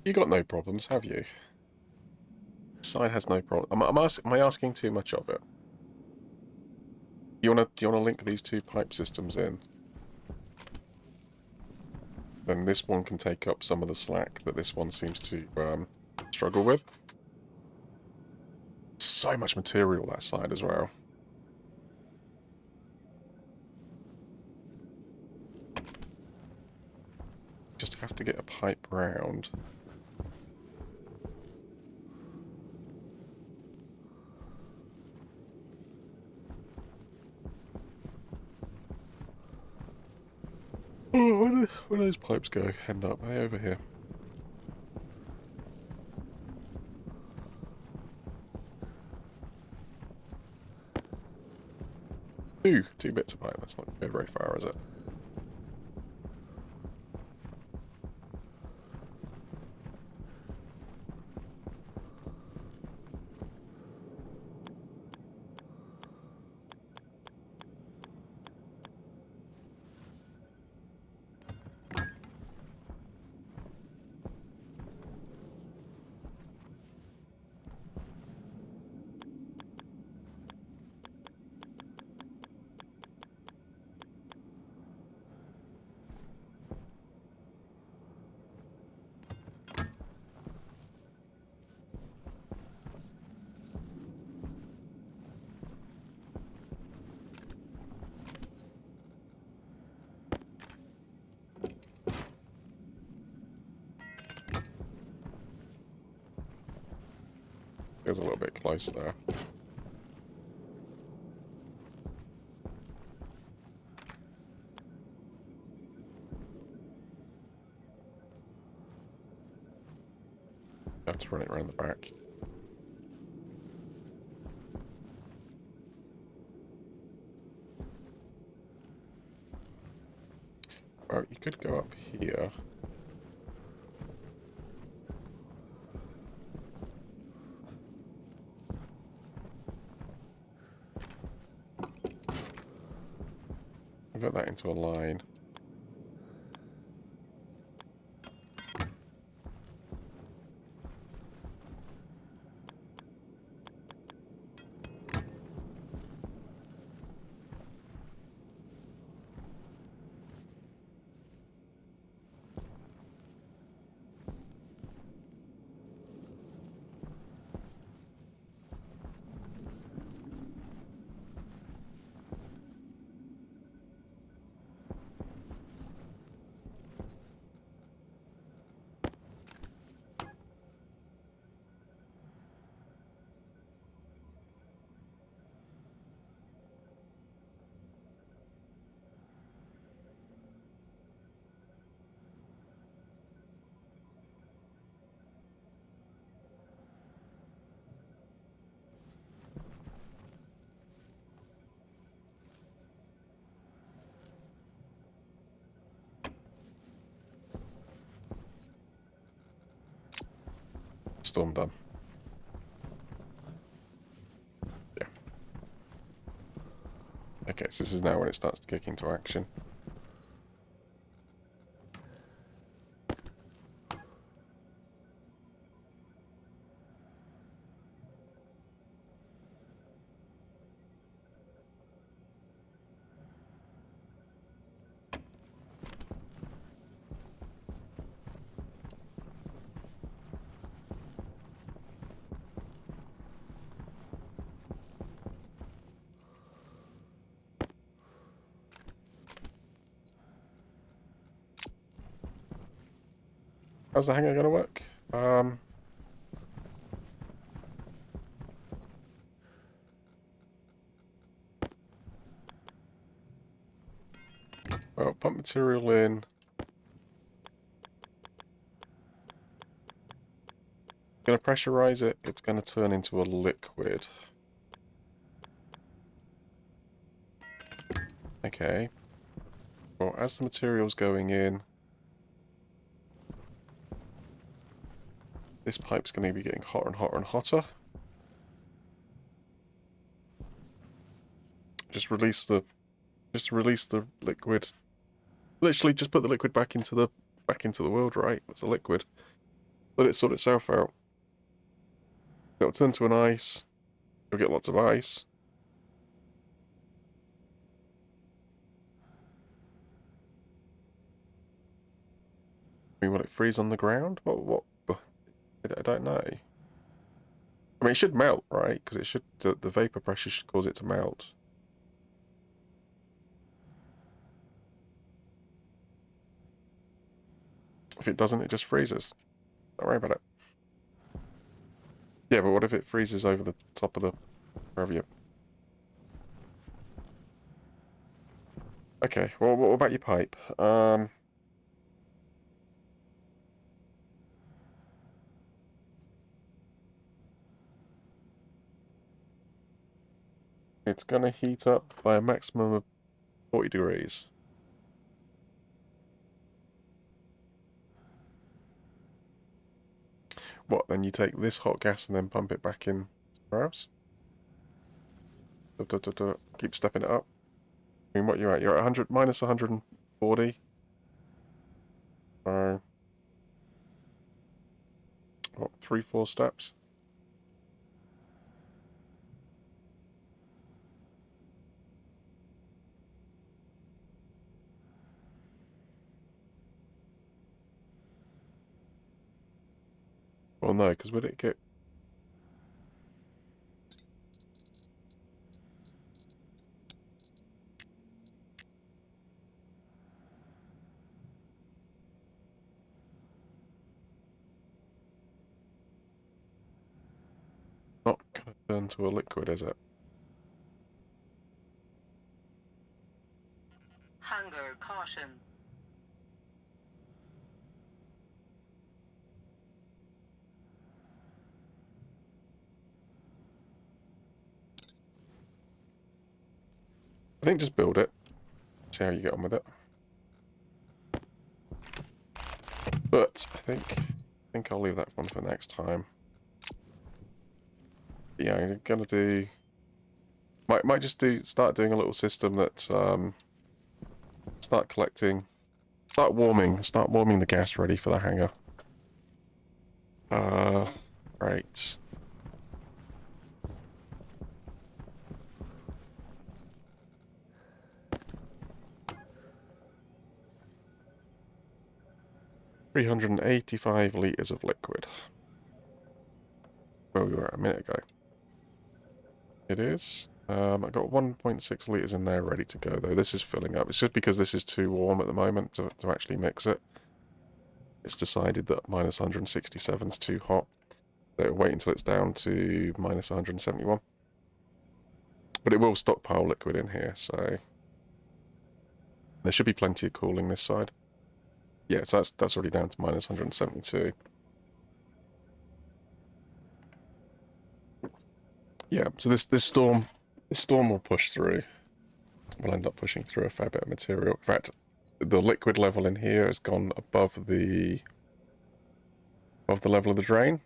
You got no problems, have you? Side has no problem. Am I asking too much of it? Do you wanna link these two pipe systems in? Then this one can take up some of the slack that this one seems to struggle with. So much material that side as well. Just have to get a pipe round. Oh, where do those pipes go? End up? Hey, over here. Two bits of pipe. That's not going very far, is it? It was a little bit close there. Have to run it around the back. Well, you could go up here. Convert that into a line. Storm done. Yeah. Okay, so this is now when it starts to kick into action. How's the hanger going to work? Well, pump material in. Going to pressurize it. It's going to turn into a liquid. Okay. Well, as the material's going in, this pipe's going to be getting hotter and hotter and hotter. Just release the liquid. Literally, just put the liquid back into the world, right? It's a liquid. Let it sort itself out. It'll turn to an ice. You'll get lots of ice. I mean, will it freeze on the ground? What? I don't know. I mean, it should melt, right? Because it should. The vapor pressure should cause it to melt. If it doesn't, it just freezes. Don't worry about it. Yeah, but what if it freezes over the top of the... wherever you... Okay, well, what about your pipe? It's going to heat up by a maximum of 40 degrees. What, then you take this hot gas and then pump it back in somewhere else? Keep stepping it up. I mean, what you're at? You're at 100, minus 140. So, what, 3-4 steps? Well, no, because would it get... not going to turn to a liquid, is it? Hunger caution. I think just build it. See how you get on with it. But I think I'll leave that one for next time. Yeah, I'm gonna do... Might just start doing a little system that start warming the gas ready for the hangar. Right. $385 liters of liquid. Where we were a minute ago. It is. I got 1.6 liters in there ready to go, though. This is filling up. It's just because this is too warm at the moment to actually mix it. It's decided that minus 167 is too hot. So wait until it's down to minus 171. But it will stockpile liquid in here, so... there should be plenty of cooling this side. Yeah, so that's already down to minus 172. Yeah, so this storm will push through. We'll end up pushing through a fair bit of material. In fact, the liquid level in here has gone above the level of the drain.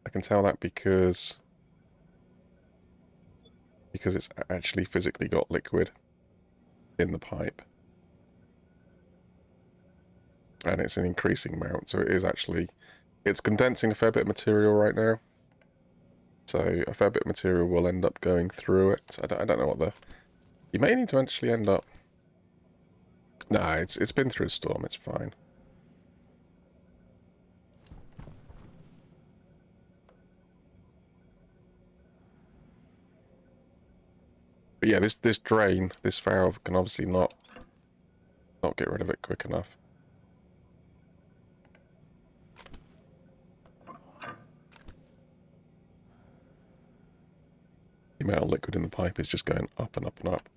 I can tell that because it's actually physically got liquid in the pipe. And it's an increasing amount, so it is actually... It's condensing a fair bit of material right now. So a fair bit of material will end up going through it. I don't know what the... You may need to actually end up... Nah, it's been through a storm, it's fine. But yeah, this drain, this valve can obviously not get rid of it quick enough. The amount of liquid in the pipe is just going up and up and up.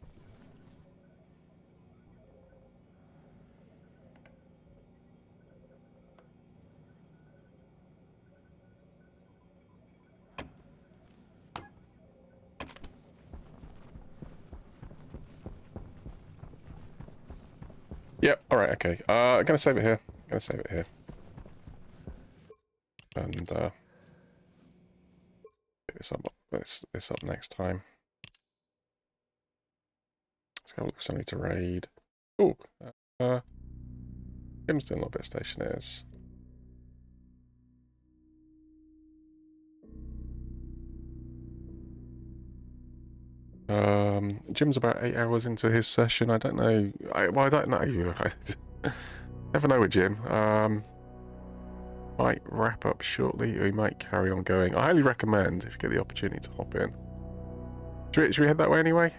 Yep, alright, okay. I'm gonna save it here. And pick this up next time. Let's go look for somebody to raid. Oh, Jim's doing a little bit of Stationeers. Jim's about 8 hours into his session. I don't know. I don't know. I never know with Jim. Might wrap up shortly, or he might carry on going. I highly recommend, if you get the opportunity, to hop in. Should we head that way anyway?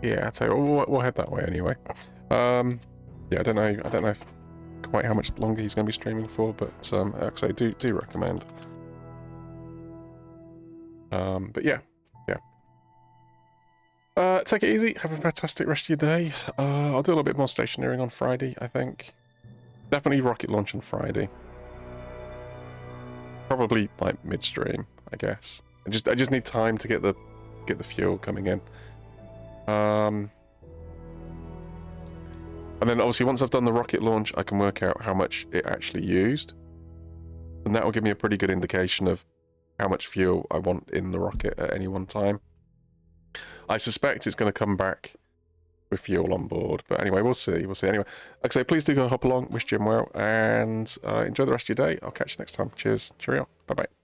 Yeah, I'd say we'll head that way anyway. Yeah, I don't know quite how much longer he's going to be streaming for, but like I say, do recommend. But yeah. Take it easy. Have a fantastic rest of your day. I'll do a little bit more stationeering on Friday, I think. Definitely rocket launch on Friday. Probably like midstream, I guess. I just need time to get the fuel coming in. And then obviously once I've done the rocket launch, I can work out how much it actually used. And that will give me a pretty good indication of how much fuel I want in the rocket at any one time. I suspect it's going to come back with fuel on board, but anyway, we'll see. Anyway, like I say, please do go hop along, wish Jim well, and enjoy the rest of your day. I'll catch you next time. Cheers, cheerio, bye bye.